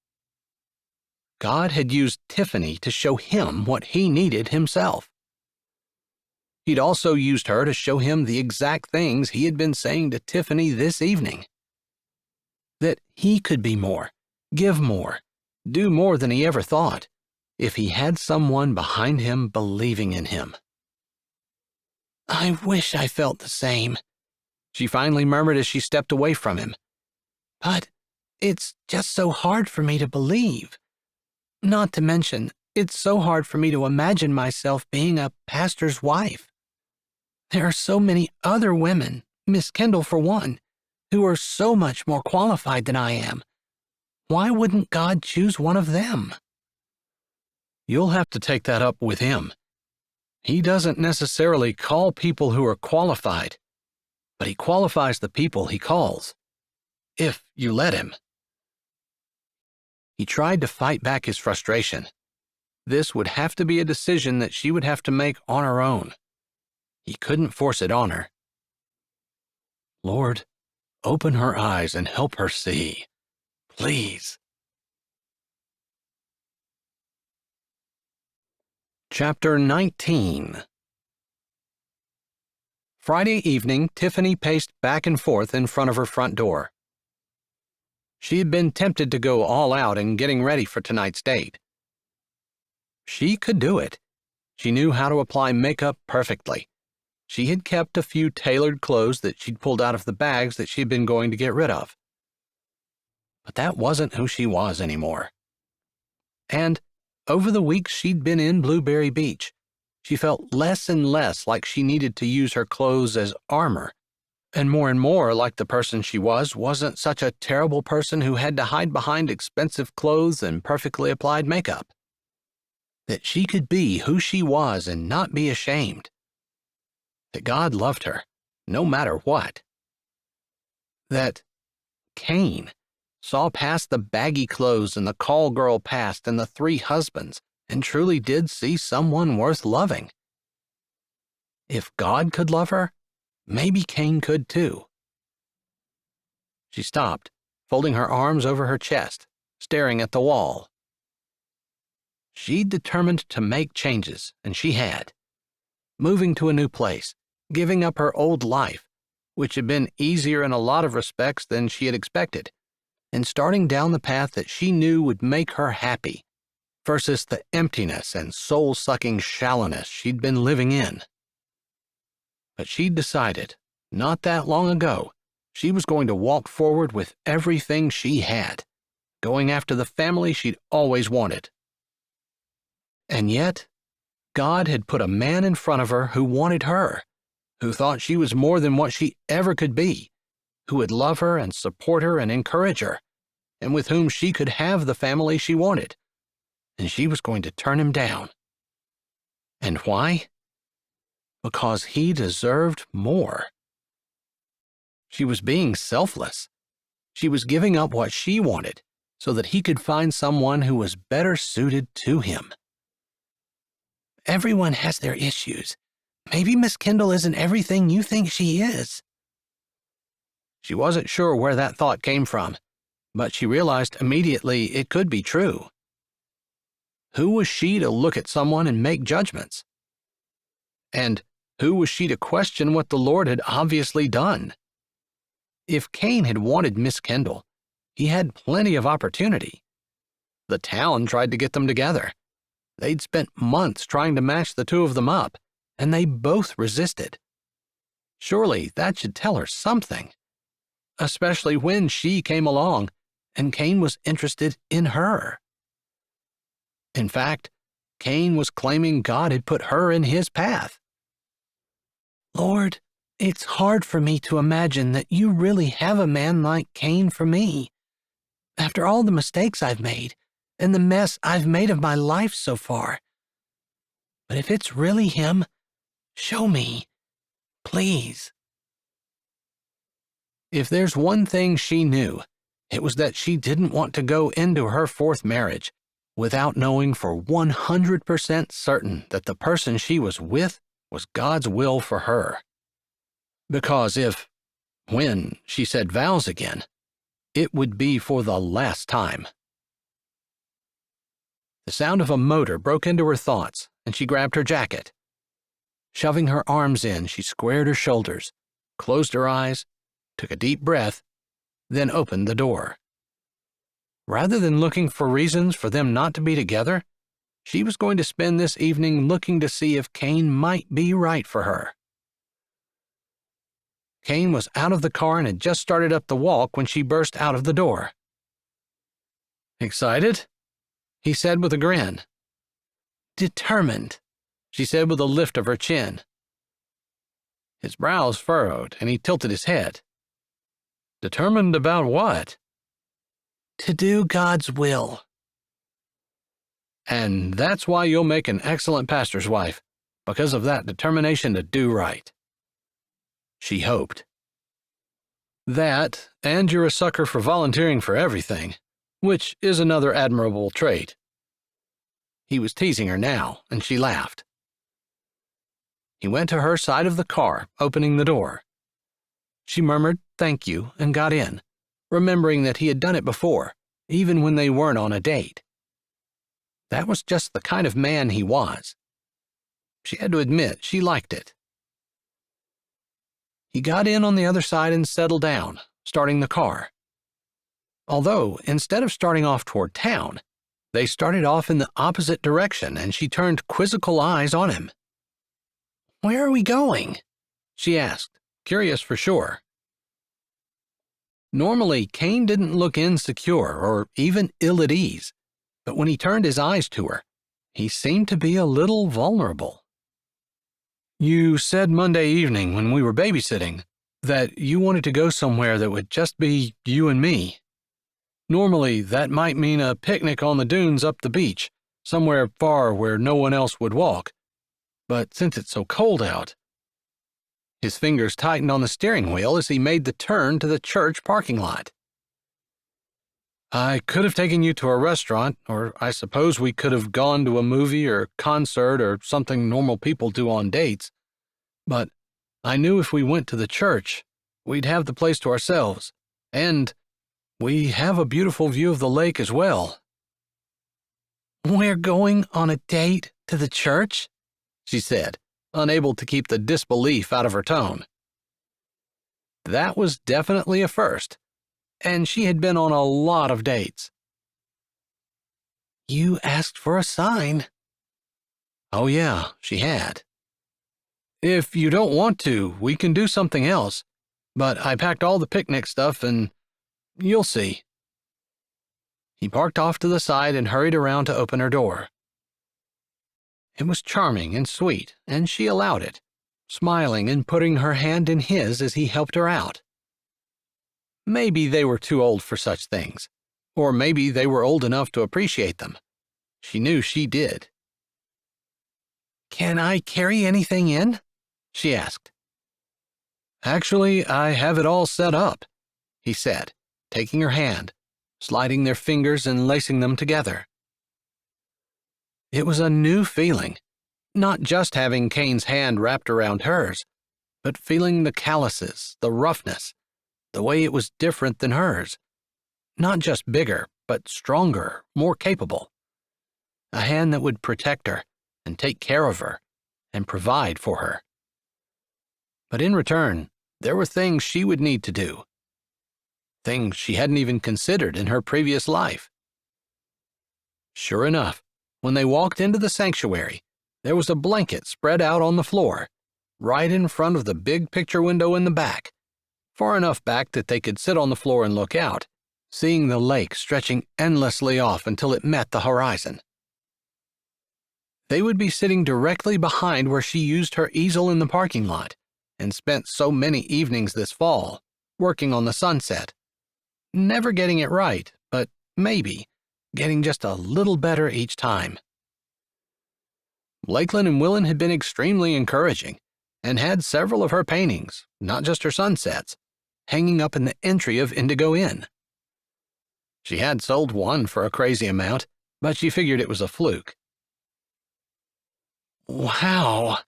God had used Tiffany to show him what he needed himself. He'd also used her to show him the exact things he had been saying to Tiffany this evening. That he could be more, give more, do more than he ever thought, if he had someone behind him believing in him. "I wish I felt the same," she finally murmured as she stepped away from him. "But it's just so hard for me to believe. Not to mention, it's so hard for me to imagine myself being a pastor's wife. There are so many other women, Miss Kendall for one, who are so much more qualified than I am. Why wouldn't God choose one of them?" You'll have to take that up with him. He doesn't necessarily call people who are qualified, but he qualifies the people he calls, if you let him. He tried to fight back his frustration. This would have to be a decision that she would have to make on her own. He couldn't force it on her. Lord, open her eyes and help her see. Please. Chapter 19. Friday evening, Tiffany paced back and forth in front of her front door. She had been tempted to go all out in getting ready for tonight's date. She could do it. She knew how to apply makeup perfectly. She had kept a few tailored clothes that she'd pulled out of the bags that she'd been going to get rid of. But that wasn't who she was anymore. And over the weeks she'd been in Blueberry Beach, she felt less and less like she needed to use her clothes as armor, and more like the person she was wasn't such a terrible person who had to hide behind expensive clothes and perfectly applied makeup. That she could be who she was and not be ashamed. That God loved her, no matter what. That Kane saw past the baggy clothes and the call girl past and the 3 husbands and truly did see someone worth loving. If God could love her, maybe Kane could too. She stopped, folding her arms over her chest, staring at the wall. She'd determined to make changes, and she had. Moving to a new place, giving up her old life, which had been easier in a lot of respects than she had expected, and starting down the path that she knew would make her happy, versus the emptiness and soul-sucking shallowness she'd been living in. But she'd decided, not that long ago, she was going to walk forward with everything she had, going after the family she'd always wanted. And yet, God had put a man in front of her who wanted her, who thought she was more than what she ever could be, who would love her and support her and encourage her, and with whom she could have the family she wanted. And she was going to turn him down. And why? Because he deserved more. She was being selfless. She was giving up what she wanted so that he could find someone who was better suited to him. Everyone has their issues. Maybe Miss Kendall isn't everything you think she is. She wasn't sure where that thought came from, but she realized immediately it could be true. Who was she to look at someone and make judgments? And who was she to question what the Lord had obviously done? If Kane had wanted Miss Kendall, he had plenty of opportunity. The town tried to get them together. They'd spent months trying to match the two of them up, and they both resisted. Surely that should tell her something, especially when she came along and Kane was interested in her. In fact, Kane was claiming God had put her in his path. Lord, It's hard for me to imagine that you really have a man like Kane for me. After all the mistakes I've made and the mess I've made of my life so far. But if it's really him, show me, please. If there's one thing she knew, it was that she didn't want to go into her fourth marriage without knowing for 100% certain that the person she was with was God's will for her. Because when she said vows again, it would be for the last time. The sound of a motor broke into her thoughts, and she grabbed her jacket. Shoving her arms in, she squared her shoulders, closed her eyes, took a deep breath, then opened the door. Rather than looking for reasons for them not to be together, she was going to spend this evening looking to see if Kane might be right for her. Kane was out of the car and had just started up the walk when she burst out of the door. "Excited?" he said with a grin. "Determined," she said with a lift of her chin. His brows furrowed, and he tilted his head. "Determined about what?" "To do God's will." "And that's why you'll make an excellent pastor's wife, because of that determination to do right." She hoped. "That, and you're a sucker for volunteering for everything, which is another admirable trait." He was teasing her now, and she laughed. He went to her side of the car, opening the door. She murmured thank you and got in, remembering that he had done it before, even when they weren't on a date. That was just the kind of man he was. She had to admit she liked it. He got in on the other side and settled down, starting the car. Although, instead of starting off toward town, they started off in the opposite direction, and she turned quizzical eyes on him. "Where are we going?" she asked, curious for sure. Normally, Kane didn't look insecure or even ill at ease, but when he turned his eyes to her, he seemed to be a little vulnerable. "You said Monday evening when we were babysitting that you wanted to go somewhere that would just be you and me. Normally, that might mean a picnic on the dunes up the beach, somewhere far where no one else would walk. But since it's so cold out..." His fingers tightened on the steering wheel as he made the turn to the church parking lot. "I could have taken you to a restaurant, or I suppose we could have gone to a movie or concert or something normal people do on dates. But I knew if we went to the church, we'd have the place to ourselves, and we have a beautiful view of the lake as well." "We're going on a date to the church?" she said, unable to keep the disbelief out of her tone. That was definitely a first, and she had been on a lot of dates. "You asked for a sign." Oh yeah, she had. "If you don't want to, we can do something else, but I packed all the picnic stuff and you'll see." He parked off to the side and hurried around to open her door. It was charming and sweet, and she allowed it, smiling and putting her hand in his as he helped her out. Maybe they were too old for such things, or maybe they were old enough to appreciate them. She knew she did. "Can I carry anything in?" she asked. "Actually, I have it all set up," he said, taking her hand, sliding their fingers and lacing them together. It was a new feeling, not just having Kane's hand wrapped around hers, but feeling the calluses, the roughness, the way it was different than hers. Not just bigger, but stronger, more capable. A hand that would protect her and take care of her and provide for her. But in return, there were things she would need to do. Things she hadn't even considered in her previous life. Sure enough, when they walked into the sanctuary, there was a blanket spread out on the floor, right in front of the big picture window in the back, far enough back that they could sit on the floor and look out, seeing the lake stretching endlessly off until it met the horizon. They would be sitting directly behind where she used her easel in the parking lot, and spent so many evenings this fall working on the sunset. Never getting it right, but maybe getting just a little better each time. Lakeland and Willen had been extremely encouraging and had several of her paintings, not just her sunsets, hanging up in the entry of Indigo Inn. She had sold one for a crazy amount, but she figured it was a fluke. Wow.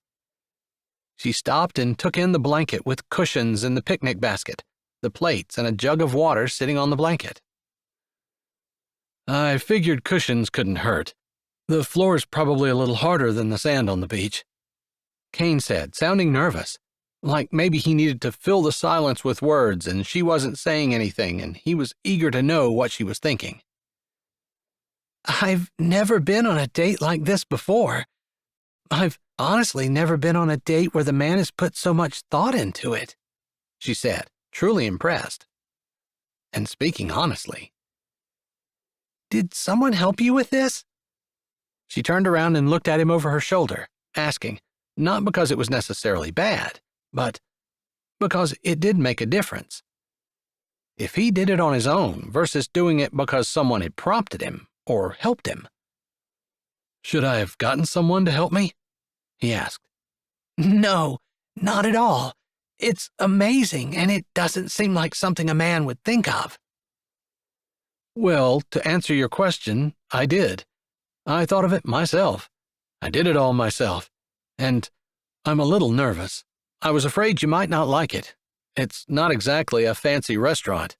She stopped and took in the blanket with cushions and the picnic basket, the plates and a jug of water sitting on the blanket. I figured cushions couldn't hurt. The floor's probably a little harder than the sand on the beach, Kane said, sounding nervous, like maybe he needed to fill the silence with words and she wasn't saying anything and he was eager to know what she was thinking. I've never been on a date like this before. I've honestly never been on a date where the man has put so much thought into it, she said, truly impressed. And speaking honestly. Did someone help you with this? She turned around and looked at him over her shoulder, asking, not because it was necessarily bad, but because it did make a difference. If he did it on his own versus doing it because someone had prompted him or helped him. Should I have gotten someone to help me? He asked. No, not at all. It's amazing, and it doesn't seem like something a man would think of. Well, to answer your question, I did. I thought of it myself. I did it all myself. And I'm a little nervous. I was afraid you might not like it. It's not exactly a fancy restaurant.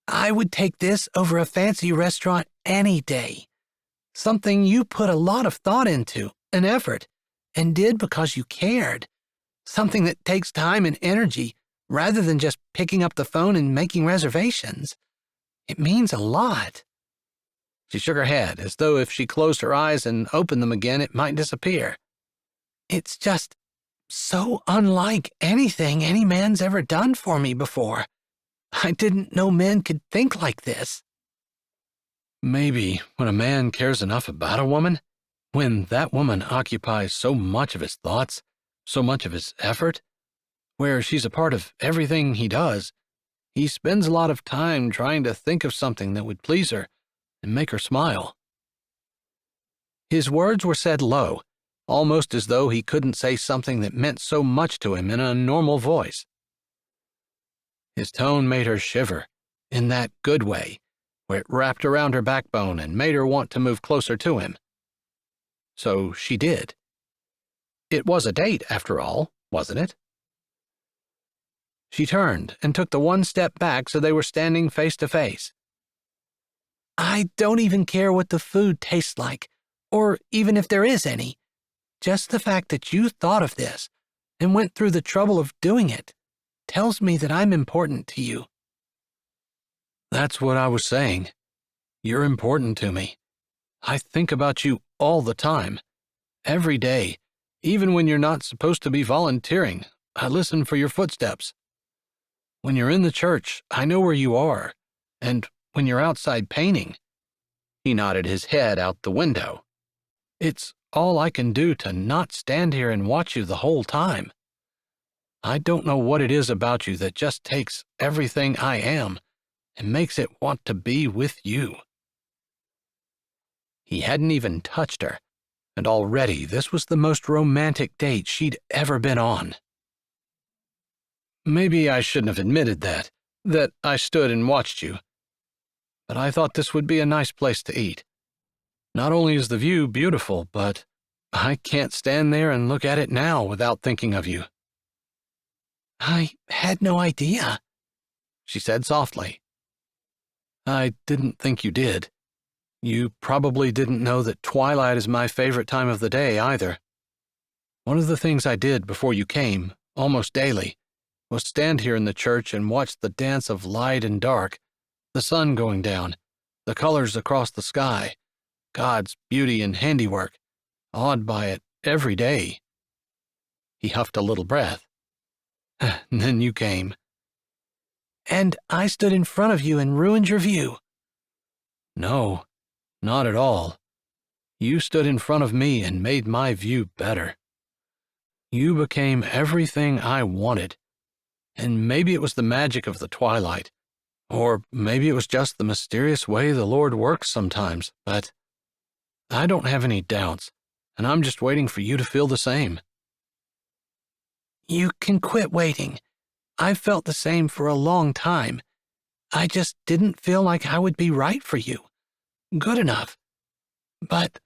I would take this over a fancy restaurant any day. Something you put a lot of thought into, an effort, and did because you cared. Something that takes time and energy rather than just picking up the phone and making reservations. It means a lot. She shook her head as though if she closed her eyes and opened them again, it might disappear. It's just so unlike anything any man's ever done for me before. I didn't know men could think like this. Maybe when a man cares enough about a woman, when that woman occupies so much of his thoughts, so much of his effort, where she's a part of everything he does, he spends a lot of time trying to think of something that would please her and make her smile. His words were said low, almost as though he couldn't say something that meant so much to him in a normal voice. His tone made her shiver, in that good way, where it wrapped around her backbone and made her want to move closer to him. So she did. It was a date, after all, wasn't it? She turned and took the one step back so they were standing face to face. I don't even care what the food tastes like, or even if there is any. Just the fact that you thought of this and went through the trouble of doing it tells me that I'm important to you. That's what I was saying. You're important to me. I think about you all the time, every day, even when you're not supposed to be volunteering. I listen for your footsteps. When you're in the church, I know where you are, and when you're outside painting. He nodded his head out the window. It's all I can do to not stand here and watch you the whole time. I don't know what it is about you that just takes everything I am and makes it want to be with you. He hadn't even touched her, and already this was the most romantic date she'd ever been on. Maybe I shouldn't have admitted that I stood and watched you. But I thought this would be a nice place to eat. Not only is the view beautiful, but I can't stand there and look at it now without thinking of you. I had no idea, she said softly. I didn't think you did. You probably didn't know that twilight is my favorite time of the day either. One of the things I did before you came, almost daily, was stand here in the church and watch the dance of light and dark, the sun going down, the colors across the sky, God's beauty and handiwork, awed by it every day. He huffed a little breath. And then you came. And I stood in front of you and ruined your view. No, not at all. You stood in front of me and made my view better. You became everything I wanted. And maybe it was the magic of the twilight, or maybe it was just the mysterious way the Lord works sometimes, but I don't have any doubts, and I'm just waiting for you to feel the same. You can quit waiting. I've felt the same for a long time. I just didn't feel like I would be right for you. Good enough. But,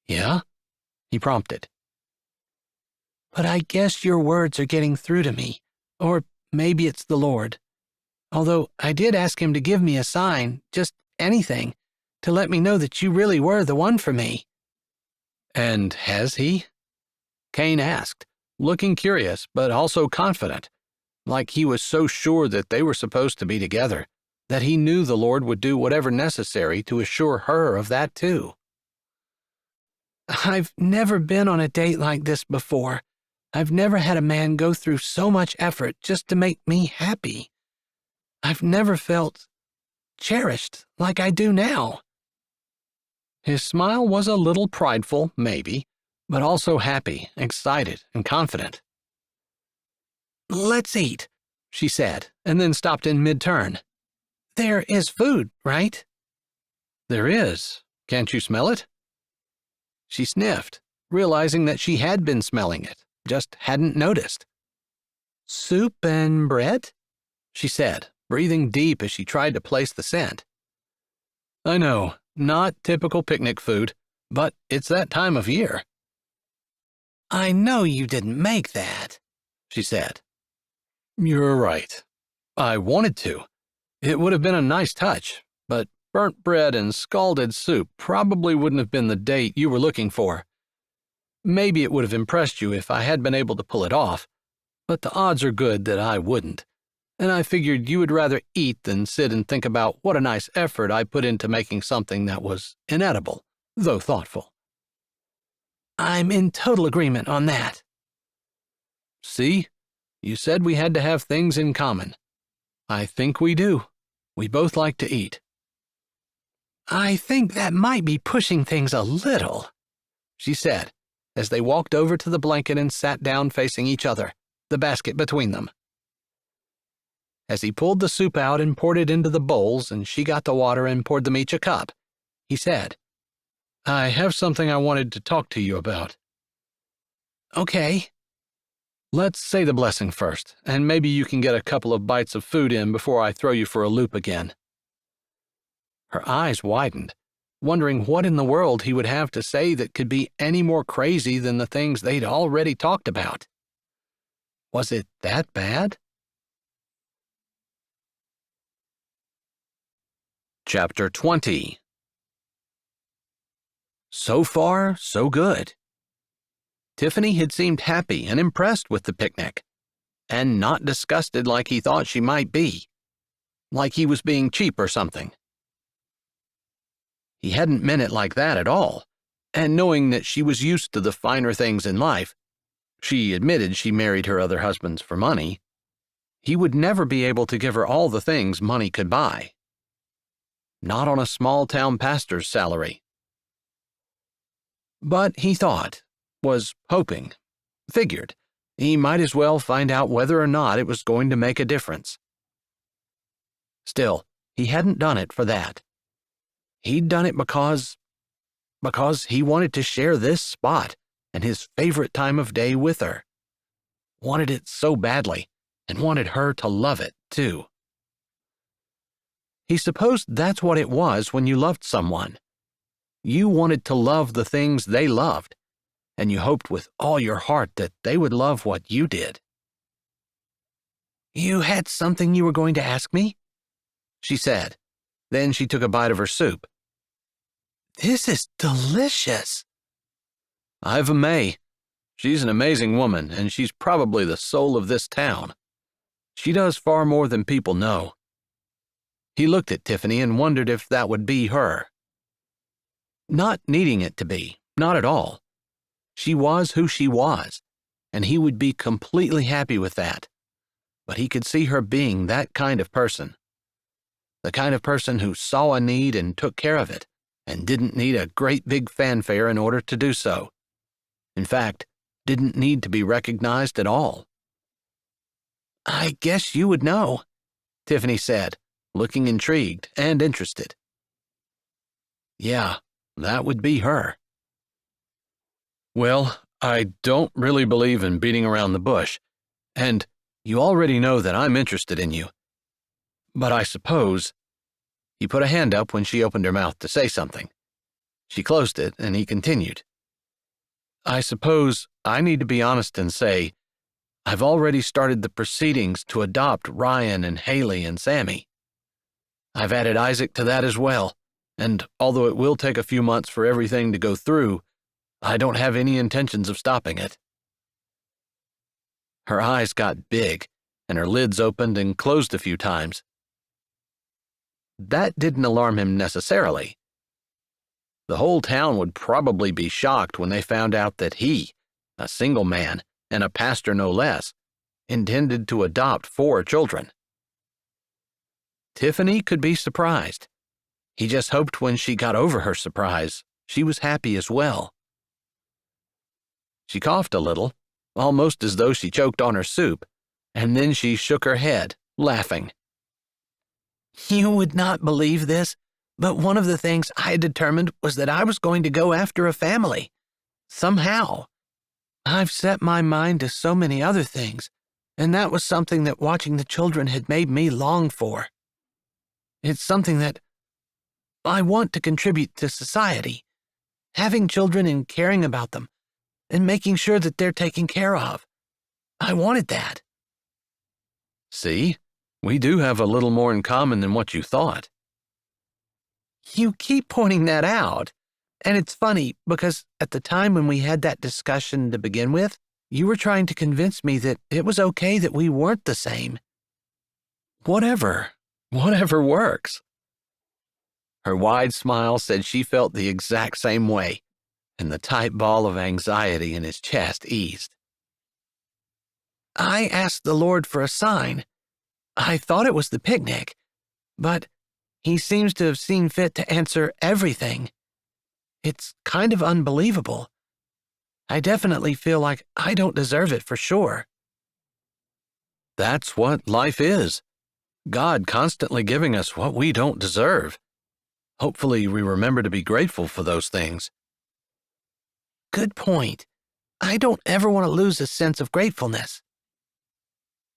Yeah? He prompted. but I guess your words are getting through to me. Or maybe it's the Lord. Although I did ask him to give me a sign, just anything, to let me know that you really were the one for me. And has he? Kane asked, looking curious but also confident, like he was so sure that they were supposed to be together, that he knew the Lord would do whatever necessary to assure her of that too. I've never been on a date like this before. I've never had a man go through so much effort just to make me happy. I've never felt cherished like I do now. His smile was a little prideful, maybe, but also happy, excited, and confident. Let's eat, She said, and then stopped in mid-turn. There is food, right? There is. Can't you smell it? She sniffed, realizing that she had been smelling it, just hadn't noticed. Soup and bread? She said, breathing deep as she tried to place the scent. I know, not typical picnic food, but it's that time of year. I know you didn't make that, She said. You're right. I wanted to. It would have been a nice touch, but burnt bread and scalded soup probably wouldn't have been the date you were looking for. Maybe it would have impressed you if I had been able to pull it off, but the odds are good that I wouldn't, and I figured you would rather eat than sit and think about what a nice effort I put into making something that was inedible, though thoughtful. I'm in total agreement on that. See? You said we had to have things in common. I think we do. We both like to eat. I think that might be pushing things a little, She said, as they walked over to the blanket and sat down facing each other, the basket between them. As he pulled the soup out and poured it into the bowls and she got the water and poured them each a cup, he said, I have something I wanted to talk to you about. Okay. Let's say the blessing first, and maybe you can get a couple of bites of food in before I throw you for a loop again. Her eyes widened, wondering what in the world he would have to say that could be any more crazy than the things they'd already talked about. Was it that bad? Chapter 20. So far, so good. Tiffany had seemed happy and impressed with the picnic, and not disgusted like he thought she might be, like he was being cheap or something. He hadn't meant it like that at all, and knowing that she was used to the finer things in life, she admitted she married her other husbands for money, he would never be able to give her all the things money could buy. Not on a small-town pastor's salary. But he thought, was hoping, figured, he might as well find out whether or not it was going to make a difference. Still, he hadn't done it for that. He'd done it because he wanted to share this spot and his favorite time of day with her. Wanted it so badly, and wanted her to love it, too. He supposed that's what it was when you loved someone. You wanted to love the things they loved, and you hoped with all your heart that they would love what you did. You had something you were going to ask me? She said. Then she took a bite of her soup. This is delicious. I've a May. She's an amazing woman, and she's probably the soul of this town. She does far more than people know. He looked at Tiffany and wondered if that would be her. Not needing it to be, not at all. She was who she was, and he would be completely happy with that. But he could see her being that kind of person. The kind of person who saw a need and took care of it, and didn't need a great big fanfare in order to do so. In fact, didn't need to be recognized at all. I guess you would know, Tiffany said, looking intrigued and interested. Yeah, that would be her. Well, I don't really believe in beating around the bush, and you already know that I'm interested in you. But I suppose— He put a hand up when she opened her mouth to say something. She closed it, and he continued. I suppose I need to be honest and say I've already started the proceedings to adopt Ryan and Haley and Sammy. I've added Isaac to that as well, and although it will take a few months for everything to go through, I don't have any intentions of stopping it. Her eyes got big, and her lids opened and closed a few times. That didn't alarm him necessarily. The whole town would probably be shocked when they found out that he, a single man, and a pastor no less, intended to adopt 4 children. Tiffany could be surprised. He just hoped when she got over her surprise, she was happy as well. She coughed a little, almost as though she choked on her soup, and then she shook her head, laughing. You would not believe this, but one of the things I had determined was that I was going to go after a family. Somehow. I've set my mind to so many other things, and that was something that watching the children had made me long for. It's something that I want to contribute to society, having children and caring about them, and making sure that they're taken care of. I wanted that. See, we do have a little more in common than what you thought. You keep pointing that out, and it's funny because at the time when we had that discussion to begin with, you were trying to convince me that it was okay that we weren't the same. Whatever works. Her wide smile said she felt the exact same way, and the tight ball of anxiety in his chest eased. I asked the Lord for a sign. I thought it was the picnic, but he seems to have seen fit to answer everything. It's kind of unbelievable. I definitely feel like I don't deserve it for sure. That's what life is. God constantly giving us what we don't deserve. Hopefully we remember to be grateful for those things. Good point. I don't ever want to lose a sense of gratefulness.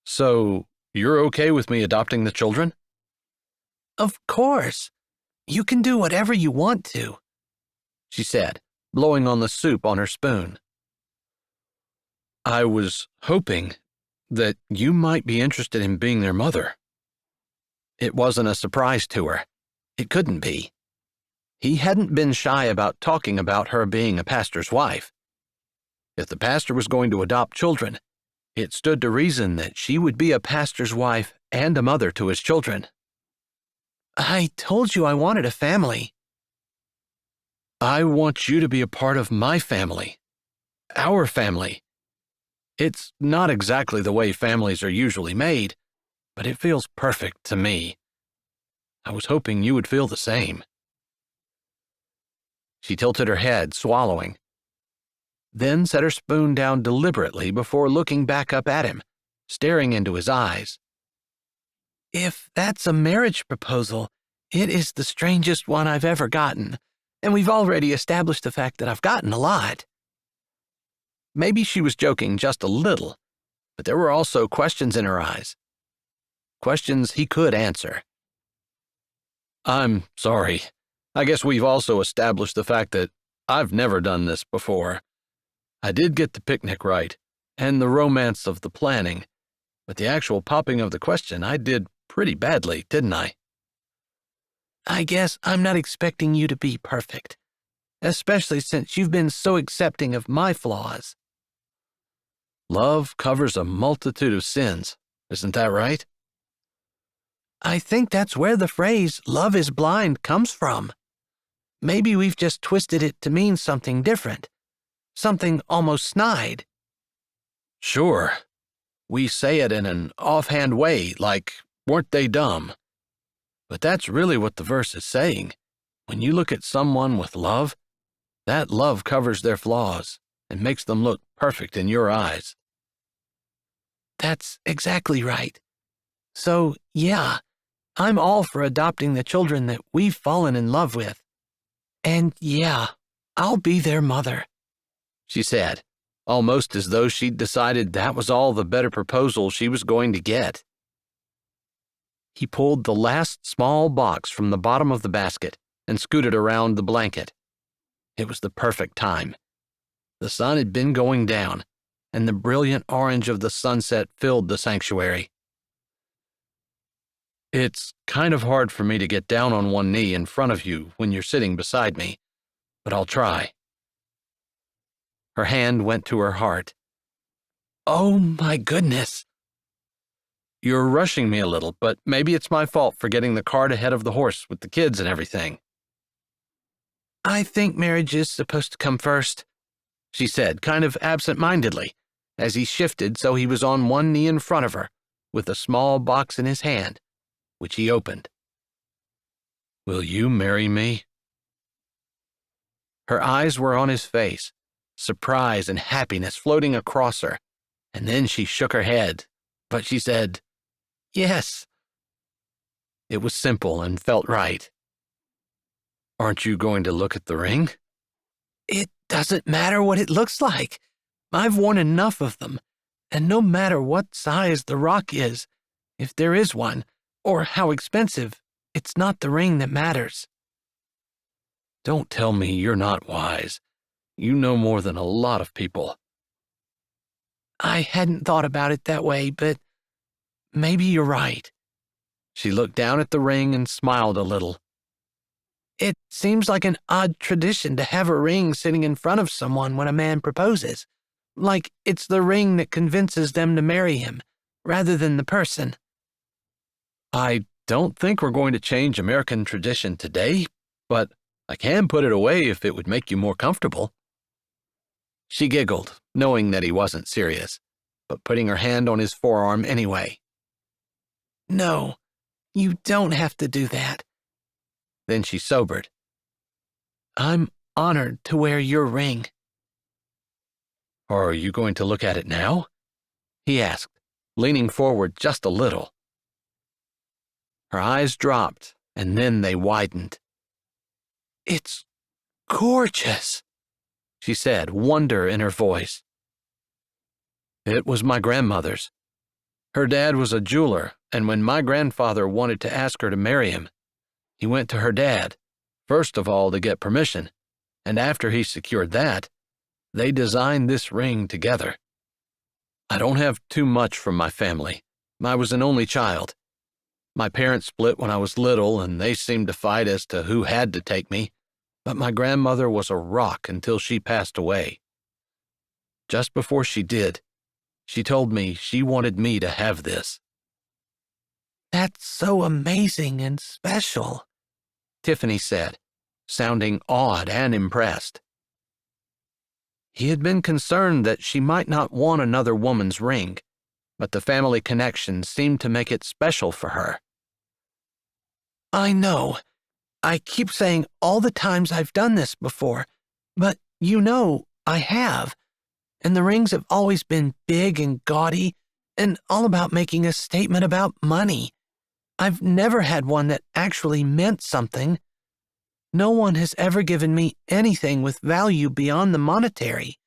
So, you're okay with me adopting the children? Of course. You can do whatever you want to, she said, blowing on the soup on her spoon. I was hoping that you might be interested in being their mother. It wasn't a surprise to her. It couldn't be. He hadn't been shy about talking about her being a pastor's wife. If the pastor was going to adopt children, it stood to reason that she would be a pastor's wife and a mother to his children. I told you I wanted a family. I want you to be a part of my family. Our family. It's not exactly the way families are usually made, but it feels perfect to me. I was hoping you would feel the same. She tilted her head, swallowing, then set her spoon down deliberately before looking back up at him, staring into his eyes. If that's a marriage proposal, it is the strangest one I've ever gotten, and we've already established the fact that I've gotten a lot. Maybe she was joking just a little, but there were also questions in her eyes. Questions he could answer. I'm sorry. I guess we've also established the fact that I've never done this before. I did get the picnic right, and the romance of the planning, but the actual popping of the question I did pretty badly, didn't I? I guess I'm not expecting you to be perfect, especially since you've been so accepting of my flaws. Love covers a multitude of sins, isn't that right? I think that's where the phrase, love is blind, comes from. Maybe we've just twisted it to mean something different, something almost snide. Sure. We say it in an offhand way, like, weren't they dumb? But that's really what the verse is saying. When you look at someone with love, that love covers their flaws, and makes them look perfect in your eyes. That's exactly right. So, yeah, I'm all for adopting the children that we've fallen in love with. And yeah, I'll be their mother, she said, almost as though she'd decided that was all the better proposal she was going to get. He pulled the last small box from the bottom of the basket and scooted around the blanket. It was the perfect time. The sun had been going down, and the brilliant orange of the sunset filled the sanctuary. It's kind of hard for me to get down on one knee in front of you when you're sitting beside me, but I'll try. Her hand went to her heart. Oh my goodness. You're rushing me a little, but maybe it's my fault for getting the cart ahead of the horse with the kids and everything. I think marriage is supposed to come first, she said, kind of absent-mindedly, as he shifted so he was on one knee in front of her, with a small box in his hand, which he opened. Will you marry me? Her eyes were on his face, surprise and happiness floating across her, and then she shook her head, but she said, yes. It was simple and felt right. Aren't you going to look at the ring? It doesn't matter what it looks like. I've worn enough of them, and no matter what size the rock is, if there is one, or how expensive, it's not the ring that matters. Don't tell me you're not wise. You know more than a lot of people. I hadn't thought about it that way, but maybe you're right. She looked down at the ring and smiled a little. It seems like an odd tradition to have a ring sitting in front of someone when a man proposes, like it's the ring that convinces them to marry him, rather than the person. I don't think we're going to change American tradition today, but I can put it away if it would make you more comfortable. She giggled, knowing that he wasn't serious, but putting her hand on his forearm anyway. No, you don't have to do that. Then she sobered. I'm honored to wear your ring. Are you going to look at it now? He asked, leaning forward just a little. Her eyes dropped, and then they widened. It's gorgeous, she said, wonder in her voice. It was my grandmother's. Her dad was a jeweler, and when my grandfather wanted to ask her to marry him, he went to her dad, first of all to get permission, and after he secured that, they designed this ring together. I don't have too much from my family. I was an only child. My parents split when I was little, and they seemed to fight as to who had to take me, but my grandmother was a rock until she passed away. Just before she did, she told me she wanted me to have this. That's so amazing and special, Tiffany said, sounding awed and impressed. He had been concerned that she might not want another woman's ring, but the family connection seemed to make it special for her. I know. I keep saying all the times I've done this before, but you know I have. And the rings have always been big and gaudy and all about making a statement about money. I've never had one that actually meant something. No one has ever given me anything with value beyond the monetary,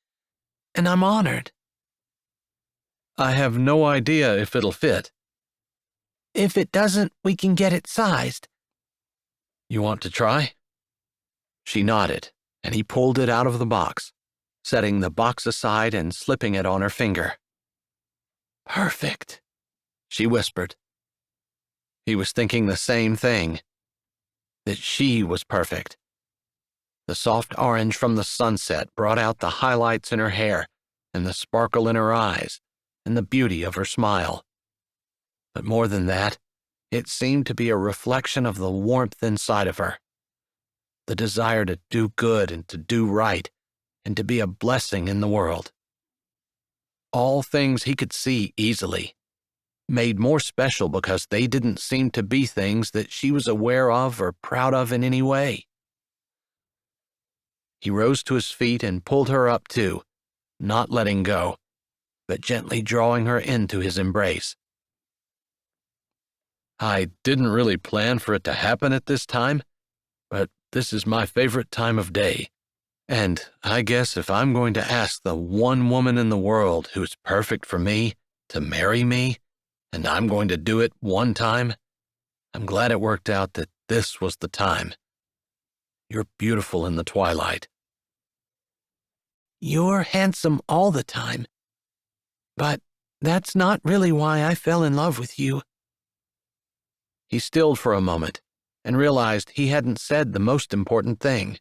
and I'm honored. I have no idea if it'll fit. If it doesn't, we can get it sized. You want to try? She nodded, and he pulled it out of the box, setting the box aside and slipping it on her finger. Perfect, she whispered. He was thinking the same thing, that she was perfect. The soft orange from the sunset brought out the highlights in her hair and the sparkle in her eyes and the beauty of her smile. But more than that, it seemed to be a reflection of the warmth inside of her, the desire to do good and to do right and to be a blessing in the world. All things he could see easily, made more special because they didn't seem to be things that she was aware of or proud of in any way. He rose to his feet and pulled her up too, not letting go, but gently drawing her into his embrace. I didn't really plan for it to happen at this time, but this is my favorite time of day. And I guess if I'm going to ask the one woman in the world who's perfect for me to marry me, and I'm going to do it one time, I'm glad it worked out that this was the time. You're beautiful in the twilight. You're handsome all the time. But that's not really why I fell in love with you. He stilled for a moment and realized he hadn't said the most important thing.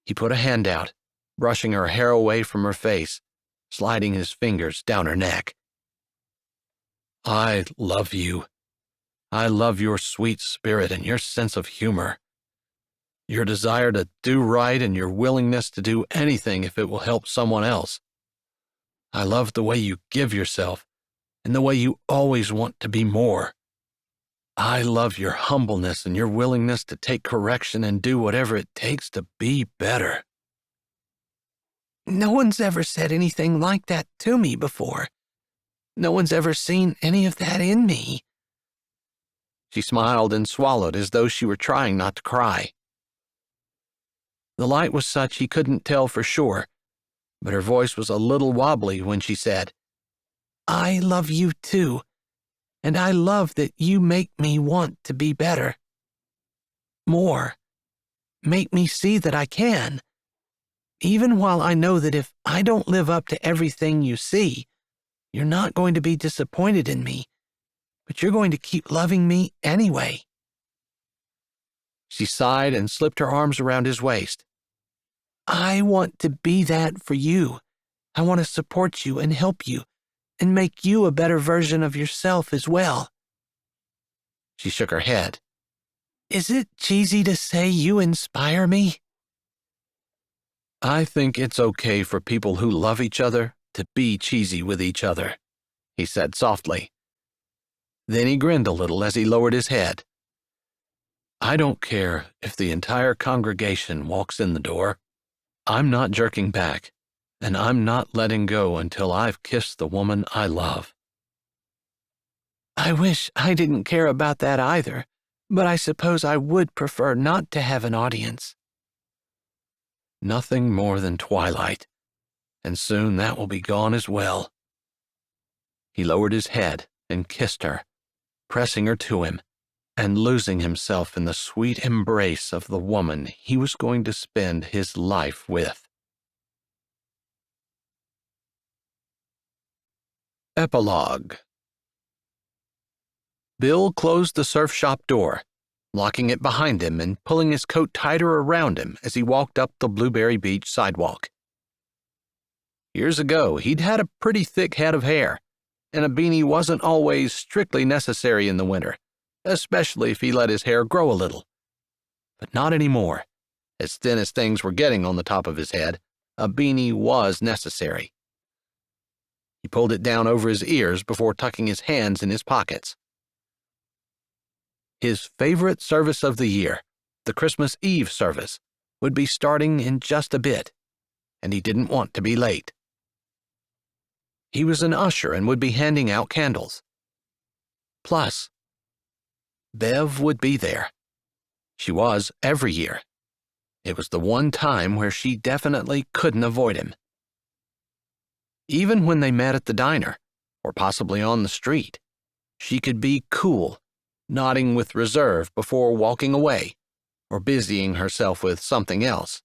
He put a hand out, brushing her hair away from her face, sliding his fingers down her neck. I love you. I love your sweet spirit and your sense of humor. Your desire to do right and your willingness to do anything if it will help someone else. I love the way you give yourself and the way you always want to be more. I love your humbleness and your willingness to take correction and do whatever it takes to be better. No one's ever said anything like that to me before. No one's ever seen any of that in me. She smiled and swallowed as though she were trying not to cry. The light was such he couldn't tell for sure, but her voice was a little wobbly when she said, I love you too, and I love that you make me want to be better. More. Make me see that I can. Even while I know that if I don't live up to everything you see, you're not going to be disappointed in me, but you're going to keep loving me anyway. She sighed and slipped her arms around his waist. I want to be that for you. I want to support you and help you and make you a better version of yourself as well. She shook her head. Is it cheesy to say you inspire me? I think it's okay for people who love each other to be cheesy with each other, he said softly. Then he grinned a little as he lowered his head. I don't care if the entire congregation walks in the door. I'm not jerking back, and I'm not letting go until I've kissed the woman I love. I wish I didn't care about that either, but I suppose I would prefer not to have an audience. Nothing more than twilight, and soon that will be gone as well. He lowered his head and kissed her, pressing her to him, and losing himself in the sweet embrace of the woman he was going to spend his life with. Epilogue. Bill closed the surf shop door, locking it behind him and pulling his coat tighter around him as he walked up the Blueberry Beach sidewalk. Years ago, he'd had a pretty thick head of hair, and a beanie wasn't always strictly necessary in the winter, especially if he let his hair grow a little. But not anymore. As thin as things were getting on the top of his head, a beanie was necessary. He pulled it down over his ears before tucking his hands in his pockets. His favorite service of the year, the Christmas Eve service, would be starting in just a bit, and he didn't want to be late. He was an usher and would be handing out candles. Plus, Bev would be there. She was every year. It was the one time where she definitely couldn't avoid him. Even when they met at the diner, or possibly on the street, she could be cool, nodding with reserve before walking away, or busying herself with something else.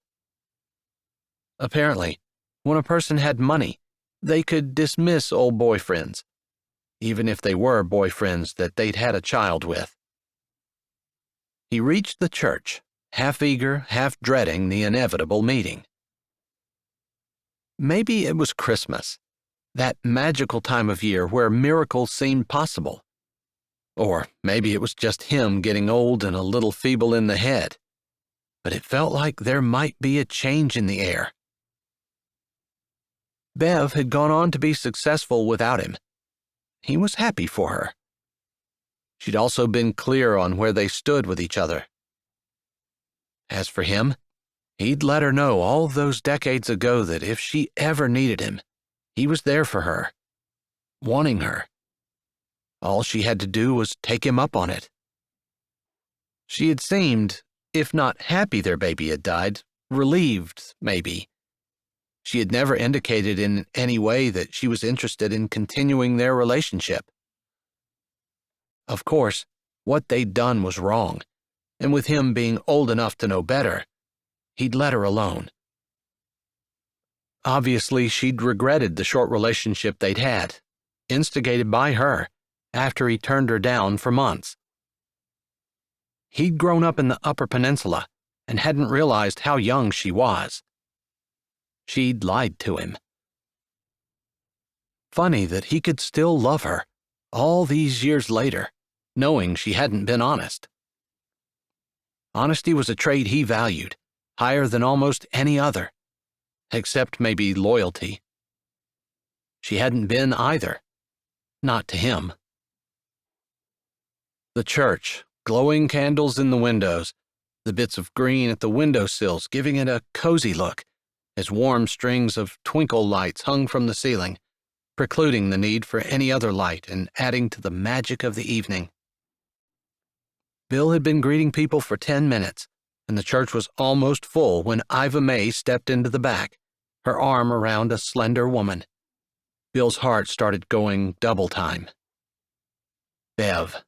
Apparently, when a person had money, they could dismiss old boyfriends, even if they were boyfriends that they'd had a child with. He reached the church, half eager, half dreading the inevitable meeting. Maybe it was Christmas, that magical time of year where miracles seemed possible. Or maybe it was just him getting old and a little feeble in the head. But it felt like there might be a change in the air. Bev had gone on to be successful without him. He was happy for her. She'd also been clear on where they stood with each other. As for him, He'd let her know all those decades ago that if she ever needed him, he was there for her, wanting her. All she had to do was take him up on it. She had seemed, if not happy their baby had died, relieved, maybe. She had never indicated in any way that she was interested in continuing their relationship. Of course, what they'd done was wrong, and with him being old enough to know better, he'd let her alone. Obviously, she'd regretted the short relationship they'd had, instigated by her, after he turned her down for months. He'd grown up in the Upper Peninsula and hadn't realized how young she was. She'd lied to him. Funny that he could still love her, all these years later, knowing she hadn't been honest. Honesty was a trait he valued, higher than almost any other, except maybe loyalty. She hadn't been either, not to him. The church, glowing candles in the windows, the bits of green at the windowsills giving it a cozy look, as warm strings of twinkle lights hung from the ceiling, precluding the need for any other light and adding to the magic of the evening. Bill had been greeting people for 10 minutes, and the church was almost full when Iva May stepped into the back, her arm around a slender woman. Bill's heart started going double time. Bev.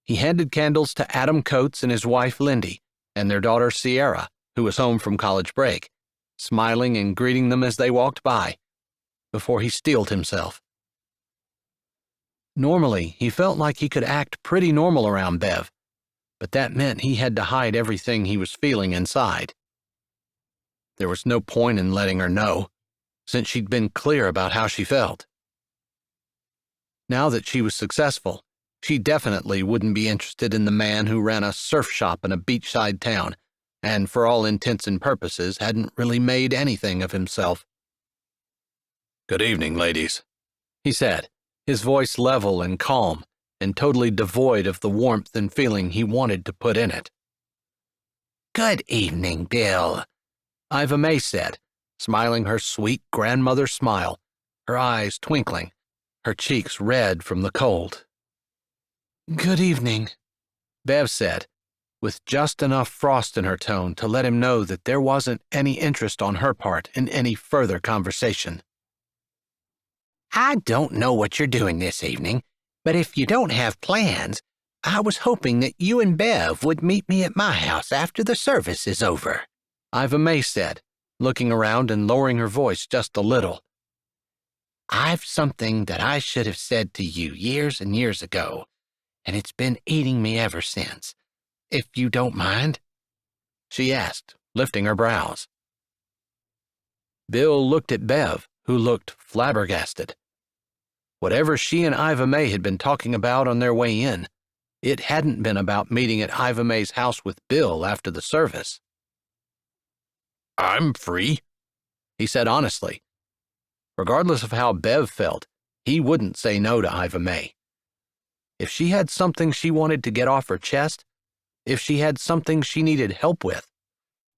He handed candles to Adam Coates and his wife Lindy, and their daughter Sierra, who was home from college break, smiling and greeting them as they walked by, before he steeled himself. Normally, he felt like he could act pretty normal around Bev, but that meant he had to hide everything he was feeling inside. There was no point in letting her know, since she'd been clear about how she felt. Now that she was successful, she definitely wouldn't be interested in the man who ran a surf shop in a beachside town and for all intents and purposes hadn't really made anything of himself. "Good evening, ladies," he said, his voice level and calm and totally devoid of the warmth and feeling he wanted to put in it. Good evening, Bill, Iva May said, smiling her sweet grandmother smile, her eyes twinkling, her cheeks red from the cold. Good evening, Bev said, with just enough frost in her tone to let him know that there wasn't any interest on her part in any further conversation. I don't know what you're doing this evening, but if you don't have plans, I was hoping that you and Bev would meet me at my house after the service is over, Iva May said, looking around and lowering her voice just a little. I've something that I should have said to you years and years ago, and it's been eating me ever since. If you don't mind? She asked, lifting her brows. Bill looked at Bev, who looked flabbergasted. Whatever she and Iva May had been talking about on their way in, it hadn't been about meeting at Iva May's house with Bill after the service. "I'm free," he said honestly. Regardless of how Bev felt, he wouldn't say no to Iva May. If she had something she wanted to get off her chest, if she had something she needed help with,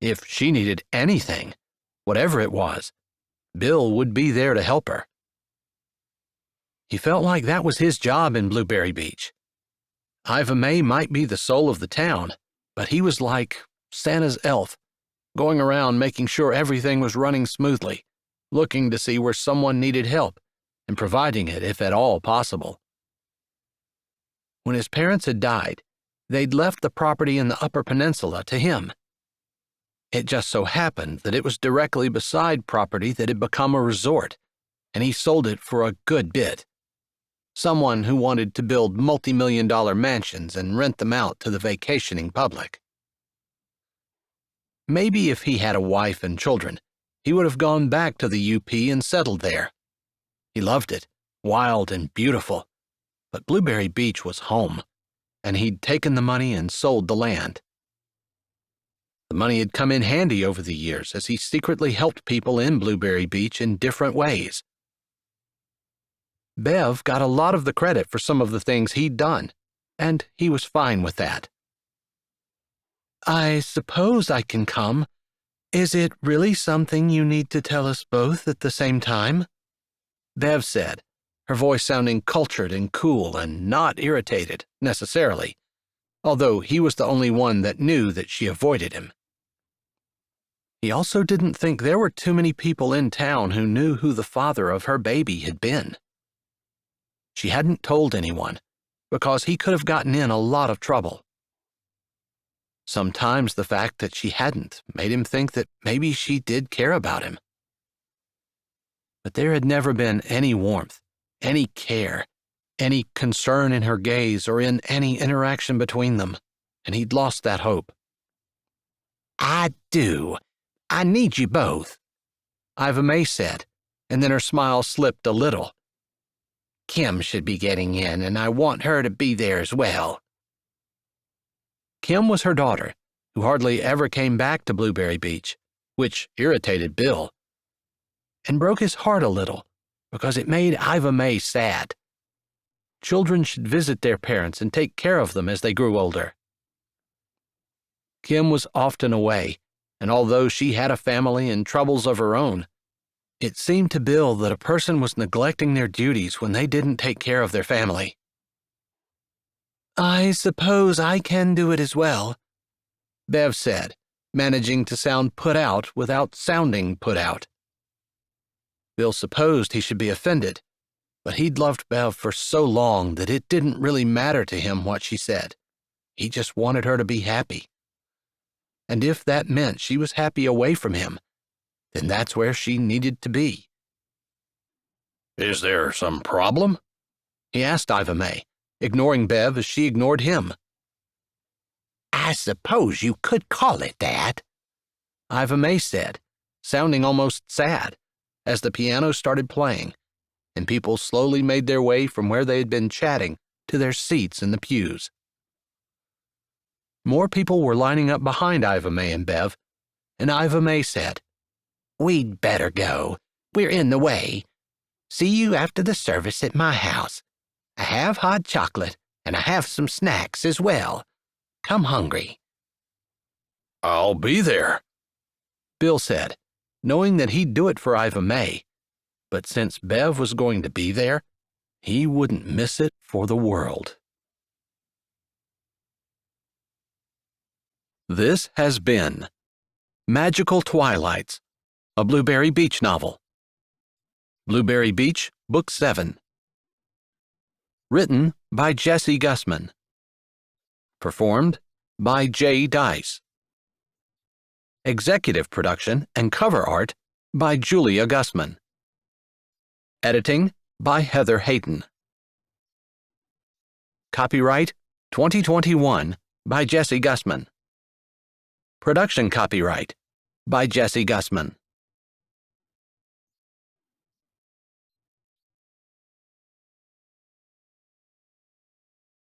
if she needed anything, whatever it was, Bill would be there to help her. He felt like that was his job in Blueberry Beach. Iva May might be the soul of the town, but he was like Santa's elf, going around making sure everything was running smoothly, looking to see where someone needed help, and providing it if at all possible. When his parents had died, they'd left the property in the Upper Peninsula to him. It just so happened that it was directly beside property that had become a resort, and he sold it for a good bit. Someone who wanted to build multi-million-dollar mansions and rent them out to the vacationing public. Maybe if he had a wife and children, he would have gone back to the UP and settled there. He loved it, wild and beautiful, but Blueberry Beach was home, and he'd taken the money and sold the land. The money had come in handy over the years as he secretly helped people in Blueberry Beach in different ways. Bev got a lot of the credit for some of the things he'd done, and he was fine with that. I suppose I can come. Is it really something you need to tell us both at the same time? Bev said, her voice sounding cultured and cool and not irritated, necessarily, although he was the only one that knew that she avoided him. He also didn't think there were too many people in town who knew who the father of her baby had been. She hadn't told anyone, because he could have gotten in a lot of trouble. Sometimes the fact that she hadn't made him think that maybe she did care about him. But there had never been any warmth, any care, any concern in her gaze or in any interaction between them, and he'd lost that hope. I do. I need you both, Iva May said, and then her smile slipped a little. Kim should be getting in, and I want her to be there as well. Kim was her daughter, who hardly ever came back to Blueberry Beach, which irritated Bill, and broke his heart a little because it made Iva May sad. Children should visit their parents and take care of them as they grew older. Kim was often away, and although she had a family and troubles of her own, it seemed to Bill that a person was neglecting their duties when they didn't take care of their family. I suppose I can do it as well, Bev said, managing to sound put out without sounding put out. Bill supposed he should be offended, but he'd loved Bev for so long that it didn't really matter to him what she said. He just wanted her to be happy. And if that meant she was happy away from him, then that's where she needed to be. "Is there some problem?" he asked Iva May, ignoring Bev as she ignored him. I suppose you could call it that, Iva May said, sounding almost sad, as the piano started playing, and people slowly made their way from where they had been chatting to their seats in the pews. More people were lining up behind Iva May and Bev, and Iva May said, We'd better go. We're in the way. See you after the service at my house. I have hot chocolate, and I have some snacks as well. Come hungry. "I'll be there," Bill said, knowing that he'd do it for Iva May, but since Bev was going to be there, he wouldn't miss it for the world. This has been Magical Twilights, a Blueberry Beach novel. Blueberry Beach, Book 7. Written by Jesse Gussman. Performed by Jay Dice. Executive production and cover art by Julia Gussman. Editing by Heather Hayden. Copyright 2021 by Jesse Gussman. Production copyright by Jesse Gussman.